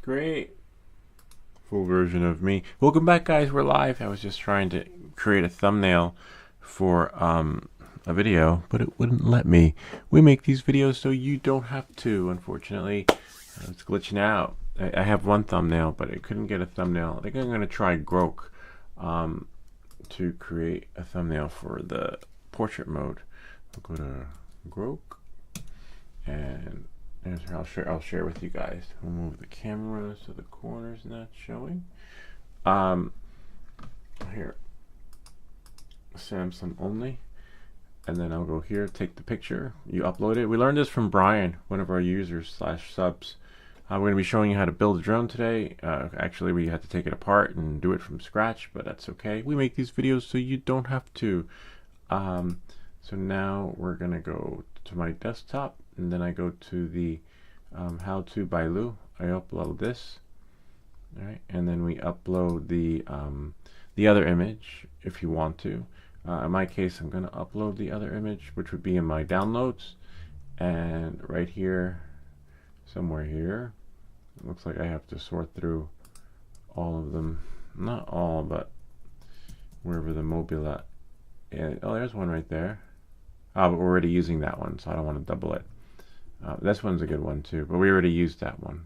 Great. Full version of me. Welcome back, guys. We're live. I was just trying to create a thumbnail for a video, but it wouldn't let me. We make these videos so you don't have to, unfortunately. It's glitching out. I have one thumbnail, but I couldn't get a thumbnail. I think I'm going to try Grok to create a thumbnail for the portrait mode. I'll go to Grok, and I'll share with you guys. We'll move the camera so the corner's not showing. Here, Samsung only, and then I'll go here, take the picture, you upload it. We learned this from Brian, one of our users / subs. We're going to be showing you how to build a drone today. Actually, we had to take it apart and do it from scratch, but that's okay. We make these videos so you don't have to. So now we're going to go to my desktop, and then I go to the how to by Lou. I upload this, all right, and then we upload the other image if you want to. In my case, I'm going to upload the other image, which would be in my downloads, and right here, somewhere here, it looks like I have to sort through all of them. Not all, but wherever the Mobula. Oh, there's one right there. But we're already using that one, so I don't want to double it. This one's a good one too, but we already used that one.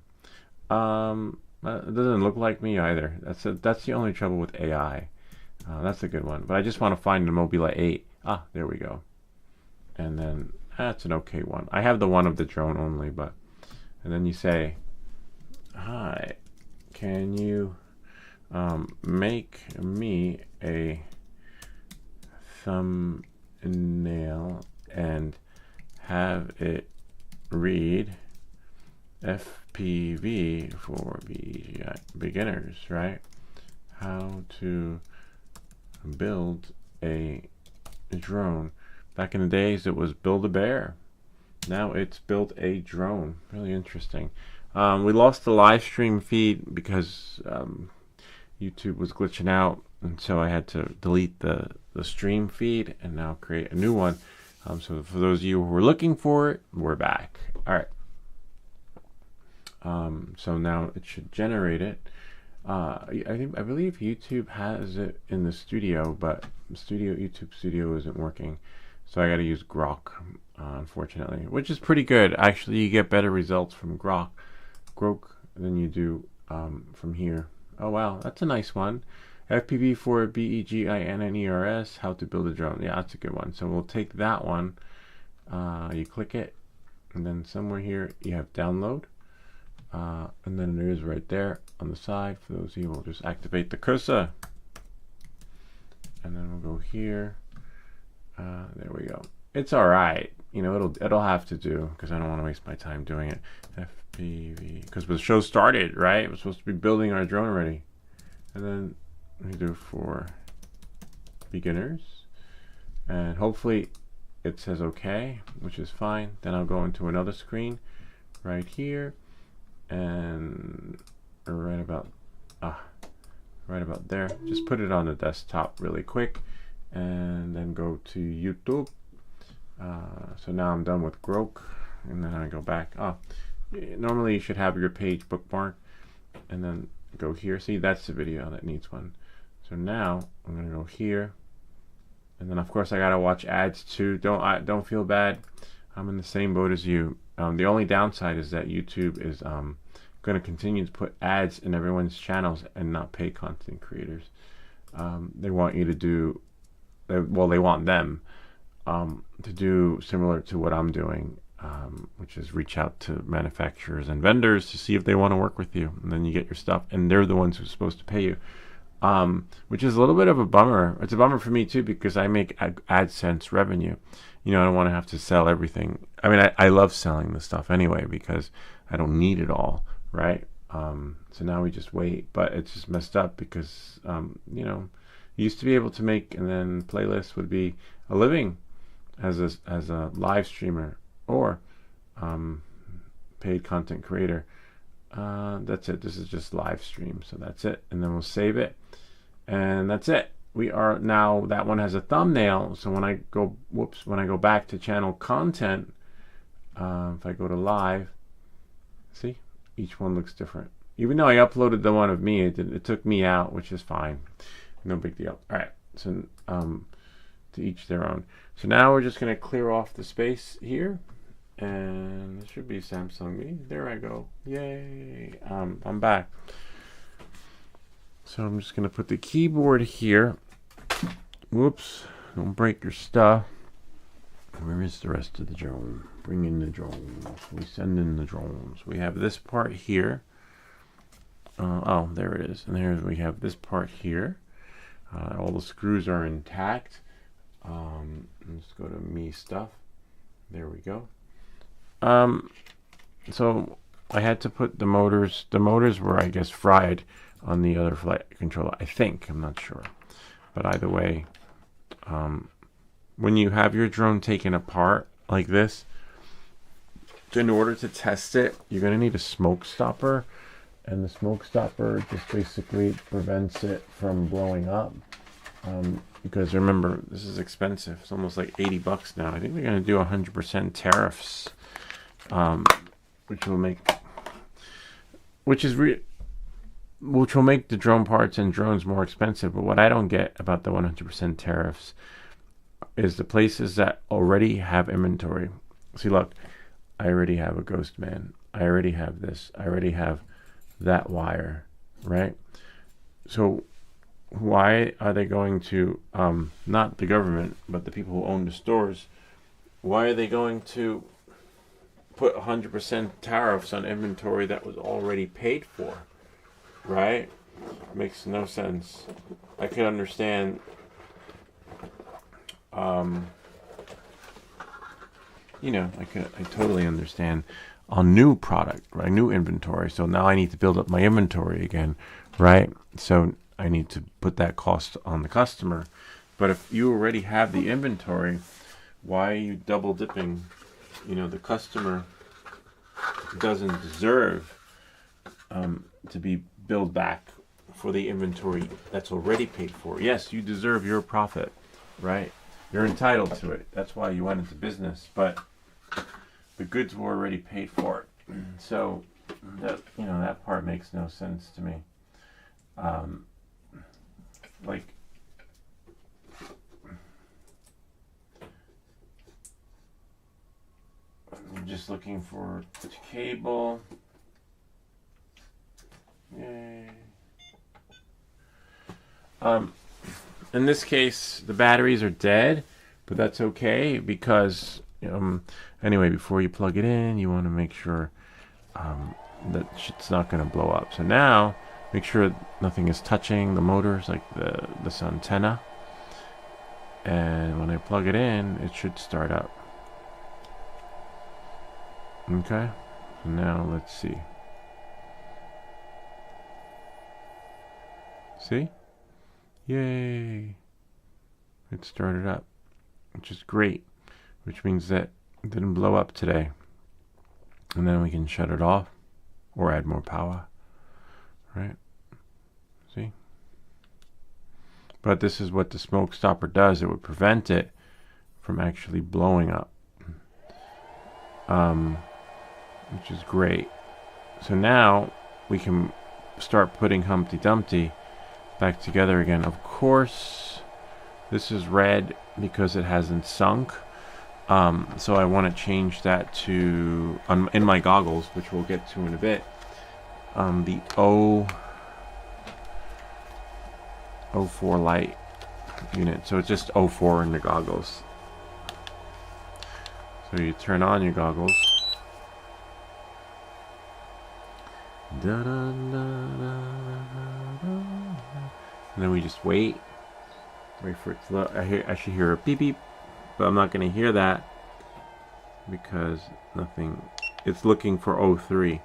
It doesn't look like me either. That's the only trouble with AI. That's a good one, but I just want to find the Mobula 8. There we go. And then that's an okay one. I have the one of the drone only, but and then you say, "Hi, can you make me a thumbnail and have it read FPV for beginners, right? How to build a drone." Back in the days, it was build a bear. Now it's build a drone. Really interesting. We lost the live stream feed because YouTube was glitching out, and so I had to delete the stream feed and now create a new one. So for those of you who were looking for it, we're back. All right. So now it should generate it. I believe YouTube has it in the studio, but YouTube Studio isn't working, so I got to use Grok, unfortunately, which is pretty good. Actually, you get better results from Grok than you do from here. Oh wow, that's a nice one. FPV for BEGINNERS, how to build a drone. Yeah, that's a good one. So we'll take that one. You click it, and then somewhere here you have download. And then it is right there on the side. For those of you, we'll just activate the cursor, and then we'll go here. There we go. It's all right. You know, it'll have to do, because I don't want to waste my time doing it. FPV, because the show started, right? We're supposed to be building our drone already, and then we do for beginners, and hopefully it says okay, which is fine. Then I'll go into another screen right here, and right about there, just put it on the desktop really quick, and then go to YouTube. So now I'm done with Grok, and then I go back. Normally you should have your page bookmarked, and then go here. See, that's the video that needs one. So now I'm gonna go here, and then of course I gotta watch ads too. Don't feel bad. I'm in the same boat as you. The only downside is that YouTube is going to continue to put ads in everyone's channels and not pay content creators. They want you to do, they want them to do similar to what I'm doing, which is reach out to manufacturers and vendors to see if they want to work with you, and then you get your stuff, and they're the ones who are supposed to pay you, which is a little bit of a bummer. It's a bummer for me too, because I make AdSense revenue. You know, I don't want to have to sell everything. I mean, I love selling the stuff anyway, because I don't need it all, right? So now we just wait, but it's just messed up because, you know, you used to be able to make, and then playlists would be a living as a live streamer or paid content creator. That's it. This is just live stream, so that's it. And then we'll save it, and that's it. We are now, that one has a thumbnail, so when I go back to channel content, if I go to live, see, each one looks different. Even though I uploaded the one of me, it took me out, which is fine. No big deal. All right. So to each their own. So now we're just going to clear off the space here. And it should be Samsung Me. There I go. Yay. I'm back. So I'm just going to put the keyboard here. Whoops. Don't break your stuff. Where is the rest of the drone? Bring in the drones. We send in the drones. We have this part here. Oh, there it is. And there we have this part here. All the screws are intact. Let's go to Me Stuff. There we go. So I had to put the motors. The motors were, I guess, fried on the other flight controller. I think. I'm not sure. But either way, when you have your drone taken apart like this, in order to test it, you're going to need a smoke stopper. And the smoke stopper just basically prevents it from blowing up. Because remember, this is expensive. It's almost like $80 now. I think they're going to do 100% tariffs, which will make the drone parts and drones more expensive. But what I don't get about the 100% tariffs is the places that already have inventory. See, look, I already have a Ghost Man. I already have this. I already have that wire, right? So why are they going to, not the government, but the people who own the stores, why are they going to put 100% tariffs on inventory that was already paid for, right? Makes no sense. I could understand I totally understand on new product, right? New inventory. So now I need to build up my inventory again, right? So I need to put that cost on the customer. But if you already have the inventory, why are you double dipping? The customer doesn't deserve to be billed back for the inventory that's already paid for. Yes, you deserve your profit, right? You're entitled to it. That's why you went into business. But the goods were already paid for. So that part makes no sense to me. Like, I'm just looking for the cable. Yay. In this case, the batteries are dead, but that's okay because anyway, before you plug it in, you want to make sure that shit's not going to blow up. So now, make sure nothing is touching the motors, like this antenna. And when I plug it in, it should start up. Okay, so now let's see. See? Yay! It started up, which is great, which means that it didn't blow up today. And then we can shut it off or add more power, right? See? But this is what the smoke stopper does. It would prevent it from actually blowing up, which is great. So now we can start putting Humpty Dumpty back together again. Of course, this is red because it hasn't sunk. So I want to change that to, in my goggles, which we'll get to in a bit, the 04 light unit. So it's just 04 in the goggles. So you turn on your goggles. And then we just wait for it to load. I should hear a beep beep, but I'm not going to hear that because nothing. It's looking for 03.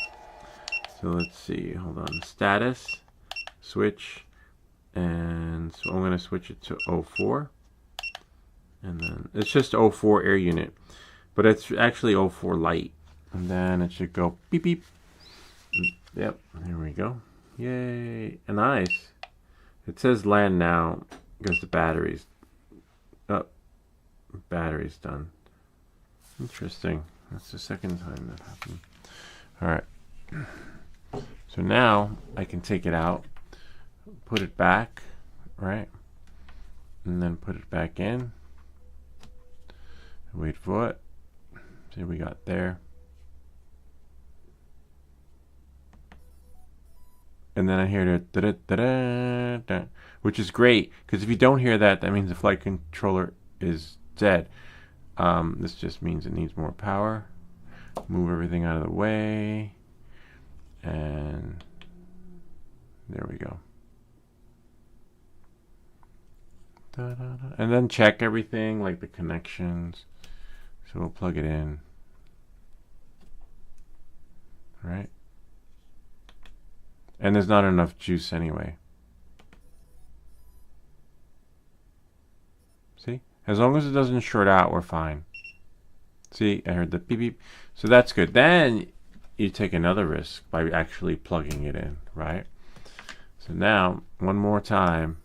So let's see. Hold on. Status, switch, and so I'm going to switch it to 04. And then it's just 04 air unit, but it's actually 04 light. And then it should go beep beep. Yep, there we go. Yay, and nice. It says land now because the battery's battery's done. Interesting. That's the second time that happened. All right. So now I can take it out, put it back, right? And then put it back in. Wait for it. See what we got there. And then I hear the da-da-da-da-da, which is great, because if you don't hear that, that means the flight controller is dead. This just means it needs more power. Move everything out of the way. And there we go. Da-da-da. And then check everything, like the connections. So we'll plug it in. Right? And there's not enough juice anyway. See? As long as it doesn't short out, we're fine. See, I heard the beep beep. So that's good. Then you take another risk by actually plugging it in, right? So now, one more time.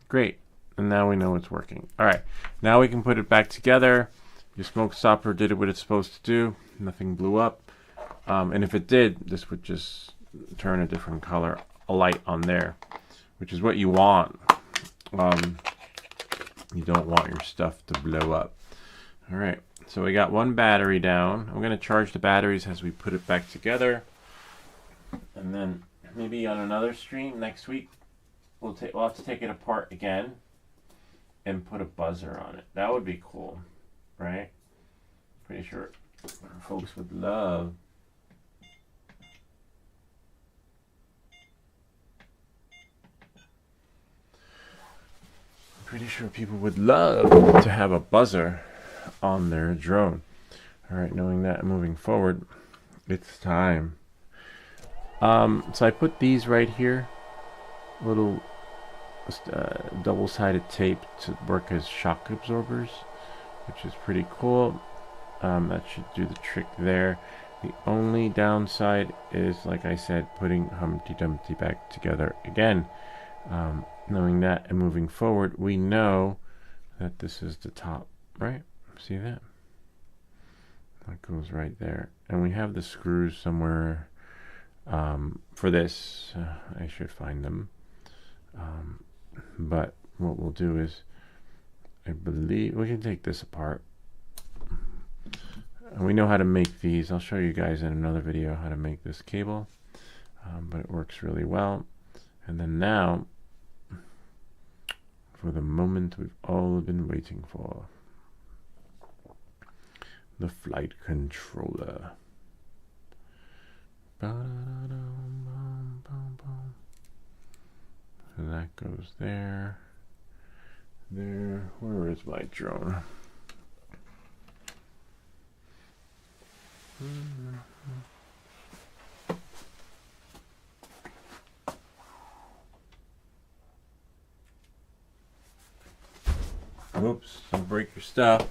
Great. And now we know it's working. All right. Now we can put it back together. Your smoke stopper did what it's supposed to do. Nothing blew up. And if it did, this would just turn a different color, a light on there, which is what you want. You don't want your stuff to blow up. All right. So we got one battery down. I'm going to charge the batteries as we put it back together. And then maybe on another stream next week, we'll have to take it apart again and put a buzzer on it. That would be cool. Right? Pretty sure folks would love. Pretty sure people would love to have a buzzer on their drone. All right, knowing that, moving forward, it's time. So I put these right here, little double-sided tape to work as shock absorbers, which is pretty cool. That should do the trick there. The only downside is, like I said, putting Humpty Dumpty back together again. Knowing that and moving forward, we know that this is the top, right? See that? That goes right there. And we have the screws somewhere for this. I should find them. But what we'll do is, I believe we can take this apart. And we know how to make these. I'll show you guys in another video how to make this cable. But it works really well. And then now, for the moment we've all been waiting for. The flight controller. So that goes there. There. Where is my drone? Oops, don't break your stuff.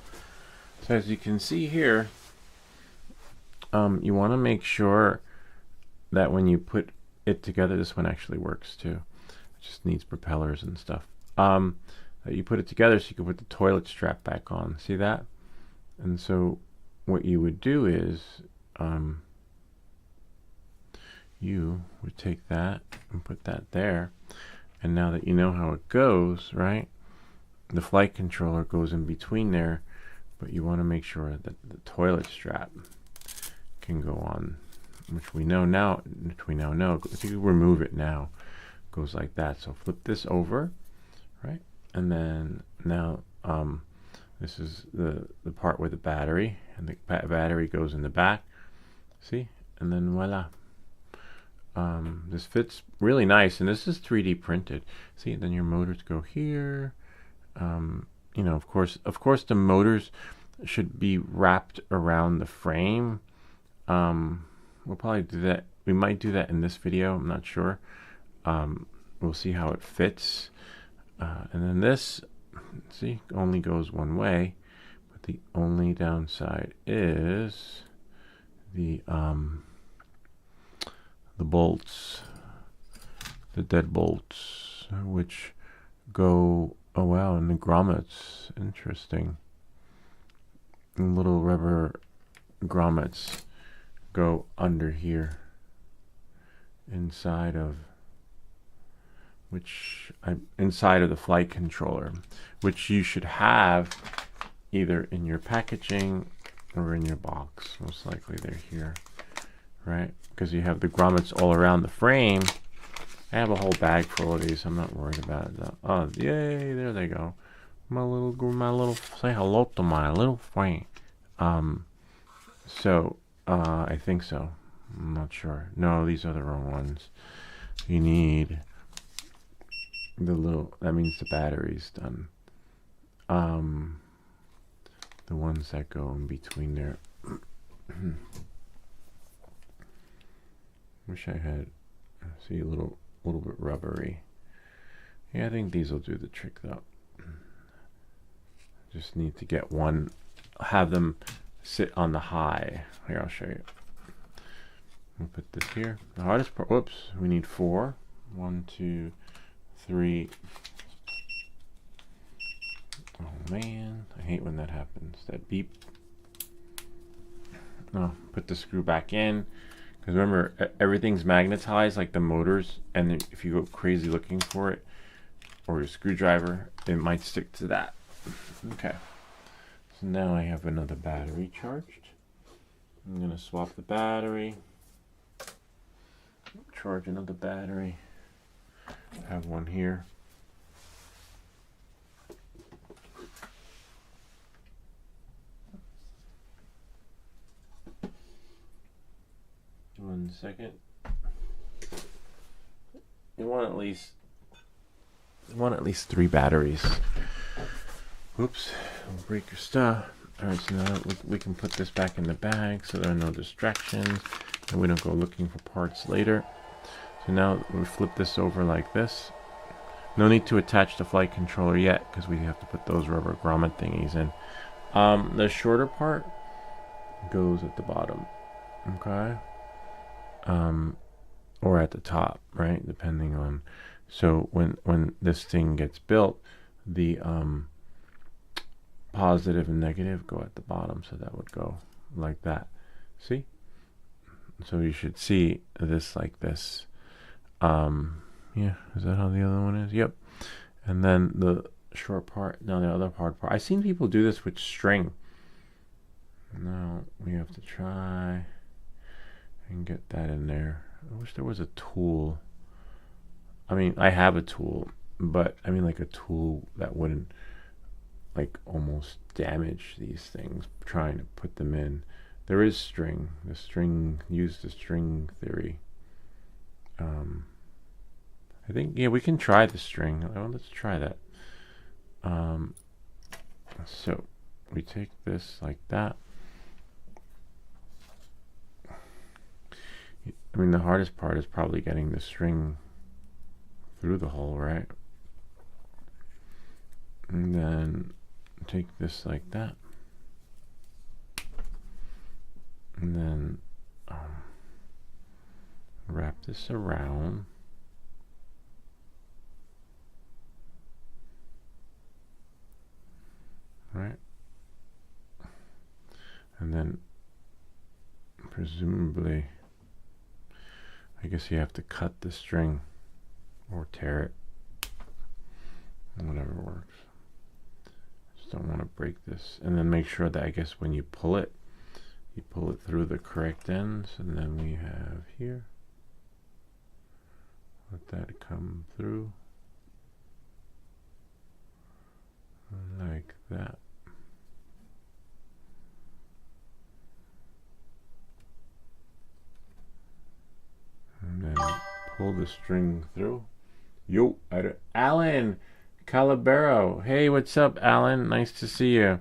So as you can see here, you want to make sure that when you put it together, this one actually works too. It just needs propellers and stuff. That you put it together so you can put the toilet strap back on. See that? And so what you would do is you would take that and put that there. And now that you know how it goes, right? The flight controller goes in between there, but you want to make sure that the toilet strap can go on, which we know now. Which we now know. If you remove it now, it goes like that. So flip this over, right? And then now this is the part where the battery and the battery goes in the back. See, and then voila. This fits really nice, and this is 3D printed. See, then your motors go here. You know, of course, the motors should be wrapped around the frame. We'll probably do that. We might do that in this video. I'm not sure. We'll see how it fits. And then this, see, only goes one way. But the only downside is the bolts, the dead bolts, which go. Oh wow, and the grommets, interesting. little rubber grommets go under here, inside of the flight controller, which you should have either in your packaging or in your box. Most likely they're here, right? Because you have the grommets all around the frame. I have a whole bag full of these. I'm not worried about it though. Oh, yay! There they go. My little. Say hello to my little friend. So I think so. I'm not sure. No, these are the wrong ones. You need the little. That means the battery's done. The ones that go in between there. Wish I had. See, a little bit rubbery. Yeah, I think these will do the trick though. Just need to get one. Have them sit on the high. Here, I'll show you. We'll put this here. The hardest part. Whoops. We need 4. 1, 2, 3. Oh man, I hate when that happens. That beep. Oh, put the screw back in. Because remember, everything's magnetized, like the motors, and if you go crazy looking for it, or a screwdriver, it might stick to that. Okay. So now I have another battery charged. I'm going to swap the battery. Charge another battery. Have one here. One second. You want at least 3 batteries. Oops, don't break your stuff. Alright, so now we can put this back in the bag so there are no distractions and we don't go looking for parts later. So now we flip this over like this. No need to attach the flight controller yet because we have to put those rubber grommet thingies in. The shorter part goes at the bottom, okay? Or at the top, right? Depending on. So when this thing gets built, the positive and negative go at the bottom, so that would go like that. See? So you should see this like this. Yeah, is that how the other one is? Yep. And then the short part, now the other part. I've seen people do this with string. Now we have to try and get that in there. I wish there was a tool. I mean, I have a tool, but I mean like a tool that wouldn't like almost damage these things trying to put them in. There is string. The string, use the string theory. I think, yeah, we can try the string. Oh, let's try that. So we take this like that. I mean, the hardest part is probably getting the string through the hole, right? And then take this like that. And then wrap this around. Right? And then presumably, I guess you have to cut the string or tear it. Whatever works. Just don't want to break this. And then make sure that, I guess, when you pull it through the correct ends. And then we have here. Let that come through. Like that. And then pull the string through. Yo, Alan Calabero. Hey, what's up, Alan? Nice to see you.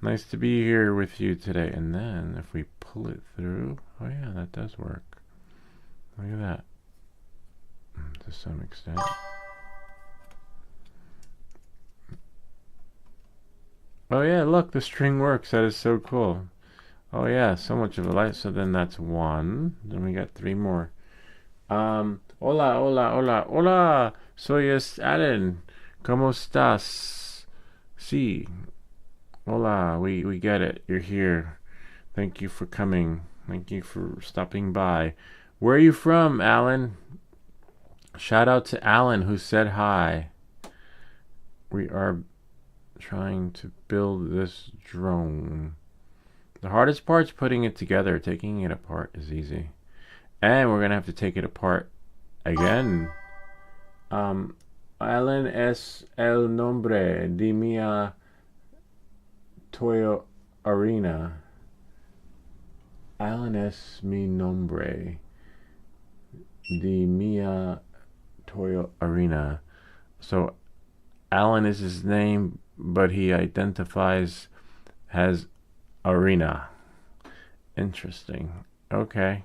Nice to be here with you today. And then if we pull it through, oh yeah, that does work. Look at that. To some extent. Oh yeah, look, the string works. That is so cool. Oh yeah, so much of a light. So then that's 1. Then we got 3 more. Hola, hola, hola, hola. Soy Alan. ¿Cómo estás? Sí. Hola, we get it. You're here. Thank you for coming. Thank you for stopping by. Where are you from, Alan? Shout out to Alan who said hi. We are trying to build this drone. The hardest part's putting it together. Taking it apart is easy. And we're going to have to take it apart again. Alan es el nombre de mi Toyo Arena. Alan es mi nombre de mi Toyo Arena. So Alan is his name, but he identifies as Arena. Interesting. Okay.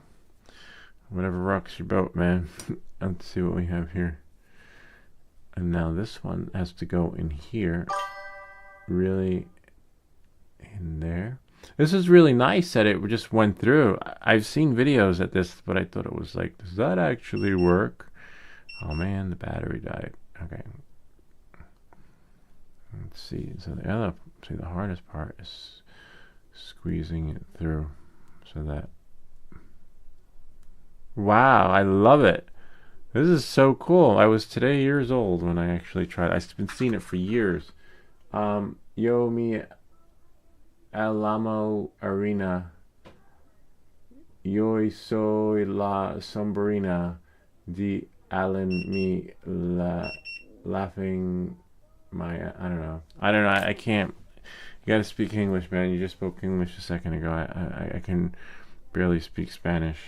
Whatever rocks your boat, man. Let's see what we have here. And now this one has to go in here. Really in there. This is really nice that it just went through. I've seen videos at this, but I thought it was like, does that actually work? Oh man, the battery died. Okay. Let's see. So the hardest part is squeezing it through so that. Wow, I love it. This is so cool. I was today years old when I actually tried. I've been seeing it for years. Yo mi Alamo Arena. Yo soy la sombrina de Alan mi laughing my I don't know. I can't. You gotta speak English, man. You just spoke English a second ago. I can barely speak Spanish.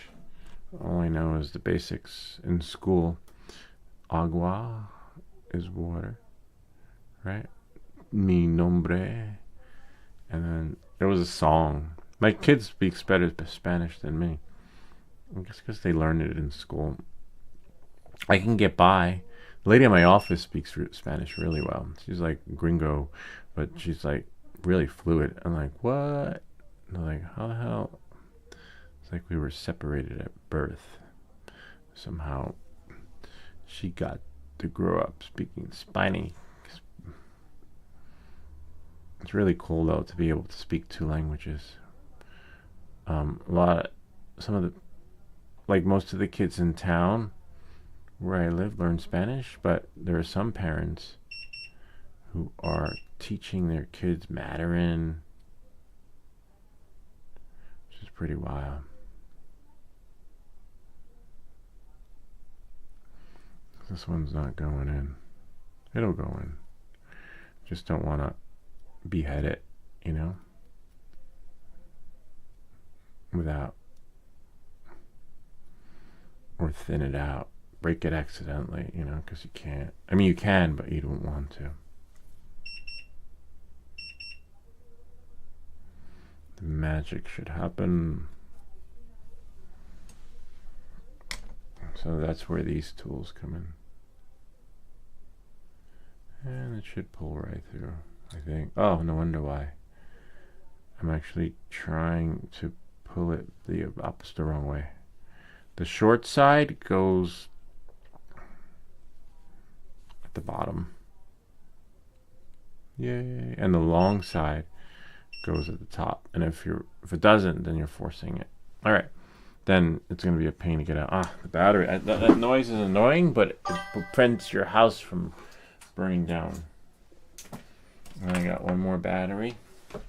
All I know is the basics in school. Agua is water, right? Mi nombre. And then there was a song. My kids speak better Spanish than me. I guess because they learned it in school. I can get by. The lady in my office speaks Spanish really well. She's like gringo, but she's like really fluid. I'm like, what? And they're like, how the hell? It's like we were separated at birth. Somehow she got to grow up speaking Spanish. It's really cool though to be able to speak two languages. Some of the, like most of the kids in town where I live learn Spanish, but there are some parents who are teaching their kids Mandarin, which is pretty wild. This one's not going in. It'll go in. Just don't want to behead it, you know, without, or thin it out, break it accidentally, you know, because you can't. I mean, you can, but you don't want to. The magic should happen. So that's where these tools come in. And it should pull right through, I think. Oh, no wonder why. I'm actually trying to pull it the opposite, the wrong way. The short side goes at the bottom. Yay. And the long side goes at the top. And if it doesn't, then you're forcing it. All right. Then it's going to be a pain to get out. Ah, the battery. That noise is annoying, but it prevents your house from burning down. And I got one more battery. I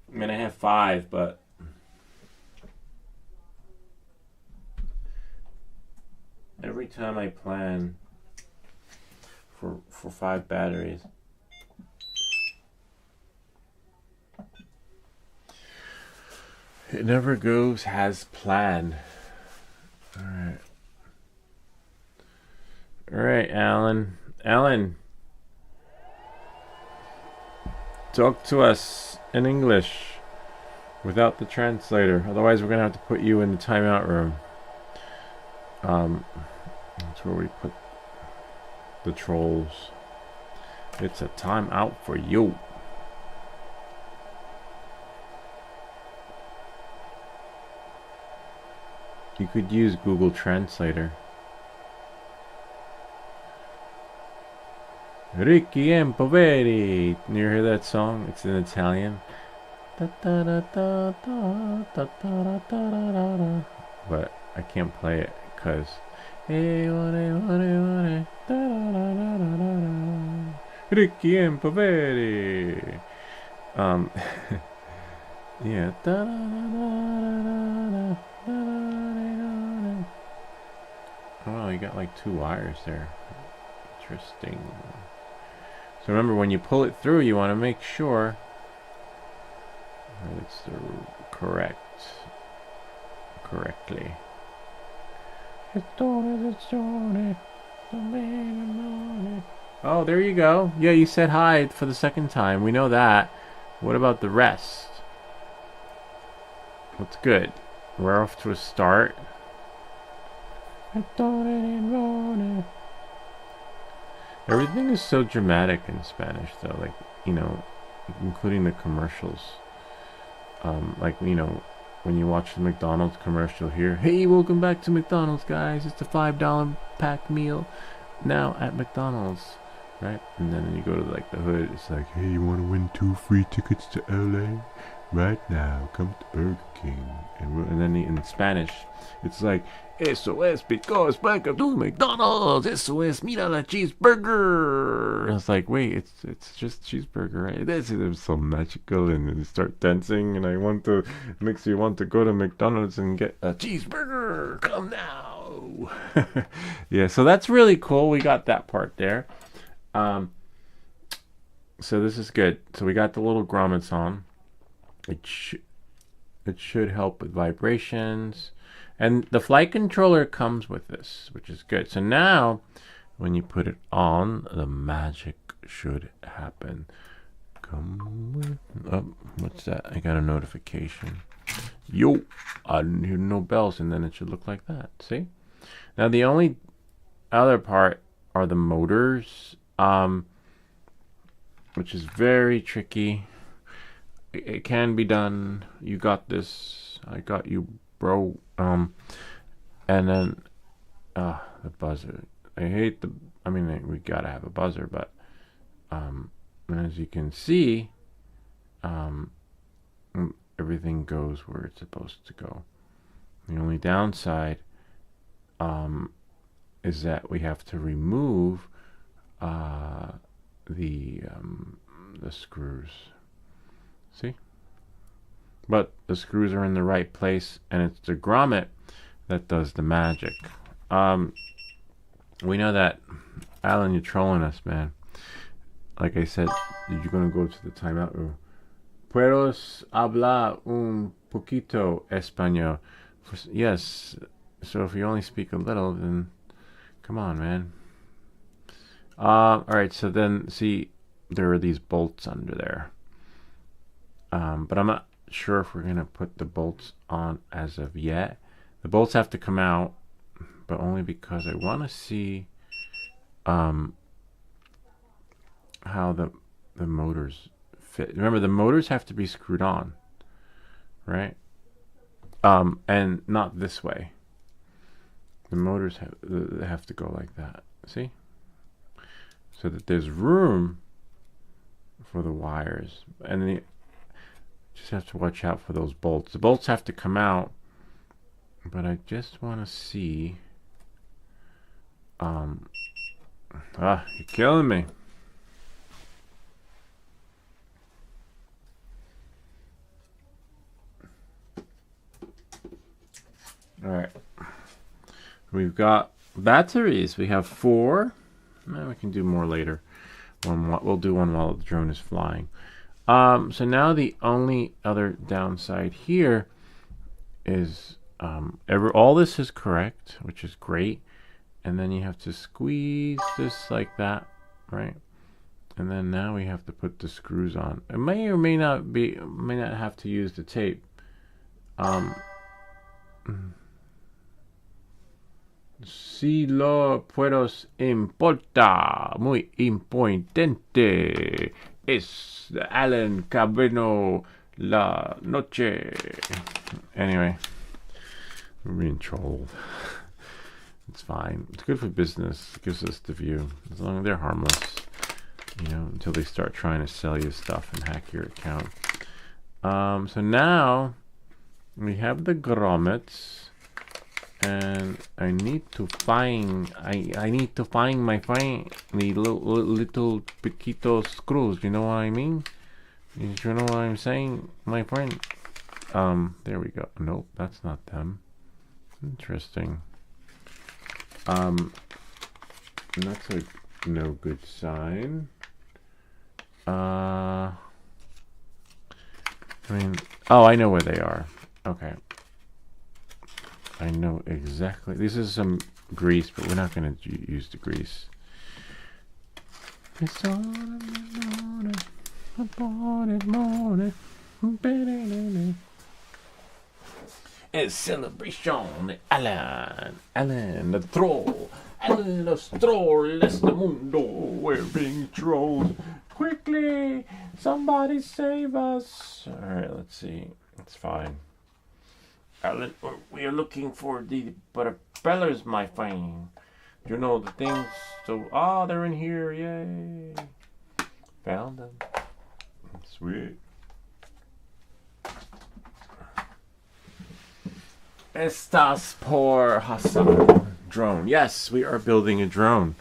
mean, I have 5, but every time I plan for 5 batteries, it never goes as planned. Alright. Alright, Alan. Alan. Talk to us in English without the translator. Otherwise, we're going to have to put you in the timeout room. That's where we put the trolls. It's a timeout for you. You could use Google Translator. Ricchi and Poveri. You hear that song? It's in Italian. But I can't play it because Ricchi and Poveri. Yeah. Oh, you got like 2 wires there. Interesting. So remember, when you pull it through, you want to make sure that it's correctly. Oh, there you go. Yeah, you said hi for the second time. We know that. What about the rest? What's good? We're off to a start. Everything is so dramatic in Spanish, though. Like, you know, including the commercials. Like, you know, when you watch the McDonald's commercial here, hey, welcome back to McDonald's, guys. It's a $5 pack meal now at McDonald's, right? And then you go to like the hood. It's like, hey, you want to win 2 free tickets to LA? Right now, come to Burger King. And then in Spanish, it's like, eso es because back to McDonald's. Eso es, mira la cheeseburger. And it's like, wait, it's just cheeseburger, right? This is so magical. And you start dancing, and it makes you want to go to McDonald's and get a cheeseburger. Come now. Yeah, so that's really cool. We got that part there. So this is good. So we got the little grommets on. It should help with vibrations, and the flight controller comes with this, which is good. So now when you put it on, the magic should happen. Come with, oh, what's that? I got a notification. Yo, I hear no bells, and then it should look like that. See? Now the only other part are the motors, which is very tricky. It can be done. You got this. I got you, bro. And then the buzzer. I hate the. I mean, we gotta have a buzzer, but as you can see, everything goes where it's supposed to go. The only downside is that we have to remove the screws. See? But the screws are in the right place, and it's the grommet that does the magic. We know that. Alan, you're trolling us, man. Like I said, you're going to go to the timeout room. ¿Puedes hablar un poquito español? Yes. So if you only speak a little, then come on, man. Alright, so then, see, there are these bolts under there. But I'm not sure if we're going to put the bolts on as of yet. The bolts have to come out, but only because I want to see how the motors fit. Remember, the motors have to be screwed on, right? And not this way. The motors have to go like that. See? So that there's room for the wires. And then just have to watch out for those bolts. The bolts have to come out, but I just want to see. You're killing me. All right. We've got batteries. We have 4. We can do more later. We'll do one while the drone is flying. So now the only other downside here is all this is correct, which is great. And then you have to squeeze this like that, right? And then now we have to put the screws on. It may or may not have to use the tape. Si lo puedos importa, muy importante, es Alan Cabreno la noche. Anyway, we're being trolled. It's fine. It's good for business. It gives us the view. As long as they're harmless. You know, until they start trying to sell you stuff and hack your account. So now we have the grommets, and I need to find the little piquito screws. You know what I mean? You know what I'm saying, my friend? There we go. Nope, that's not them. Interesting. That's a no good sign. I mean, oh, I know where they are. Okay. I know exactly. This is some grease, but we're not going to use the grease. It's on morning. It's celebration. Alan, the troll. Alan, the troll, les the mundo. We're being trolled. Quickly, somebody save us. All right, let's see. It's fine. Alan, we are looking for the propellers, my friend. You know the things. So, they're in here. Yay. Found them. Sweet. Estas por Hassan. Drone. Yes, we are building a drone.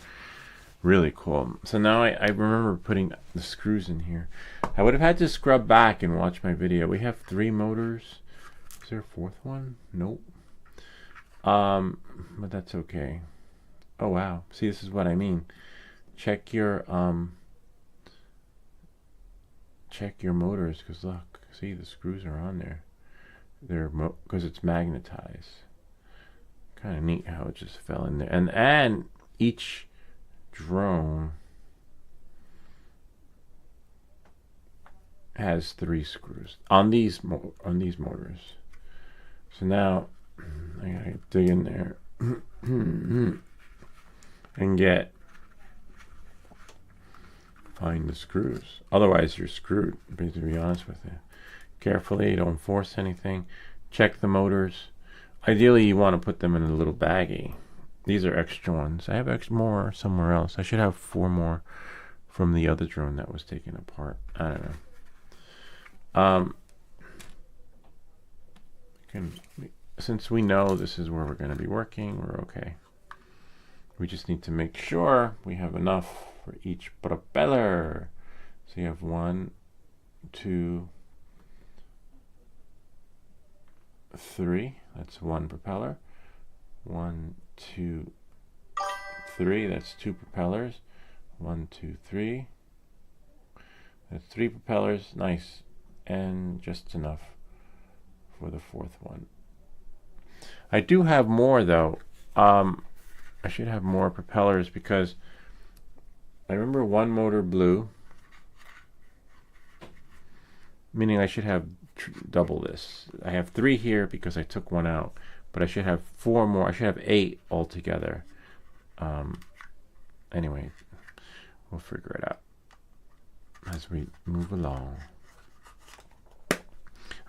Really cool. So now I remember putting the screws in here. I would have had to scrub back and watch my video. We have 3 motors. Is there a 4th one? Nope. But that's okay. Oh wow. See, this is what I mean. Check your motors, because look, see, the screws are on there. They're because it's magnetized. Kind of neat how it just fell in there. And each drone has 3 screws on these motors. So now I gotta dig in there and find the screws. Otherwise, you're screwed. To be honest with you, carefully, don't force anything. Check the motors. Ideally, you want to put them in a little baggie. These are extra ones. I have more somewhere else. I should have 4 more from the other drone that was taken apart. I don't know. Since we know this is where we're going to be working, we're okay. We just need to make sure we have enough for each propeller. So you have 1, 2, 3. That's 1 propeller. 1, 2, 3. That's 2 propellers. 1, 2, 3. That's 3 propellers. Nice. And just enough for the 4th one. I do have more though. I should have more propellers because I remember 1 motor blew, meaning I should have double this. I have 3 here because I took 1 out, but I should have 4 more. I should have 8 altogether. Anyway, we'll figure it out as we move along.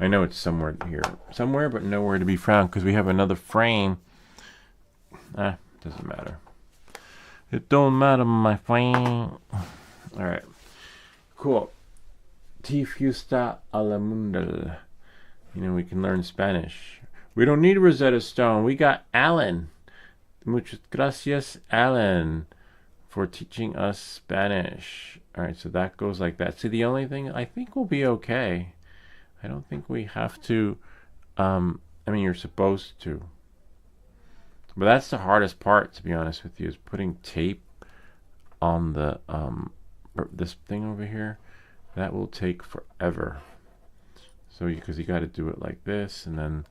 I know it's somewhere here, but nowhere to be found because we have another frame. Doesn't matter. It don't matter, my friend. All right, cool. Te fusta a la mundal. You know, we can learn Spanish. We don't need Rosetta Stone. We got Alan. Muchas gracias, Alan, for teaching us Spanish. All right, so that goes like that. See, the only thing I think will be okay. I don't think we have to. I mean, you're supposed to. But that's the hardest part, to be honest with you, is putting tape on the this thing over here. That will take forever. So because you got to do it like this, and then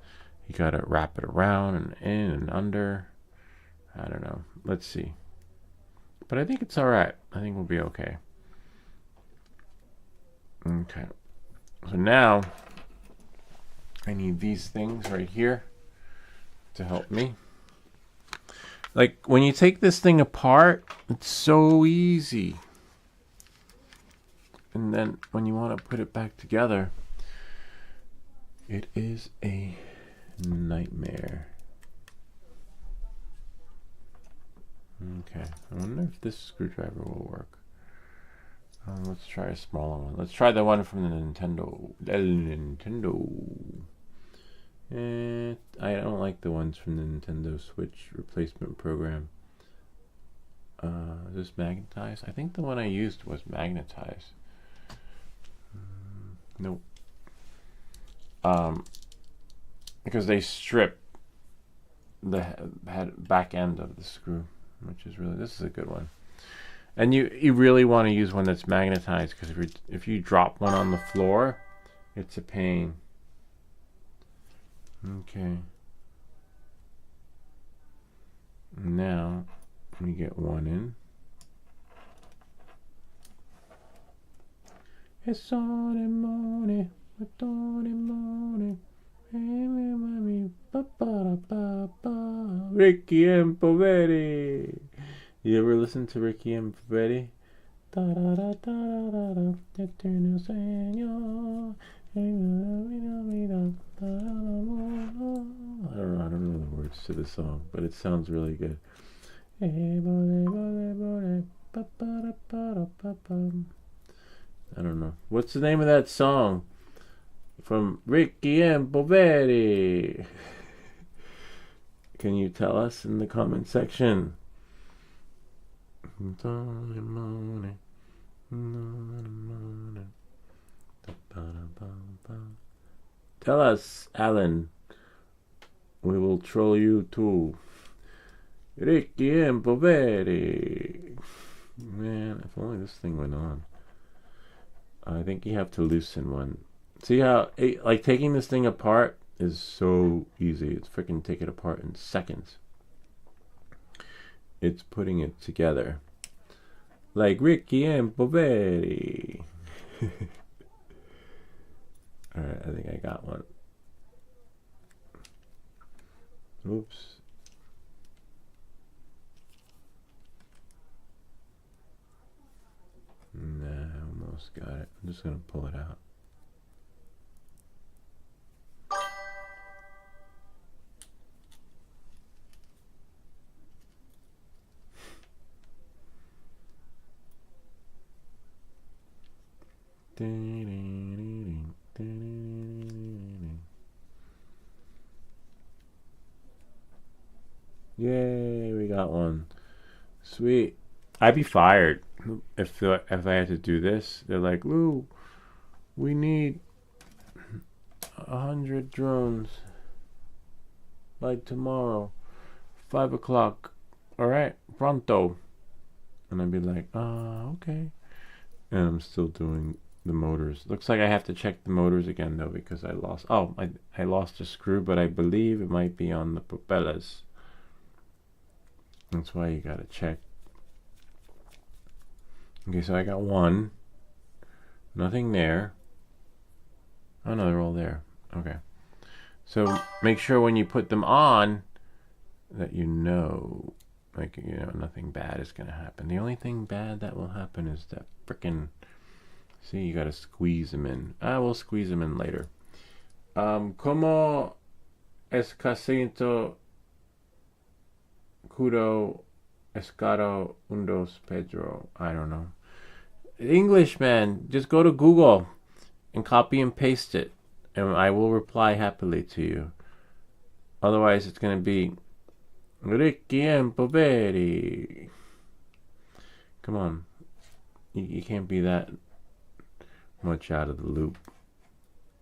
you got to wrap it around and in and under. I don't know. Let's see. But I think it's all right. I think we'll be okay. Okay. So now I need these things right here to help me. Like when you take this thing apart, it's so easy. And then when you want to put it back together, it is a nightmare. Okay, I wonder if this screwdriver will work. Let's try a smaller one. Let's try the one from the Nintendo. El Nintendo. I don't like the ones from the Nintendo Switch replacement program. Is this magnetized? I think the one I used was magnetized. Nope. Because they strip the back end of the screw, which is really, this is a good one. And you really want to use one that's magnetized, because if you drop one on the floor, it's a pain. Okay. Now we get one in. It's on and morning, it's on and morning. Ricky and Poveri. You ever listen to Ricky and Poveri? I don't know the words to the song, but it sounds really good. I don't know. What's the name of that song? From Ricky and Poveri. Can you tell us in the comment section? Tell us, Alan. We will troll you too. Ricky and Poveri. Man, if only this thing went on. I think you have to loosen one. See how, like, taking this thing apart is so easy. It's freaking take it apart in seconds. It's putting it together. Like Ricky and Poveri. Alright, I think I got one. Oops. Nah, I almost got it. I'm just gonna pull it out. Yay, we got one. Sweet. I'd be fired if I had to do this. They're like, Lou, we need 100 drones by tomorrow, 5 o'clock. All right, pronto. And I'd be like, okay. And I'm still doing the motors. Looks like I have to check the motors again though, because I lost. Oh, I lost a screw, but I believe it might be on the propellers. That's why you gotta check. Okay, so I got one. Nothing there. Oh no, they're all there. Okay. So make sure when you put them on that you know, like, you know, nothing bad is gonna happen. The only thing bad that will happen is that frickin', see, you gotta squeeze them in. We'll squeeze them in later. Como escasinto Kudo Escaro Undos Pedro. I don't know. English, man. Just go to Google and copy and paste it, and I will reply happily to you. Otherwise, it's going to be Ricky and Poveri. Come on. You can't be that much out of the loop.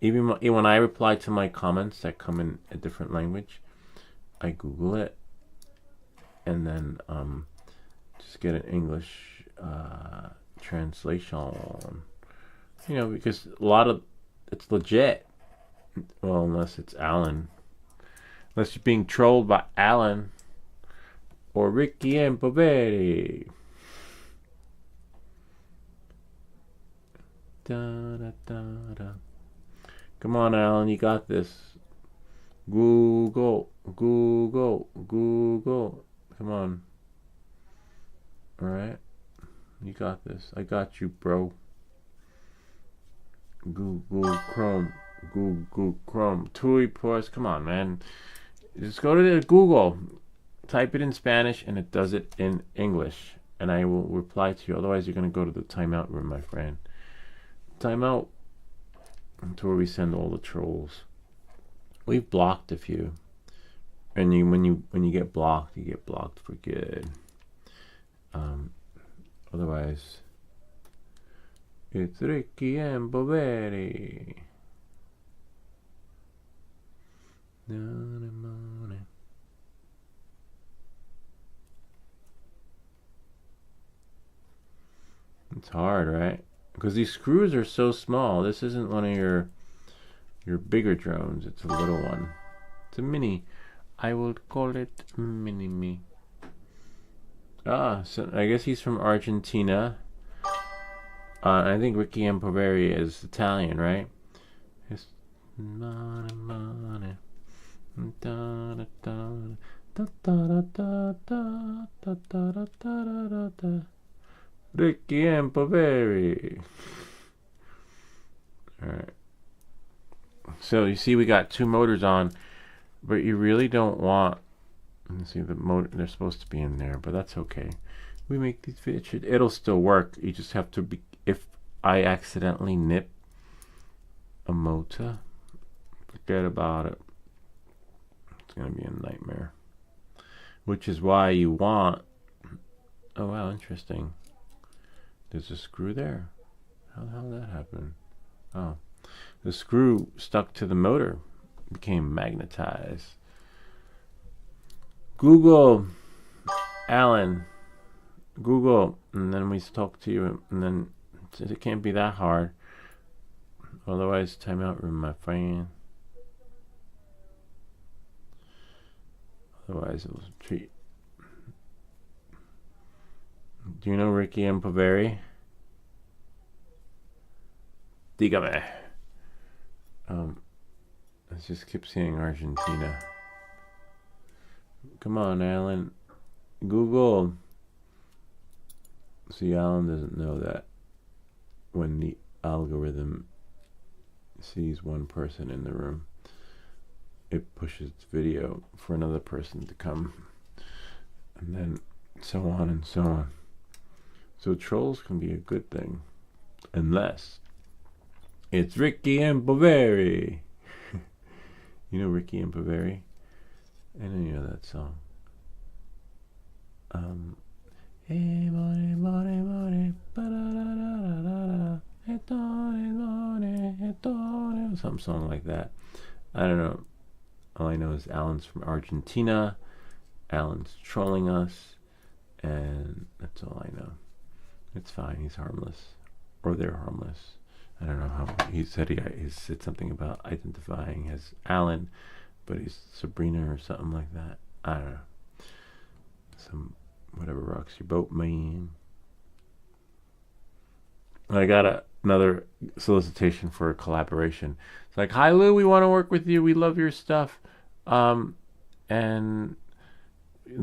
Even when I reply to my comments that come in a different language, I Google it and then just get an English translation. You know, because a lot of it's legit. Well, unless it's Alan. Unless you're being trolled by Alan or Ricky and Poveri. Da, da, da, da. Come on, Alan, you got this. Google, Google, Google. Come on. Alright. You got this. I got you, bro. Google Chrome. Google Chrome. TUI Plus. Come on, man. Just go to Google. Type it in Spanish and it does it in English. and I will reply to you. Otherwise, you're going to go to the timeout room, my friend. Timeout to where we send all the trolls. We've blocked a few, and when you get blocked, you get blocked for good. Otherwise, it's Ricky and Poveri. It's hard, right? Because these screws are so small. This isn't one of your bigger drones. It's a little one. It's a mini. I will call it mini me. Ah, so I guess he's from Argentina. I think Ricky and Poveri is Italian, right? It's money, money. Da, da, da, da, da, da, da, da, da, da, da. Ricky and Poveri. Alright. So you see we got 2 motors on, but you really don't want, let's see, the motor, they're supposed to be in there, but that's okay. We make these videos, it'll still work. You just have to be, if I accidentally nip a motor, forget about it. It's gonna be a nightmare. Which is why you want, oh wow, interesting. There's a screw there. How the hell did that happen? Oh, the screw stuck to the motor, became magnetized. Google, Alan, Google, and then we talk to you, and then it can't be that hard. Otherwise, timeout room, my friend. Otherwise, it was a treat. Do you know Ricky and Poveri? Dígame. I just keep seeing Argentina. Come on, Alan. Google. See, Alan doesn't know that when the algorithm sees one person in the room, it pushes video for another person to come, and then so on and so on. So trolls can be a good thing, unless it's Ricky and Poveri. You know Ricky and Poveri? I know you know that song. Hey, money, money, money, some song like that. I don't know. All I know is Alan's from Argentina. Alan's trolling us, and that's all I know. It's fine. He's harmless, or they're harmless. I don't know how he said he said something about identifying as Alan, but he's Sabrina or something like that. I don't know. Some whatever rocks your boat, man. I got another solicitation for a collaboration. It's like, hi Lou, we want to work with you. We love your stuff. And in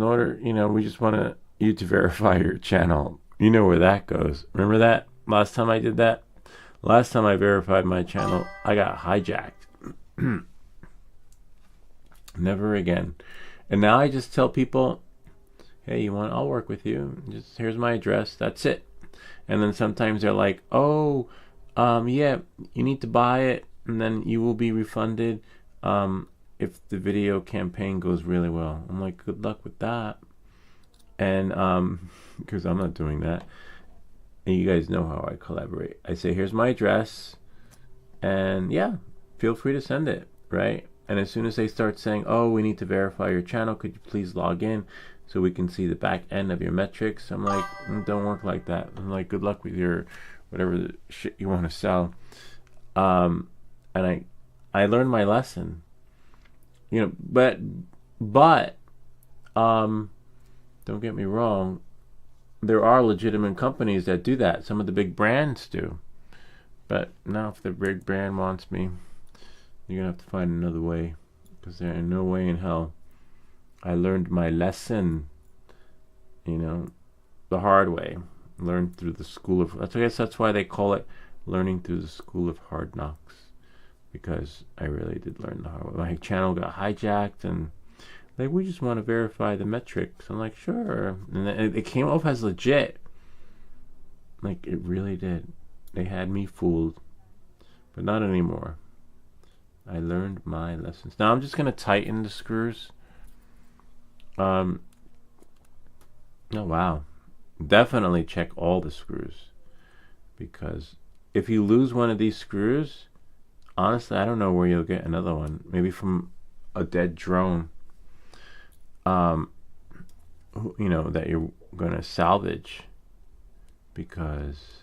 order, we just want you to verify your channel. You know where that goes. Remember that? Last time I did that? Last time I verified my channel, I got hijacked. Never again. And now I just tell people, hey, I'll work with you. Just here's my address. That's it. And then sometimes they're like, oh, yeah, you need to buy it, and then you will be refunded if the video campaign goes really well. I'm like, good luck with that. And because I'm not doing that. And you guys know how I collaborate. I say, here's my address, and yeah, feel free to send it, right? And as soon as they start saying, oh, we need to verify your channel, could you please log in so we can see the back end of your metrics? I'm like, don't work like that. I'm like, good luck with your whatever the shit you want to sell. And I learned my lesson, but don't get me wrong, there are legitimate companies that do that. Some of the big brands do. But now if the big brand wants me, you're going to have to find another way, because there ain't no way in hell. I learned my lesson, the hard way. Learned through the school of... I guess that's why they call it learning through the school of hard knocks, because I really did learn the hard way. My channel got hijacked, and Like, we just want to verify the metrics. I'm like, sure. And it came off as legit. Like, it really did. They had me fooled. But not anymore. I learned my lessons. Now I'm just going to tighten the screws. Oh, wow. Definitely check all the screws. Because if you lose one of these screws, honestly, I don't know where you'll get another one. Maybe from a dead drone. You know, that you're going to salvage. Because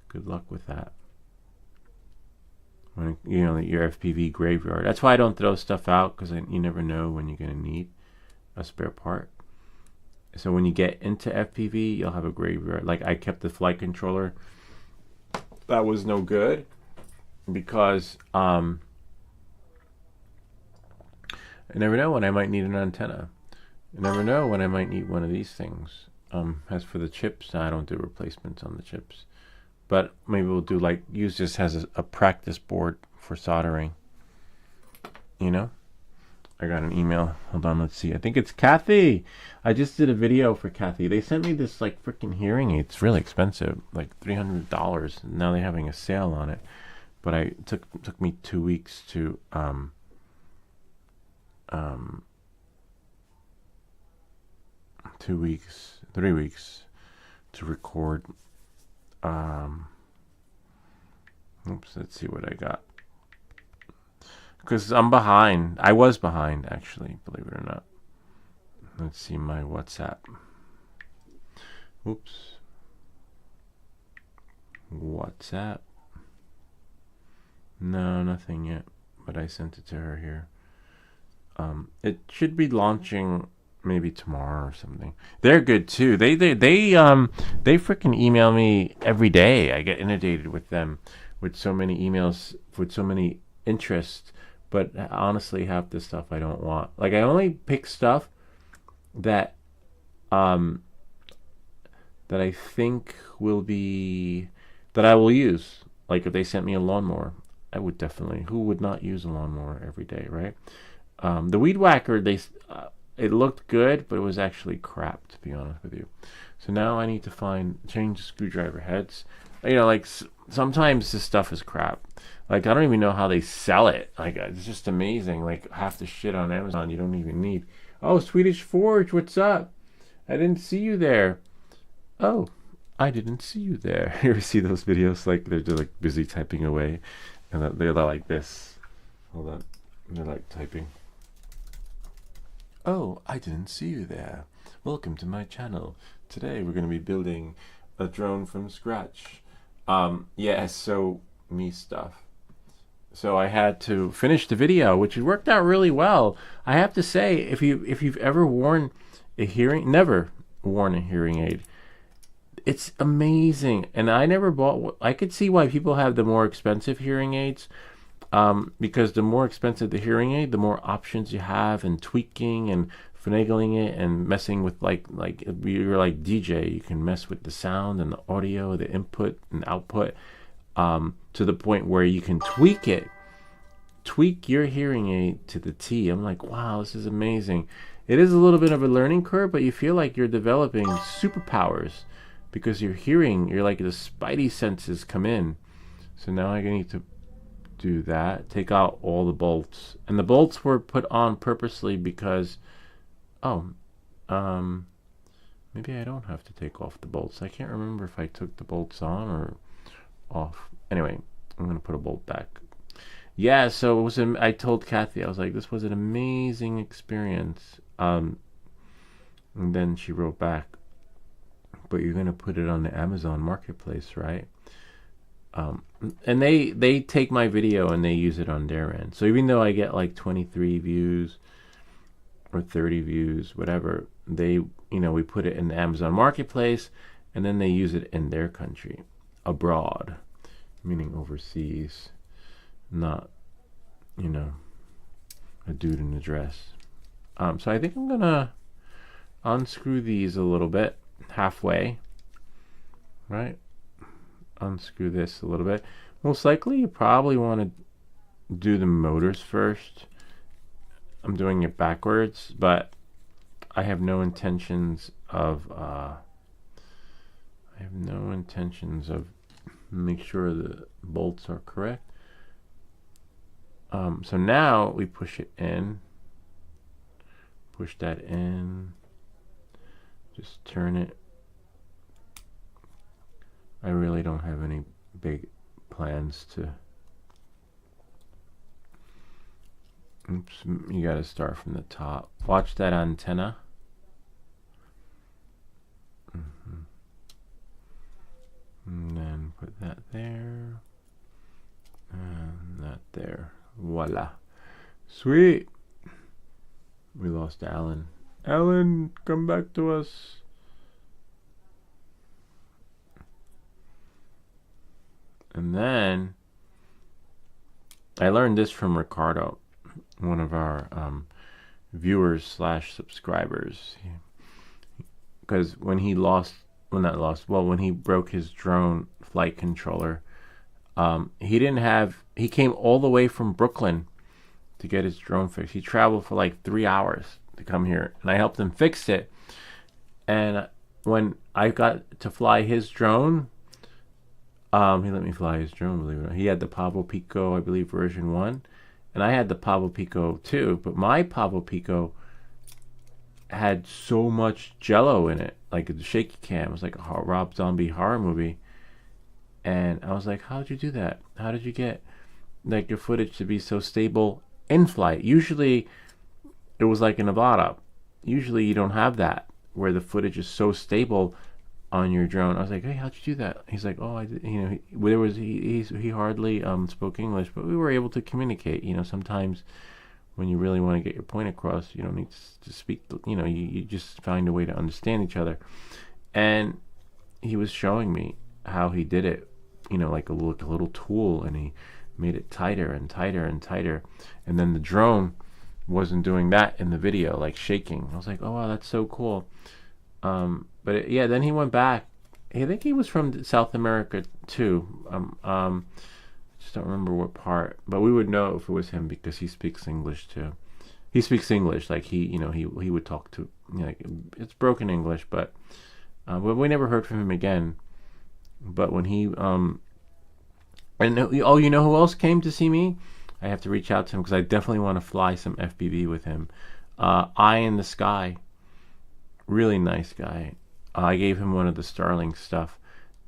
good luck with that. When, you know, your FPV graveyard. That's why I don't throw stuff out, because you never know when you're going to need a spare part. So when you get into FPV, you'll have a graveyard. Like, I kept the flight controller. That was no good because I never know when I might need an antenna. I never know when I might need one of these things. As for the chips, I don't do replacements on the chips. But maybe we'll do, like, use this as a practice board for soldering. You know? I got an email. Hold on, let's see. I think it's Kathy. I just did a video for Kathy. They sent me this, like, freaking hearing aid. It's really expensive, like $300. Now they're having a sale on it. But it took me 2 weeks to 2 weeks, 3 weeks to record. Oops, let's see what I got. Because I'm behind. I was behind, actually, believe it or not. Let's see my WhatsApp. Oops. WhatsApp. No, nothing yet. But I sent it to her here. It should be launching maybe tomorrow or something. They're good too. They freaking email me every day. I get inundated with them, with so many emails, with so many interests. But honestly, half the stuff I don't want. Like, I only pick stuff that that I think will be, that I will use. Like, if they sent me a lawnmower, I would definitely. Who would not use a lawnmower every day, right? The weed whacker, it looked good, but it was actually crap, to be honest with you. So now I need to change the screwdriver heads. You know, like, sometimes this stuff is crap. Like, I don't even know how they sell it. Like, it's just amazing. Like, half the shit on Amazon you don't even need. Oh, Swedish Forge, what's up? I didn't see you there. Oh, I didn't see you there. You ever see those videos? Like, they're just, like, busy typing away. And they're like this. Hold on. They're, like, typing. Oh, I didn't see you there. Welcome to my channel. Today we're going to be building a drone from scratch. Yeah, so me stuff. So I had to finish the video, which worked out really well. I have to say, if you've ever never worn a hearing aid, it's amazing. And I never bought. I could see why people have the more expensive hearing aids, because the more expensive the hearing aid, the more options you have in tweaking and finagling it and messing with, like you're like DJ, you can mess with the sound and the audio, the input and output, to the point where you can tweak your hearing aid to the T. I'm like, wow, this is amazing. It is a little bit of a learning curve, but you feel like you're developing superpowers because you're like, the spidey senses come in. So now I need to do that, take out all the bolts. And the bolts were put on purposely because, maybe I don't have to take off the bolts. I can't remember if I took the bolts on or off. Anyway, I'm going to put a bolt back. Yeah, so it was. I told Kathy, I was like, this was an amazing experience. And then she wrote back, but you're going to put it on the Amazon Marketplace, right? And they take my video and they use it on their end. So even though I get like 23 views or 30 views, whatever, we put it in the Amazon Marketplace, and then they use it in their country, abroad, meaning overseas, not, a dude in a dress. So I think I'm gonna unscrew these a little bit, halfway, right? Unscrew this a little bit. Most likely you probably want to do the motors first, I'm doing it backwards, but I have no intentions of make sure the bolts are correct. So now we push it in, push that in, just turn it. I really don't have any big plans to. Oops, you got to start from the top. Watch that antenna. And then put that there. And that there. Voila. Sweet. We lost Alan. Alan, come back to us. And then I learned this from Ricardo, one of our viewers / subscribers, because when he when he broke his drone flight controller, he came all the way from Brooklyn to get his drone fixed. He traveled for like 3 hours to come here, and I helped him fix it. And when I got to fly his drone, he let me fly his drone, believe it or not. He had the Pavo Pico, I believe, version 1, and I had the Pavo Pico 2, but my Pavo Pico had so much jello in it, like the shaky cam. It was like a Rob Zombie horror movie. And I was like, how did you do that? How did you get like your footage to be so stable in flight? Usually it was like in Nevada. Usually you don't have that, where the footage is so stable on your drone. I was like, hey, how'd you do that? He's like, oh, I did, he hardly spoke English, but we were able to communicate. Sometimes when you really want to get your point across, you don't need to speak, you just find a way to understand each other. And he was showing me how he did it, like a little tool, and he made it tighter and tighter and tighter. And then the drone wasn't doing that in the video, like shaking. I was like, oh, wow, that's so cool. Then he went back. I think he was from South America too. Just don't remember what part, but we would know if it was him because he speaks English too. He speaks English, like he would talk to, like, it's broken English, but we never heard from him again. But when he and oh, you know who else came to see me? I have to reach out to him because I definitely want to fly some FPV with him. Eye in the Sky, really nice guy. I gave him one of the Starlink stuff,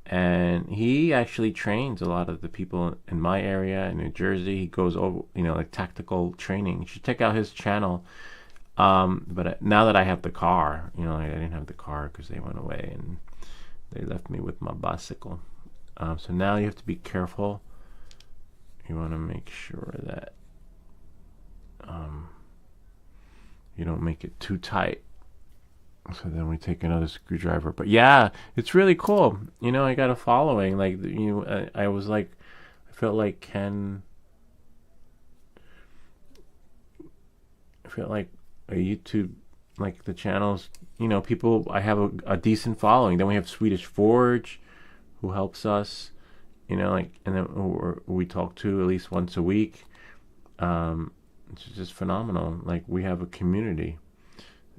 and he actually trains a lot of the people in my area in New Jersey. He goes over, like tactical training. You should check out his channel. But now that I have the car, I didn't have the car because they went away and they left me with my bicycle. So now you have to be careful. You want to make sure that you don't make it too tight. So then we take another screwdriver. But yeah, it's really cool. I got a following. Like, I was like, I felt like Ken. I felt like a YouTube, like the channels, people, I have a decent following. Then we have Swedish Forge, who helps us, and then we talk to at least once a week. It's just phenomenal. Like, we have a community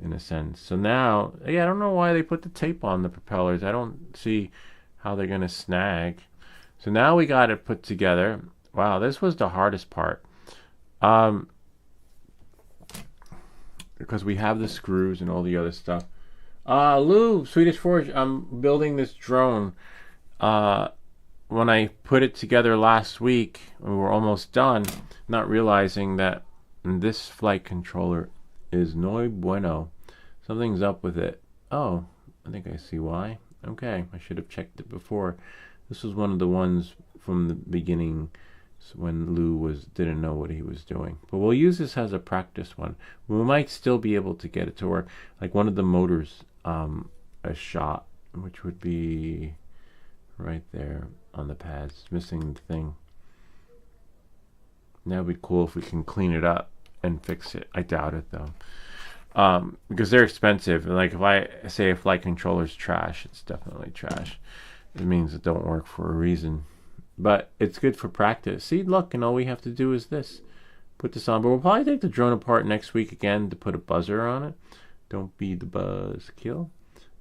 in a sense. So now, I don't know why they put the tape on the propellers. I don't see how they're going to snag. So now we got it put together. Wow, this was the hardest part. Because we have the screws and all the other stuff. Lou, Swedish Forge, I'm building this drone. When I put it together last week, we were almost done, not realizing that this flight controller is no bueno. Something's up with it. Oh, I think I see why. Okay, I should have checked it before. This was one of the ones from the beginning when Lou didn't know what he was doing. But we'll use this as a practice one. We might still be able to get it to work. Like one of the motors, a shot, which would be right there on the pads. It's missing the thing. That would be cool if we can clean it up and fix it. I doubt it though. Because they're expensive. Like if I say a flight controller's trash, it's definitely trash. It means it don't work for a reason. But it's good for practice. See, look, and all we have to do is this. put this on. But we'll probably take the drone apart next week again to put a buzzer on it. Don't be the buzzkill.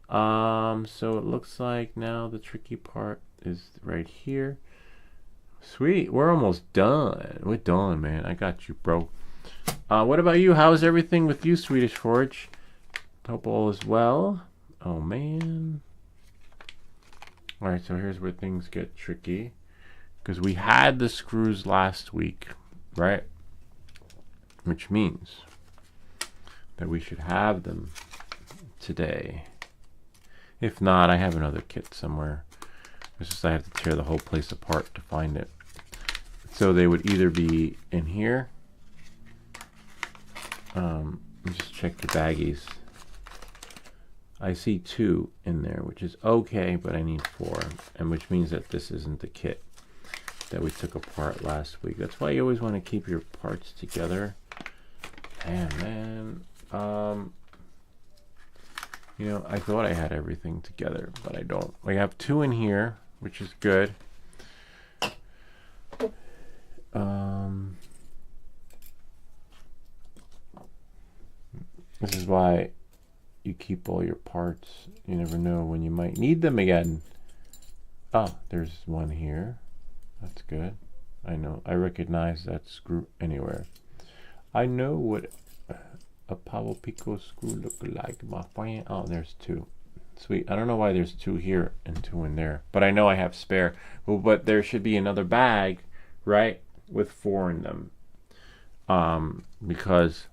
So it looks like now the tricky part is right here. Sweet, we're almost done. We're done, man. I got you, bro. What about you? How's everything with you, Swedish Forge? Hope all is well. Oh, man. All right, so here's where things get tricky. Because we had the screws last week, right? Which means that we should have them today. If not, I have another kit somewhere. It's just I have to tear the whole place apart to find it. So they would either be in here. Just check your baggies. I see 2 in there, which is okay, but I need 4, and which means that this isn't the kit that we took apart last week. That's why you always want to keep your parts together. Damn, man. You know, I thought I had everything together, but I don't. We have 2 in here, which is good. This is why you keep all your parts. You never know when you might need them again. Oh, there's one here. That's good. I know. I recognize that screw anywhere. I know what a Pavo Pico screw look like, my friend. Oh, there's 2. Sweet. I don't know why there's 2 here and 2 in there, but I know I have spare. Well, but there should be another bag, right, with 4 in them, because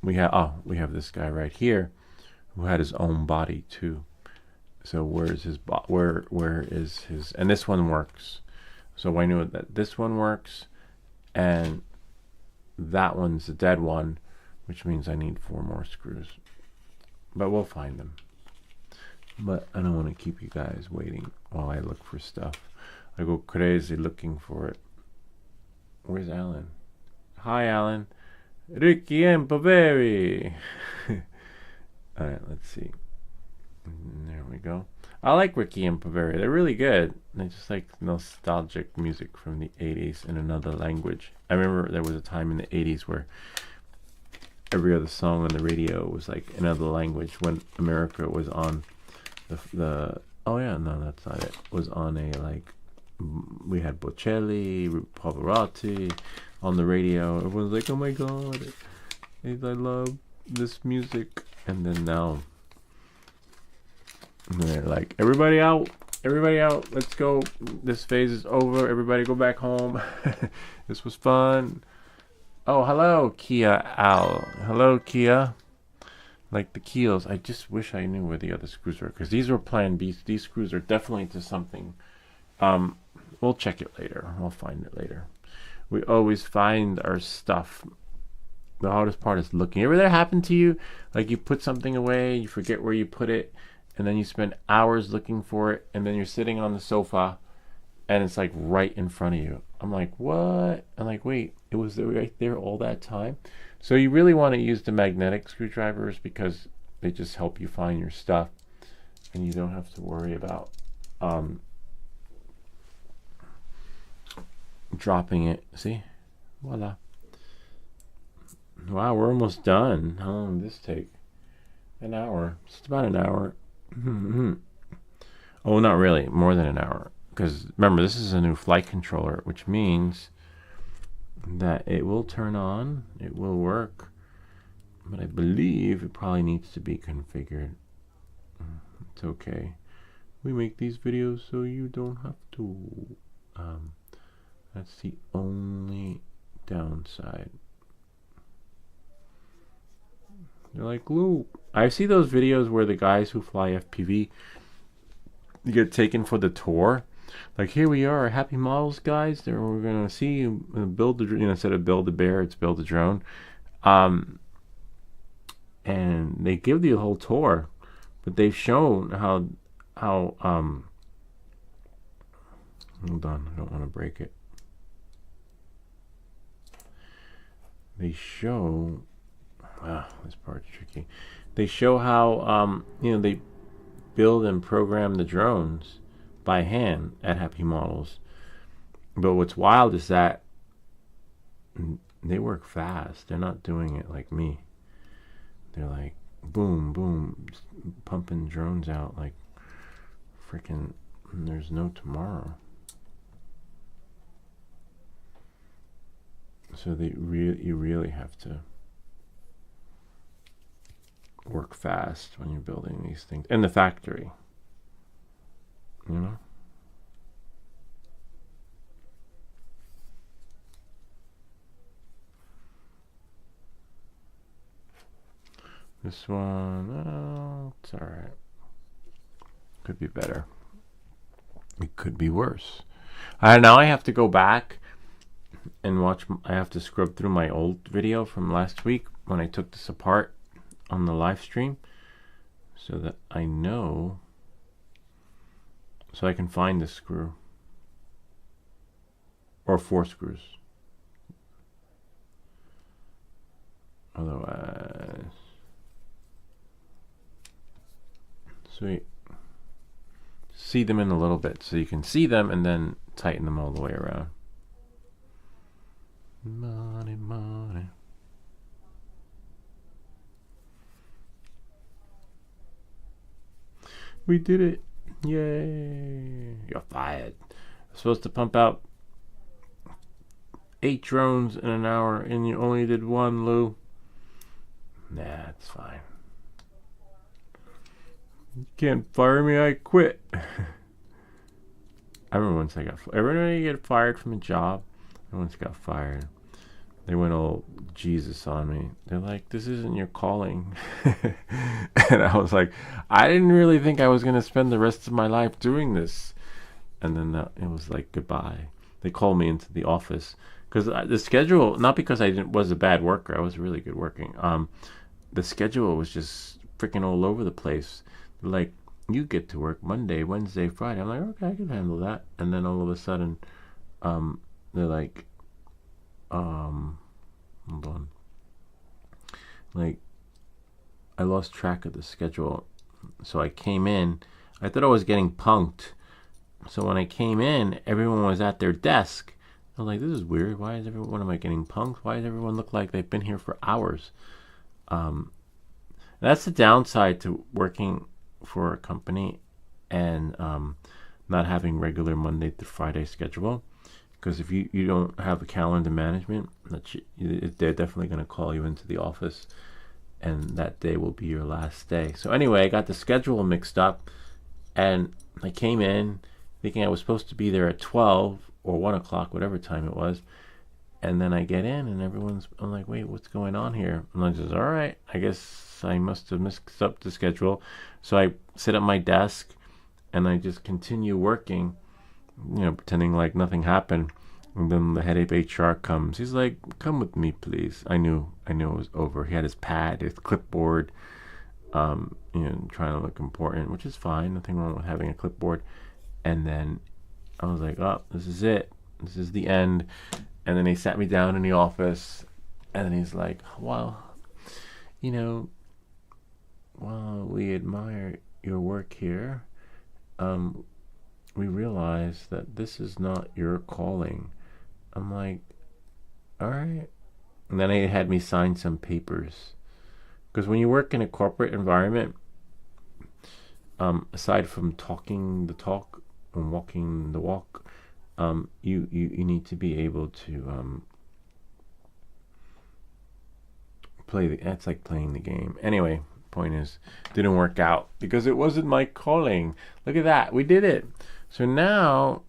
we have this guy right here who had his own body too. So where's his where is his? And this one works. So I knew that this one works, and that one's the dead one, which means I need 4 more screws. But we'll find them. But I don't want to keep you guys waiting while I look for stuff. I go crazy looking for it. Where's Alan? Hi, Alan. Ricky and Poveri. Alright, let's see. There we go. I like Ricky and Poveri. They're really good. They just like nostalgic music from the 80s in another language. I remember there was a time in the 80s where every other song on the radio was like another language when America was on the oh yeah, no, that's not it. Was on a like, we had Bocelli, Pavarotti on the radio. Everyone's like, oh my god, I love this music. And then now they're like, everybody out, let's go, this phase is over, everybody go back home. This was fun. Oh, hello, Kia Al. Hello, Kia. Like the keels. I just wish I knew where the other screws were, because these were Plan B. These screws are definitely to something. We'll check it later. We'll find it later. We always find our stuff. The hardest part is looking. Ever that happened to you? Like you put something away, you forget where you put it, and then you spend hours looking for it, and then you're sitting on the sofa, and it's like right in front of you. I'm like, what? I'm like, wait, it was right there all that time? So you really want to use the magnetic screwdrivers, because they just help you find your stuff, and you don't have to worry about dropping it. See? Voila. Wow, we're almost done. How long did this take? An hour. Just about an hour. Oh, not really. More than an hour. Because remember, this is a new flight controller, which means that it will turn on. It will work. But I believe it probably needs to be configured. It's okay. We make these videos so you don't have to. That's the only downside. They're like, Lou. I see those videos where the guys who fly FPV get taken for the tour. Like, here we are, Happy Models guys. We're gonna see you build the, instead of build a bear, it's build a drone. And they give you a whole tour, but they've shown how hold on, I don't want to break it. They show, wow, this part's tricky. They show how they build and program the drones by hand at Happy Models. But what's wild is that they work fast. They're not doing it like me. They're like boom, boom, pumping drones out like freaking there's no tomorrow. So you really have to work fast when you're building these things in the factory. You know? This one, oh, it's all right. Could be better. It could be worse. Now I have to go back and watch. I have to scrub through my old video from last week when I took this apart on the live stream, so that I know, so I can find the screw or 4 screws. Otherwise, sweet. See them in a little bit so you can see them and then tighten them all the way around. Money, money. We did it. Yay. You're fired. I'm supposed to pump out 8 drones in an hour and you only did 1, Lou. Nah, it's fine. You can't fire me, I quit. I remember once I got fired. Everyone when you get fired from a job, I once got fired. They went all Jesus on me. They're like, this isn't your calling. And I was like, I didn't really think I was going to spend the rest of my life doing this. And then it was like, goodbye. They called me into the office. Because the schedule, not because I was a bad worker. I was really good working. The schedule was just freaking all over the place. Like, you get to work Monday, Wednesday, Friday. I'm like, okay, I can handle that. And then all of a sudden, they're like, hold on. Like, I lost track of the schedule. So I came in. I thought I was getting punked. So when I came in, everyone was at their desk. I was like, this is weird. Why is everyone? What am I getting punked? Why does everyone look like they've been here for hours? That's the downside to working for a company and not having regular Monday to Friday schedule. Because if you don't have a calendar management, they're definitely going to call you into the office, and that day will be your last day. So anyway, I got the schedule mixed up, and I came in thinking I was supposed to be there at 12 or 1 o'clock, whatever time it was. And then I get in, and I'm like, wait, what's going on here? And I says, all right, I guess I must have mixed up the schedule. So I sit at my desk, and I just continue working, pretending like nothing happened. And then the head of HR comes. He's like, come with me, please. I knew it was over. He had his pad, his clipboard, trying to look important, which is fine. Nothing wrong with having a clipboard. And then I was like, oh, this is it. This is the end. And then he sat me down in the office, and then he's like, well, while we admire your work here, we realize that this is not your calling. I'm like, all right. And then he had me sign some papers. Because when you work in a corporate environment, aside from talking the talk and walking the walk, you need to be able to it's like playing the game. Anyway, point is, didn't work out because it wasn't my calling. Look at that, we did it. So now,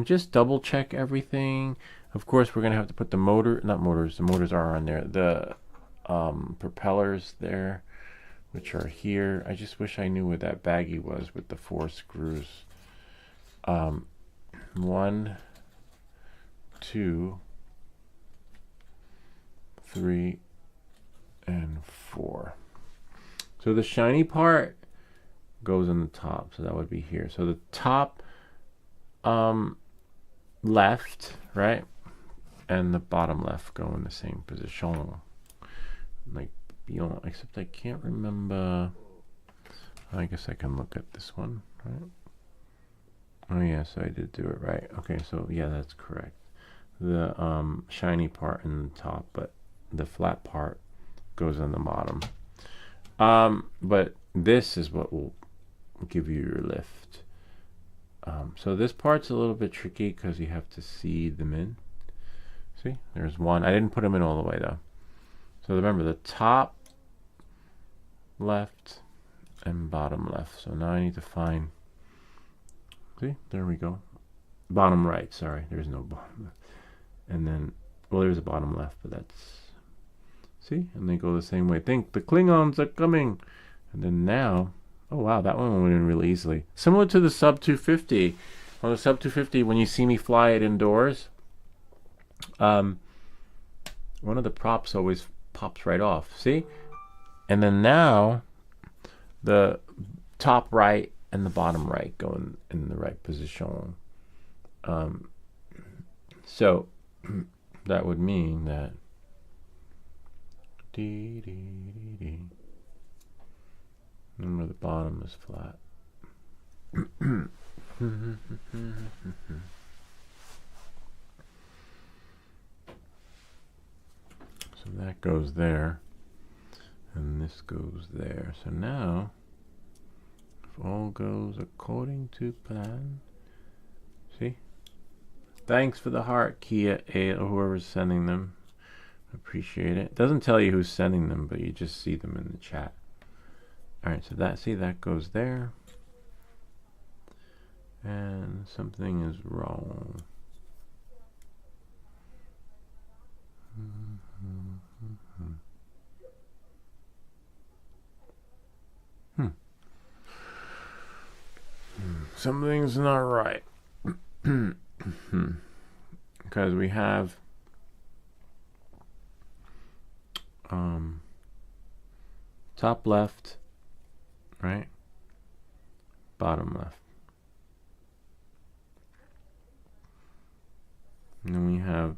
just double check everything. Of course, we're gonna have to put the the motors are on there. The propellers there, which are here. I just wish I knew where that baggie was with the 4 screws. 1, 2, 3, and 4. So the shiny part goes on the top, so that would be here. So the top left, right, and the bottom left go in the same position, like beyond, except I can't remember. I guess I can look at this one, right? Oh yeah, so I did do it right. Okay, so yeah, that's correct. The shiny part in the top, but the flat part goes on the bottom. But this is what will give you your lift. So this part's a little bit tricky because you have to seed them in. See, there's one. I didn't put them in all the way though. So remember the top left and bottom left. So now I need to find, see, there we go. Bottom right, sorry, there's no bottom. And then, well, there's a bottom left, but that's, see, and they go the same way. Think, the Klingons are coming. And then now, oh wow, that one went in really easily. Similar to the Sub 250. On the Sub 250, when you see me fly it indoors, one of the props always pops right off, see? And then now, the top right and the bottom right go in the right position. So that would mean that remember the bottom is flat. So that goes there, and this goes there. So now, if all goes according to plan, see? Thanks for the heart, Kia A, or whoever's sending them. Appreciate it. Doesn't tell you who's sending them, but you just see them in the chat. All right, so that, see, that goes there. And something is wrong. Something's not right. Because we have top left, right? Bottom left. And then we have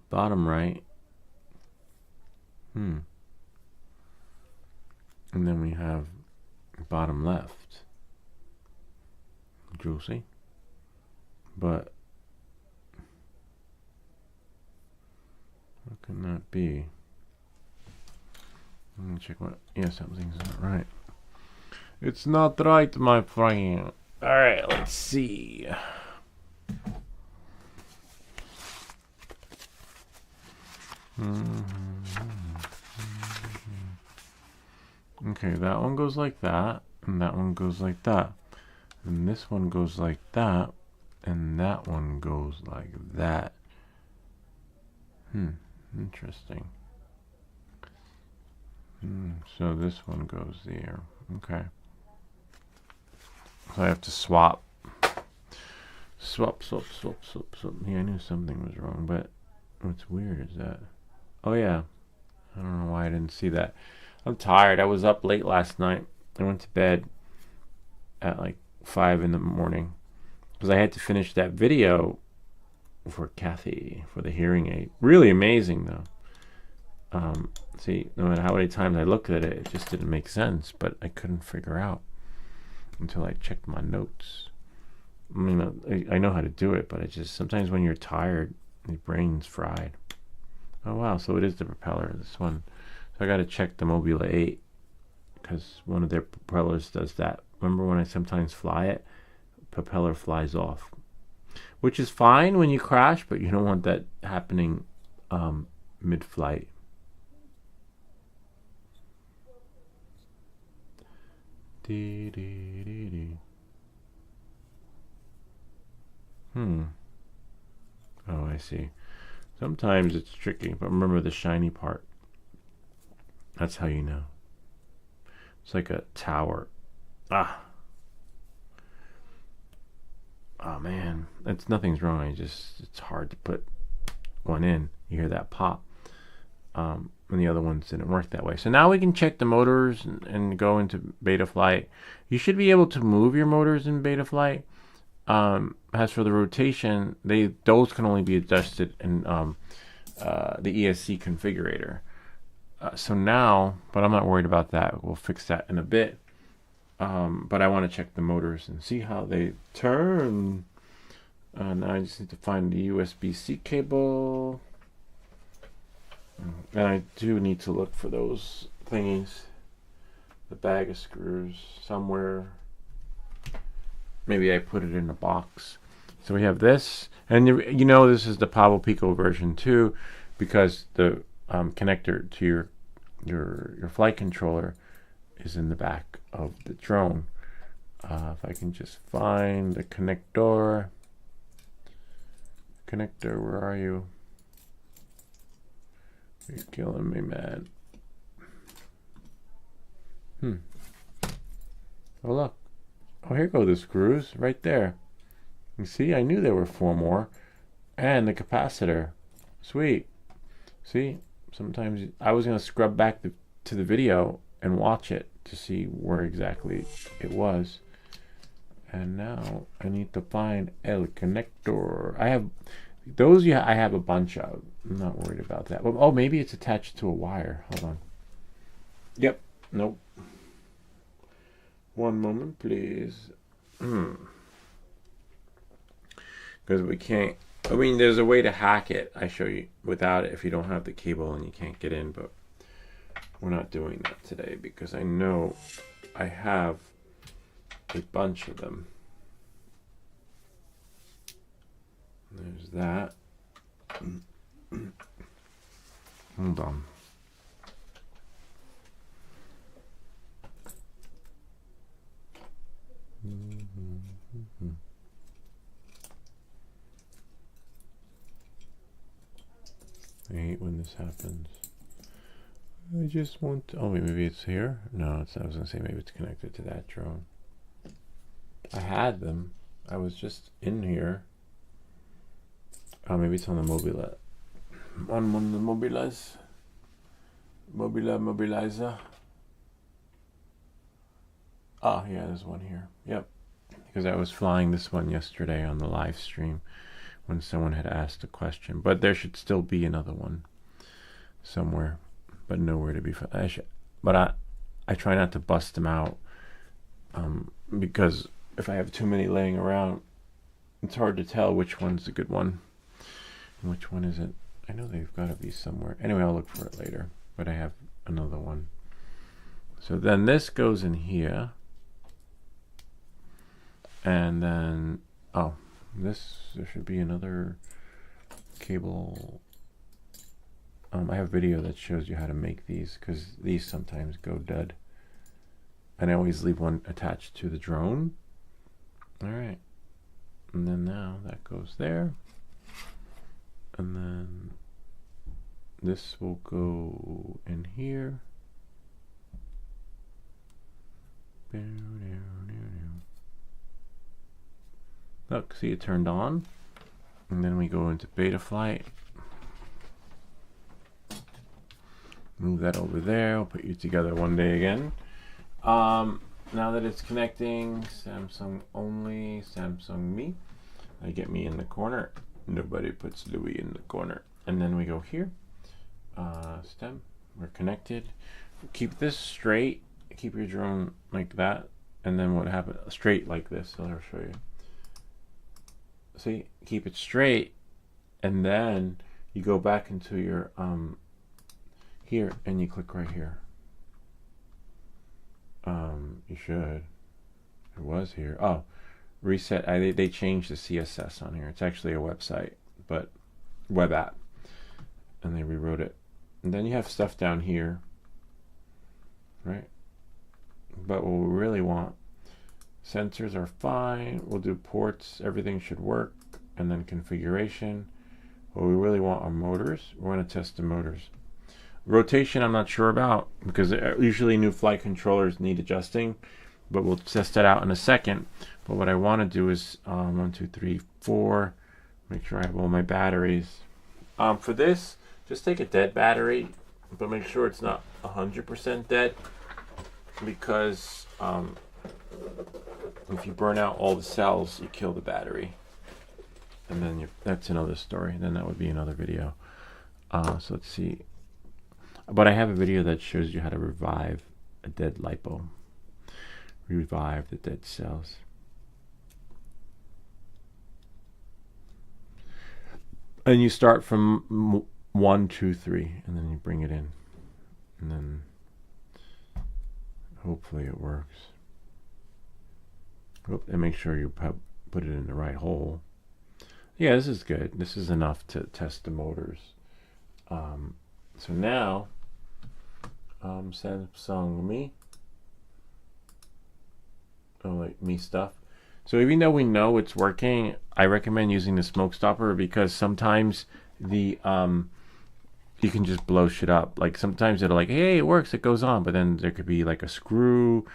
bottom right. And then we have bottom left. Juicy. But what can that be? Let me check what. Yeah, something's not right. It's not right, my friend. Alright, let's see. Okay, that one goes like that, and that one goes like that. And this one goes like that, and that one goes like that. Interesting. So this one goes there. Okay. So I have to swap. Swap. Yeah, I knew something was wrong, but what's weird is that... Oh yeah. I don't know why I didn't see that. I'm tired. I was up late last night. I went to bed at like 5 in the morning because I had to finish that video for Kathy for the hearing aid. Really amazing though. See, no matter how many times I looked at it, it just didn't make sense, but I couldn't figure out until I checked my notes. I mean, I know how to do it, but it just, sometimes when you're tired, your brain's fried. Oh wow, so it is the propeller, this one. So I got to check the Mobula 8 because one of their propellers does that. Remember when I sometimes fly it, propeller flies off, which is fine when you crash, but you don't want that happening mid-flight. Oh, I see. Sometimes it's tricky, but remember the shiny part. That's how you know. It's like a tower. Oh man, nothing's wrong. It's hard to put one in. You hear that pop. And the other ones didn't work that way. So now we can check the motors and go into Betaflight. You should be able to move your motors in Betaflight. As for the rotation, those can only be adjusted in the ESC configurator. So now, but I'm not worried about that. We'll fix that in a bit. but I want to check the motors and see how they turn. Now I just need to find the USB-C cable. And I do need to look for those thingies. The bag of screws somewhere. Maybe I put it in a box. So we have this. And you know this is the Pavo Pico version too, because the connector to your flight controller is in the back of the drone. If I can just find the connector. Connector, where are you? You're killing me, man. Oh, look. Oh, here go the screws right there. You see, I knew there were 4 more. And the capacitor. Sweet. See, sometimes I was going to scrub back to the video and watch it to see where exactly it was. And now I need to find el connector. I have those. Yeah, I have a bunch of. I'm not worried about that. Oh, maybe it's attached to a wire. Hold on. Yep. Nope. One moment, please. Because we can't. I mean, there's a way to hack it. I show you without it if you don't have the cable and you can't get in. But we're not doing that today because I know I have a bunch of them. There's that. Hold on. I hate when this happens. I just want to, oh wait, maybe it's here? No, it's, I was gonna say maybe it's connected to that drone. I had them. I was just in here. Oh, maybe it's on the Mobila. On one of the Mobilas. Mobilizer. Oh, yeah, there's one here. Yep. Because I was flying this one yesterday on the live stream when someone had asked a question. But there should still be another one somewhere, but nowhere to be found. But I try not to bust them out because if I have too many laying around, it's hard to tell which one's a good one and which one isn't. I know they've got to be somewhere. Anyway, I'll look for it later, but I have another one. So then this goes in here. And then, oh, there should be another cable. I have a video that shows you how to make these because these sometimes go dead. And I always leave one attached to the drone. All right. And then now that goes there. And then this will go in here. Look, see it turned on. And then we go into Betaflight. Move that over there. I'll put you together one day again. Now that it's connecting, Samsung only, Samsung me. I get me in the corner. Nobody puts Louis in the corner. And then we go here. Stem. We're connected. Keep this straight. Keep your drone like that. And then what happens? Straight like this. So I'll show you. See, keep it straight, and then you go back into your here, and you click right here. You should. It was here. Oh, reset. They changed the CSS on here. It's actually a website, but web app, and they rewrote it. And then you have stuff down here, right? But what we really want. Sensors are fine. We'll do ports. Everything should work. And then configuration. What we really want are motors. We want to test the motors. Rotation, I'm not sure about because usually new flight controllers need adjusting. But we'll test that out in a second. But what I want to do is 1, 2, 3, 4. Make sure I have all my batteries. For this, just take a dead battery, but make sure it's not 100% dead because if you burn out all the cells, you kill the battery, and then that's another story. Then that would be another video. So let's see. But I have a video that shows you how to revive a dead LiPo. revive the dead cells. And you start from 1, 2, 3, and then you bring it in, and then hopefully it works. And make sure you put it in the right hole. Yeah, this is good. This is enough to test the motors. So now, Samsung Me. Oh, like Me stuff. So even though we know it's working, I recommend using the smoke stopper, because sometimes the you can just blow shit up. Like sometimes it'll like, hey, it works, it goes on, but then there could be like a screw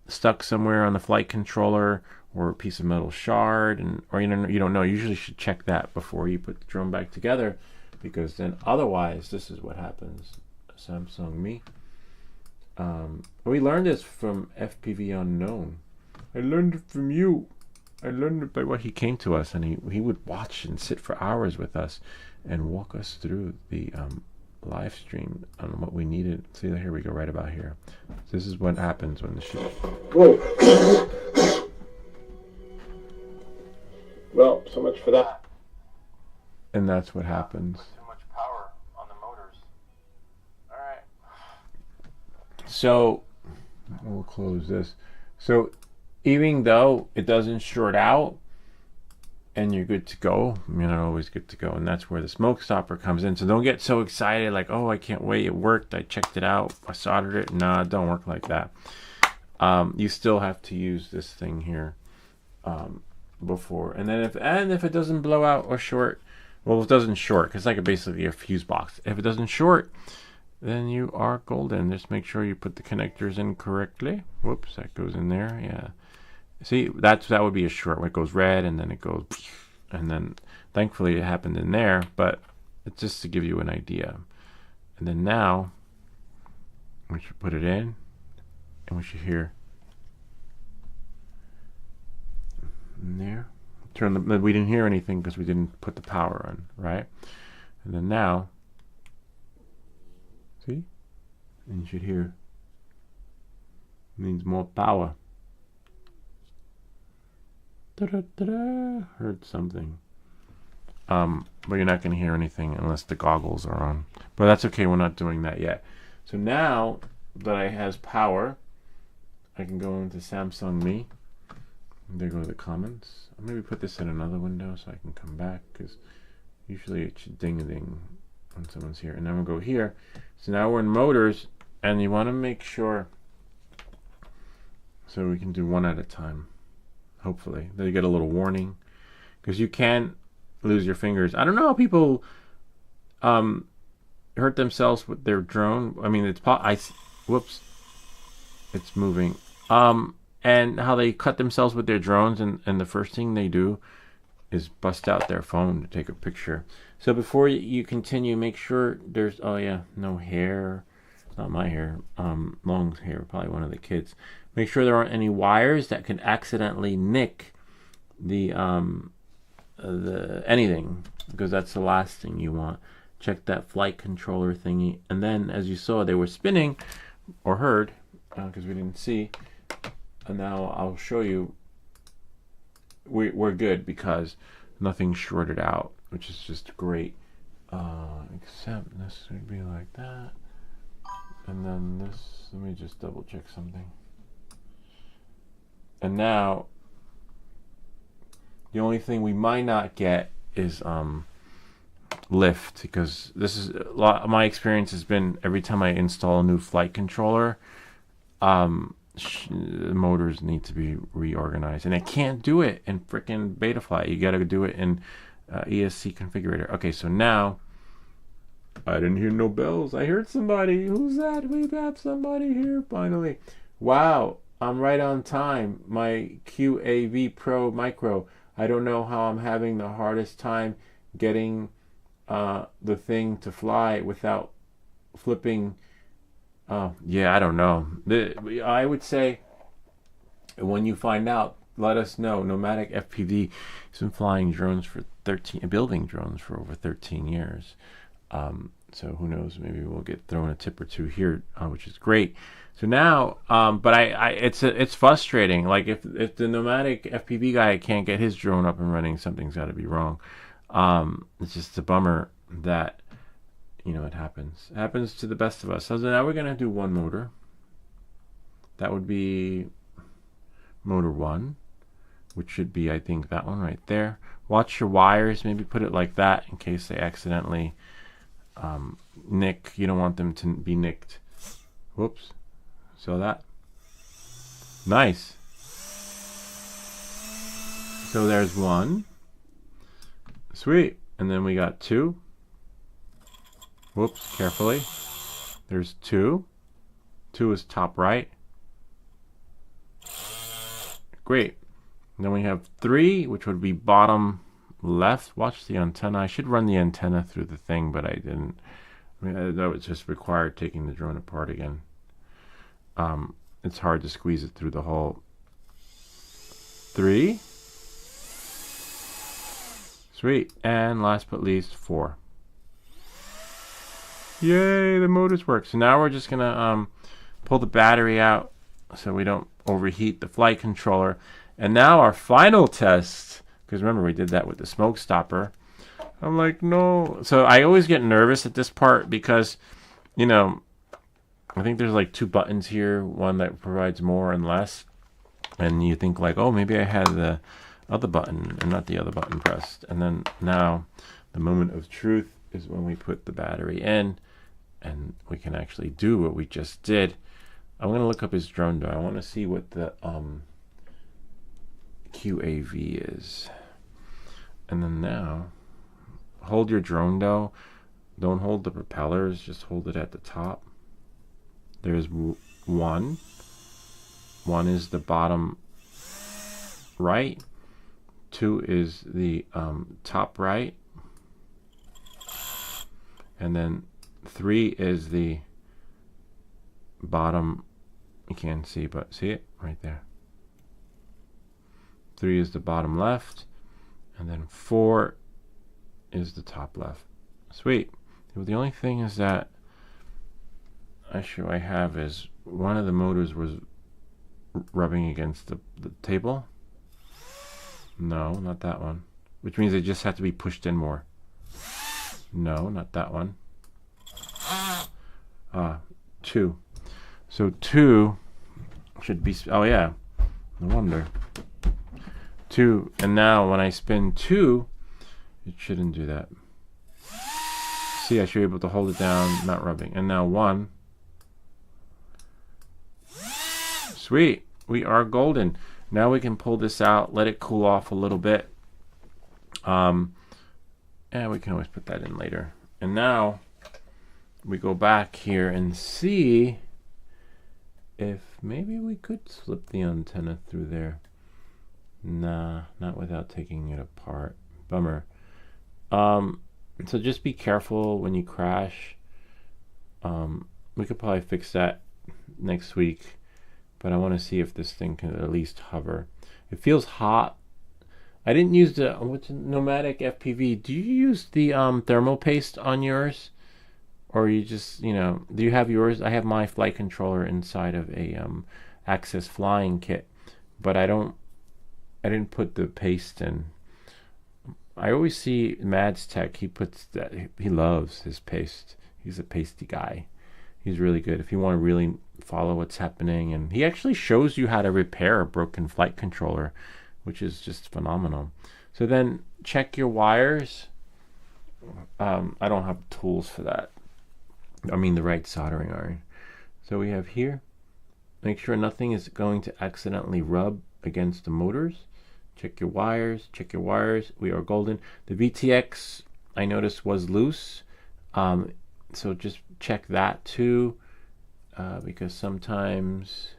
stuck somewhere on the flight controller, or a piece of metal shard, or you don't know. You usually should check that before you put the drone back together, because then otherwise this is what happens. Samsung Me. We learned this from FPV Unknown. I learned it from you. I learned it by what he came to us, and he would watch and sit for hours with us and walk us through the live stream on what we needed. See, here we go, right about here. This is what happens when the shit. Whoa. Well, so much for that. And that's what happens. Too much power on the motors. All right. So we'll close this. So even though it doesn't short out and you're good to go, you're not always good to go. And that's where the smoke stopper comes in. So don't get so excited like, oh, I can't wait, it worked, I checked it out, I soldered it. Nah, it don't work like that. You still have to use this thing here before. And then if it doesn't blow out or short, well, it doesn't short, because it's like basically a fuse box. If it doesn't short, then you are golden. Just make sure you put the connectors in correctly. Whoops, that goes in there. Yeah. See, that would be a short. When it goes red, and then it goes, and then thankfully it happened in there, but it's just to give you an idea. And then now we should put it in, and we should hear in there. We didn't hear anything because we didn't put the power on, right? And then now, see, and you should hear, needs more power. Da-da-da-da. Heard something. But you're not going to hear anything unless the goggles are on. But that's okay, we're not doing that yet. So now that it has power, I can go into Samsung Me. There go the comments. I'll maybe put this in another window so I can come back, because usually it should ding-a-ding when someone's here. And then we'll go here. So now we're in motors, and you want to make sure, so we can do one at a time. Hopefully. Then you get a little warning, because you can lose your fingers. I don't know how people hurt themselves with their drone. I mean, whoops, it's moving. And how they cut themselves with their drones, and the first thing they do is bust out their phone to take a picture. So before you continue, make sure there's, oh yeah, no hair. Not my hair, long hair, probably one of the kids. Make sure there aren't any wires that can accidentally nick the anything, because that's the last thing you want. Check that flight controller thingy, and then as you saw, they were spinning, or heard, because we didn't see. And now I'll show you. We're good because nothing shorted out, which is just great. Except this would be like that. And then this, let me just double check something. And now, the only thing we might not get is lift, because this is a lot. My experience has been every time I install a new flight controller, the motors need to be reorganized, and I can't do it in frickin' Betaflight. You gotta do it in ESC configurator. Okay, so now I didn't hear no bells. I heard somebody. Who's that? We have somebody here finally. Wow, I'm right on time. My QAV Pro Micro. I don't know how I'm having the hardest time getting the thing to fly without flipping. Yeah, I don't know. I would say when you find out, let us know. Nomadic FPV has been flying drones for building drones for over 13 years. So who knows? Maybe we'll get thrown a tip or two here, which is great. So now, but it's frustrating. Like if the nomadic FPV guy can't get his drone up and running, something's got to be wrong. It's just a bummer that, you know, it happens. It happens to the best of us. So now we're gonna do one motor. That would be motor 1, which should be, I think, that one right there. Watch your wires. Maybe put it like that in case they accidentally nick. You don't want them to be nicked. Whoops. So that. Nice. So there's 1. Sweet. And then we got 2. Whoops, carefully. There's 2. 2 is top right. Great. And then we have 3, which would be bottom left. Watch the antenna. I should run the antenna through the thing, but I didn't. I mean, I know it's just required taking the drone apart again. It's hard to squeeze it through the hole. 3. Sweet. And last but least, 4. Yay, the motors work. So now we're just gonna pull the battery out so we don't overheat the flight controller. And now our final test, because remember we did that with the smoke stopper. I'm like, no. So I always get nervous at this part because, you know, I think there's like 2 buttons here, one that provides more and less. And you think like, oh, maybe I had the other button and not the other button pressed. And then now the moment of truth is when we put the battery in and we can actually do what we just did. I'm going to look up his drone though. I want to see what the QAV is. And then now, hold your drone though. Don't hold the propellers, just hold it at the top. There's 1. 1 is the bottom right. 2 is the top right. And then 3 is the bottom. You can't see, but see it right there. 3 is the bottom left. And then 4 is the top left. Sweet. The only thing is that issue I have is one of the motors was rubbing against the table. No, not that one. Which means they just have to be pushed in more. No, not that one. 2. So 2 should be, oh yeah, no wonder. 2, and now when I spin 2, it shouldn't do that. See, I should be able to hold it down, not rubbing. And now 1. Sweet, we are golden. Now we can pull this out, let it cool off a little bit. And we can always put that in later. And now we go back here and see if maybe we could slip the antenna through there. Nah, not without taking it apart. Bummer. So just be careful when you crash. We could probably fix that next week, but I want to see if this thing can at least hover. It feels hot. I didn't use the Nomadic FPV. Do you use the thermal paste on yours? Or you just, you know, do you have yours? I have my flight controller inside of a Access flying kit, but I didn't put the paste in. I always see Mads Tech, he puts that, he loves his paste. He's a pasty guy. He's really good if you want to really follow what's happening. And he actually shows you how to repair a broken flight controller, which is just phenomenal. So then check your wires. I don't have tools for that. I mean the right soldering iron. So we have here, make sure nothing is going to accidentally rub against the motors. Check your wires, check your wires. We are golden. The VTX I noticed was loose. So just check that too, because sometimes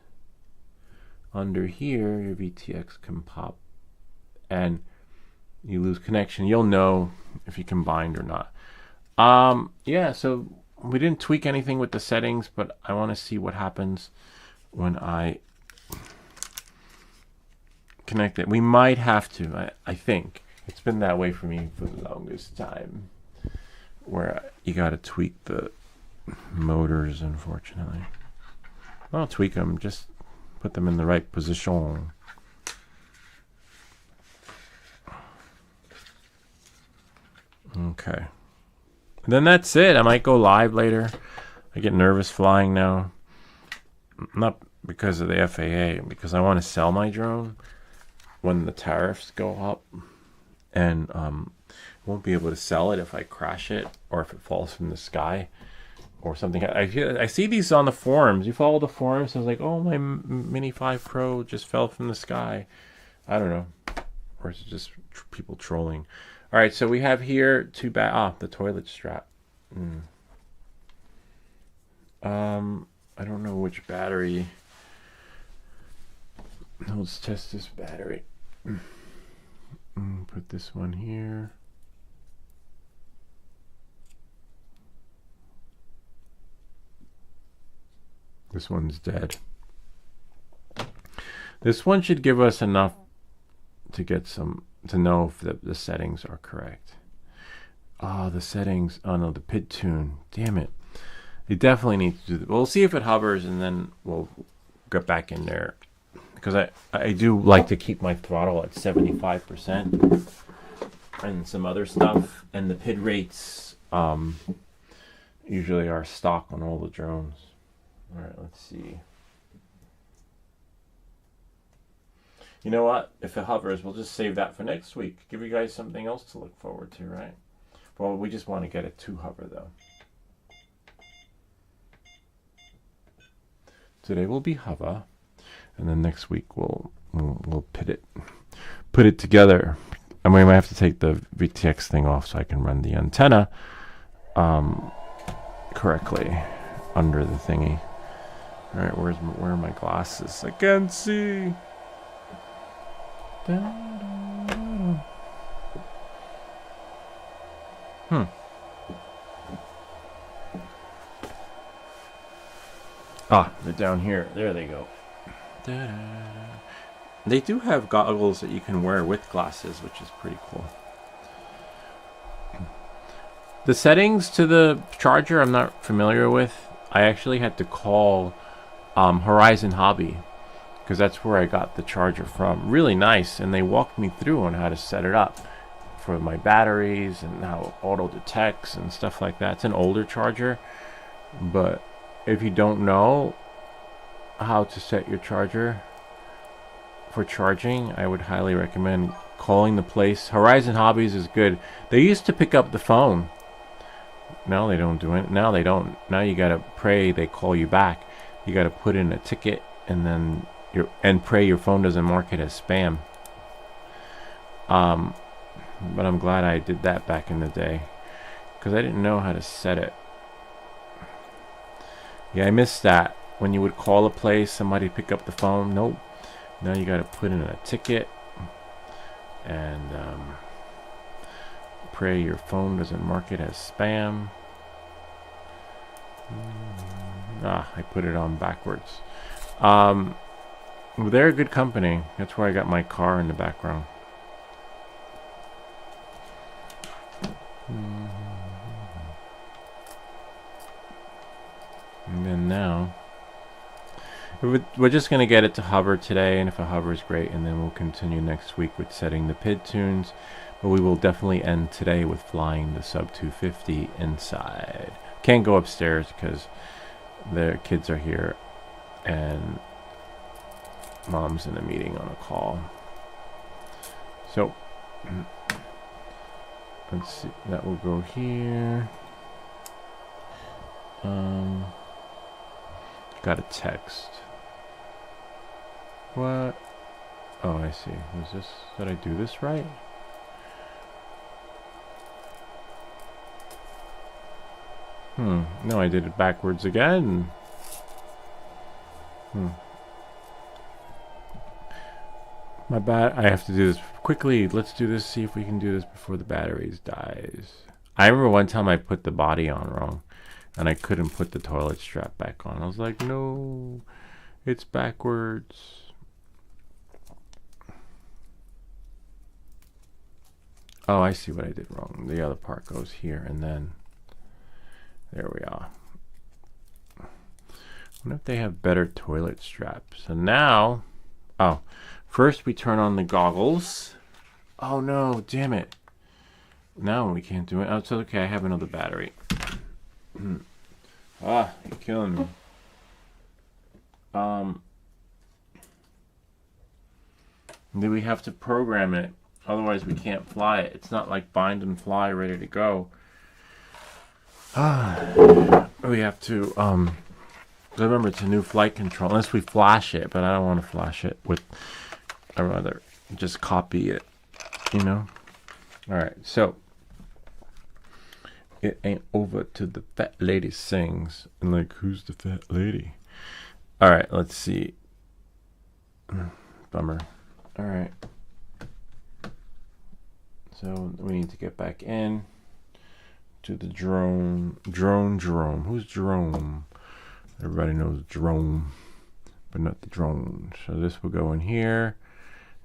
under here your VTX can pop and you lose connection. You'll know if you combined or not. Yeah, so we didn't tweak anything with the settings, but I want to see what happens when I connect it. We might have to, I think. It's been that way for me for the longest time. where you got to tweak the motors, unfortunately. Well, tweak them, just put them in the right position. Okay. And then that's it. I might go live later. I get nervous flying now. Not because of the FAA, because I want to sell my drone when the tariffs go up. And won't be able to sell it if I crash it or if it falls from the sky or something. I see these on the forums. You follow the forums. I was like, oh, my Mini 5 Pro just fell from the sky. I don't know. Or is it just people trolling? All right, so we have here the toilet strap. I don't know which battery. Let's test this battery. Put this one here. This one's dead. This one should give us enough to get to know if the settings are correct. Oh, the settings. Oh no, the PID tune. Damn it. You definitely need to do that. We'll see if it hovers and then we'll get back in there. Because I do like to keep my throttle at 75% and some other stuff. And the PID rates usually are stock on all the drones. All right, let's see. You know what? If it hovers, we'll just save that for next week. Give you guys something else to look forward to, right? Well, we just want to get it to hover, though. Today will be hover, and then next week we'll put it together. And we might have to take the VTX thing off so I can run the antenna correctly under the thingy. All right, where are my glasses? I can't see. Ah, they're down here. There they go. They do have goggles that you can wear with glasses, which is pretty cool. The settings to the charger I'm not familiar with. I actually had to call Horizon Hobby because that's where I got the charger from. Really nice, and they walked me through on how to set it up for my batteries and how it auto detects and stuff like that. It's an older charger, but if you don't know how to set your charger for charging, I would highly recommend calling the place. Horizon Hobbies is good. They used to pick up the phone. Now they don't do it. Now they don't. Now you gotta pray they call you back. You gotta put in a ticket and then pray your phone doesn't mark it as spam. But I'm glad I did that back in the day because I didn't know how to set it. Yeah, I missed that. When you would call a place, somebody pick up the phone. Nope. Now you got to put in a ticket and pray your phone doesn't mark it as spam. I put it on backwards. They're a good company. That's where I got my car in the background. And then now we're just going to get it to hover today, and if it hovers, great, and then we'll continue next week with setting the PID tunes, but we will definitely end today with flying the Sub 250 inside. Can't go upstairs because their kids are here and mom's in a meeting on a call. So let's see, that will go here. Got a text. What? Oh, I see. Was this? Did I do this right? No, I did it backwards again. My bad. I have to do this quickly. Let's do this. See if we can do this before the batteries dies. I remember one time I put the body on wrong. And I couldn't put the toilet strap back on. I was like, no, it's backwards. Oh, I see what I did wrong. The other part goes here and then There we are. I wonder if they have better toilet straps. So now, oh, first we turn on the goggles. Oh no, damn it. Now we can't do it. Oh, it's okay, I have another battery. Ah, you're killing me. Then we have to program it. Otherwise we can't fly it. It's not like bind and fly ready to go. We have to, remember it's a new flight control. Unless we flash it, but I don't want to flash it with, I'd rather just copy it, you know? Alright, so it ain't over till the fat lady sings. And like, who's the fat lady? Alright, let's see. Bummer. Alright. So we need to get back in to the drone. Jerome. Who's Jerome? Everybody knows Jerome, but not the drone. So this will go in here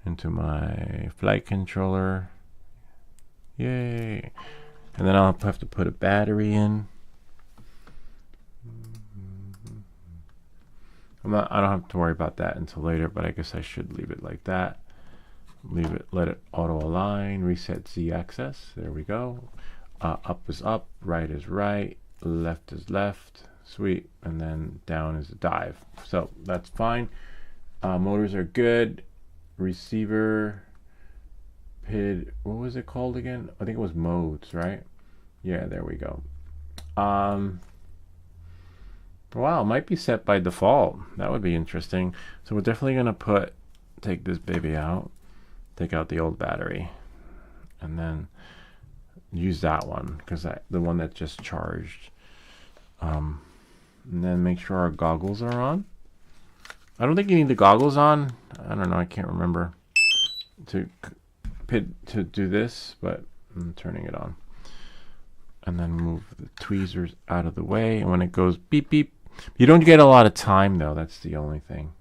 into my flight controller. Yay. And then I'll have to put a battery in. I don't have to worry about that until later, but I guess I should leave it like that. Leave it, let it auto align, reset Z axis. There we go. Up is up, right is right, left is left. Sweet. And then down is a dive. So that's fine. Motors are good. Receiver, PID, what was it called again? I think it was modes, right? Yeah, there we go. Wow, might be set by default. That would be interesting. So we're definitely gonna take this baby out, take out the old battery, and then use that one because the one that just charged. And then make sure our goggles are on. I don't think you need the goggles on. I don't know. I can't remember to do this, but I'm turning it on. And then move the tweezers out of the way. And when it goes beep beep, you don't get a lot of time though. That's the only thing.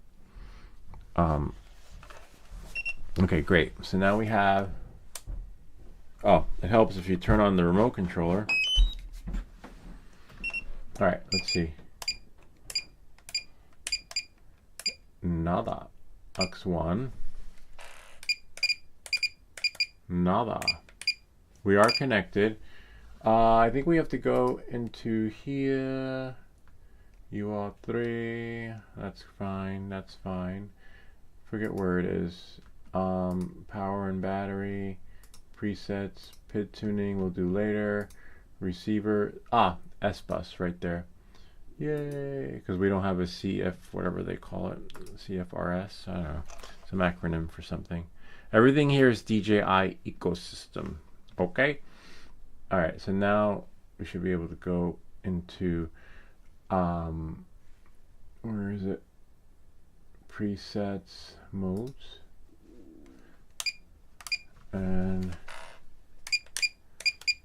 Okay, great. So now we have. Oh, it helps if you turn on the remote controller. All right, let's see. Nada. X1. Nada. We are connected. I think we have to go into here. UR3. That's fine. That's fine. Forget where it is. Power and battery. Presets. PID tuning we'll do later. Receiver. S-Bus right there. Yay, because we don't have a CF, whatever they call it, CFRS, I don't know, some acronym for something. Everything here is DJI ecosystem, okay? All right, so now we should be able to go into, where is it? Presets, modes, and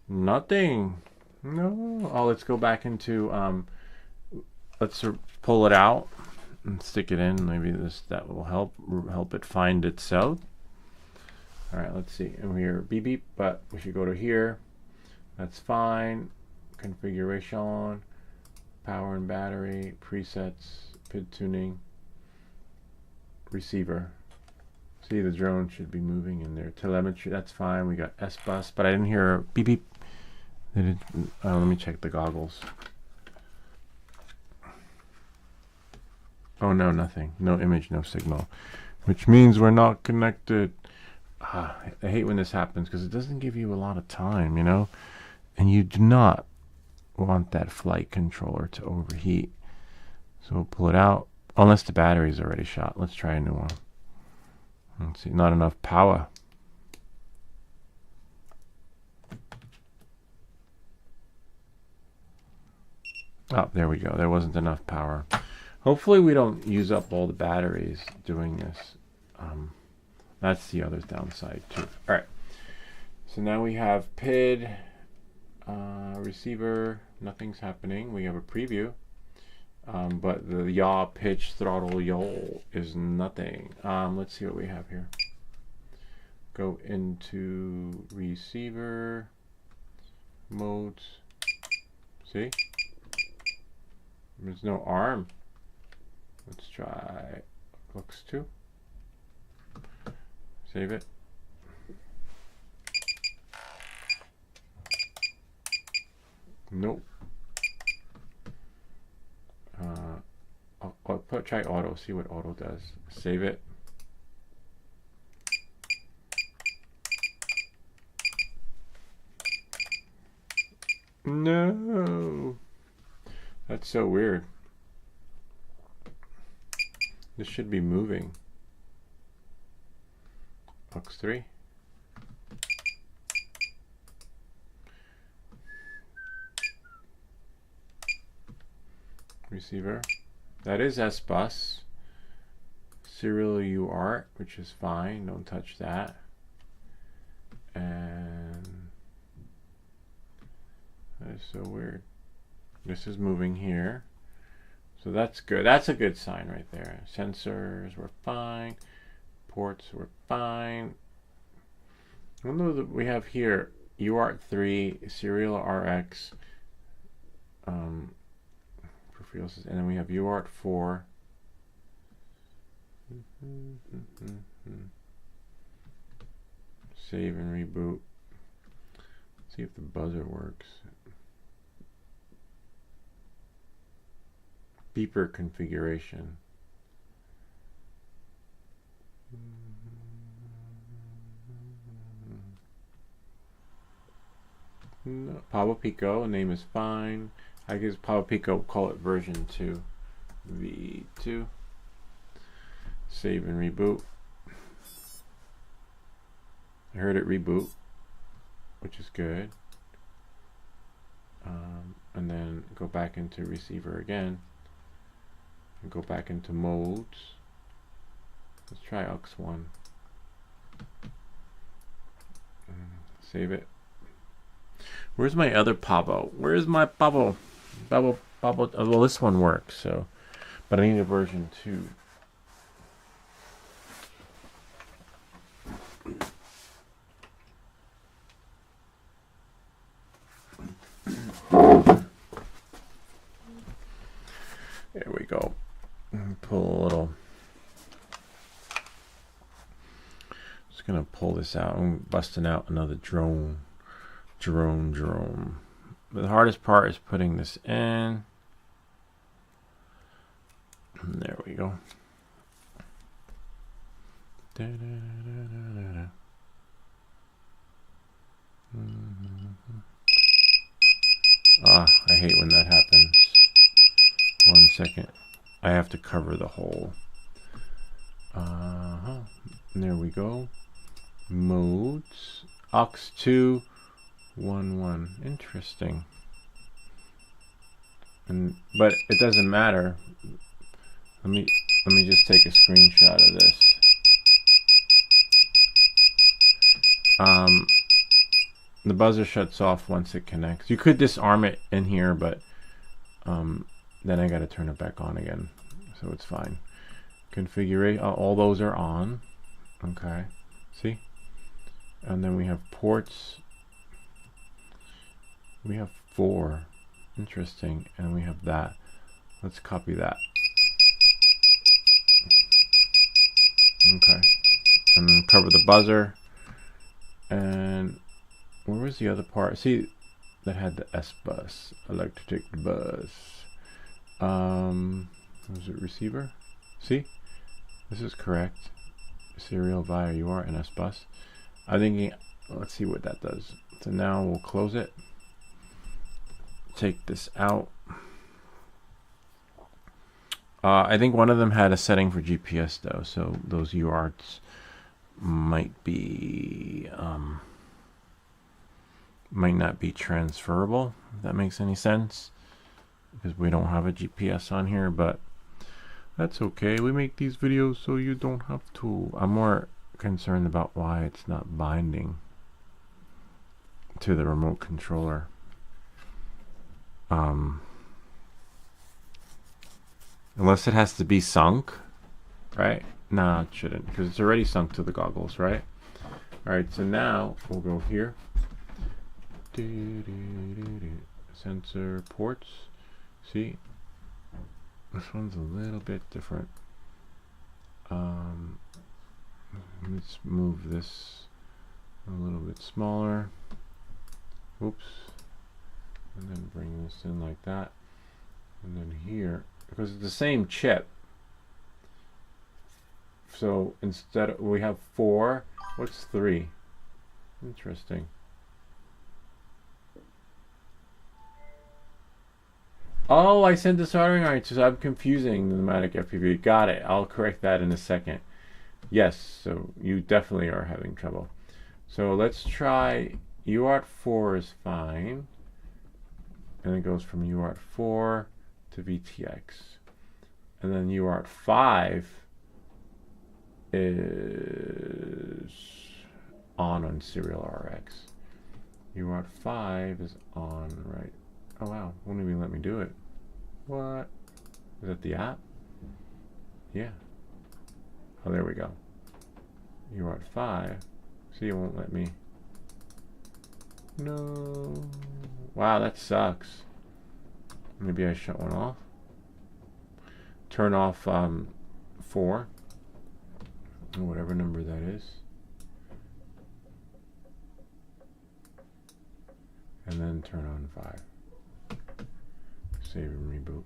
nothing. No. Oh, let's go back into let's pull it out and stick it in. Maybe that will help it find itself. All right, let's see. And we're beep beep, but we should go to here. That's fine. Configuration, power and battery, presets, PID tuning, receiver. See, the drone should be moving in there. Telemetry, that's fine. We got S-Bus, but I didn't hear a beep beep. Let me check the goggles. Oh no, nothing. No image, no signal. Which means we're not connected. I hate when this happens because it doesn't give you a lot of time, you know? And you do not want that flight controller to overheat. So we'll pull it out. Unless the battery's already shot. Let's try a new one. Let's see, not enough power. Oh, there we go. There wasn't enough power. Hopefully we don't use up all the batteries doing this. That's the other downside too. All right. So now we have PID, receiver. Nothing's happening. We have a preview. But the yaw, pitch, throttle, yaw is nothing. Let's see what we have here. Go into receiver, modes. See? There's no arm. Let's try Lux 2. Save it. Nope. I'll try auto, see what auto does. Save it. No. That's so weird. This should be moving. Lux 3. Receiver. That is S-Bus. Serial UART, which is fine. Don't touch that. And that is so weird. This is moving here. So that's good. That's a good sign right there. Sensors were fine. Ports were fine. I don't know that we have here UART 3, Serial RX, and then we have UART 4. Save and reboot. See if the buzzer works. Beeper configuration. No. Pablo Pico, name is fine. I guess Pablo Pico, call it version 2. V2. Save and reboot. I heard it reboot, which is good. And then go back into receiver again. And go back into modes. Let's try AUX1. Save it. Where's my other Pablo? Where's my Pablo? Pablo. Oh, well, this one works. So, but I need a version 2. There we go. Pull a little. Just gonna pull this out. I'm busting out another drone. The hardest part is putting this in. There we go. Ah, I hate when that happens. 1 second. I have to cover the hole. There we go. Modes. AUX2 1. Interesting. But it doesn't matter. Let me just take a screenshot of this. The buzzer shuts off once it connects. You could disarm it in here, but then I got to turn it back on again, so it's fine. Configuration, all those are on. Okay, see? And then we have ports. We have 4. Interesting. And we have that. Let's copy that. Okay. And then cover the buzzer. And where was the other part? See, that had the S-Bus. I like to take the bus. Was it receiver? See? This is correct. Serial via UART and S-Bus. I'm thinking, let's see what that does. So now we'll close it. Take this out. I think one of them had a setting for GPS though, so those UARTs might be might not be transferable, if that makes any sense, because we don't have a GPS on here, but that's okay. We make these videos so you don't have to. I'm more concerned about why it's not binding to the remote controller. Unless it has to be sunk, right? Nah, it shouldn't, because it's already sunk to the goggles, right? Alright, so now we'll go here. Sensor ports. See? This one's a little bit different. Let's move this a little bit smaller. Oops. And then bring this in like that. And then here, because it's the same chip. So instead of, we have 4. What's 3? Interesting. Oh, I sent the soldering iron, so I'm confusing the pneumatic FPV. Got it. I'll correct that in a second. Yes, so you definitely are having trouble. So let's try UART 4 is fine. And it goes from UART 4 to VTX. And then UART 5 is on Serial RX. UART 5 is on, right? Oh wow, won't even let me do it. What? Is that the app? Yeah. Oh, there we go. UART 5. See, it won't let me. No. Wow, that sucks. Maybe I shut one off. Turn off 4. Or whatever number that is. And then turn on 5. Save and reboot.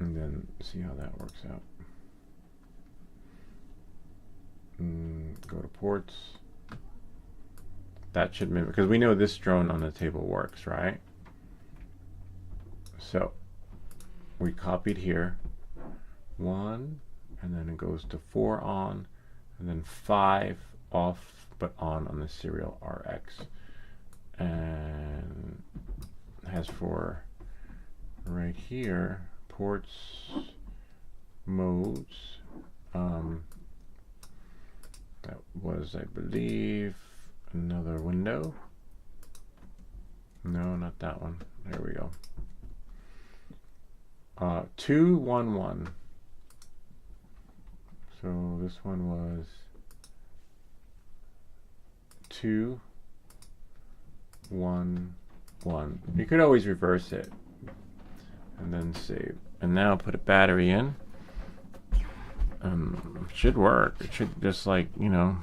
And then see how that works out. Go to ports. That should mimic, because we know this drone on the table works, right? So we copied here 1, and then it goes to 4 on, and then 5 off but on the Serial RX, and has for right here ports, modes. That was, I believe, another window. No, not that one. There we go. 211. So this one was 211. You could always reverse it and then save. And now put a battery in. It should work. It should just, like, you know.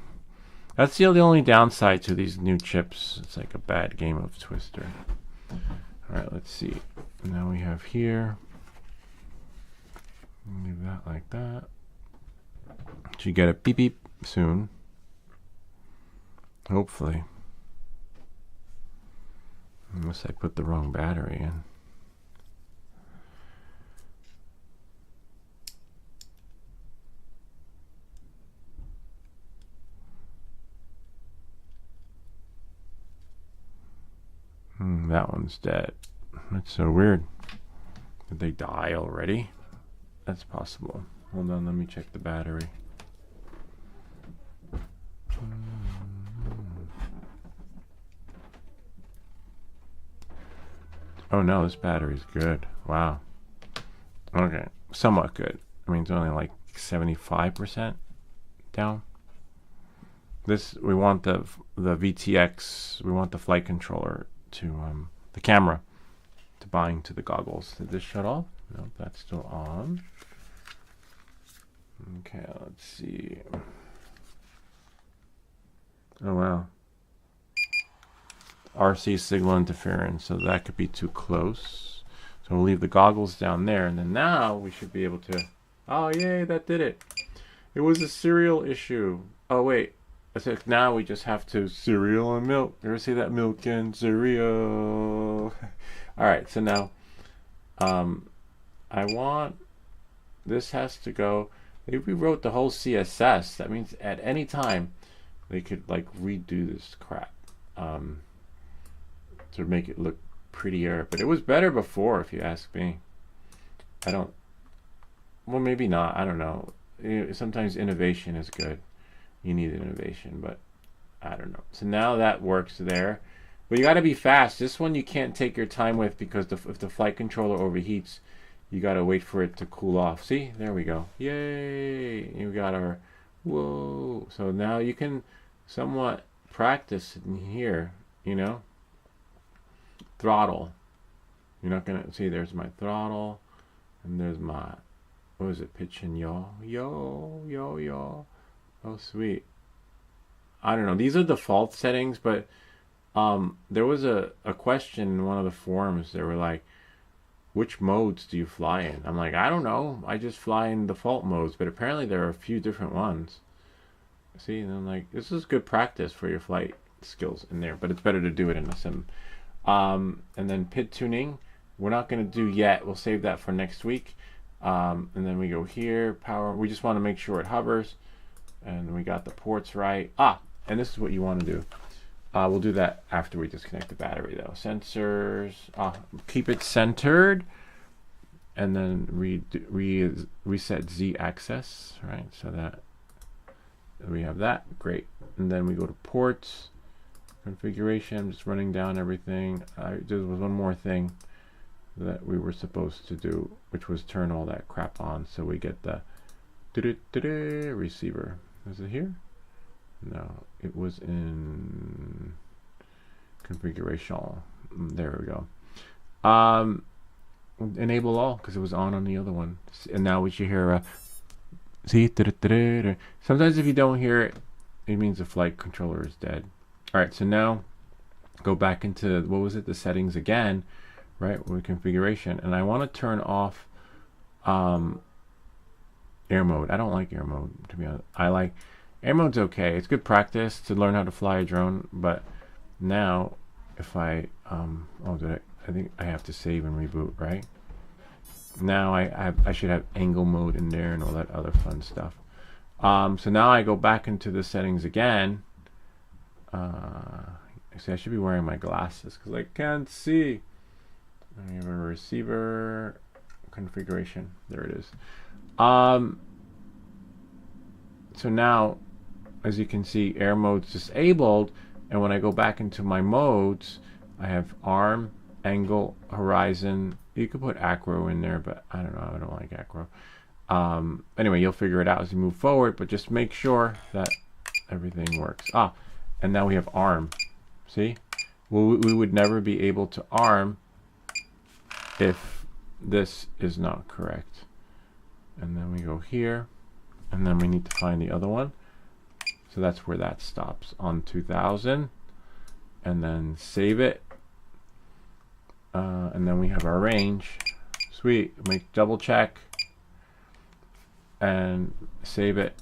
That's the only downside to these new chips. It's like a bad game of Twister. Alright, let's see. Now we have here. Leave that like that. Should get a beep beep soon. Hopefully. Unless I put the wrong battery in. That one's dead. That's so weird. Did they die already? That's possible. Hold on, let me check the battery. Oh no, this battery's good. Wow. Okay, somewhat good. I mean, it's only like 75% down. This, we want the VTX, we want the flight controller to, the camera to bind to the goggles. Did this shut off? Nope, that's still on. Okay, let's see. Oh wow. RC signal interference, so that could be too close. So we'll leave the goggles down there, and then now we should be able to. Oh yay, that did it. It was a serial issue. Oh wait, I said now we just have to cereal and milk. You ever see that, milk and cereal? All right, so now I want, this has to go. They rewrote the whole CSS. That means at any time they could like redo this crap to make it look prettier. But it was better before, if you ask me. I don't. Well, maybe not. I don't know. Sometimes innovation is good. You need innovation, but I don't know. So now that works there. But you got to be fast. This one you can't take your time with, because if the flight controller overheats, you got to wait for it to cool off. See? There we go. Yay! You got our... Whoa! So now you can somewhat practice in here, you know? Throttle. You're not gonna see. There's my throttle, and there's my, what was it? Pitch and yaw, yaw. Oh, sweet. I don't know. These are default settings, but there was a question in one of the forums. They were like, which modes do you fly in? I'm like, I don't know. I just fly in default modes, but apparently there are a few different ones. See, and I'm like, this is good practice for your flight skills in there, but it's better to do it in a sim. And then PID tuning, we're not going to do yet. We'll save that for next week. And then we go here, power. We just want to make sure it hovers, and we got the ports right. And this is what you want to do. We'll do that after we disconnect the battery, though. Sensors, keep it centered, and then reset Z axis, right? So that we have that. Great. And then we go to ports, configuration. I'm just running down everything. There was one more thing that we were supposed to do, which was turn all that crap on, so we get the receiver. Is it here? No, it was in configuration. There we go. Enable all, because it was on the other one. And now we should hear see. Sometimes if you don't hear it, it means the flight controller is dead. All right, so now go back into, what was it, the settings again, right, with configuration. And I want to turn off air mode. I don't like air mode, to be honest. I like air mode's okay. It's good practice to learn how to fly a drone, but now if I I think I have to save and reboot, right? Now I should have angle mode in there and all that other fun stuff. So now I go back into the settings again. See, I should be wearing my glasses because I can't see. I have a receiver configuration. There it is. So now, as you can see, air mode's disabled, and when I go back into my modes, I have arm, angle, horizon. You could put acro in there, but I don't know. I don't like acro. Anyway, you'll figure it out as you move forward, but just make sure that everything works. And now we have arm. See? We would never be able to arm if this is not correct. And then we go here, and then we need to find the other one. So that's where that stops, on 2000. And then save it. And then we have our range. Sweet. Make double check. And save it.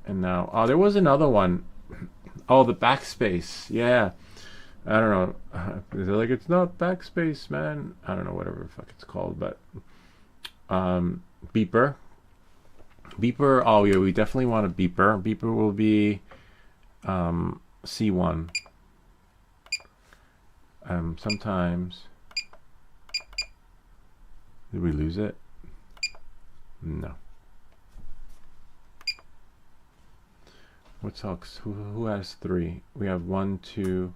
And now, there was another one. The backspace. Yeah. I don't know. They're like, it's not backspace, man. I don't know, whatever the fuck it's called, but beeper. Beeper, yeah, we definitely want a beeper. Beeper will be C1. Sometimes, did we lose it? No. What sucks? Who has 3? We have 1, 2.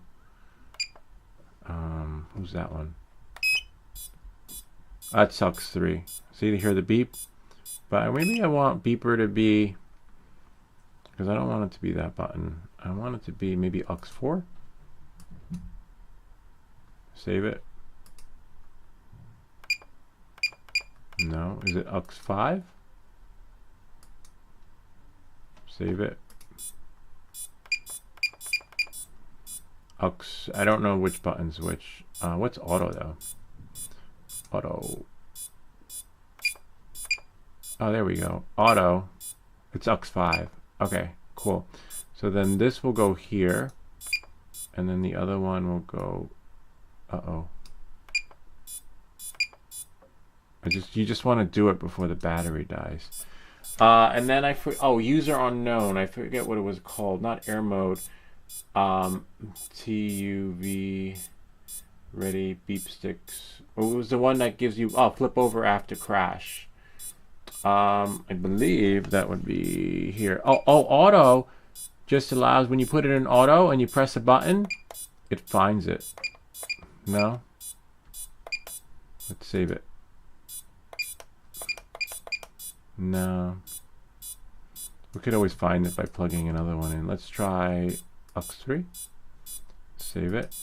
Who's that one? That sucks 3. See, you hear the beep? But maybe I want beeper to be, because I don't want it to be that button. I want it to be maybe aux4. Save it. No, is it aux5? Save it. I don't know which button's which. What's auto though? Auto. Oh, there we go. Auto. It's aux5. Okay, cool. So then this will go here, and then the other one will go. You just want to do it before the battery dies. And then user unknown. I forget what it was called. Not air mode. TUV ready beep sticks. It was the one that gives you flip over after crash. I believe that would be here. Auto just allows, when you put it in auto and you press a button, it finds it. No? Let's save it. No. We could always find it by plugging another one in. Let's try aux3. Save it.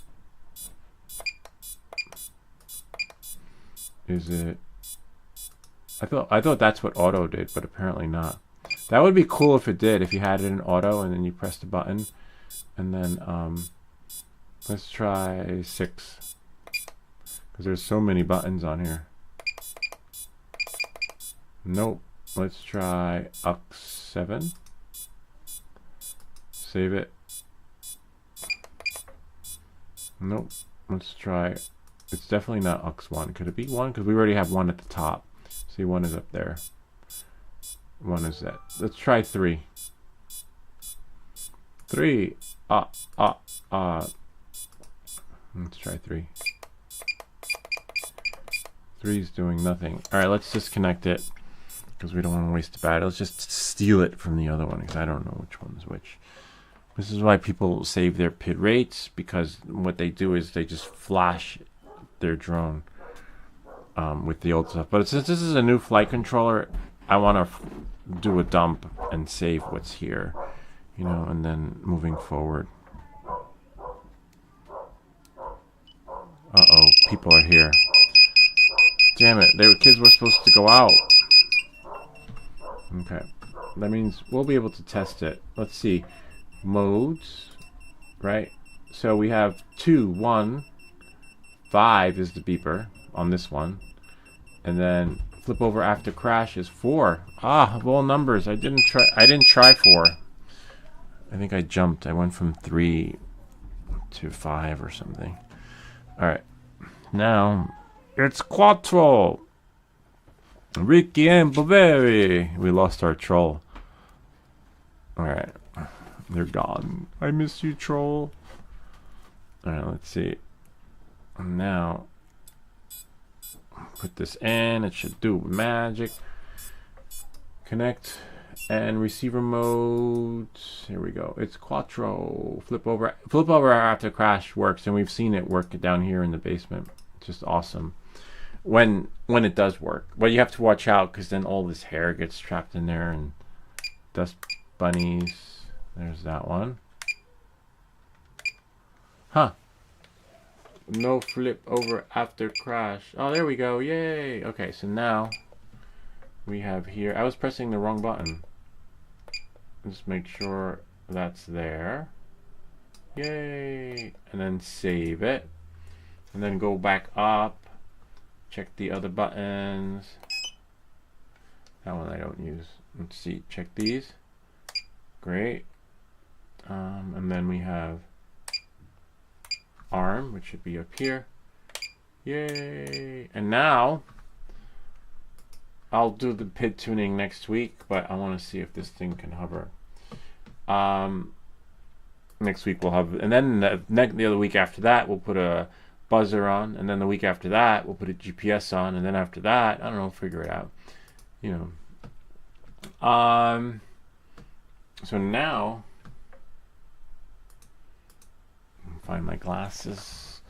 Is it? I thought that's what auto did, but apparently not. That would be cool if it did, if you had it in auto and then you press the button. And then let's try 6. Because there's so many buttons on here. Nope. Let's try UX7. Save it. Nope. Let's try. It's definitely not UX1. Could it be 1? Because we already have 1 at the top. See, 1 is up there. 1 is that. Let's try 3. 3. Let's try 3. 3 is doing nothing. All right, let's disconnect it because we don't want to waste the battery. Let's just steal it from the other one because I don't know which one's which. This is why people save their PID rates, because what they do is they just flash their drone with the old stuff. But since this is a new flight controller, I want to do a dump and save what's here, you know, and then moving forward. Uh-oh, people are here. Damn it, kids were supposed to go out. Okay, that means we'll be able to test it. Let's see. Modes, right? So we have 2, 1, 5 is the beeper on this one. And then flip over after crash is 4. Ah, of all numbers, I didn't try 4. I think I jumped. I went from 3 to 5 or something. All right. Now it's Quattro. Ricky and Baveri. We lost our troll. All right. They're gone. I miss you, troll. All right, let's see. Now, put this in. It should do magic. Connect and receiver mode. Here we go. It's Quattro. Flip over after crash works, and we've seen it work down here in the basement. It's just awesome. When it does work, but you have to watch out because then all this hair gets trapped in there and dust bunnies. There's that one. Huh. No flip over after crash. Oh, there we go. Yay. Okay, so now we have here. I was pressing the wrong button. Just make sure that's there. Yay. And then save it. And then go back up. Check the other buttons. That one I don't use. Let's see. Check these. Great. And then we have arm, which should be up here. Yay! And now I'll do the PID tuning next week, but I want to see if this thing can hover. Next week we'll have, and then the other week after that we'll put a buzzer on, and then the week after that we'll put a GPS on, and then after that, I don't know, figure it out. You know. So now. Find my glasses.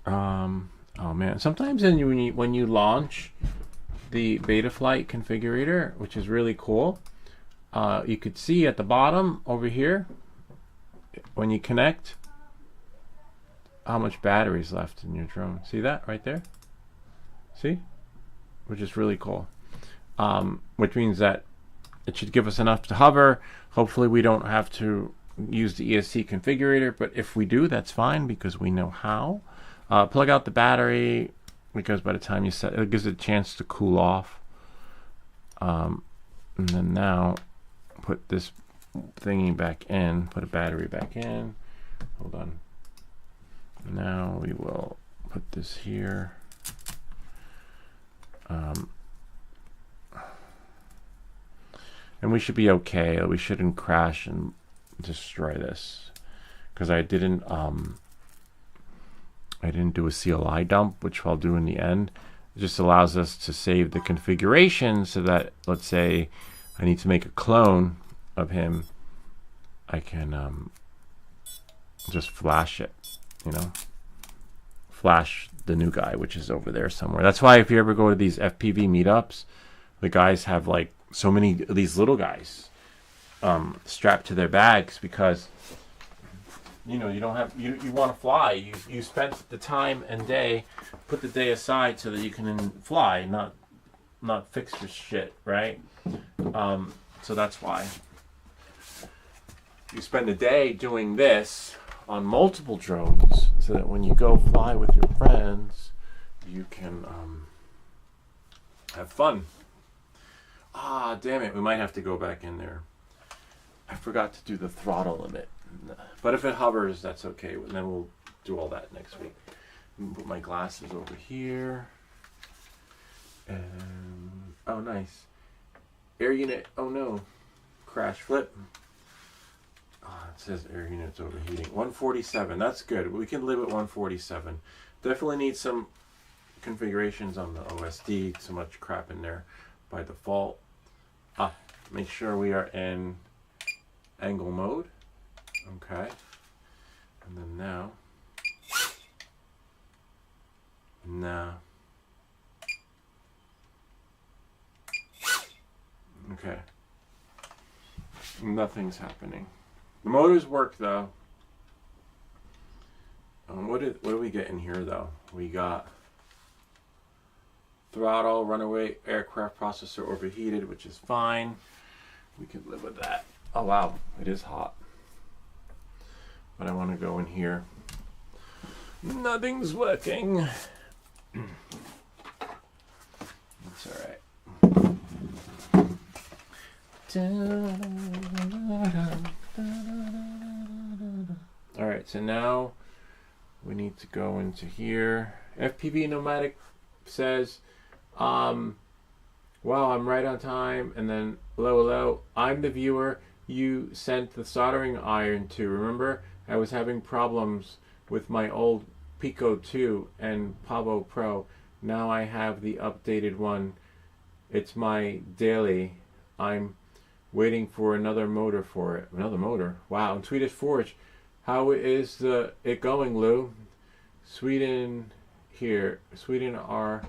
Oh man, sometimes when you launch the Betaflight configurator, which is really cool, you could see at the bottom over here when you connect how much battery is left in your drone. See that right there? See? Which is really cool. Which means that it should give us enough to hover. Hopefully we don't have to use the ESC configurator, but if we do, that's fine because we know how. Plug out the battery because by the time you set it gives it a chance to cool off. And then now put this thingy back in, put a battery back in. Hold on. Now we will put this here. And we should be okay. We shouldn't crash and destroy this because I didn't do a CLI dump, which I'll do in the end. It just allows us to save the configuration so that, let's say I need to make a clone of him, I can just flash it, you know, flash the new guy, which is over there somewhere. That's why if you ever go to these FPV meetups, the guys have like so many of these little guys strapped to their bags because you don't have, you want to fly. You spent the time and day, put the day aside so that you can fly, not fix your shit, right? So that's why you spend a day doing this on multiple drones, so that when you go fly with your friends, you can have fun. Ah, damn it, we might have to go back in there. I forgot to do the throttle limit. But if it hovers, that's okay. And then we'll do all that next week. Put my glasses over here. And oh, nice. Air unit. Oh no. Crash flip. Oh, it says air unit's overheating. 147. That's good. We can live at 147. Definitely need some configurations on the OSD. So much crap in there by default. Make sure we are in angle mode. Okay. And then now. Okay. Nothing's happening. The motors work though. What do we get in here though? We got throttle, runaway aircraft processor overheated, which is fine. We can live with that. Oh wow, it is hot. But I want to go in here. Nothing's working. That's alright. Alright, so now we need to go into here. FPV Nomadic says, wow, I'm right on time. And then, hello, I'm the viewer you sent the soldering iron to. Remember, I was having problems with my old Pico 2 and Pavo Pro. Now I have the updated one. It's my daily. I'm waiting for another motor for it. Another motor? Wow. And Swedish Forge, how is it going, Lou? Sweden are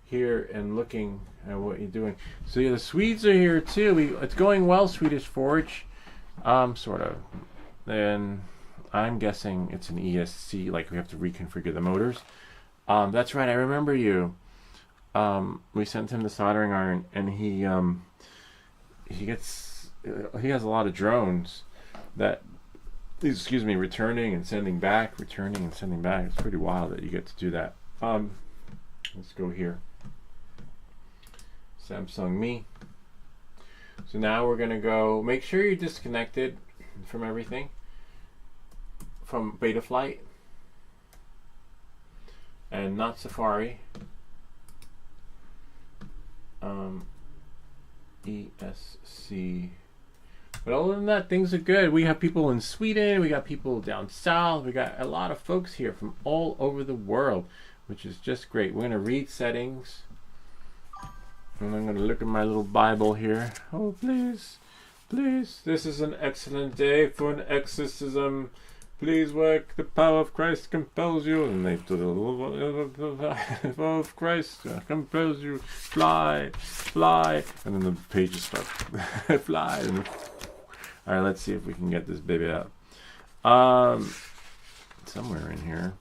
here and looking at what you're doing. So yeah, the Swedes are here too. It's going well, Swedish Forge. Sort of. And I'm guessing it's an ESC, like we have to reconfigure the motors. That's right, I remember you. We sent him the soldering iron, and he has a lot of drones that, returning and sending back, returning and sending back. It's pretty wild that you get to do that. Let's go here. Samsung Me. So now we're gonna go, make sure you're disconnected from everything, from Betaflight and not Safari. ESC. But other than that, things are good. We have people in Sweden, we got people down south, we got a lot of folks here from all over the world, which is just great. We're gonna read settings. And I'm going to look at my little Bible here. Oh, please, please. This is an excellent day for an exorcism. Please work. The power of Christ compels you. And they do the power of Christ compels you. Fly, fly. And then the pages start. Fly. And all right, let's see if we can get this baby out. Somewhere in here.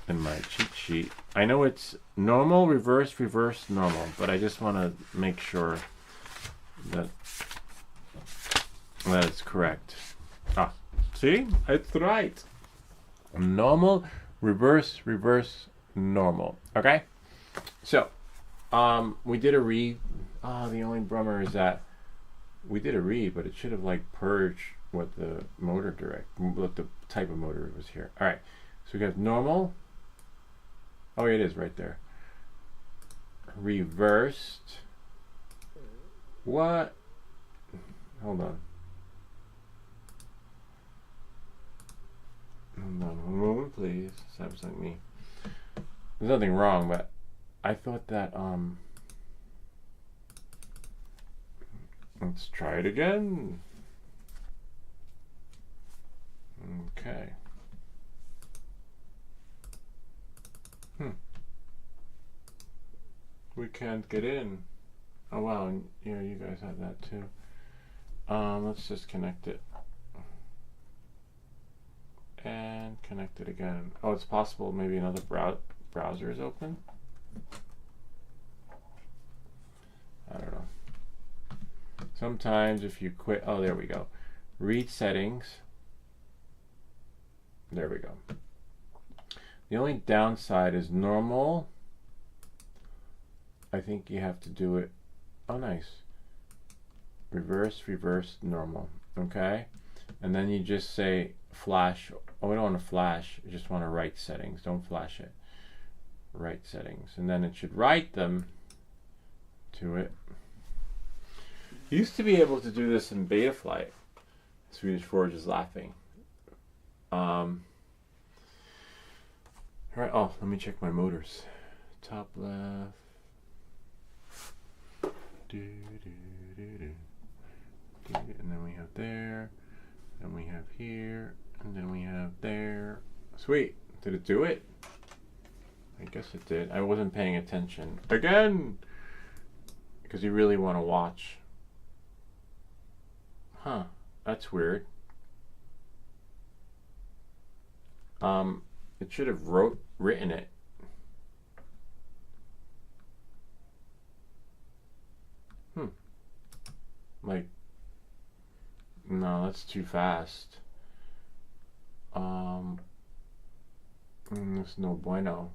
In my cheat sheet. I know it's normal, reverse, reverse, normal, but I just want to make sure that it's correct. See? It's right. Normal, reverse, reverse, normal. Okay? So, we did a read. The only bummer is that we did a read, but it should have like purged what the type of motor was here. All right. So we got normal. Oh, it is right there. Reversed. What? Hold on. Hold on one moment, please. Samsung Me. There's nothing wrong, but I thought that, let's try it again. Okay. We can't get in. Oh wow, and you guys have that too. Let's just connect it. and connect it again. Oh, it's possible maybe another browser is open. I don't know. Sometimes if you quit, oh, there we go. Read settings. There we go. The only downside is normal. I think you have to do it. Oh, nice. Reverse, reverse, normal. Okay. And then you just say flash. Oh, we don't want to flash. You just want to write settings. Don't flash it. Write settings. And then it should write them to it. You used to be able to do this in Betaflight. Swedish Forge is laughing. All right. Oh, let me check my motors. Top left. And then we have there. Then we have here. And then we have there. Sweet. Did it do it? I guess it did. I wasn't paying attention. Again! Because you really want to watch. Huh. That's weird. It should have written it. Like, no, that's too fast. It's no bueno.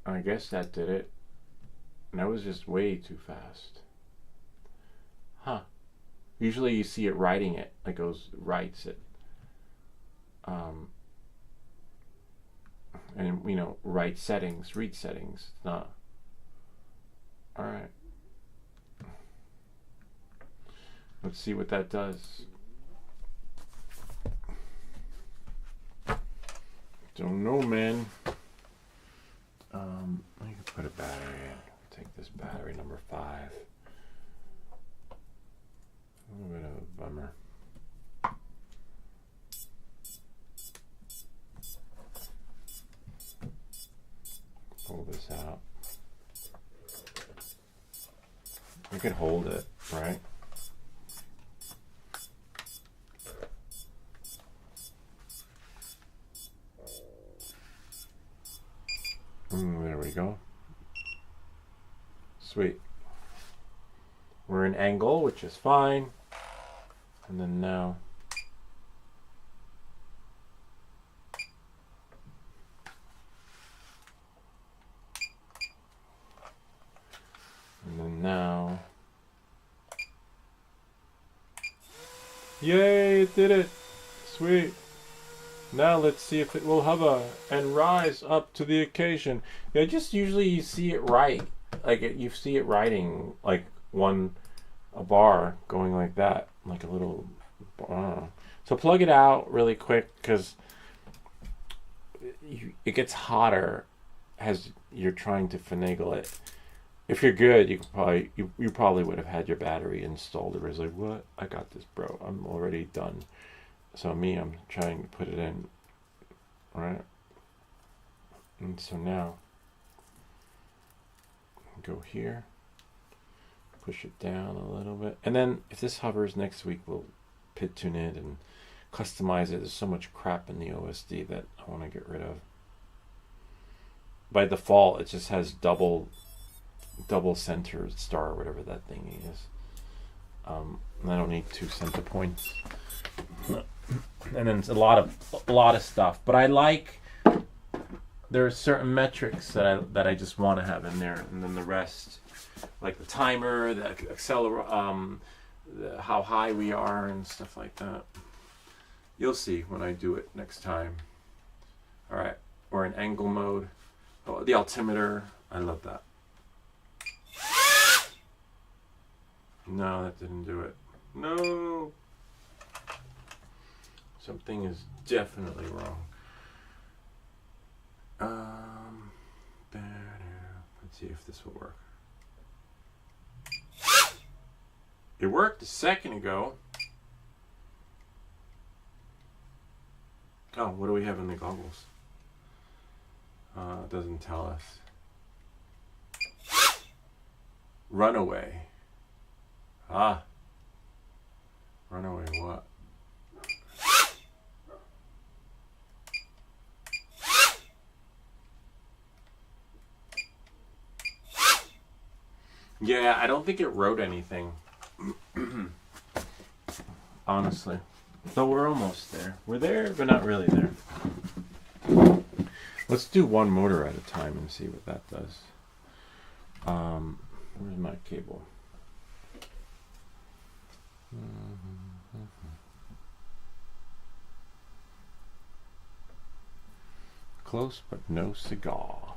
I guess that did it. And that was just way too fast. Huh. Usually you see it writing it. Like goes writes it. And you know, write settings, read settings. It's not. Alright. Let's see what that does. Don't know, man. I can put a battery in. Take this battery number 5. A little bit of a bummer. Pull this out. I could hold it, right? There we go. Sweet. We're in angle, which is fine. And then now. And then now. Yay, it did it. Sweet. Now let's see if it will hover and rise up to the occasion. Yeah, just usually you see it right. Like you see it writing like a bar going like that. Like a little bar. So plug it out really quick because it gets hotter as you're trying to finagle it. If you're good, you probably would have had your battery installed. It was like, what? I got this, bro. I'm already done. So I'm trying to put it in, right? And so now, go here, push it down a little bit. And then if this hovers next week, we'll pit tune it and customize it. There's so much crap in the OSD that I want to get rid of. By default, it just has double center star, whatever that thing is. And I don't need 2 center points. And then it's a lot of stuff, but I like there are certain metrics that I just want to have in there, and then the rest, like the timer, the how high we are and stuff like that. You'll see when I do it next time. All right, we're in angle mode. Oh, the altimeter, I love that. No, that didn't do it. No. Something is definitely wrong. Let's see if this will work. It worked a second ago. Oh, what do we have in the goggles? It doesn't tell us. Runaway. Ah. Runaway what? Yeah, I don't think it wrote anything. Honestly. So we're almost there. We're there, but not really there. Let's do one motor at a time and see what that does. Where's my cable? Close, but no cigar.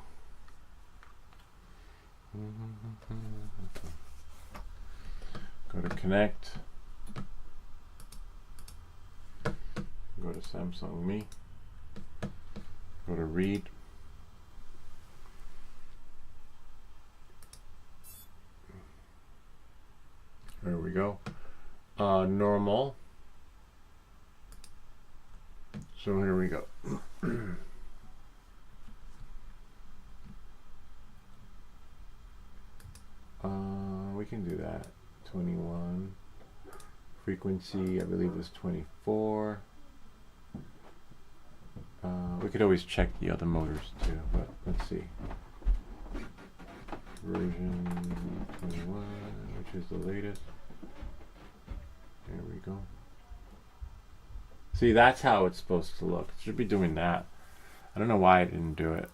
Go to connect. Go to Samsung Me. Go to read. There we go. Normal. So here we go. We can do that. 21. Frequency, I believe, is 24. We could always check the other motors too, but let's see. Version 21, which is the latest. There we go. See, that's how it's supposed to look. It should be doing that. I don't know why I didn't do it.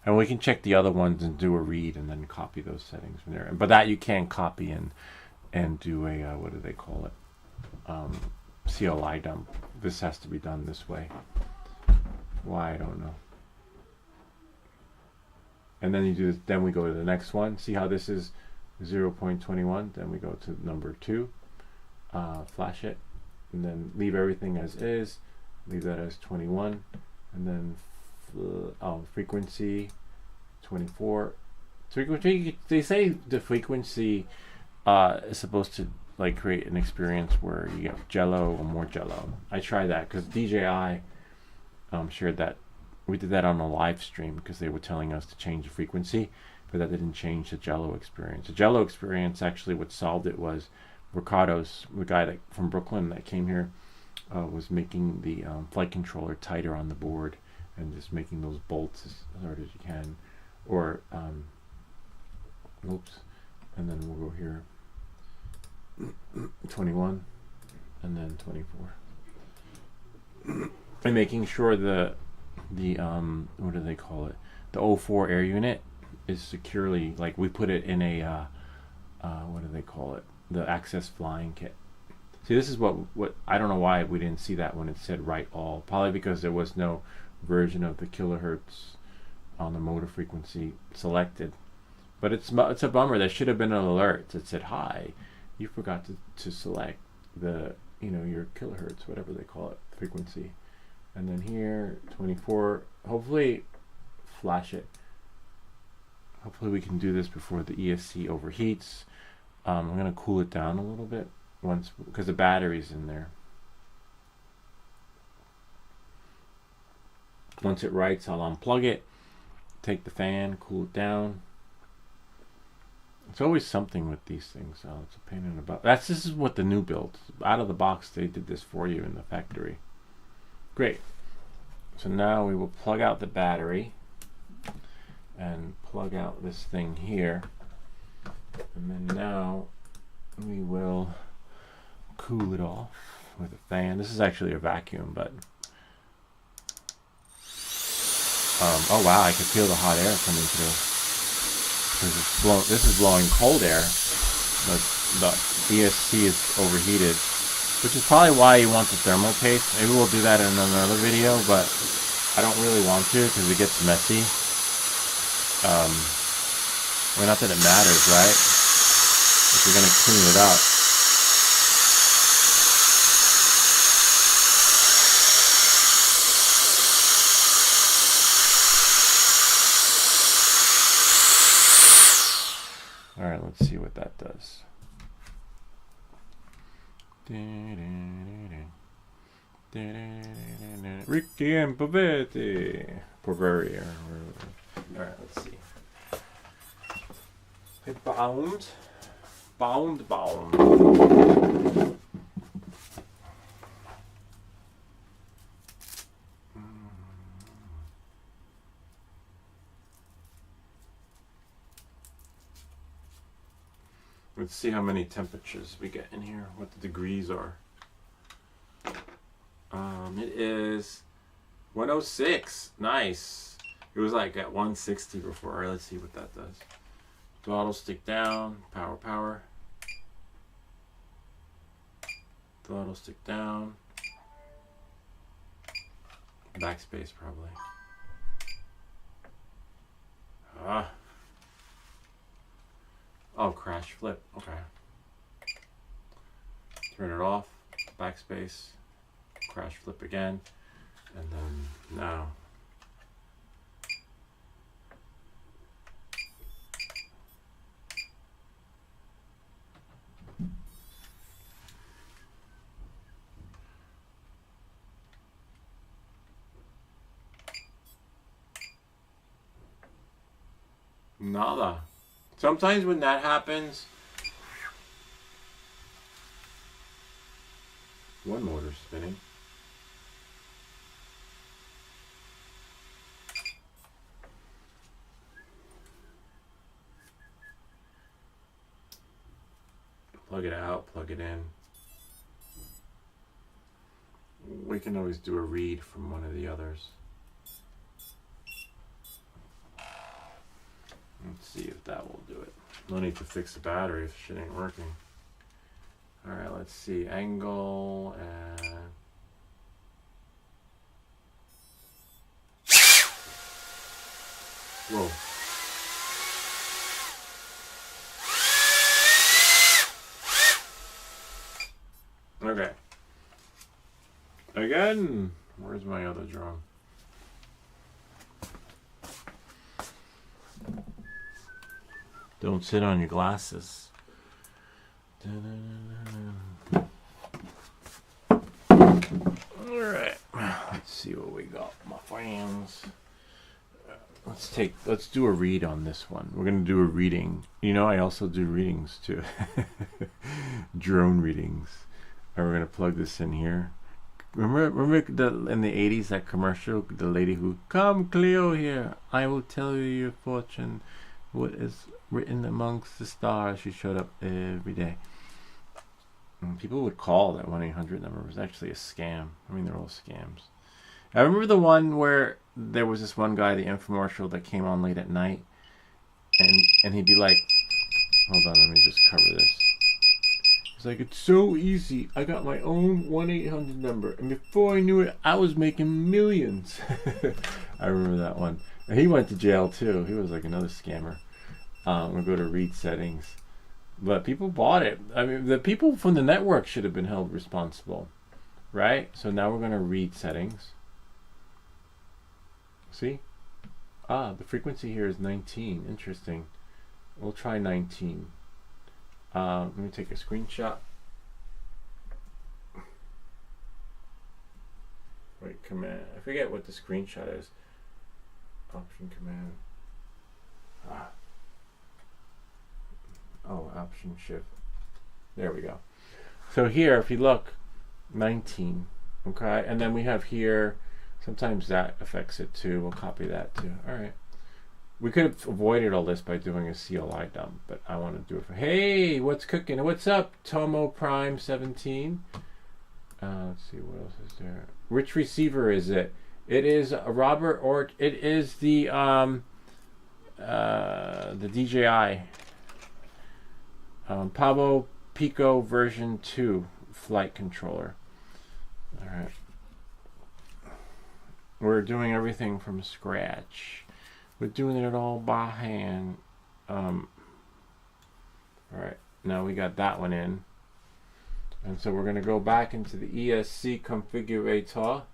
And we can check the other ones and do a read and then copy those settings from there. But that you can copy and do a, what do they call it? CLI dump. This has to be done this way. Why, I don't know. And then you do this, then we go to the next one. See how this is 0.21? Then we go to number 2. Flash it. And then leave everything as is. Leave that as 21. And then frequency 24. Frequency, they say the frequency is supposed to like create an experience where you get jello or more jello. I tried that because DJI shared that. We did that on a live stream because they were telling us to change the frequency, but that didn't change the jello experience. The jello experience, actually what solved it was Ricardo's, the guy that from Brooklyn that came here, was making the flight controller tighter on the board and just making those bolts as hard as you can. Or oops, and then we'll go here 21 and then 24, and making sure the what do they call it, the O4 air unit is securely, like we put it in a what do they call it, the Access flying kit. See, this is what I don't know why we didn't see that when it said write all. Probably because there was no version of the kilohertz on the motor frequency selected. But it's a bummer. There should have been an alert that said, hi, you forgot to select the, your kilohertz, whatever they call it, frequency. And then here 24, hopefully flash it. Hopefully we can do this before the ESC overheats. I'm going to cool it down a little bit once, because the battery's in there. Once it writes, I'll unplug it, take the fan, cool it down. It's always something with these things. Oh, it's a pain in the butt. This is what the new build, out of the box, they did this for you in the factory. Great. So now we will plug out the battery and plug out this thing here. And then now we will cool it off with a fan. This is actually a vacuum, but oh wow, I can feel the hot air coming through. This is blowing cold air. The ESC is overheated, which is probably why you want the thermal paste. Maybe we'll do that in another video, but I don't really want to because it gets messy. Well, not that it matters, right? If you're going to clean it up. All right, let's see what that does. Ricky and Pavetti. Porveria. All right, let's see. Bound. Let's see how many temperatures we get in here, what the degrees are. It is 106. Nice. It was like at 160 before. All right, let's see what that does. Throttle stick down. Power, power. Throttle stick down. Backspace probably. Oh, crash flip. Okay. Turn it off. Backspace. Crash flip again. And then now. Nada. Sometimes when that happens, one motor's spinning. Plug it out, plug it in. We can always do a read from one of the others. Let's see if that will do it. No need to fix the battery if shit ain't working. Alright, let's see. Angle and... Whoa. Okay. Again. Where's my other drum? Don't sit on your glasses. Alright. Let's see what we got, my friends. Let's do a read on this one. We're gonna do a reading. You know, I also do readings too. Drone readings. And we're gonna plug this in here. Remember in the 80s that commercial, the lady who, "Come Cleo here, I will tell you your fortune. What is written amongst the stars." She showed up every day. And people would call that 1-800 number. It was actually a scam. I mean, they're all scams. I remember the one where there was this one guy, the infomercial, that came on late at night, and he'd be like, hold on, let me just cover this. He's like, "It's so easy. I got my own 1-800 number, and before I knew it, I was making millions." I remember that one. And he went to jail too. He was like another scammer. We'll go to read settings. But people bought it. I mean, the people from the network should have been held responsible. Right? So now we're going to read settings. See? The frequency here is 19. Interesting. We'll try 19. Let me take a screenshot. Wait, command. I forget what the screenshot is. Option command. Oh, option shift. There we go. So here, if you look, 19. Okay, and then we have here, sometimes that affects it too. We'll copy that too. All right. We could have avoided all this by doing a CLI dump, but I want to do it for, hey, what's cooking? What's up, Tomo Prime 17? Let's see, what else is there? Which receiver is it? It is a Robert, or it is the DJI Pavo Pico version 2 flight controller. All right. We're doing everything from scratch. We're doing it all by hand. All right, now we got that one in. And so we're going to go back into the ESC configurator.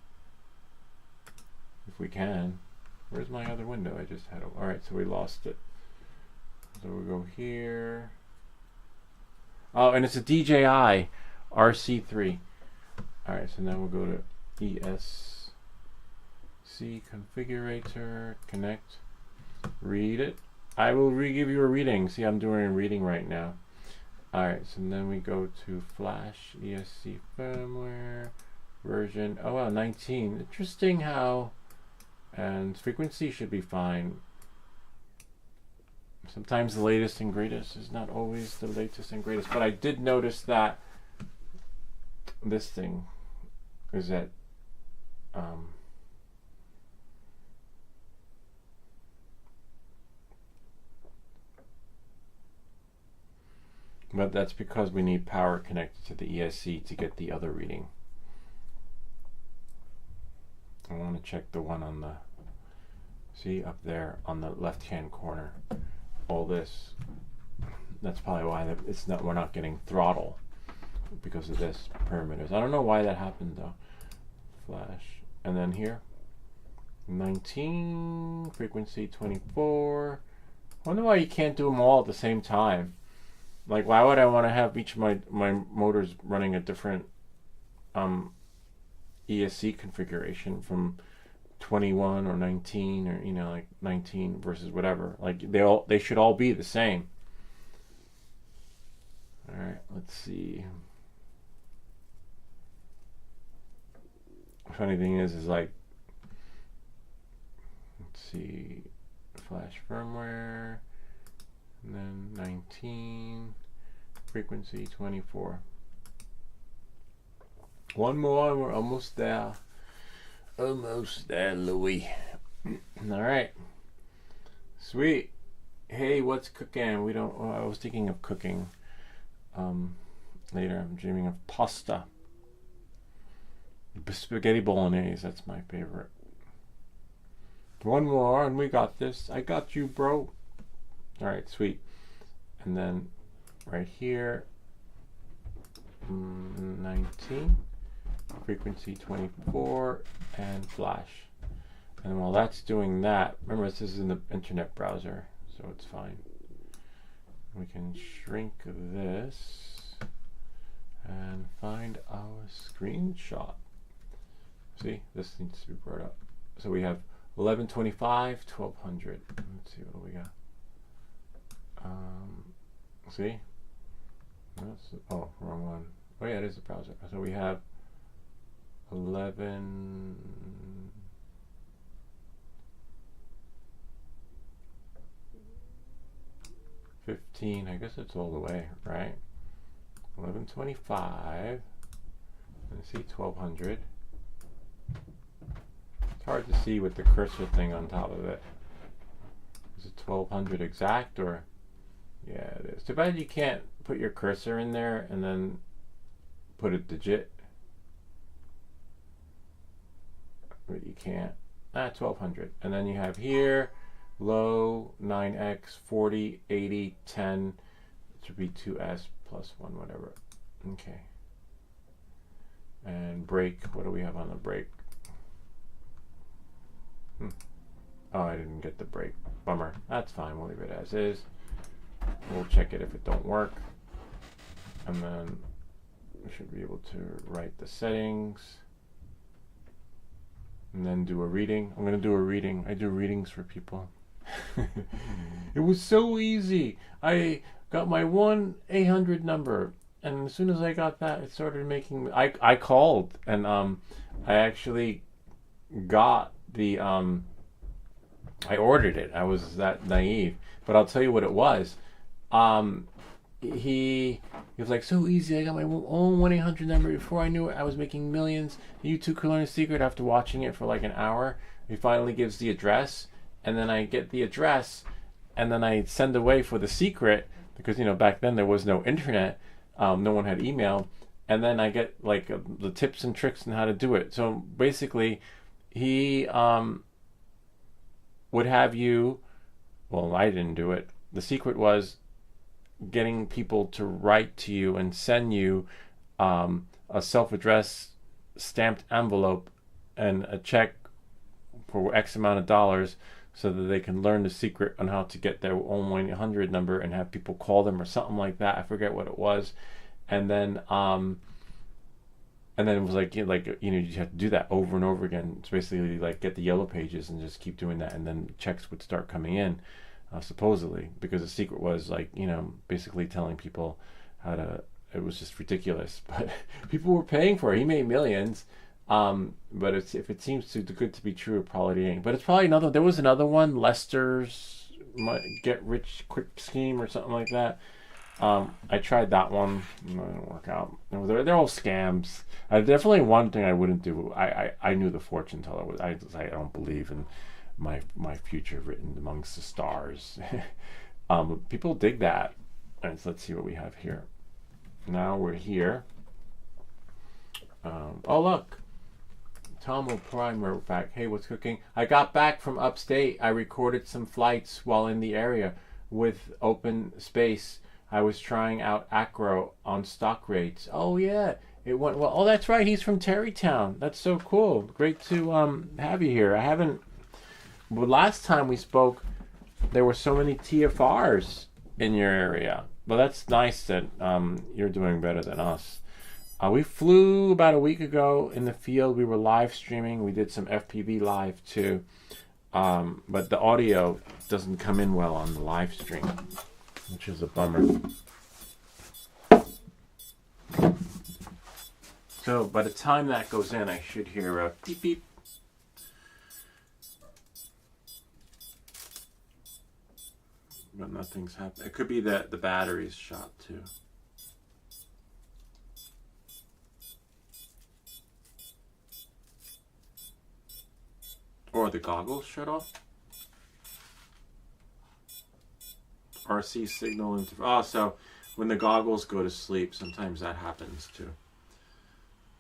If we can. Where's my other window? I just had it. All right, so we lost it. So we'll go here. Oh, and it's a DJI RC3. All right, so now we'll go to ESC configurator, connect, read it. I will give you a reading. See, I'm doing a reading right now. All right, so then we go to Flash ESC firmware version. Oh, wow, 19. Interesting how, and frequency should be fine. Sometimes the latest and greatest is not always the latest and greatest. But I did notice that this thing is that but that's because we need power connected to the ESC to get the other reading. I want to check the one on the, see up there on the left hand corner, all this. That's probably why it's not, we're not getting throttle because of this parameters. I don't know why that happened though. Flash, and then here 19, frequency 24. I wonder why you can't do them all at the same time. Like, why would I want to have each of my motors running a different ESC configuration from 21 or 19, or you know, like 19 versus whatever? Like they should all be the same. All right, let's see. Funny thing is like, let's see, flash firmware, and then 19, frequency 24. One more, we're almost there. Almost there, Louis. All right, sweet. Hey, what's cooking? We don't. I was thinking of cooking. Later, I'm dreaming of pasta. Spaghetti bolognese, that's my favorite. One more and we got this. I got you, bro. Alright, sweet. And then right here, 19, frequency 24, and flash. And while that's doing that, remember this is in the internet browser, so it's fine. We can shrink this and find our screenshot. See, this needs to be brought up. So we have 1125, 1200. Let's see what we got. See? That's, oh, wrong one. Oh yeah, it is the browser. So we have 11. 15. I guess it's all the way, right? 1125. Let's see, 1200. It's hard to see with the cursor thing on top of it. Is it 1200 exact, or? Yeah, it is. Too bad you can't put your cursor in there and then put a digit. But you can't. 1200. And then you have here low 9x 40 80 10. It should be 2s plus 1 whatever. Okay. And break. What do we have on the break? Oh, I didn't get the break. Bummer. That's fine. We'll leave it as is. We'll check it if it don't work. And then we should be able to write the settings. And then do a reading. I'm going to do a reading. I do readings for people. It was so easy. I got my 1-800 number. And as soon as I got that, it started making... I called. And I actually got the... I ordered it. I was that naive. But I'll tell you what it was. He was like, so easy. I got my own 1-800 number. Before I knew it, I was making millions. You too could learn a secret. After watching it for like an hour, he finally gives the address, and then I get the address, and then I send away for the secret because, you know, back then there was no internet. No one had email, and then I get like the tips and tricks on how to do it. So basically, he would have you. Well, I didn't do it. The secret was getting people to write to you and send you a self-addressed stamped envelope and a check for X amount of dollars so that they can learn the secret on how to get their own 1-800 number and have people call them or something like that. I forget what it was. And then it was like, you know, you have to do that over and over again. It's basically like get the yellow pages and just keep doing that, and then checks would start coming in. Supposedly, because the secret was like, you know, basically telling people how to. It was just ridiculous, but people were paying for it. He made millions, but if it seems too good to be true, it probably ain't. But it's probably another. There was another one, Lester's get rich quick scheme or something like that. I tried that one. It didn't work out. They're all scams. Definitely one thing I wouldn't do. I knew the fortune teller was. I don't believe in my future written amongst the stars. People dig that. All right, so let's see what we have here. Now we're here. Oh look, Tom O'Prime wrote back. Hey, what's cooking? I got back from upstate. I recorded some flights while in the area with open space. I was trying out Acro on stock rates. Oh yeah, it went well. Oh, that's right. He's from Terrytown. That's so cool. Great to have you here. I haven't. Well, last time we spoke, there were so many TFRs in your area. Well, that's nice that you're doing better than us. We flew about a week ago in the field. We were live streaming. We did some FPV live too. But the audio doesn't come in well on the live stream, which is a bummer. So by the time that goes in, I should hear a beep beep. But nothing's happened. It could be that the battery's shot too. Or the goggles shut off. RC signal so when the goggles go to sleep, sometimes that happens too.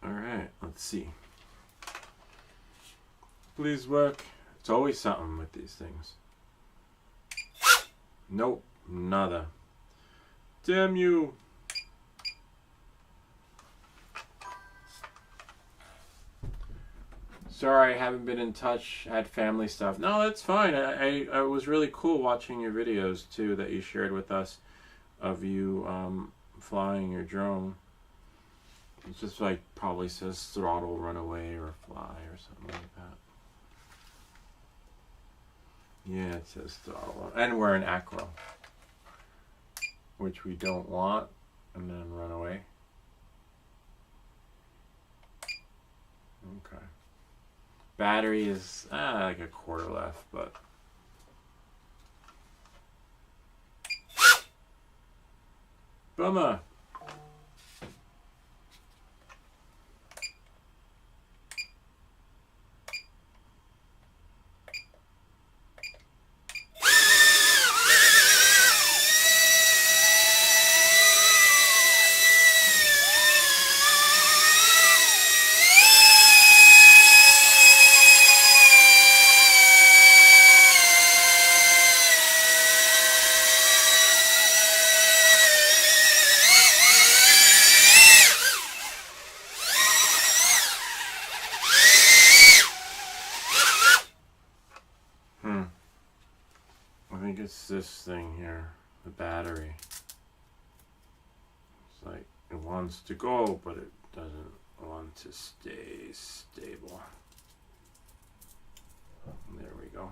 All right, let's see. Please work. It's always something with these things. Nope, nada. Damn you. Sorry, I haven't been in touch. I had family stuff. No, that's fine. I was really cool watching your videos too that you shared with us of you flying your drone. It's just like probably says throttle, run away, or fly, or something like that. Yeah, it says throttle. And we're in Acro, which we don't want. And then run away. Okay. Battery is like a quarter left, but bummer. I think it's this thing here, the battery. It's like it wants to go, but it doesn't want to stay stable. There we go.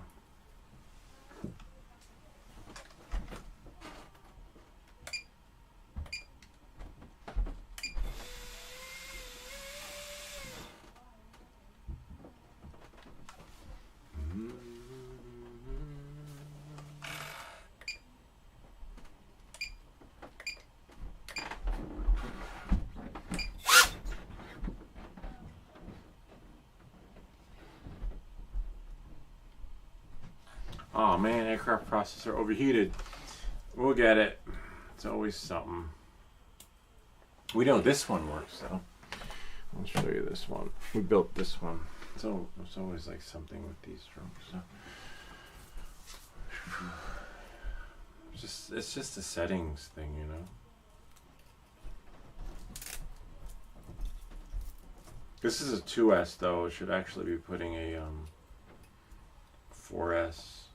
Oh man, aircraft processor overheated. We'll get it. It's always something. We know this one works though. I'll show you this one. We built this one. So it's always like something with these drones. So. It's just a settings thing, you know. This is a 2S though. It should actually be putting a 4S.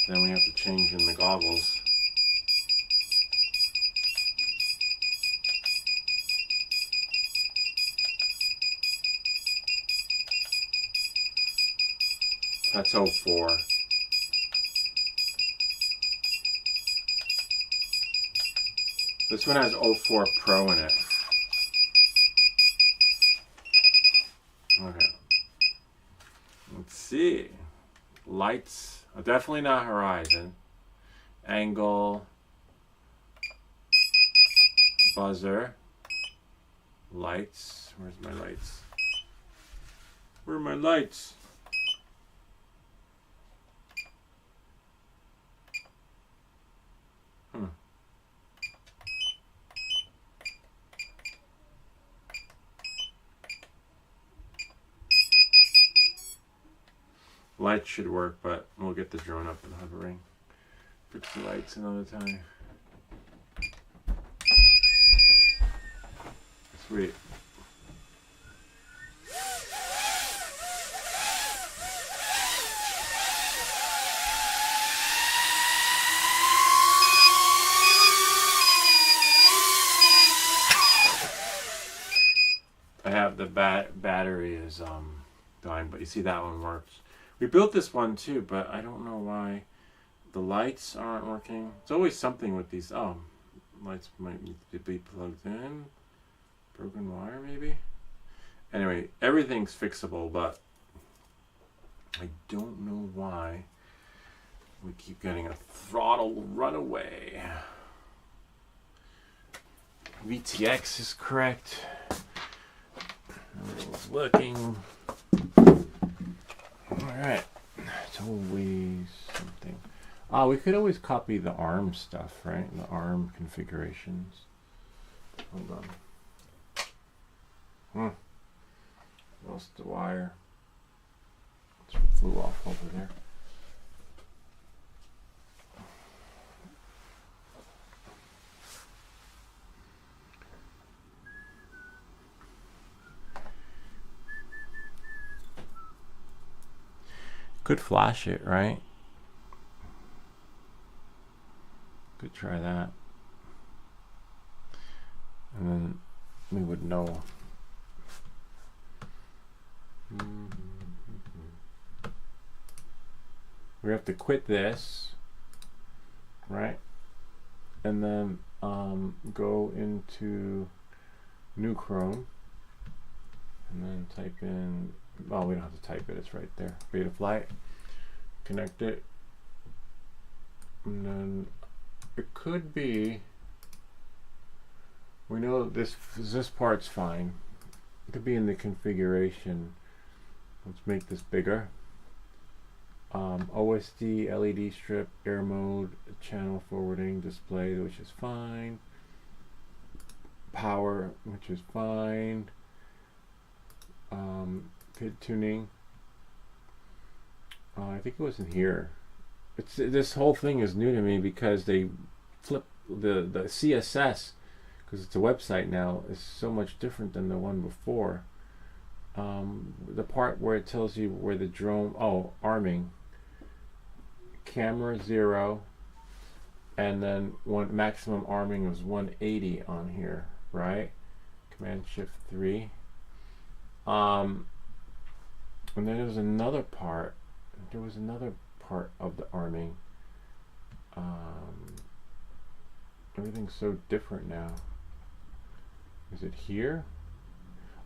Then we have to change in the goggles. That's 04. This one has 04 Pro in it. Okay. Let's see. Lights. Definitely not horizon. Angle. Buzzer. Lights. Where's my lights? Where are my lights? Lights should work, but we'll get the drone up and hovering. Fix the lights another time. Sweet. I have the battery is dying, but you see that one works. We built this one too, but I don't know why the lights aren't working. It's always something with these. Oh, lights might need to be plugged in. Broken wire, maybe? Anyway, everything's fixable, but I don't know why we keep getting a throttle runaway. VTX is correct. I was looking. Alright, it's always something. We could always copy the ARM stuff, right? The ARM configurations. Hold on. Lost the wire. It flew off over there. Could flash it, right? Could try that. And then we would know. We have to quit this, right? And then go into New Chrome and then type in, well, we don't have to type it, it's right there. Betaflight, connect it, and then it could be, we know this part's fine. It could be in the configuration. Let's make this bigger. OSD, LED strip, air mode, channel forwarding, display, which is fine. Power, which is fine. Fit tuning. I think it was in here. This whole thing is new to me because they flip the CSS, because it's a website now, is so much different than the one before. The part where it tells you where the drone, arming, camera 0, and then one maximum arming was 180 on here, right? Command Shift 3. And then there's another part. There was another part of the arming. Everything's so different now. Is it here?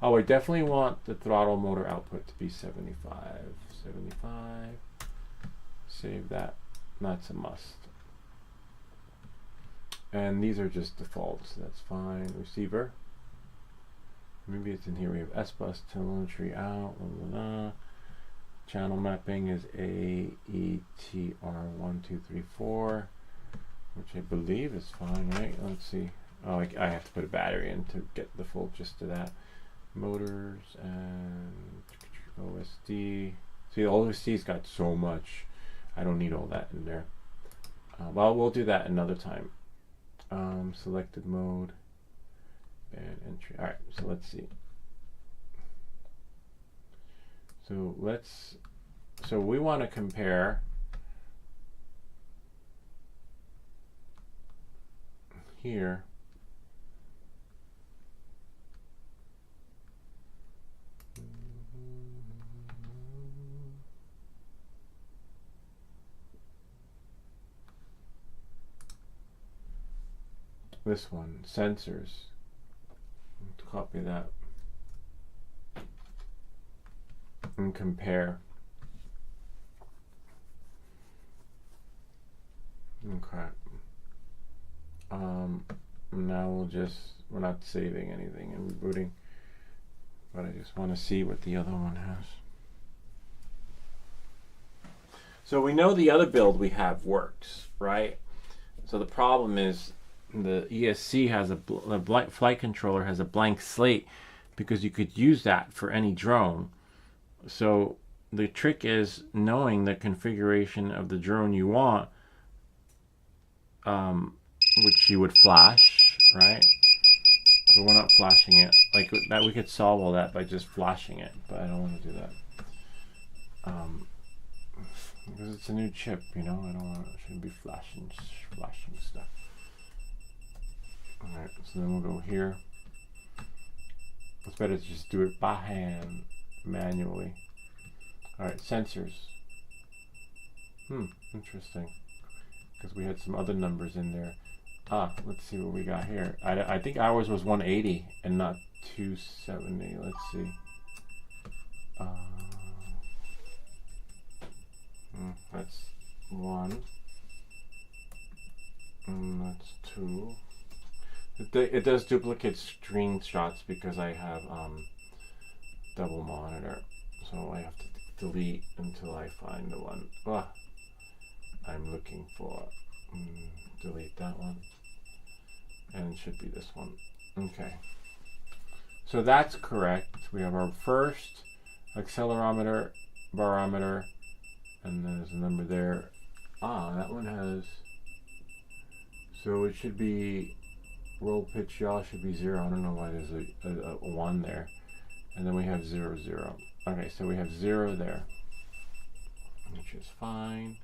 Oh, I definitely want the throttle motor output to be 75. 75. Save that. That's a must. And these are just defaults. That's fine. Receiver. Maybe it's in here. We have S-Bus telemetry out. Blah, blah, blah. Channel mapping is AETR1234, which I believe is fine, right? Let's see. Oh, I have to put a battery in to get the full gist of that. Motors and OSD. See, the OSD's got so much. I don't need all that in there. Well, we'll do that another time. Selected mode. Band entry. Alright, so let's see. So we want to compare here. This one, sensors. Copy that and compare. Okay. Now we're not saving anything and rebooting, but I just want to see what the other one has. So we know the other build we have works, right? So the problem is the ESC has the flight controller has a blank slate because you could use that for any drone. So the trick is knowing the configuration of the drone you want, which you would flash, right? But we're not flashing it. Like that, we could solve all that by just flashing it, but I don't want to do that. Because it's a new chip, you know. Shouldn't be flashing stuff. All right, so then we'll go here. It's better to just do it by hand, manually. All right, sensors. Interesting. Because we had some other numbers in there. Let's see what we got here. I think ours was 180 and not 270. Let's see. That's 1. And that's 2. It does duplicate screenshots because I have double monitor. So I have to delete until I find the one I'm looking for. Delete that one. And it should be this one. Okay. So that's correct. We have our first accelerometer, barometer, and there's a number there. That one has, so it should be roll pitch yaw should be 0. I don't know why there's a 1 there. And then we have 0, 0. Okay, so we have 0 there, which is fine.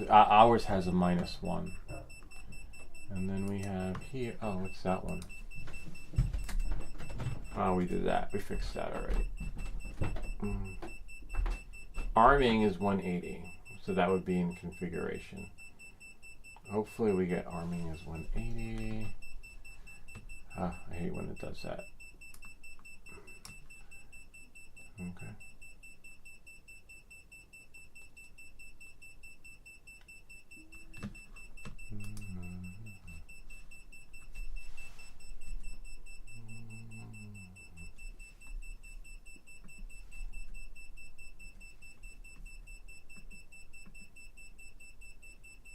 Ours has a -1. And then we have here, what's that one? We did that. We fixed that already. Arming is 180, so that would be in configuration. Hopefully we get arming as 180. I hate when it does that. Okay.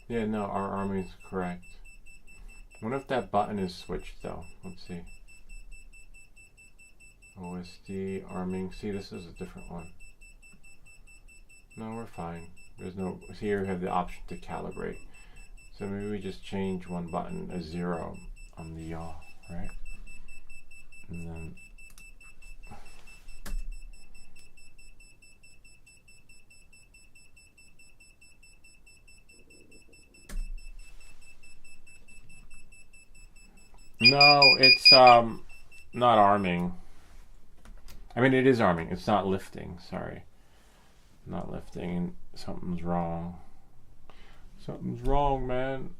Yeah, no, our arming is correct. I wonder if that button is switched though. Let's see. OSD, arming. See, this is a different one. No, we're fine. There's no, here we have the option to calibrate. So maybe we just change one button, a 0 on the yaw, right? And then no, it's not arming. I mean, it is arming. It's not lifting. Sorry, not lifting. Something's wrong. Something's wrong, man.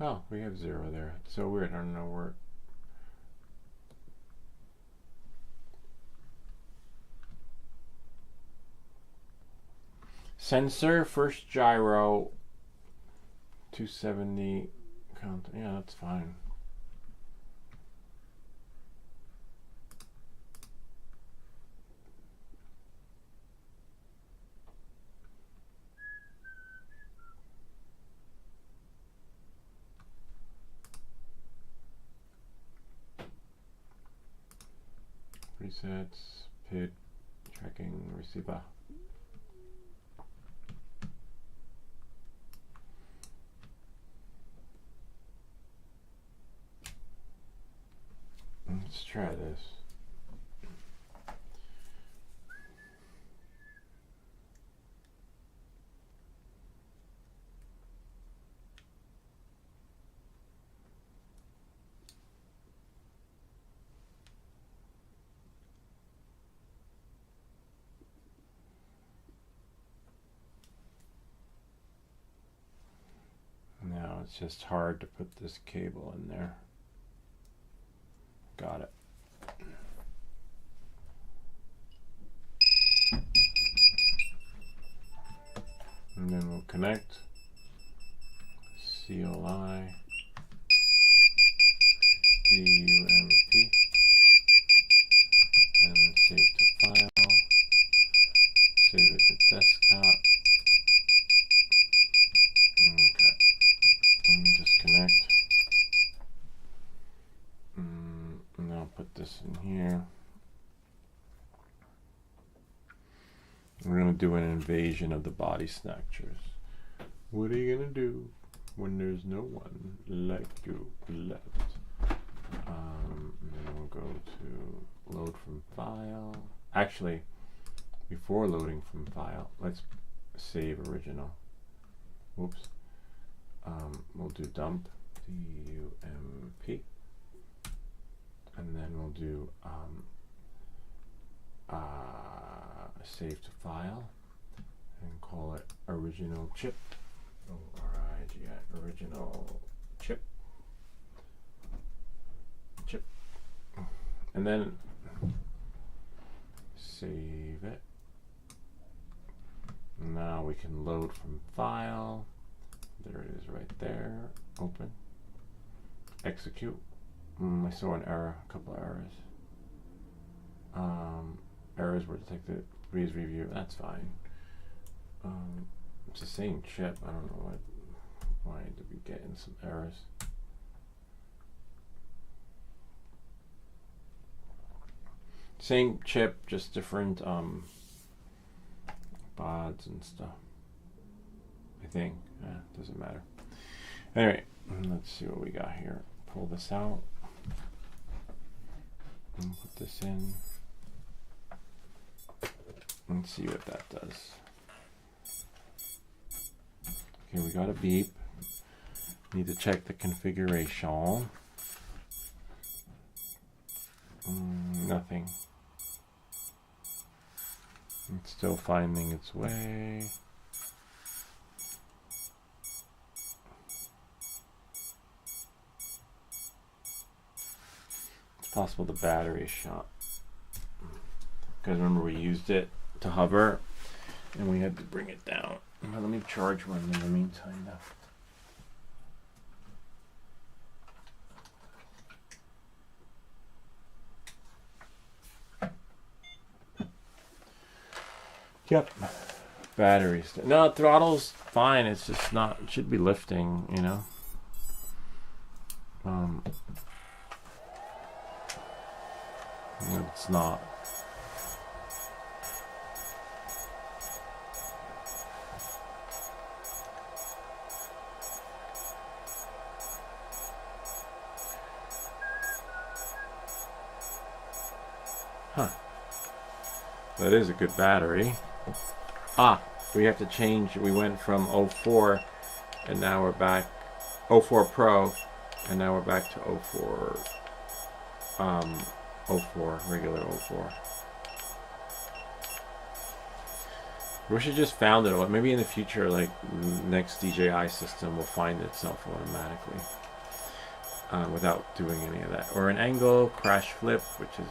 Oh, we have 0 there. It's so weird. I don't know where. Sensor, first gyro, 270 count. Yeah, that's fine. Presets, PID, tracking, receiver. Let's try this. Now it's just hard to put this cable in there. Got it. connect, CLI, DUMP, and save to file, save it to desktop. Okay, and disconnect. And I'll put this in here. We're going to do an invasion of the body snatchers. What are you going to do when there's no one like you left? And then we'll go to load from file. Actually, before loading from file, let's save original. Whoops. We'll do dump, DUMP. And then we'll do save to file and call it original chip. ORIGI, original chip. And then save it. Now we can load from file. There it is right there. Open. Execute. I saw an error, a couple of errors. Errors were detected. Please review. That's fine. It's the same chip. I don't know why did we get in some errors. Same chip, just different bods and stuff. I think. Doesn't matter. Anyway, let's see what we got here. Pull this out. And put this in. And see what that does. Okay, we got a beep. Need to check the configuration. Nothing. It's still finding its way. It's possible the battery is shot. Because remember we used it to hover and we had to bring it down. Let me charge one in the meantime now. Yep. Batteries. No, throttle's fine. It's just not, it should be lifting, you know. It's not. Huh. That is a good battery. We have to change. We went from 04 and now we're back 04 Pro and now we're back to 04 regular 04. We should just found it. Maybe in the future, like next DJI system will find itself automatically without doing any of that. Or an angle crash flip, which is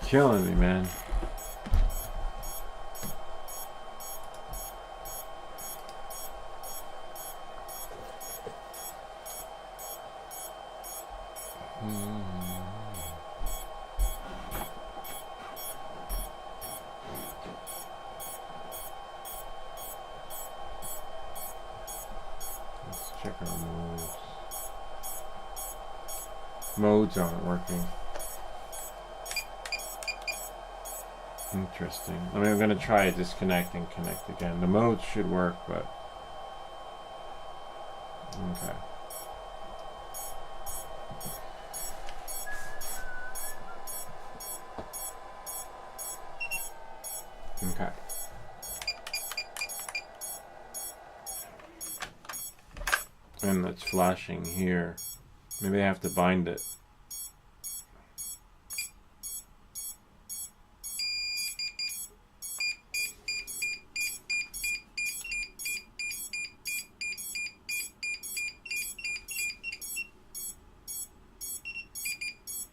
killing me, man. Let's check our modes. Modes aren't working. Interesting. I mean, I'm going to try disconnect and connect again. The modes should work, but... Okay. Okay. And that's flashing here. Maybe I have to bind it.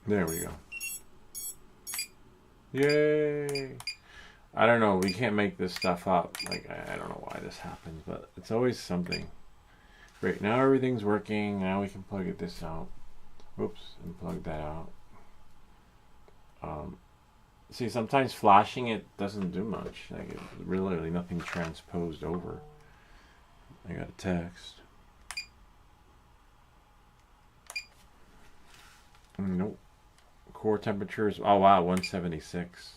There we go. Yay! I don't know. We can't make this stuff up. Like, I don't know why this happens, but it's always something. Great. Now everything's working. Now we can plug this out. Oops, and plug that out. See, sometimes flashing it doesn't do much. Like, it's really nothing transposed over. I got a text. Nope. Core temperatures. Oh wow, 176.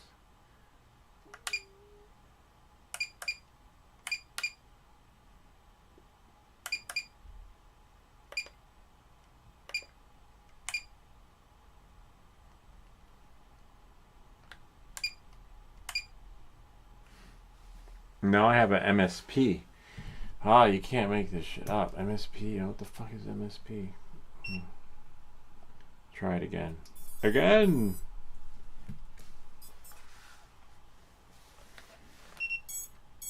Now I have an MSP. Ah, you can't make this shit up. MSP. What the fuck is MSP? Try it again. Again!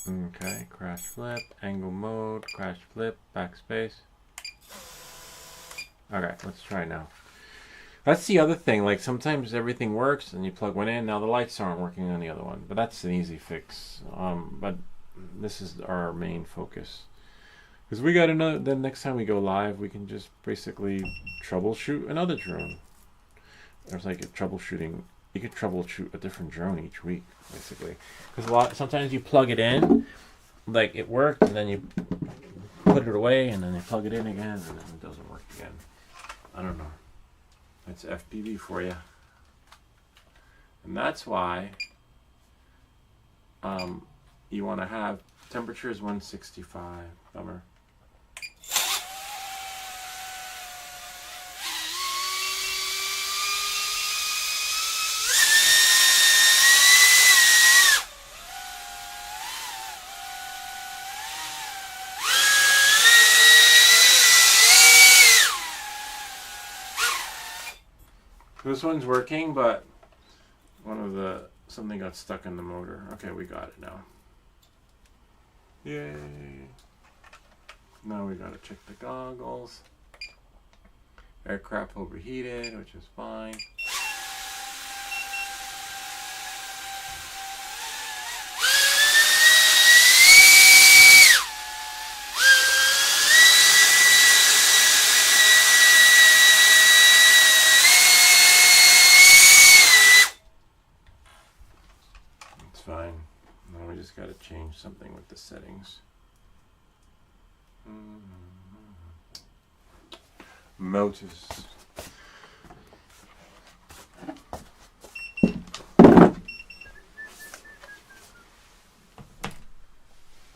Okay, crash flip, angle mode, crash flip, backspace. Okay, let's try it now. That's the other thing, like sometimes everything works and you plug one in, now the lights aren't working on the other one. But that's an easy fix. But this is our main focus. Because we got another, then next time we go live, we can just basically troubleshoot another drone. There's like a troubleshooting, you could troubleshoot a different drone each week, basically. Because sometimes you plug it in, like it worked, and then you put it away, and then you plug it in again, and then it doesn't work again. I don't know. It's FPV for you. And that's why you want to have temperatures 165. Bummer. This one's working, but something got stuck in the motor. Okay, we got it now. Yay. Now we gotta check the goggles. Aircraft overheated, which is fine. Fine. Now we just got to change something with the settings. Motors.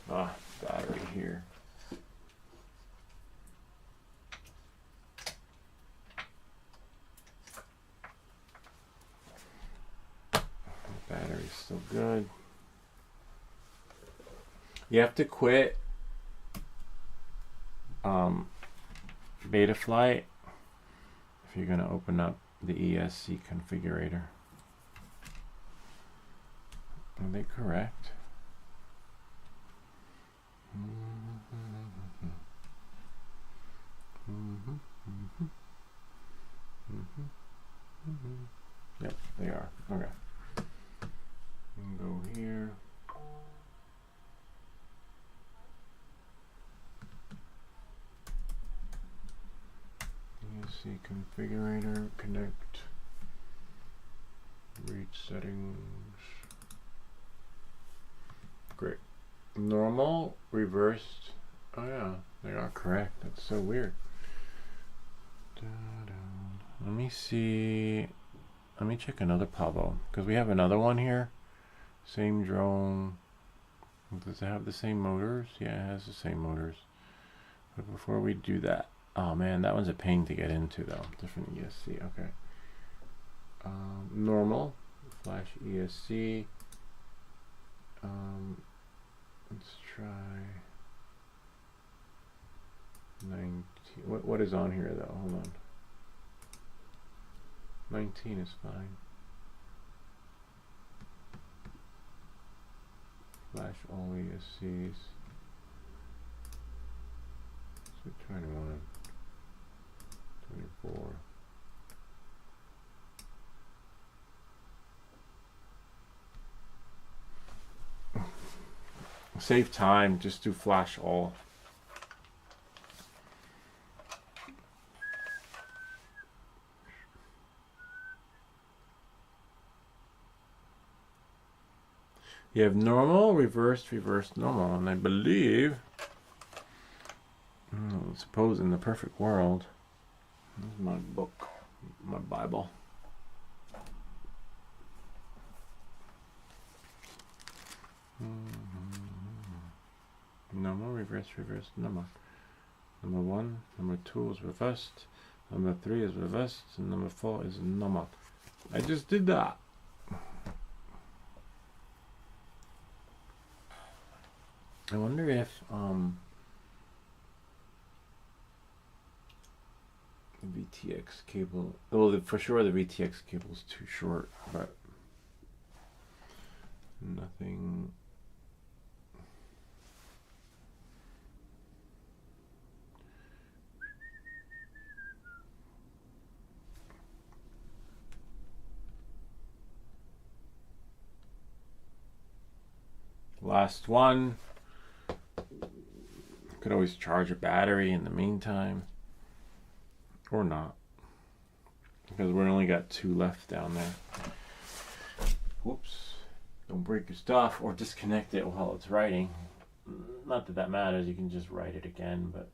Battery here. Battery's still good. You have to quit Betaflight if you're going to open up the ESC configurator. Are they correct? Yep, they are. Okay. Go here. ESC configurator, connect, reach settings. Great. Normal, reversed. Oh yeah, they are correct. That's so weird. Let me see. Let me check another Pavo, because we have another one here. Same drone. Does it have the same motors? Yeah, it has the same motors. But before we do that, oh man, that one's a pain to get into though. Different ESC. Okay. Normal, flash ESC. Let's try 19. What is on here though? Hold on. 19 is fine. Flash all ESCs. So 21, 24. save time, just do flash all. You have normal, reversed, reversed, normal, and I believe, suppose in the perfect world, this is my book, my Bible. Normal, reverse, reverse, normal. Number 1, number 2 is reversed, number 3 is reversed, and number 4 is normal. I just did that. I wonder if the VTX cable, well, for sure the VTX cable is too short, but nothing. Last one. Could always charge a battery in the meantime, or not, because we only got 2 left down there. Whoops. Don't break your stuff or disconnect it while it's writing. Not that that matters, you can just write it again, but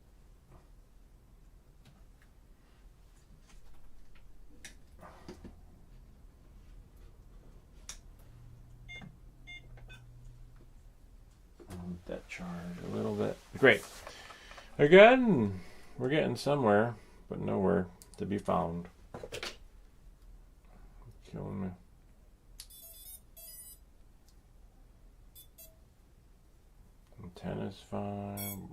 that charge a little bit. Great. Again, we're getting somewhere, but nowhere to be found. Killing me. Antenna's fine.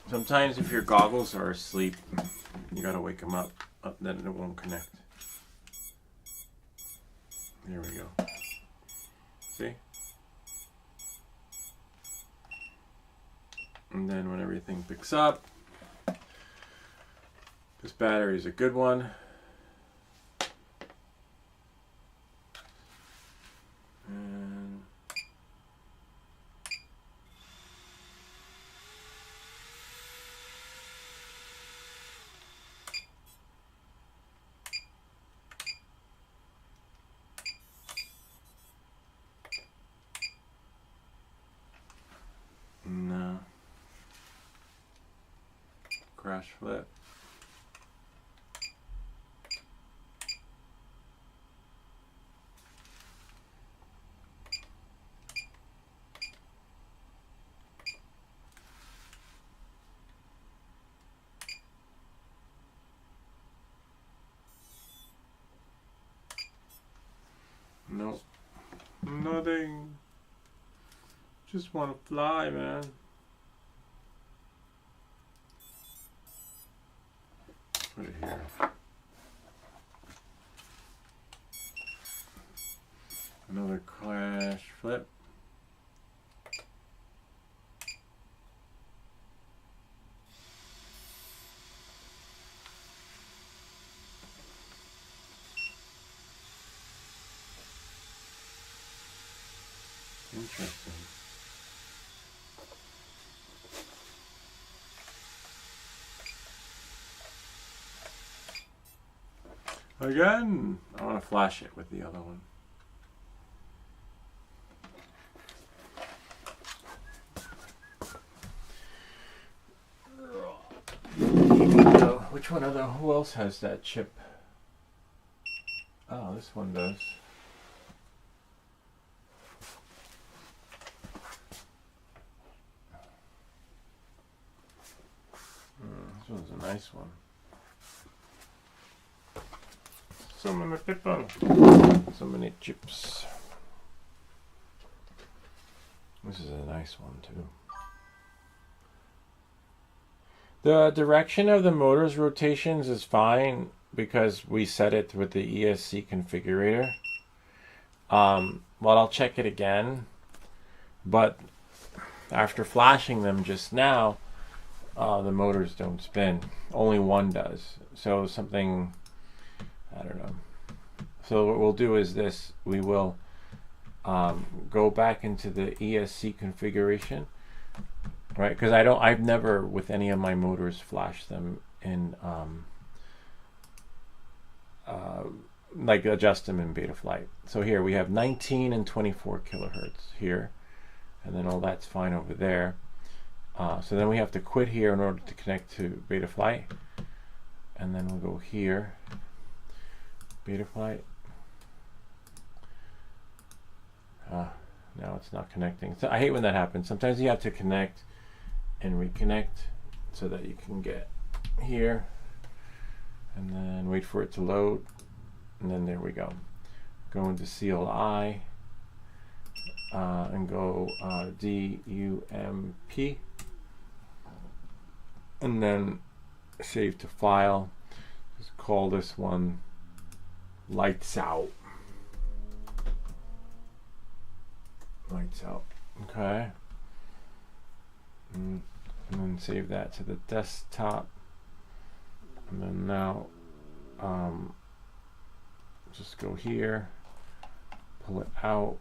Sometimes if your goggles are asleep, you gotta wake them up, then it won't connect. There we go. See? And then when everything picks up, this battery is a good one. And no. Crash flip. Nope. Nothing. Just want to fly, man. Put it here. Another crash flip. Interesting. Again, I want to flash it with the other one. Which one other? Who else has that chip? Oh, this one does. This one's a nice one. So many people. So many chips. This is a nice one too. The direction of the motor's rotations is fine because we set it with the ESC configurator. Well, I'll check it again, but after flashing them just now, the motors don't spin. Only one does. So something, I don't know. So what we'll do is this: we will go back into the ESC configuration, right? Because I've never with any of my motors flashed them in like adjust them in Betaflight. So here we have 19 and 24 kilohertz here, and then all that's fine over there. So then we have to quit here in order to connect to Betaflight, and then we'll go here, Betaflight. Now it's not connecting. So I hate when that happens. Sometimes you have to connect and reconnect so that you can get here, and then wait for it to load, and then there we go. Go into CLI and go DUMP, and then save to file. Just call this one lights out. Lights out. Okay. And then save that to the desktop. And then now just go here, pull it out,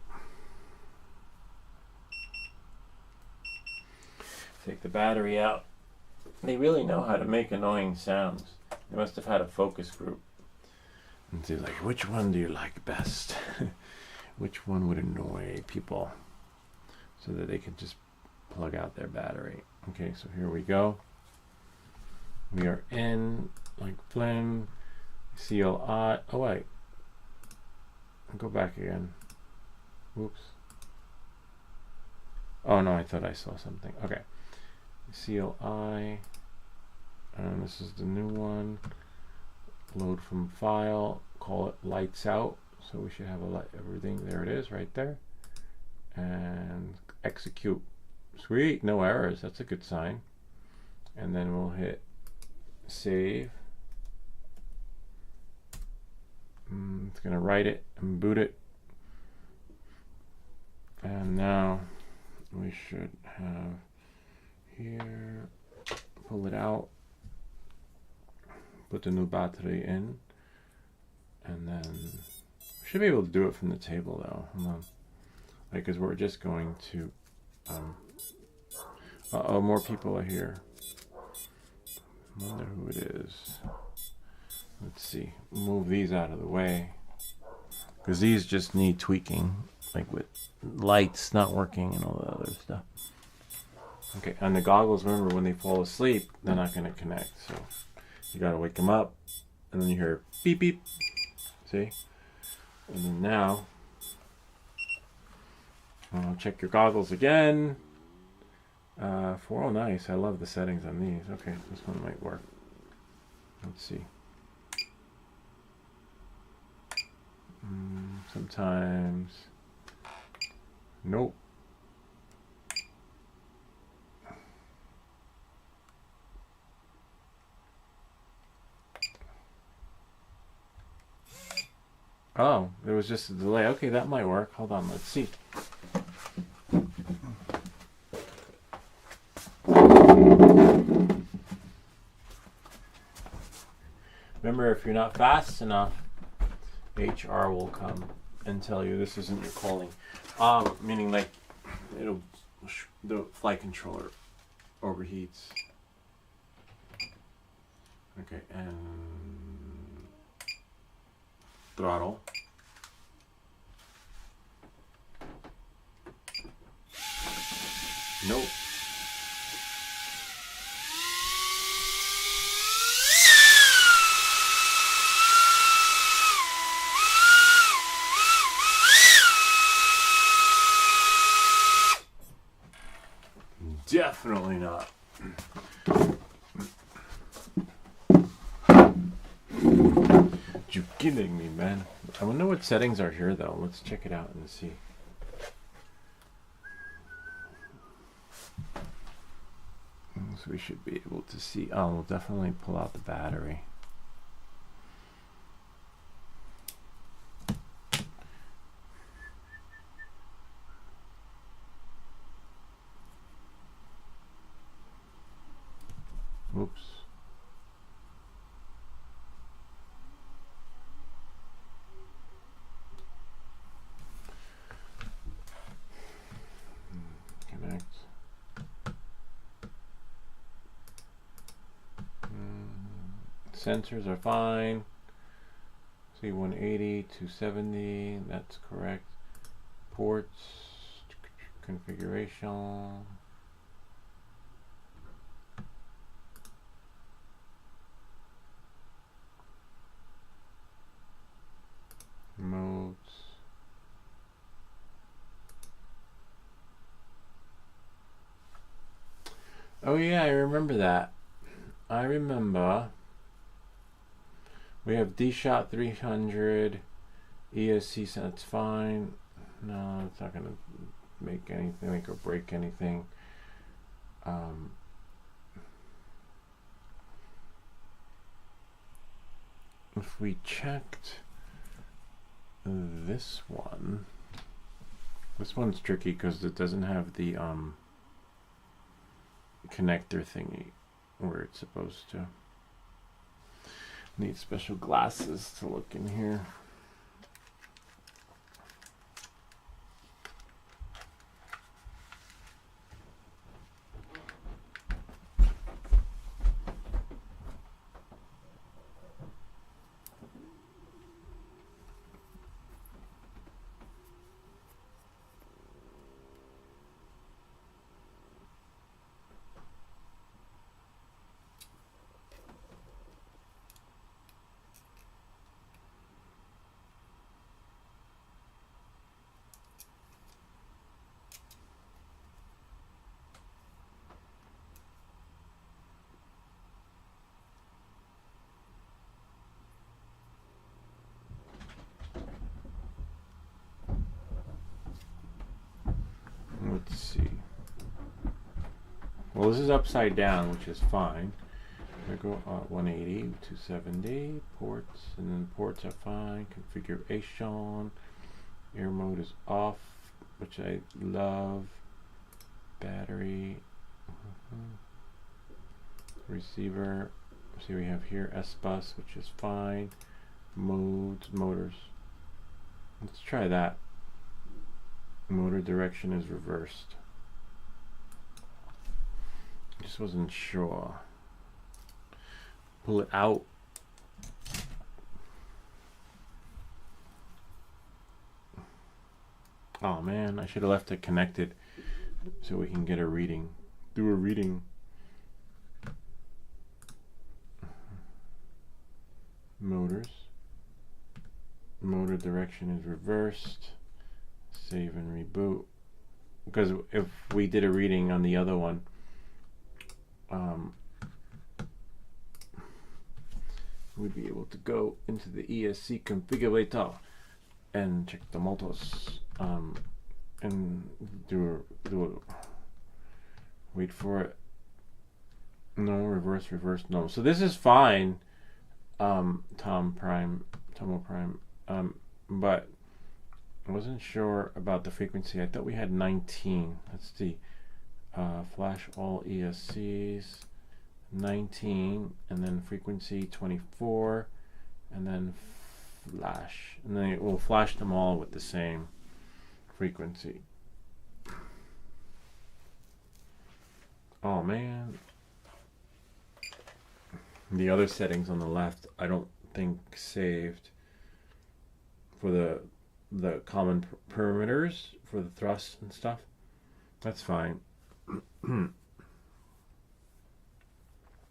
take the battery out. They really know how to make annoying sounds. They must have had a focus group and say, like, which one do you like best? Which one would annoy people, so that they can just plug out their battery. Okay, so here we go. We are in, like Flim, CLI. Oh wait, go back again. Whoops. Oh no, I thought I saw something. Okay, CLI, and this is the new one. Load from file. Call it lights out. So we should have everything. There it is, right there. And execute. Sweet, no errors. That's a good sign. And then we'll hit save. It's going to write it and boot it. And now we should have here, pull it out, put the new battery in, and then we should be able to do it from the table though. Hold on. Like, because we're just going to uh-oh, more people are here. I wonder who it is. Let's see. Move these out of the way, because these just need tweaking, like with lights not working and all the other stuff. Okay, and the goggles, remember, when they fall asleep, they're not going to connect. So you got to wake them up, and then you hear beep beep. See? And then now, check your goggles again. Oh, nice. I love the settings on these. Okay, this one might work. Let's see. Sometimes. Nope. Oh, there was just a delay. Okay, that might work. Hold on, let's see. Remember, if you're not fast enough, HR will come and tell you this isn't your calling. Meaning, like, the flight controller overheats. Okay, and throttle. Nope. Definitely not. You kidding me, man? I wonder what settings are here, though. Let's check it out and see. So we should be able to see. Oh, we'll definitely pull out the battery. sensors are fine. See, 180, 270, that's correct. Ports, configuration. Modes. Oh yeah, I remember that. I remember. We have D-Shot 300, ESC, so that's fine. No, it's not gonna make or break anything. If we checked this one's tricky because it doesn't have the connector thingy where it's supposed to. Need special glasses to look in here. Let's see. Well, this is upside down, which is fine. I go 180, 270, ports, and then ports are fine. Configuration. Air mode is off, which I love. Battery. Receiver. See, we have here S-Bus, which is fine. Modes, motors. Let's try that. Motor direction is reversed. Just wasn't sure. Pull it out. Oh man, I should have left it connected so we can get a reading. Do a reading. Motors. Motor direction is reversed. Save and reboot. Because if we did a reading on the other one, we'd be able to go into the ESC configurator and check the motors and do a wait for it. No, reverse, no. So this is fine, Tomo Prime, but I wasn't sure about the frequency. I thought we had 19. Let's see. Flash all ESCs, 19, and then frequency 24, and then flash. And then we'll flash them all with the same frequency. Oh man. The other settings on the left, I don't think saved for the common parameters for the thrust and stuff. That's fine.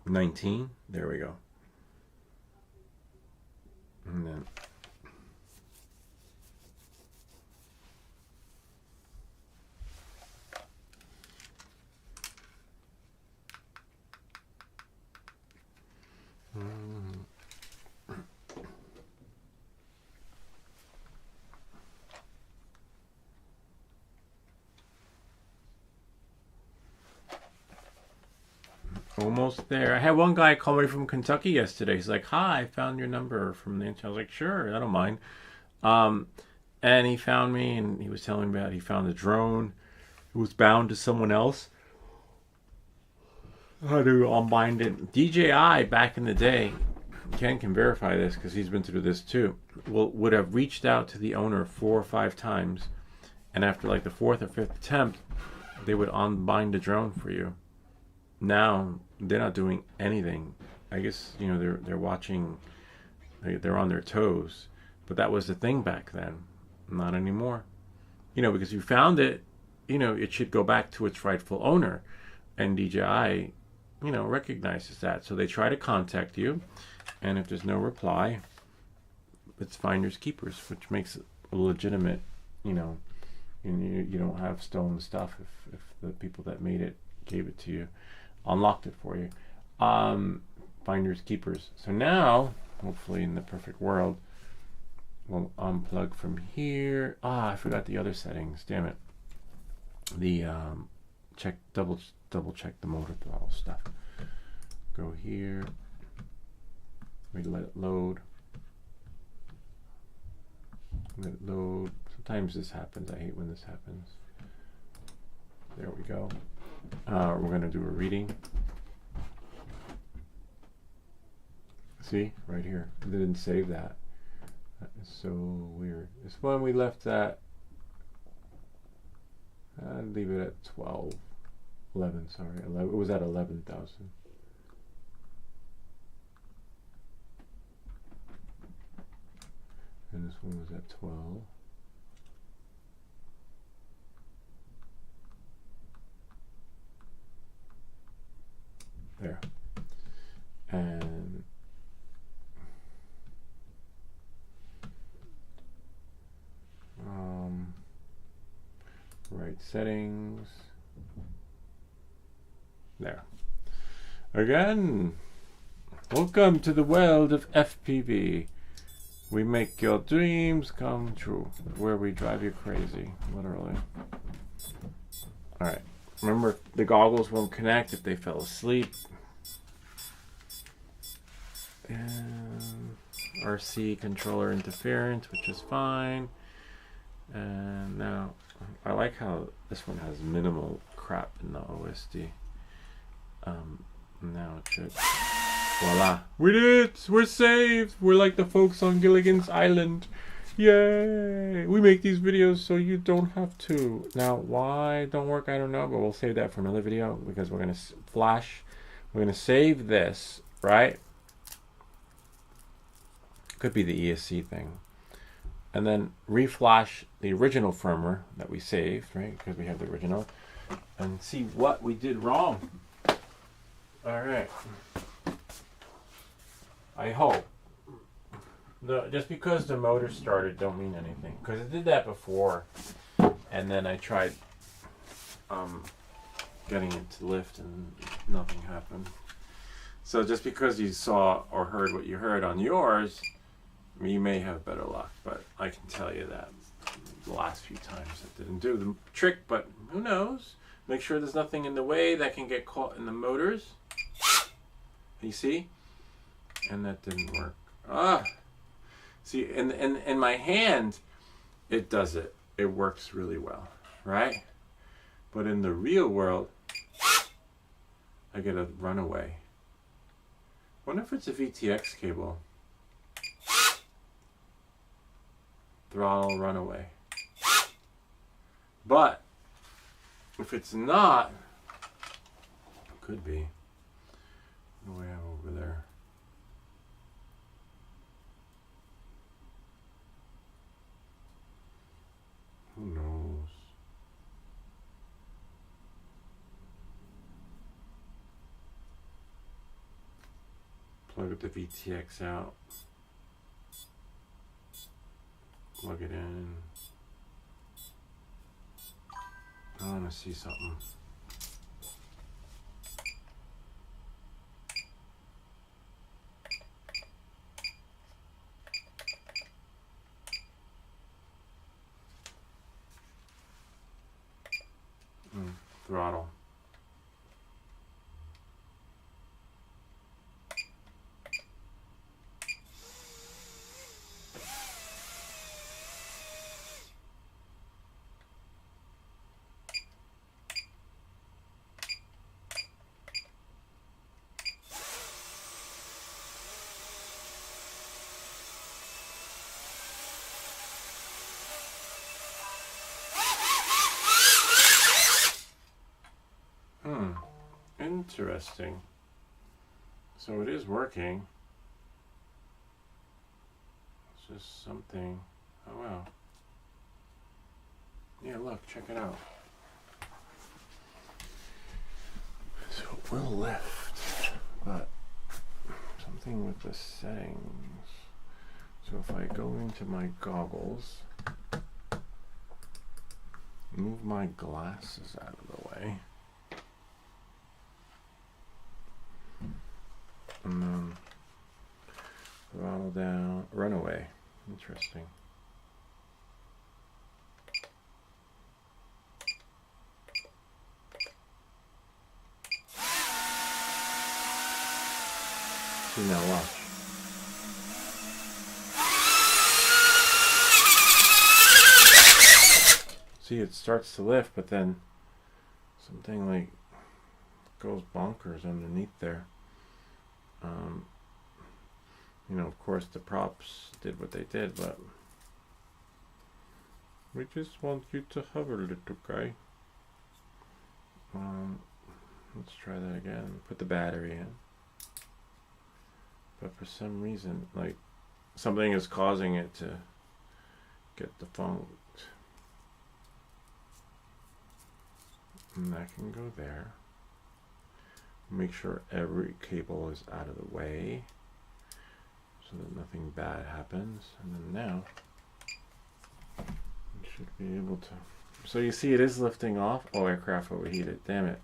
19, there we go. And then almost there. I had one guy call me from Kentucky yesterday. He's like, "Hi, I found your number from the internet." I was like, "Sure, I don't mind." And he found me, and he was telling me about he found a drone. It was bound to someone else. How to unbind it? DJI back in the day, Ken can verify this because he's been through this too. Would have reached out to the owner 4 or 5 times, and after like the 4th or 5th attempt, they would unbind the drone for you. Now they're not doing anything I guess, you know, they're watching, they're on their toes. But that was the thing back then. Not anymore. You know, because you found it, you know, it should go back to its rightful owner. And DJI, you know, recognizes that. So they try to contact you. And if there's no reply, it's finders keepers, which makes it a legitimate, you know, you don't have stolen stuff if the people that made it gave it to you, unlocked it for you. Finders keepers. So now, hopefully in the perfect world, we'll unplug from here. I forgot the other settings. Damn it. The double check the motor throttle stuff. Go here. We let it load. Let it load. Sometimes this happens. I hate when this happens. There we go. We're going to do a reading. See? Right here. It didn't save that. That is so weird. It's when we left that. I'd leave it at 11, sorry. 11, it was at 11,000. And this one was at 12. There. And right settings. There. Again, welcome to the world of FPV. We make your dreams come true, where we drive you crazy, literally. Alright, remember the goggles won't connect if they fell asleep. And RC controller interference, which is fine. And now, I like how this one has minimal crap in the OSD. Now it should. Voila. We did it! We're saved! We're like the folks on Gilligan's Island. Yay! We make these videos so you don't have to. Now, why it don't work, I don't know, but we'll save that for another video because we're going to flash. We're going to save this, right? Could be the ESC thing. And then reflash the original firmware that we saved, right? Because we have the original. And see what we did wrong. Alright. I hope. Just because the motor started don't mean anything. Because it did that before. And then I tried getting it to lift and nothing happened. So just because you saw or heard what you heard on yours, you may have better luck. But I can tell you that the last few times it didn't do the trick, but who knows? Make sure there's nothing in the way that can get caught in the motors. You see? And that didn't work. See, in my hand, it does it. It works really well, right? But in the real world, I get a runaway. Wonder if it's a VTX cable. Throttle runaway. But if it's not, it could be. What do we have over there? Who knows? Plug the VTX out. Plug it in. I want to see something. Throttle. Interesting. So it is working. It's just something. Oh wow. Yeah, look, check it out. So it will lift, but something with the settings. So if I go into my goggles, move my glasses out of the way, and then throttle down, run away. Interesting. See, now watch. See, it starts to lift, but then something like goes bonkers underneath there. You know, of course, the props did what they did, but we just want you to hover, little guy. Let's try that again. Put the battery in. But for some reason, like, something is causing it to get defunct. And that can go there. Make sure every cable is out of the way so that nothing bad happens. And then now you should be able to. So you see it is lifting off. Oh, aircraft overheated. Damn it.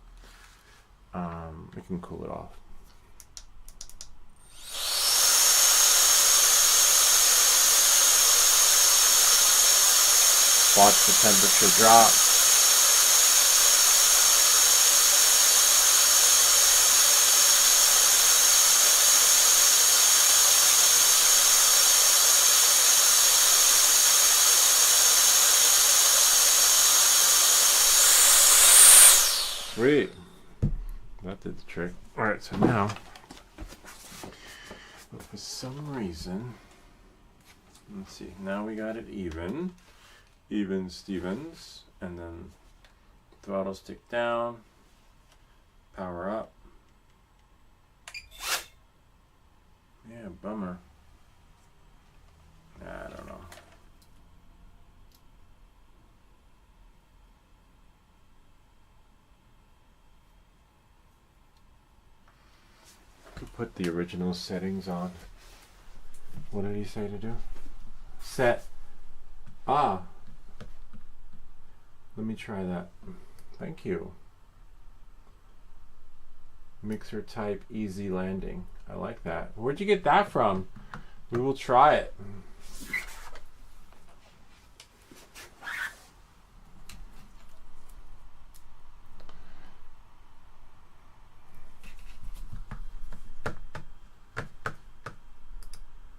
We can cool it off. Watch the temperature drop. Sweet. That did the trick. Alright, so now, but for some reason, let's see, now we got it even. Even Stevens. And then throttle stick down. Power up. Yeah, bummer. I don't know. Put the original settings on. What did he say to do? Set. Ah. Let me try that. Thank you. Mixer type easy landing. I like that. Where'd you get that from? We will try it.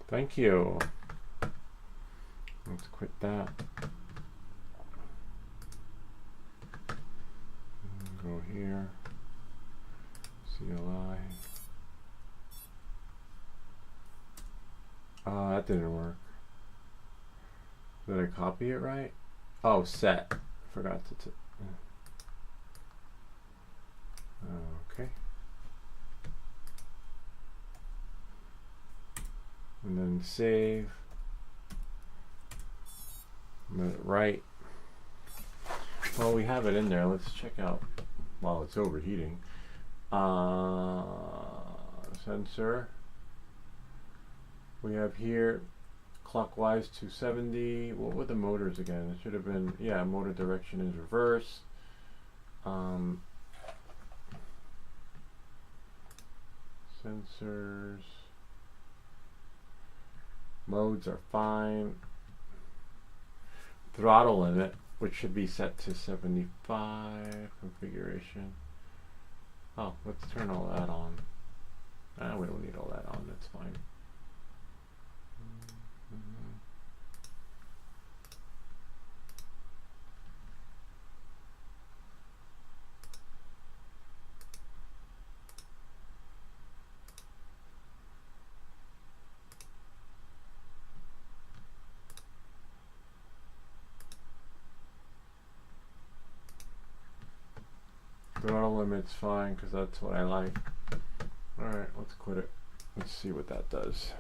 Thank you. Let's quit that. Go here. CLI. That didn't work. Did I copy it right? Oh, set. Forgot to. Okay. And then save. Let it write. Well, we have it in there. Let's check out while it's overheating. Sensor. We have here clockwise 270. What were the motors again? It should have been, yeah, motor direction is reverse. Sensors. Modes are fine. Throttle limit, which should be set to 75. Configuration. Oh, let's turn all that on. We don't need all that on, that's fine. Throttle limit's fine because that's what I like. All Alright, let's quit it. Let's see what that does.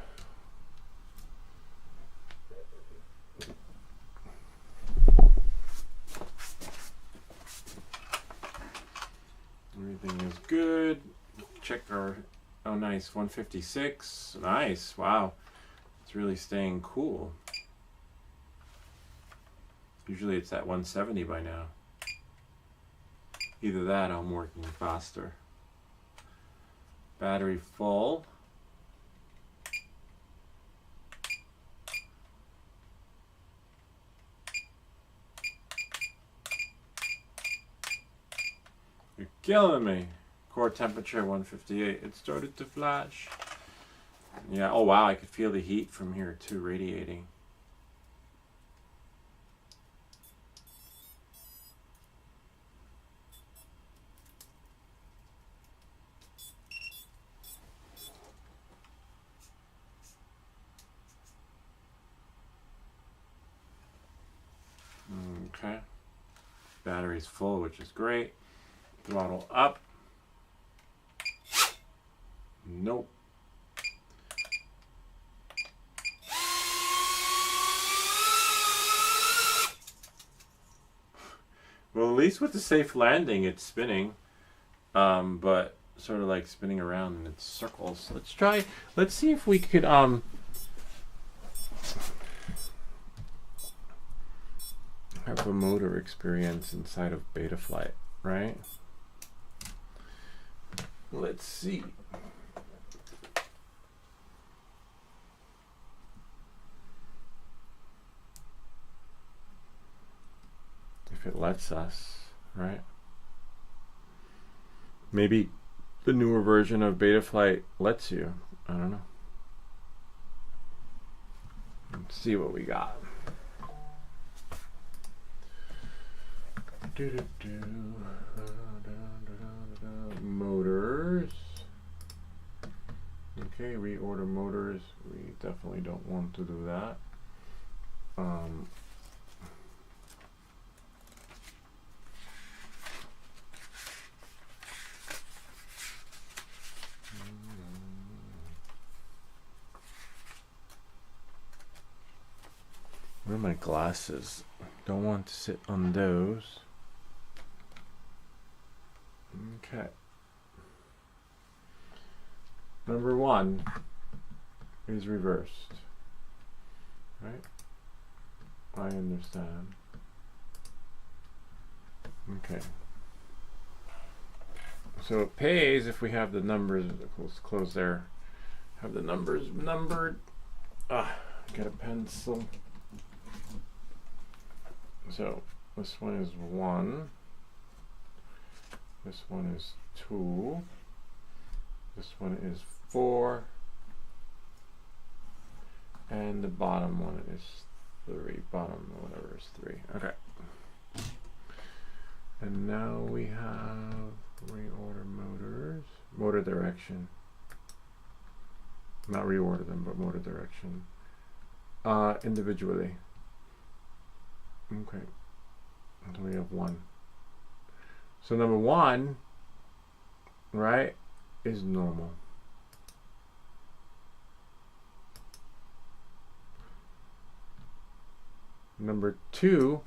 Everything is good. Check our, oh nice, 156. Nice, wow. It's really staying cool. Usually it's at 170 by now. Either that or I'm working faster. Battery full. You're killing me. Core temperature 158. It started to flash. Yeah, oh wow, I could feel the heat from here too radiating. Okay. Battery's full, which is great. Throttle up. Nope. Well, at least with the safe landing, it's spinning. But sort of like spinning around in its circles. Let's see if we could, have a motor experience inside of Betaflight, right? Let's see. If it lets us, right? Maybe the newer version of Betaflight lets you. I don't know. Let's see what we got. Motors. Okay, reorder motors. We definitely don't want to do that. Where are my glasses? Don't want to sit on those. Okay. Number 1 is reversed. Right? I understand. Okay. So it pays if we have the numbers, close there. Have the numbers numbered. Get a pencil. So this one is 1. This one is 2. This one is 4. And the bottom one is 3. Bottom, whatever, is 3. Okay. And now we have reorder motors. Motor direction. Not reorder them, but motor direction. Individually. Okay. So we have 1. So number 1, right, is normal. Number 2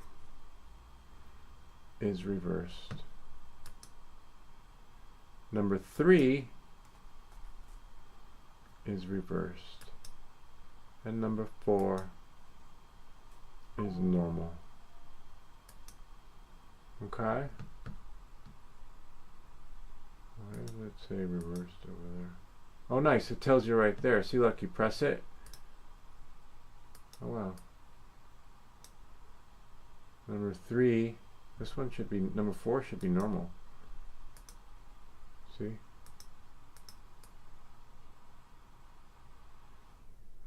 is reversed. Number 3 is reversed. And number 4 is normal. Okay? Why does it say reversed over there? Oh nice, it tells you right there. See, look, you press it. Oh wow. Number 3, this one should be, number 4 should be normal. See?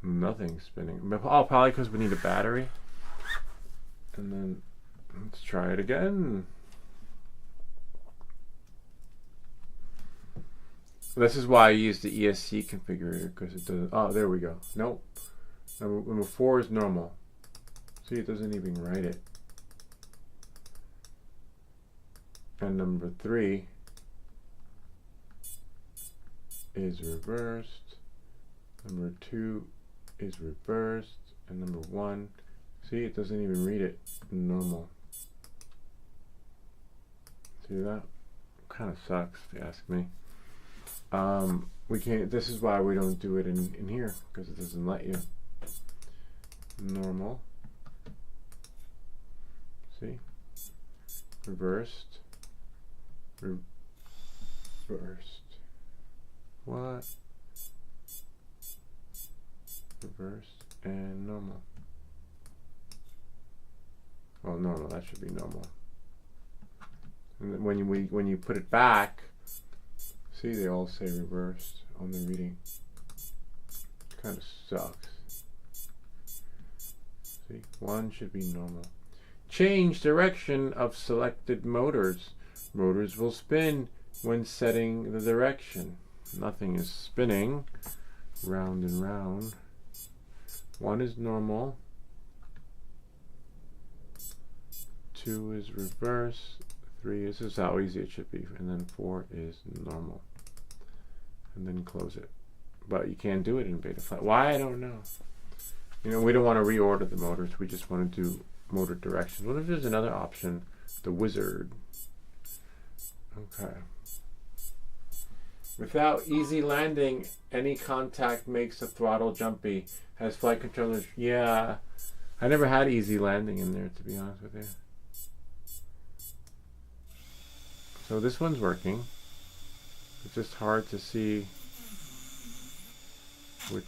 Nothing's spinning. Oh, probably because we need a battery. And then let's try it again. This is why I use the ESC configurator, because it doesn't. Oh, there we go. Nope. Number 4 is normal. See, it doesn't even write it. And number 3 is reversed. Number 2 is reversed. And number 1, see, it doesn't even read it normal. See that? Kind of sucks, if you ask me. We can't. This is why we don't do it in here, because it doesn't let you. Normal. See? Reversed. Reversed. What? Reversed and normal. Well, normal. That should be normal. And then when you put it back, see, they all say reversed on the reading. Kind of sucks. See, 1 should be normal. Change direction of selected motors. Motors will spin when setting the direction. Nothing is spinning round and round. 1 is normal. 2 is reverse. 3 is, this is how easy it should be. And then 4 is normal. And then close it. But you can't do it in Betaflight. Why? I don't know. You know, we don't want to reorder the motors. We just want to do motor directions. What if there's another option? The wizard. Okay. Without easy landing, any contact makes the throttle jumpy. Has flight controllers? Yeah. I never had easy landing in there, to be honest with you. So this one's working. It's just hard to see which.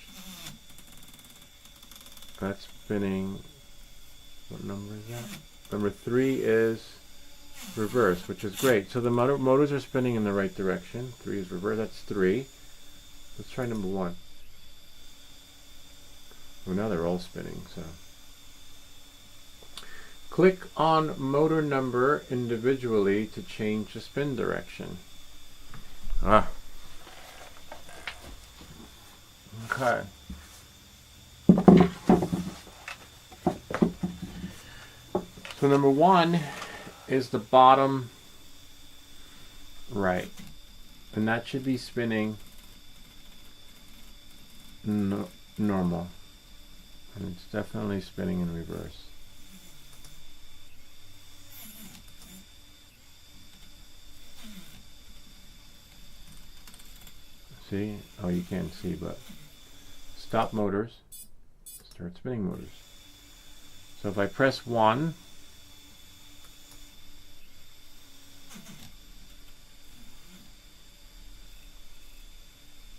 That's spinning. What number is that? Number 3 is reverse, which is great. So the motors are spinning in the right direction. 3 is reverse. That's 3. Let's try number 1. Well, now they're all spinning. So click on motor number individually to change the spin direction. Okay. So number 1 is the bottom right, and that should be spinning normal, and it's definitely spinning in reverse. See? Oh, you can't see, but stop motors, start spinning motors. So if I press 1,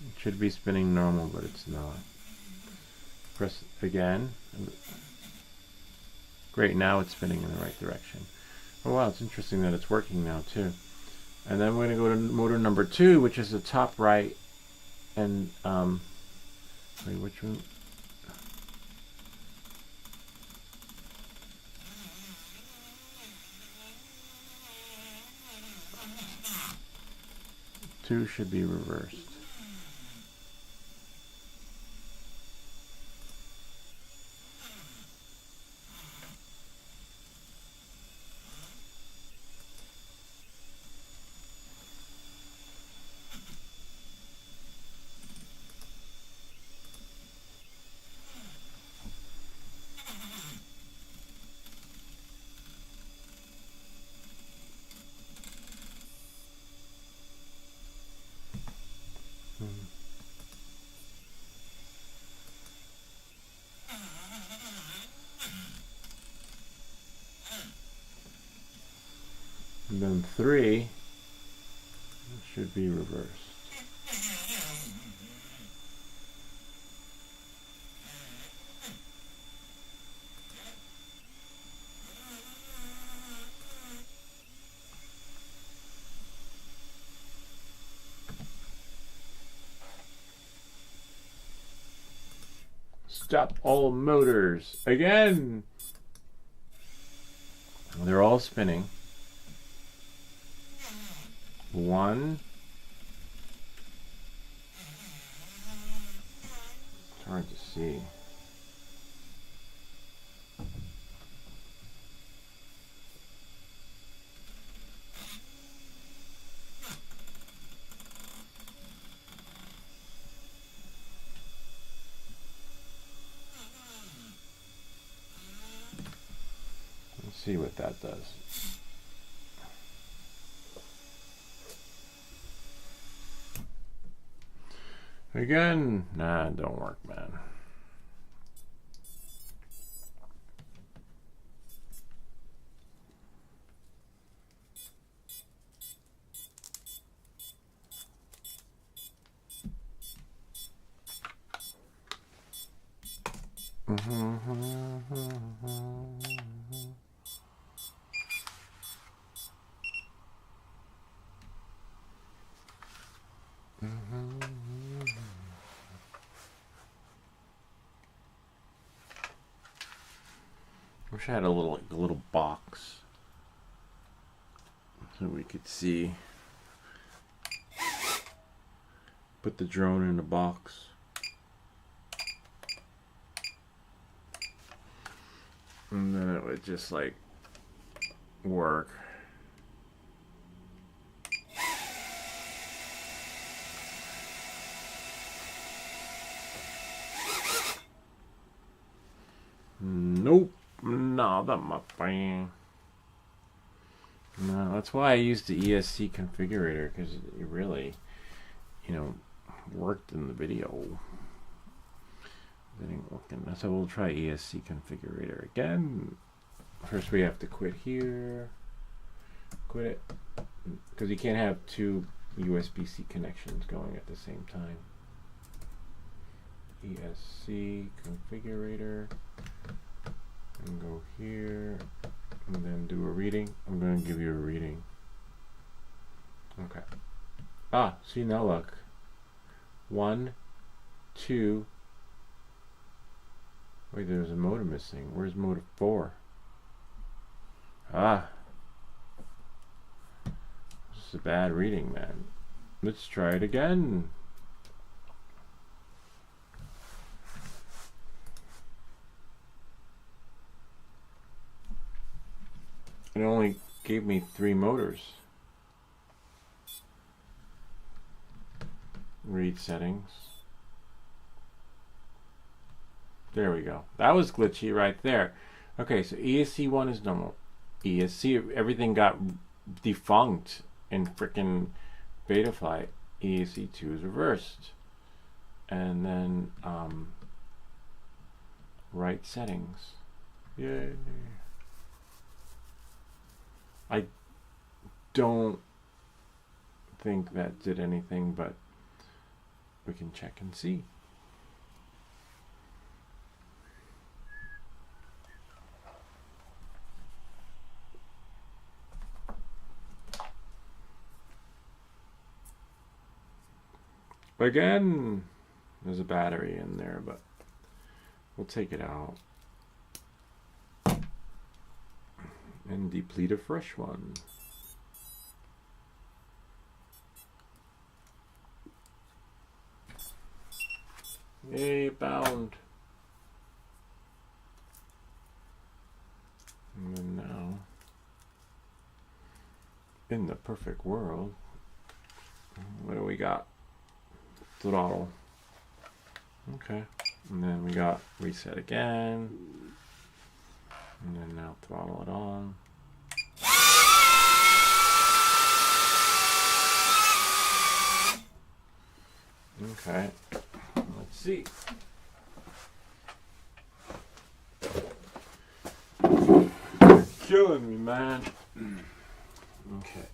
it should be spinning normal, but it's not. Press again. Great, now it's spinning in the right direction. Oh wow, it's interesting that it's working now too. And then we're going to go to motor number 2, which is the top right. And wait, which one? Two should be reversed. And then 3 should be reversed. Stop all motors. Again! They're all spinning. 1. It's hard to see. See what that does. Again, nah, it don't work, man. Wish I had a little box so we could see. Put the drone in a box. And then it would just like work. Nope, nada, my friend. No, that's why I used the ESC configurator, because it really, worked in the video. It ain't working. So we'll try ESC configurator again. First we have to quit here. Quit it. Because you can't have two USB-C connections going at the same time. ESC configurator. And go here. And then do a reading. I'm going to give you a reading. Okay. Ah, see now look. 1, 2. Wait, there's a motor missing. Where's motor 4? Ah. This is a bad reading, man. Let's try it again. It only gave me 3 motors. Read settings. There we go. That was glitchy right there. Okay, so ESC1 is normal. ESC, everything got defunct in frickin' Betaflight. ESC2 is reversed. And then, right settings. Yay. I don't think that did anything, but we can check and see. Again, there's a battery in there, but we'll take it out and deplete a fresh one. Yay, bound. And then now, in the perfect world, what do we got? Throttle. Okay. And then we got reset again. And then now throttle it on. Okay. Let's see. You're killing me, man. Okay.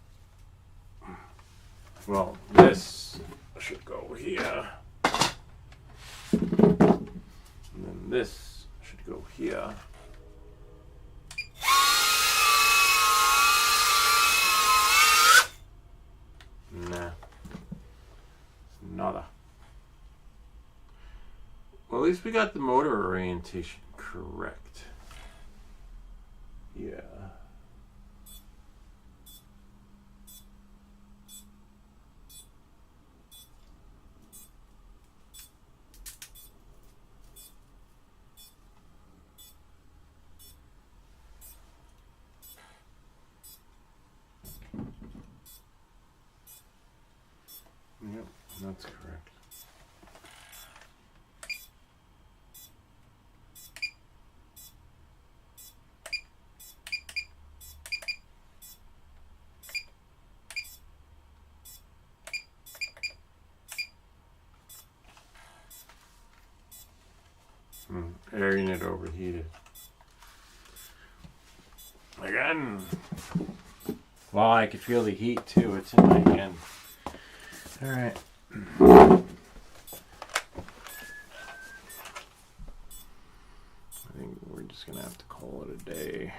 Well, this should go here. And then this should go here. Nah. Nada. Well, at least we got the motor orientation correct. Yeah. Yep, that's correct. air unit overheated. Again. Wow, I could feel the heat too. It's in my hand. All right. I think we're just gonna have to call it a day.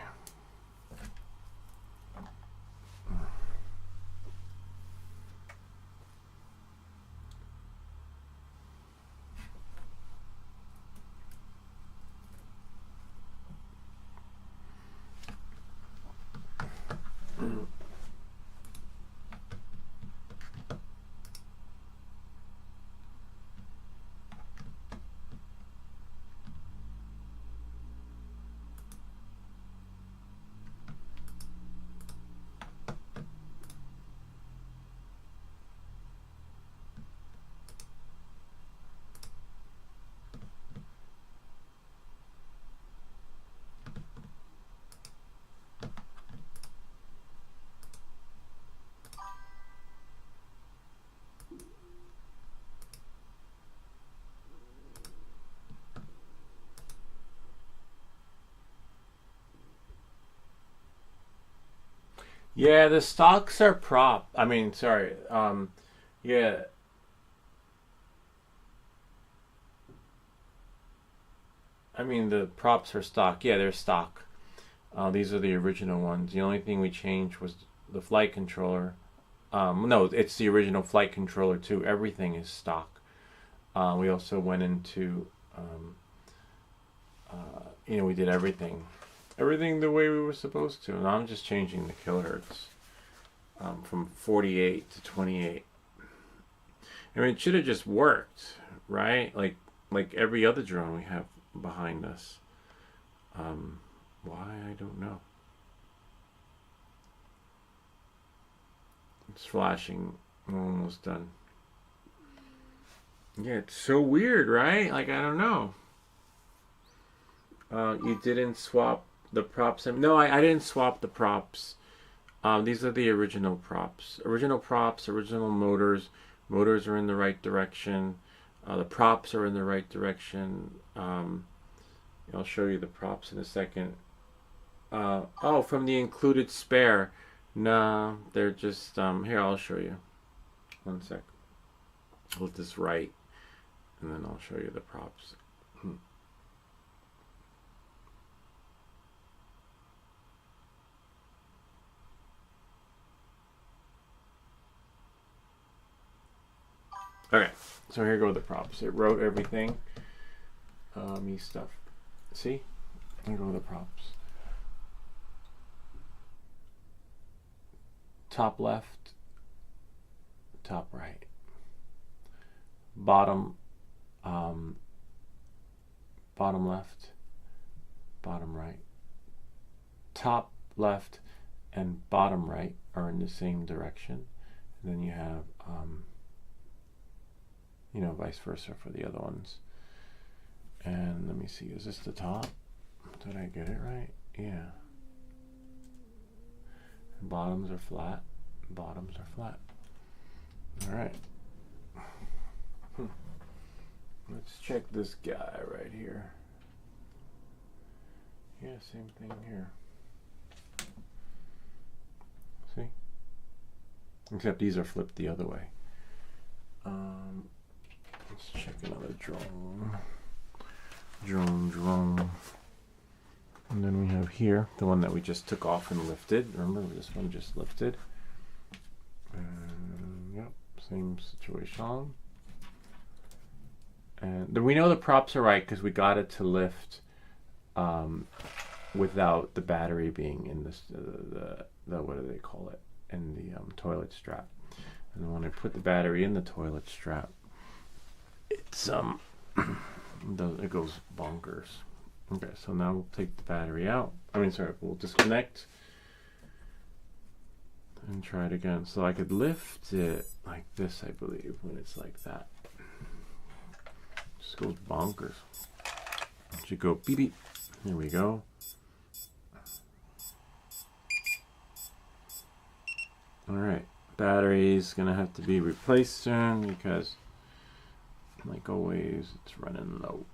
Yeah, the stocks are prop. I mean, sorry. Yeah. I mean, the props are stock. Yeah, they're stock. These are the original ones. The only thing we changed was the flight controller. No, it's the original flight controller too. Everything is stock. We also went into, we did everything the way we were supposed to. And I'm just changing the kilohertz from 48 to 28. I mean, it should have just worked, right? Like every other drone we have behind us. Why, I don't know. It's flashing. We're almost done. Yeah, it's so weird, right? Like, I don't know. You didn't swap the props. No, I didn't swap the props. These are the original props. Original motors. Motors are in the right direction. The props are in the right direction. I'll show you the props in a second. Oh, from the included spare. No, they're just, here, I'll show you. One sec. I'll let this right, and then I'll show you the props. Okay, so here go the props. It wrote everything. Me stuff. See? Here go the props. Top left, top right. Bottom left, bottom right. Top left and bottom right are in the same direction. And then you have vice versa for the other ones. And let me see, is this the top? Did I get it right? Yeah. Bottoms are flat. Bottoms are flat. All right. Let's check this guy right here. Yeah, same thing here. See? Except these are flipped the other way. Let's check another drone. Drone. And then we have here the one that we just took off and lifted. Remember, this one just lifted. And yep, same situation. And we know the props are right because we got it to lift without the battery being in this the what do they call it, in the toilet strap. And then when I put the battery in the toilet strap, it's it goes bonkers. Okay, so now we'll take the battery out. We'll disconnect and try it again. So I could lift it like this, I believe, when it's like that. Just goes bonkers. It should go beep beep. Here we go. Alright, battery's gonna have to be replaced soon because, like always, it's running low.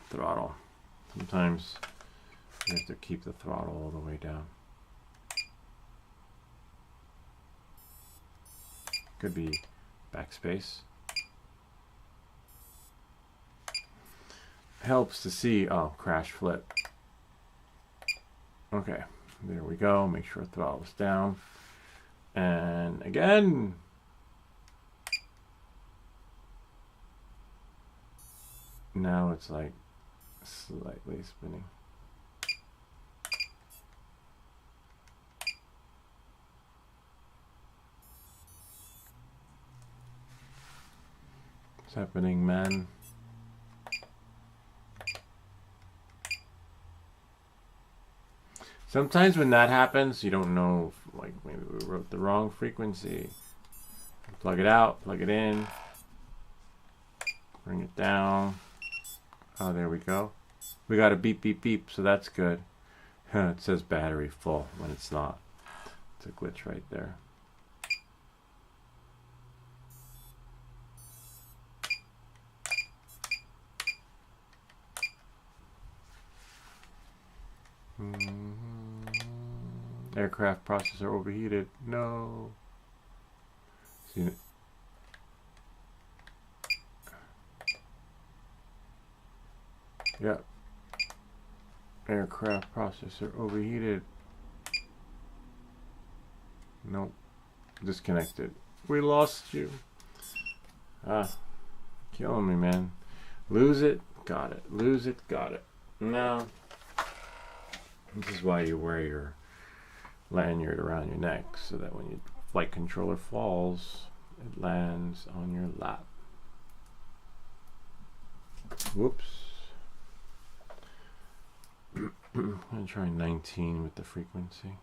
throttle. Sometimes you have to keep the throttle all the way down. Could be backspace. Helps to see, oh, crash flip. Okay, there we go. Make sure throttle is down. And again. Now it's like slightly spinning. What's happening, man? Sometimes when that happens, you don't know, like maybe we wrote the wrong frequency. Plug it out, plug it in, bring it down. Oh, there we go. We got a beep, beep, beep, so that's good. It says battery full when it's not. It's a glitch right there. Aircraft processor overheated. No. See, yep. Aircraft processor overheated. Nope. Disconnected. We lost you. Ah. Killing me, man. Lose it. Got it. Lose it. Got it. No. This is why you wear your lanyard around your neck, so that when your flight controller falls, it lands on your lap. Whoops. I'm going to try 19 with the frequency.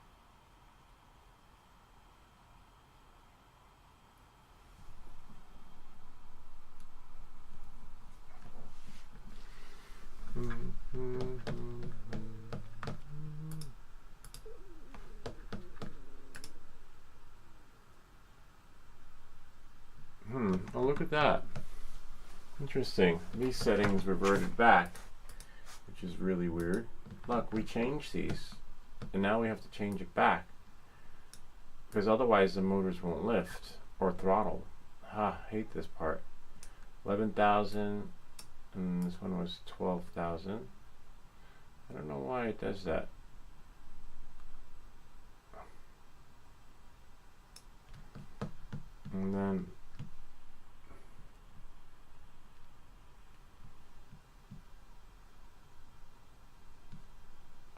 Oh, look at that. Interesting. These settings reverted back, which is really weird. Look, we changed these, and now we have to change it back, because otherwise the motors won't lift or throttle. Hate this part. 11,000, and this one was 12,000. I don't know why it does that. And then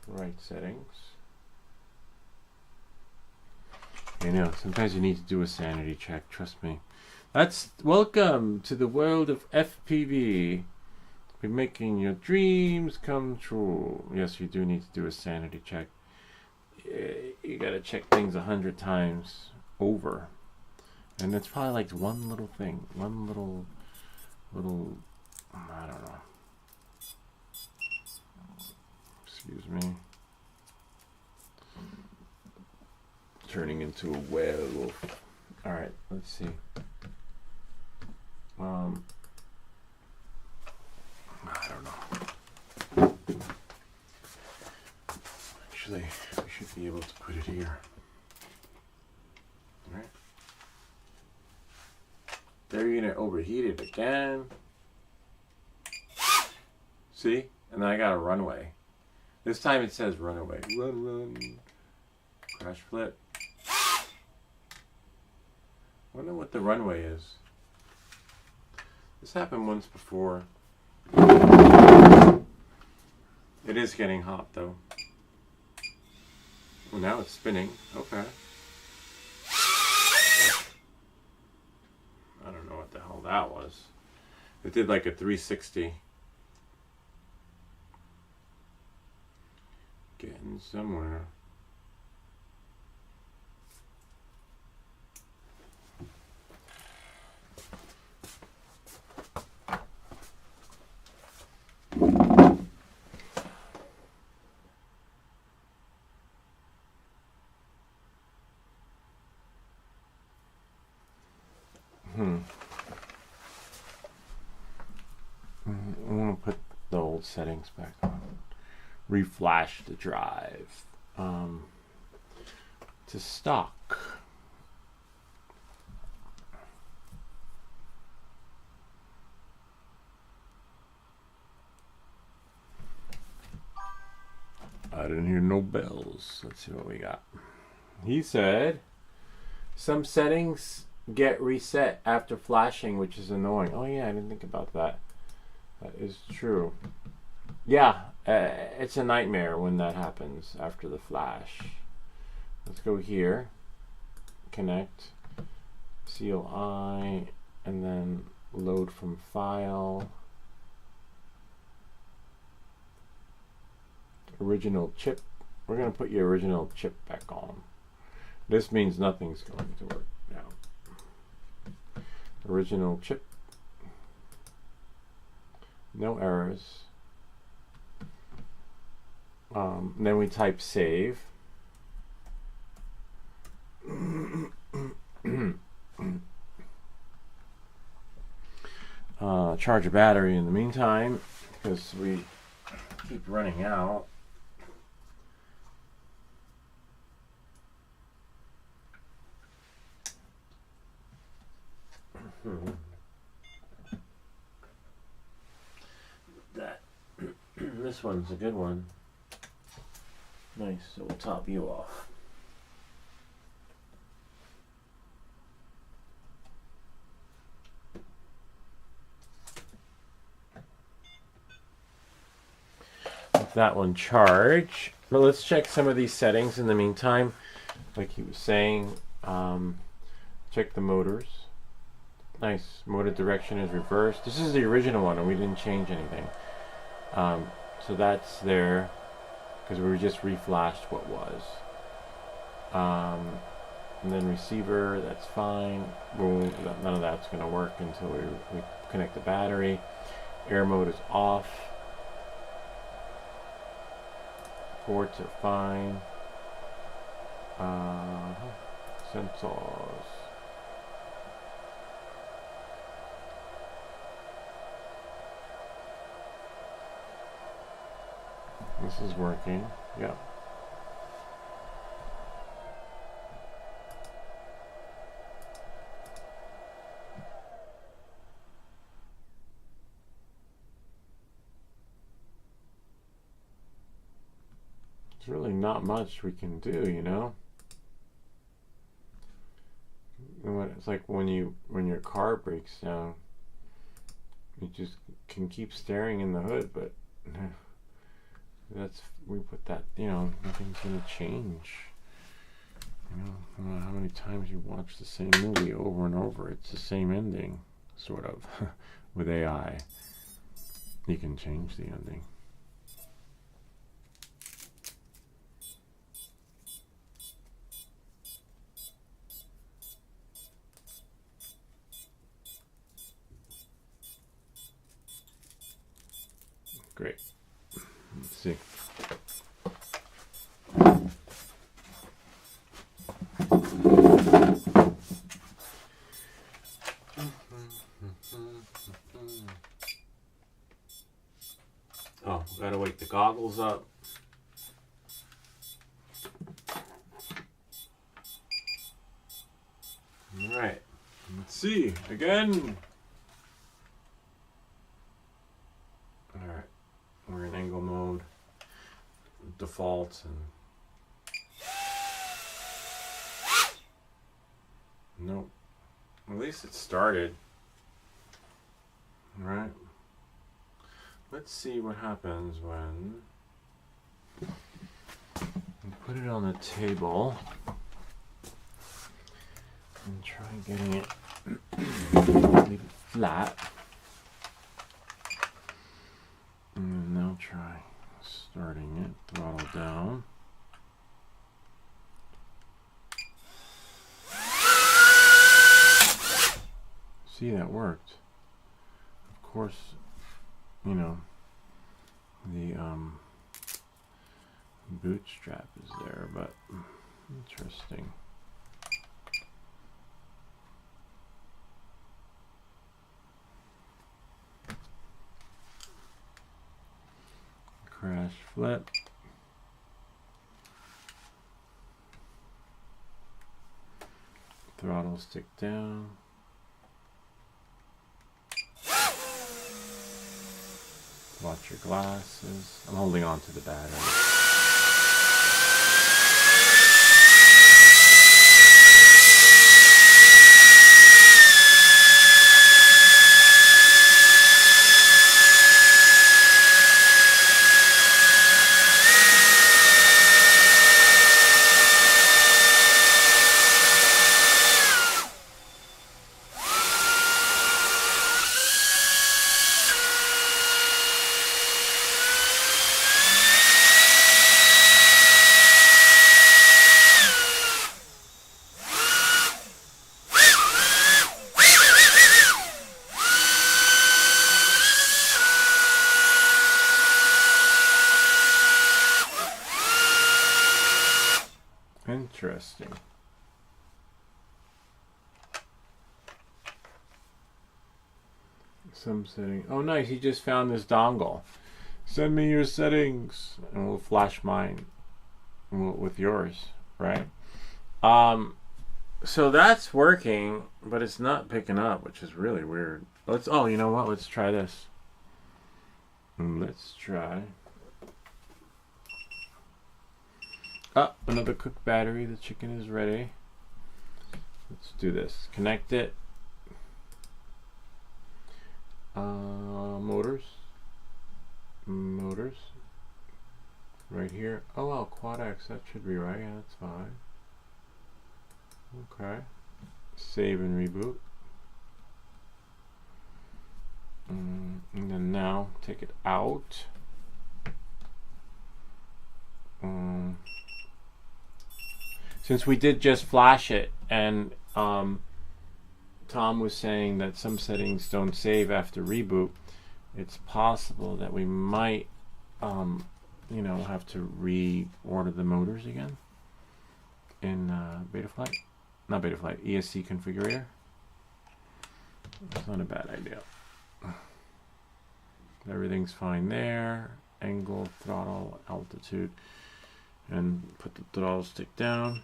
right settings. I know, sometimes you need to do a sanity check, trust me. That's welcome to the world of FPV. We're making your dreams come true. Yes, you do need to do a sanity check. You gotta check things 100 times over. And it's probably like one little thing, one little, I don't know. Excuse me. Turning into a werewolf. Alright, let's see. I don't know. Actually, we should be able to put it here. Alright. They're gonna overheat it again. See? And then I got a runway. This time it says runaway. Run, run. Crash flip. Wonder what the runway is. This happened once before. It is getting hot though. Well, now it's spinning. Okay. I don't know what the hell that was. It did like a 360. Getting somewhere. I want to put the old settings back on. Reflash the drive to stock. I didn't hear no bells. Let's see what we got. He said some settings get reset after flashing, which is annoying. Oh yeah, I didn't think about that. That is true. Yeah, it's a nightmare when that happens after the flash. Let's go here, connect, CLI, and then load from file. Original chip. We're going to put your original chip back on. This means nothing's going to work now. Original chip. No errors. Then we type save. Charge a battery in the meantime because we keep running out. That this one's a good one. Nice, so we'll top you off. Let that one charge. But let's check some of these settings in the meantime. Like he was saying, check the motors. Nice, motor direction is reversed. This is the original one and we didn't change anything. So that's there because we just reflashed what was. And then receiver, that's fine. Boom, none of that's going to work until we connect the battery. Air mode is off. Ports are fine. Sensors. This is working. Yep. There's really not much we can do, you know. It's like when your car breaks down, you just can keep staring in the hood, but we put that, you know, nothing's gonna change. You know, no matter how many times you watch the same movie over and over, it's the same ending, sort of. With AI, you can change the ending. Great. Let's see. Oh, gotta wake the goggles up. All right. Let's see again. All right. We're in angle mode, default, and nope. At least it started. All right. Let's see what happens when we put it on the table and try getting it leave it flat. And now try starting it, throttle down. See, that worked. Of course, you know, the bootstrap is there, but interesting. / flip. Throttle stick down. Watch your glasses. I'm holding on to the battery. Interesting. Some setting. Oh, nice. He just found this dongle. Send me your settings, and we'll flash mine with yours, right? So that's working, but it's not picking up, which is really weird. Let's. Oh, you know what? Let's try this. Let's try. Another cooked battery. The chicken is ready. Let's do this. Connect it. Motors. Right here. Oh, wow, quad X. That should be right. Yeah, that's fine. Okay. Save and reboot. And then now take it out. Since we did just flash it, and Tom was saying that some settings don't save after reboot, it's possible that we might, you know, have to reorder the motors again in Betaflight. Not Betaflight, ESC configurator. It's not a bad idea. Everything's fine there. Angle, throttle, altitude, and put the throttle stick down.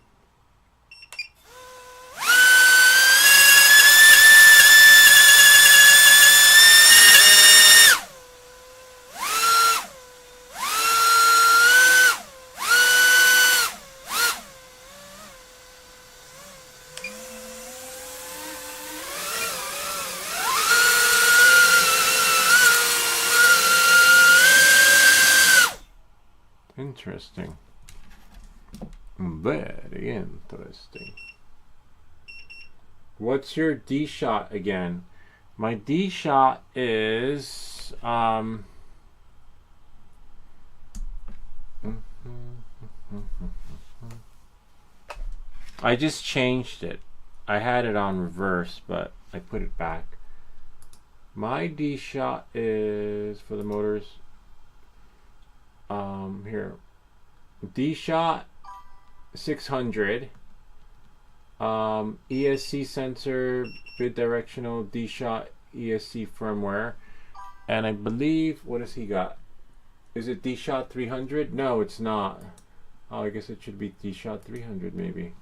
Interesting. Very interesting. What's your D shot again? My D shot is I just changed it. I had it on reverse, but I put it back. My D shot is for the motors. Here, D shot 600, ESC sensor, bidirectional D shot ESC firmware, and I believe, what has he got? Is it D shot 300? No, it's not. Oh, I guess it should be D shot 300 maybe.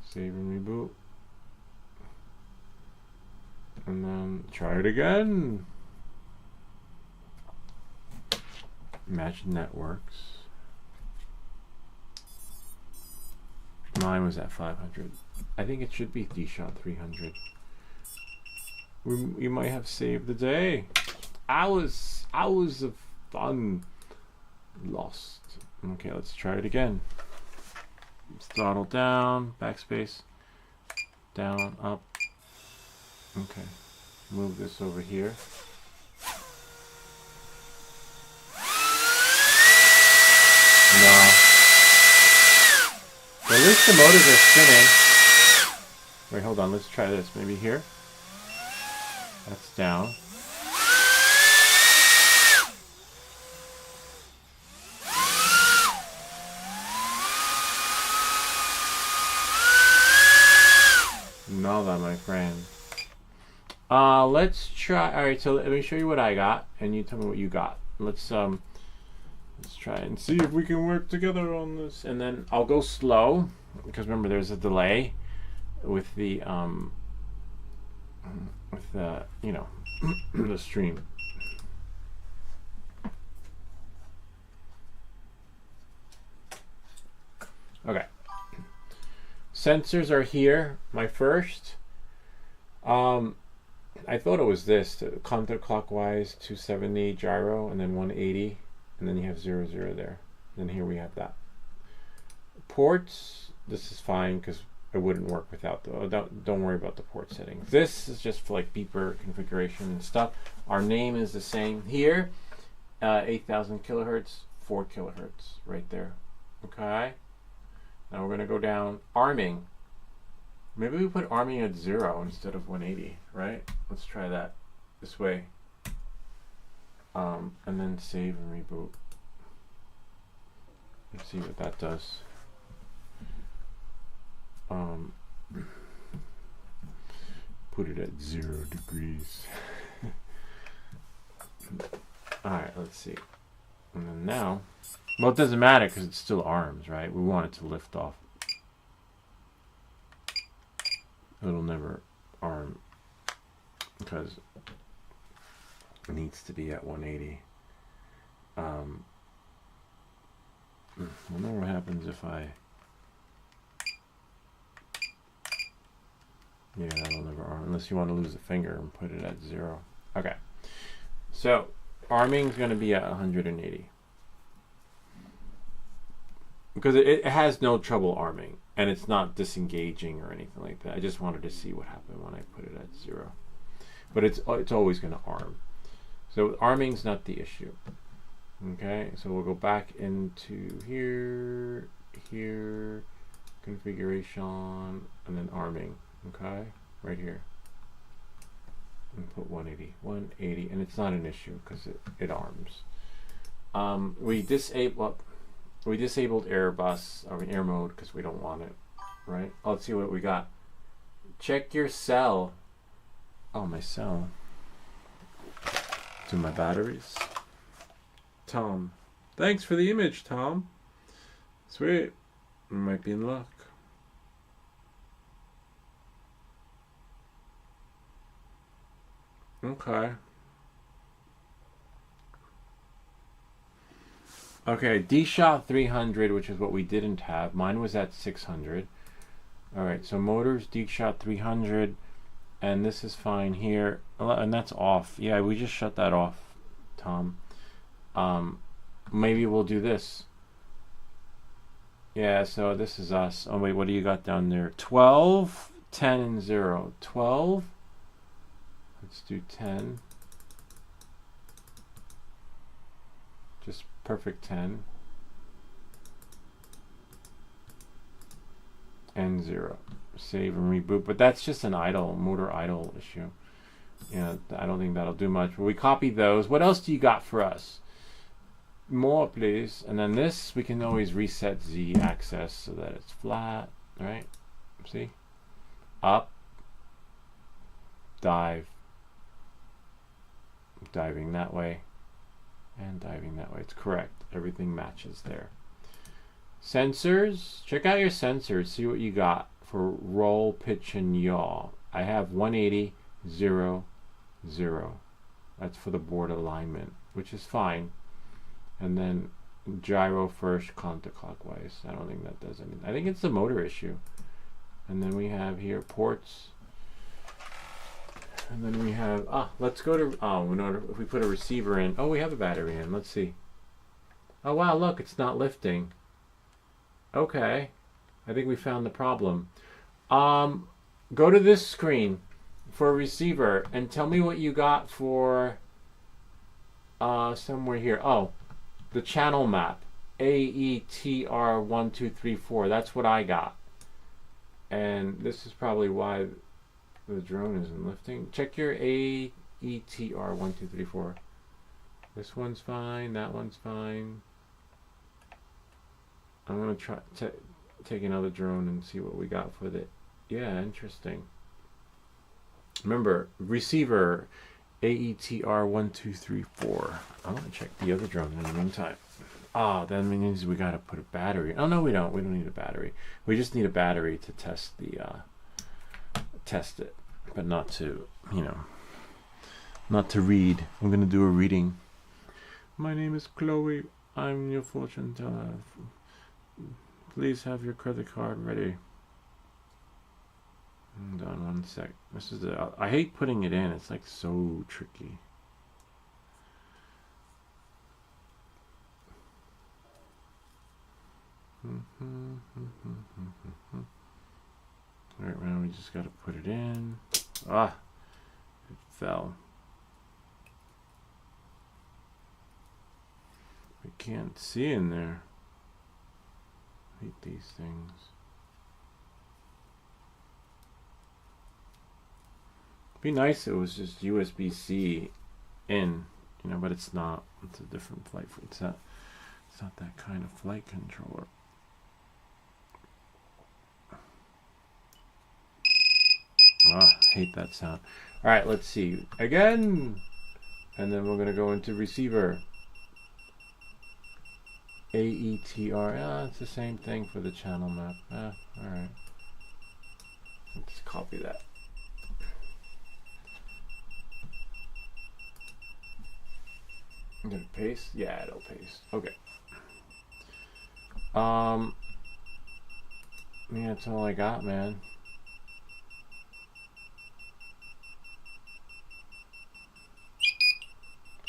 Save and reboot, and then try it again. Match networks. Mine was at 500. I think it should be D-Shot 300. You might have saved the day. Hours of fun lost. Okay, let's try it again. Throttle down, backspace, down, up. Okay, move this over here. No. Well, at least the motors are spinning. Wait, hold on. Let's try this. Maybe here. That's down. Nada, my friend. Let's try. All right, so let me show you what I got, and you tell me what you got. Let's Let's try and see if we can work together on this. And then I'll go slow, because remember there's a delay with the you know, the stream. Okay. Sensors are here. My first. I thought it was this counterclockwise 270 gyro and then 180, and then you have 0 0 there. Then here we have that. Ports. This is fine because it wouldn't work without the. Don't worry about the port settings. This is just for like beeper configuration and stuff. Our name is the same here. 8,000 kilohertz, 4 kilohertz right there. Okay. Now we're going to go down arming. Maybe we put arming at 0 instead of 180, right? Let's try that this way. And then save and reboot. Let's see what that does. Put it at 0 degrees. Alright, let's see. And then now, well, it doesn't matter because it's still arms, right? We want it to lift off. It'll never arm because it needs to be at 180. I wonder what happens if I... Yeah, that'll never arm unless you want to lose a finger and put it at 0. Okay. So, arming is going to be at 180. Because it has no trouble arming, and it's not disengaging or anything like that. I just wanted to see what happened when I put it at 0. But it's always going to arm. So arming's not the issue. Okay, so we'll go back into here, configuration, and then arming. Okay, right here. And put 180, and it's not an issue because it arms. We disabled Airbus, or air mode, because we don't want it, right? Let's see what we got. Check your cell. Oh, my cell. To my batteries. Tom. Thanks for the image, Tom. Sweet. We might be in luck. Okay. Okay, D-Shot 300, which is what we didn't have. Mine was at 600. Alright, so motors, D-Shot 300, and this is fine here. And that's off. Yeah, we just shut that off, Tom. Maybe we'll do this. Yeah, so this is us. Oh, wait, what do you got down there? 12, 10, and 0. 12. Let's do 10. Just perfect 10. And 0. Save and reboot. But that's just an motor idle issue. Yeah, I don't think that'll do much. But we copy those. What else do you got for us? More, please. And then this, we can always reset Z axis so that it's flat. Right? See? Up. Dive. Diving that way. And diving that way. It's correct. Everything matches there. Sensors. Check out your sensors. See what you got for roll, pitch, and yaw. I have 180, 0, 0. That's for the board alignment, which is fine. And then gyro first, counterclockwise. I don't think that does anything. I think it's the motor issue. And then we have here ports. And then we have, let's go to, if we put a receiver in, we have a battery in, let's see. Oh wow, look, it's not lifting. Okay, I think we found the problem. Go to this screen for a receiver and tell me what you got for, somewhere here. Oh, the channel map, AETR1234, that's what I got. And this is probably why the drone isn't lifting. Check your AETR1234. This one's fine. That one's fine. I'm gonna try take another drone and see what we got for it. Yeah, interesting. Remember, receiver AETR1234. I want to check the other drone in the meantime. Oh, that means we gotta put a battery. Oh no, we don't. We don't need a battery. We just need a battery to test the test it, but not to, you know, not to read. I'm gonna do a reading. My name is Chloe. I'm your fortune teller. Please have your credit card ready. Hold on one sec. This is the. I hate putting it in. It's like so tricky. Alright, now we just gotta put it in. Ah, it fell. I can't see in there. I hate these things. It'd be nice if it was just USB-C in, you know, but it's not. It's a different flight. It's not that kind of flight controller. Ah, hate that sound. All right, let's see again, and then we're gonna go into receiver. AETR. It's the same thing for the channel map. All right. Let's copy that. I'm gonna paste. Yeah, it'll paste. Okay. Yeah, that's all I got, man.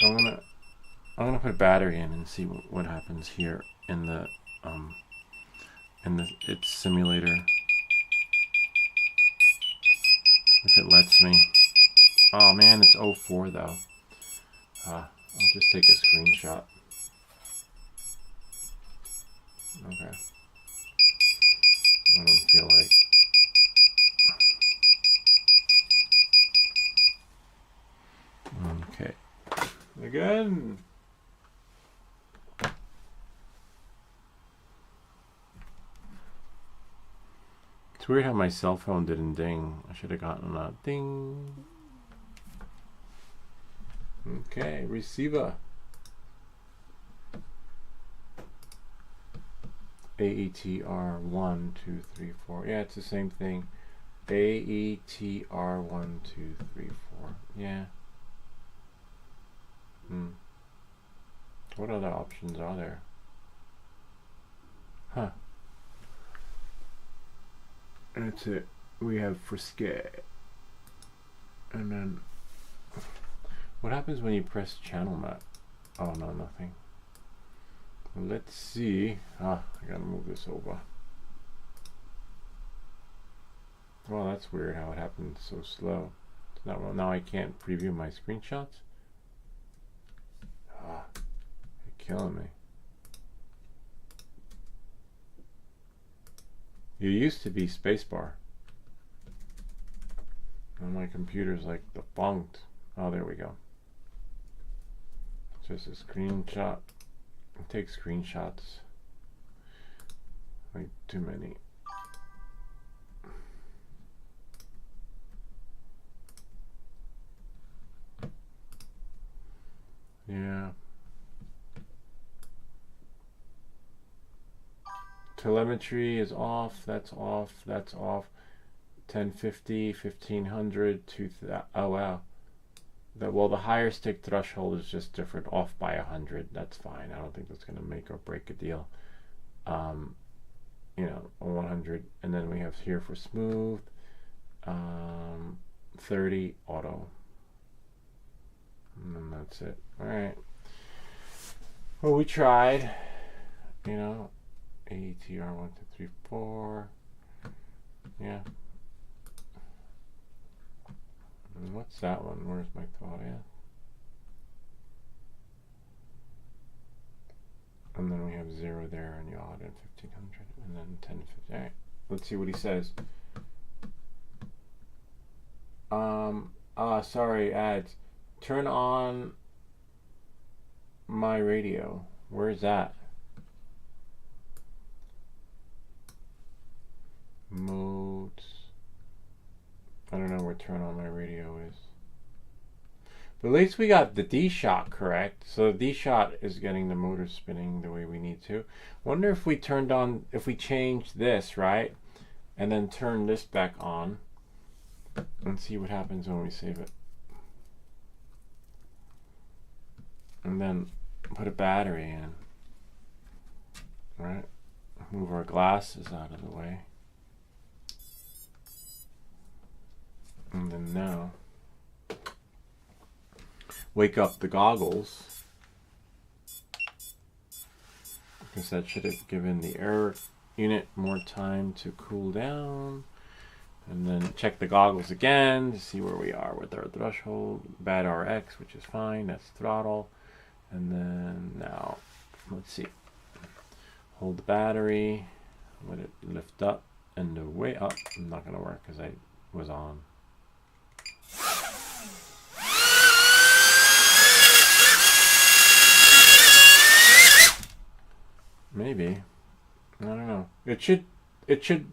I'm gonna put a battery in and see what happens here in the its simulator. If it lets me. Oh man, it's 04 though. I'll just take a screenshot. Okay. I don't feel like. Okay. Again. It's weird how my cell phone didn't ding. I should have gotten a ding. Okay, receiver. AETR 1, 2, 3, 4. Yeah, it's the same thing. AETR 1, 2, 3, 4. Yeah. What other options are there? Huh. And that's it. We have Frisky. And then what happens when you press channel map? Oh no, nothing. Let's see. I gotta move this over. Well, that's weird how it happened so slow. Now I can't preview my screenshots. You're killing me. You used to be spacebar. And my computer's like defunct. Oh, there we go. Just a screenshot. Take screenshots. Like too many. Yeah. Telemetry is off. That's off. That's off. 1050, 1500, 2000. Oh wow. Well, the higher stick threshold is just different, off by 100. That's fine. I don't think that's going to make or break a deal. You know, 100, and then we have here for smooth, 30 auto, and then that's it. All right. Well, we tried. You know, ATR 1, 2, 3, 4. Yeah. And what's that one? Where's my thought at? And then we have 0 there and yacht at 1500, and then 1050. All right, let's see what he says. Sorry, ads. Turn on my radio. Where's that? Modes. I don't know where turn on my radio is. But at least we got the D-shot correct. So the D-shot is getting the motor spinning the way we need to. Wonder if we turned on, if we changed this, right? And then turn this back on and see what happens when we save it. And then put a battery in, right? Move our glasses out of the way. And then now, wake up the goggles, because that should have given the air unit more time to cool down. And then check the goggles again to see where we are with our threshold. Bad RX, which is fine, that's throttle. And then now, let's see. Hold the battery, let it lift up and away. Up. Not gonna work because I was on. Maybe. I don't know. It should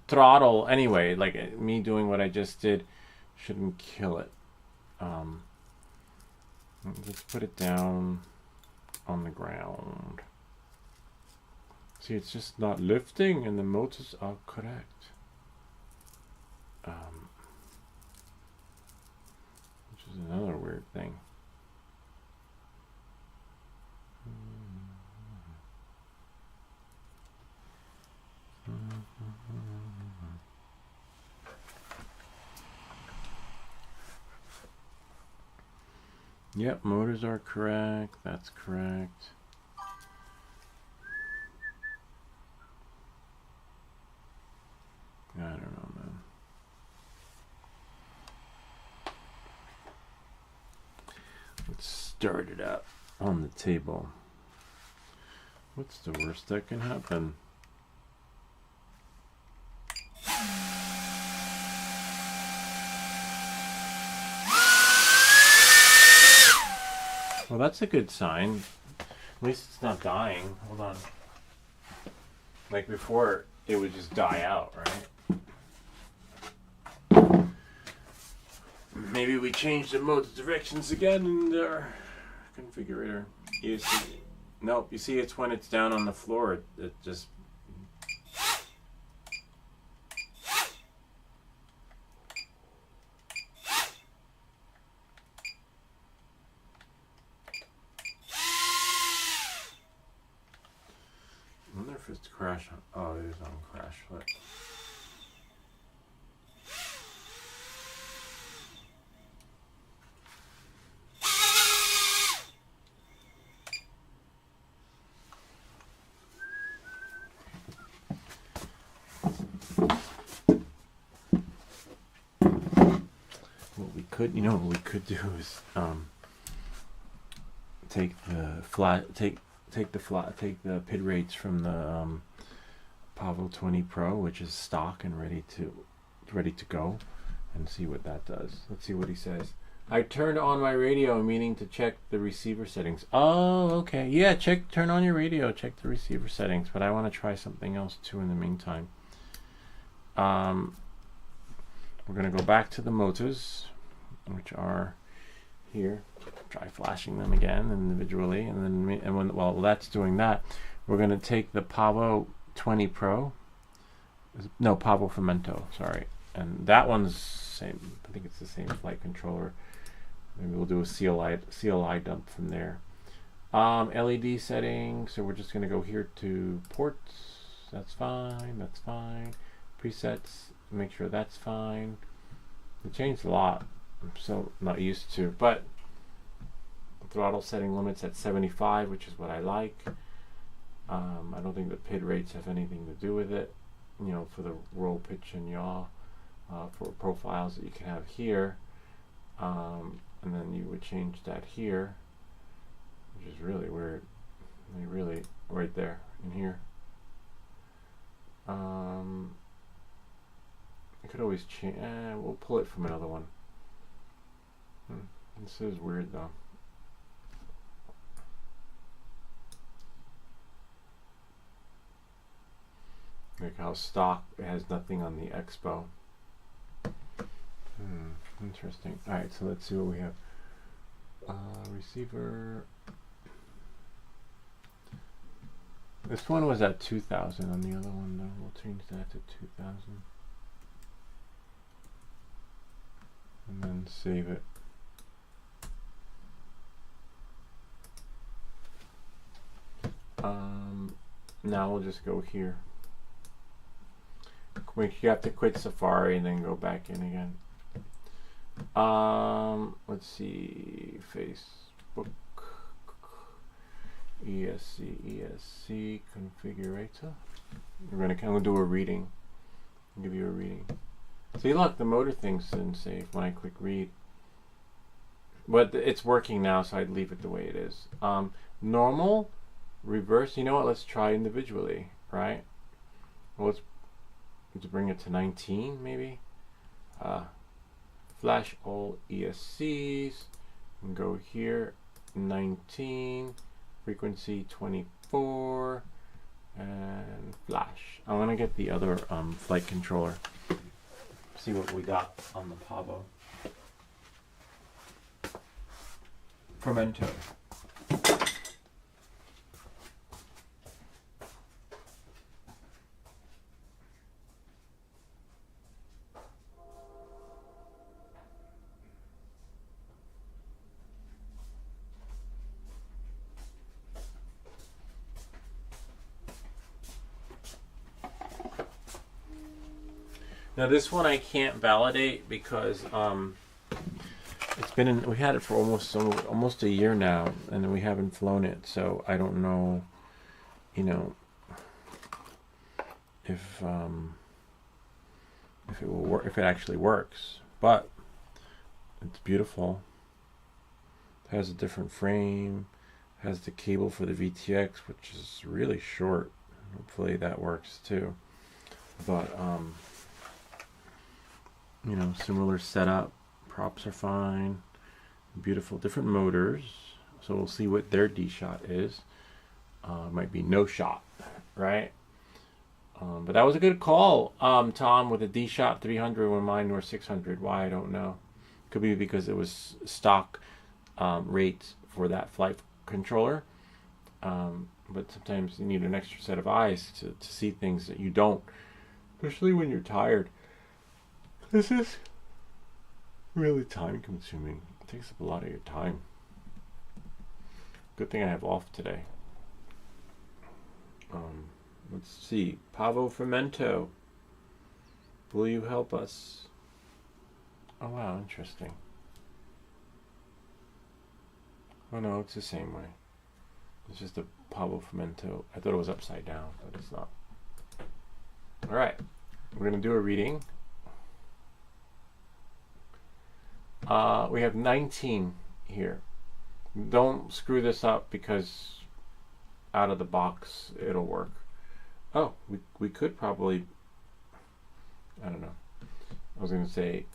throttle anyway. Like me doing what I just did shouldn't kill it. Let's put it down on the ground. See, it's just not lifting and the motors are correct. Which is another weird thing. Yep, motors are correct. That's correct. I don't know, man. Let's start it up on the table. What's the worst that can happen? Well, that's a good sign. At least it's not dying. Hold on. Like before, it would just die out, right? Maybe we change the motor directions again in our configurator. You see, nope, you see it's when it's down on the floor, it just... I wonder if it's crash on... Oh, it is on crash. What? You know what we could do is take the PID rates from the Pavo 20 Pro, which is stock and ready to go, and see what that does. Let's see what he says. I turned on my radio, meaning to check the receiver settings. Oh, okay. Yeah, turn on your radio, check the receiver settings. But I want to try something else too in the meantime. We're gonna go back to the motors, which are here. Try flashing them again individually, and then while that's doing that, we're going to take the Pavo 20 Pro. No, Pavo Fomento, sorry, and that one's same. I think it's the same flight controller. Maybe we'll do a CLI dump from there. LED settings. So we're just going to go here to ports. That's fine. That's fine. Presets. Make sure that's fine. It changed a lot. I'm so not used to, but throttle setting limits at 75, which is what I like. I don't think the PID rates have anything to do with it. You know, for the roll, pitch, and yaw, for profiles that you can have here, and then you would change that here, which is really weird. They really right there in here. I could always change. We'll pull it from another one. This is weird though. Like how stock, it has nothing on the Expo. Interesting. Alright, so let's see what we have. Receiver. This one was at 2000 on the other one though. We'll change that to 2000. And then save it. Now we'll just go here. You have to quit Safari and then go back in again. Let's see, Facebook, ESC configurator. We're gonna do a reading. I'll give you a reading. See, look, the motor thing's didn't save when I click read. But it's working now, so I'd leave it the way it is. Normal, reverse. You know what? Let's try individually, right? Well, let's bring it to 19, maybe. Flash all ESCs. And go here, 19, frequency 24, and flash. I want to get the other flight controller. See what we got on the Pavo. Fermento. Now this one I can't validate because it's been in, we had it for almost a year now, and we haven't flown it, so I don't know, you know, if it will work, if it actually works. But it's beautiful. It has a different frame, has the cable for the VTX, which is really short. Hopefully that works too. But you know, similar setup, props are fine, beautiful, different motors. So we'll see what their D shot is. Might be no shot, right? But that was a good call, Tom, with a D shot 300 when mine were 600. Why, I don't know. Could be because it was stock rates for that flight controller. But sometimes you need an extra set of eyes to see things that you don't, especially when you're tired. This is really time consuming. It takes up a lot of your time. Good thing I have off today. Let's see. Pavo Fermento. Will you help us? Oh wow, interesting. Oh no, it's the same way. It's just a Pavo Fermento. I thought it was upside down, but it's not. Alright, we're going to do a reading. We have 19 here. Don't screw this up because out of the box it'll work. Oh, we could probably, I don't know. I was going to say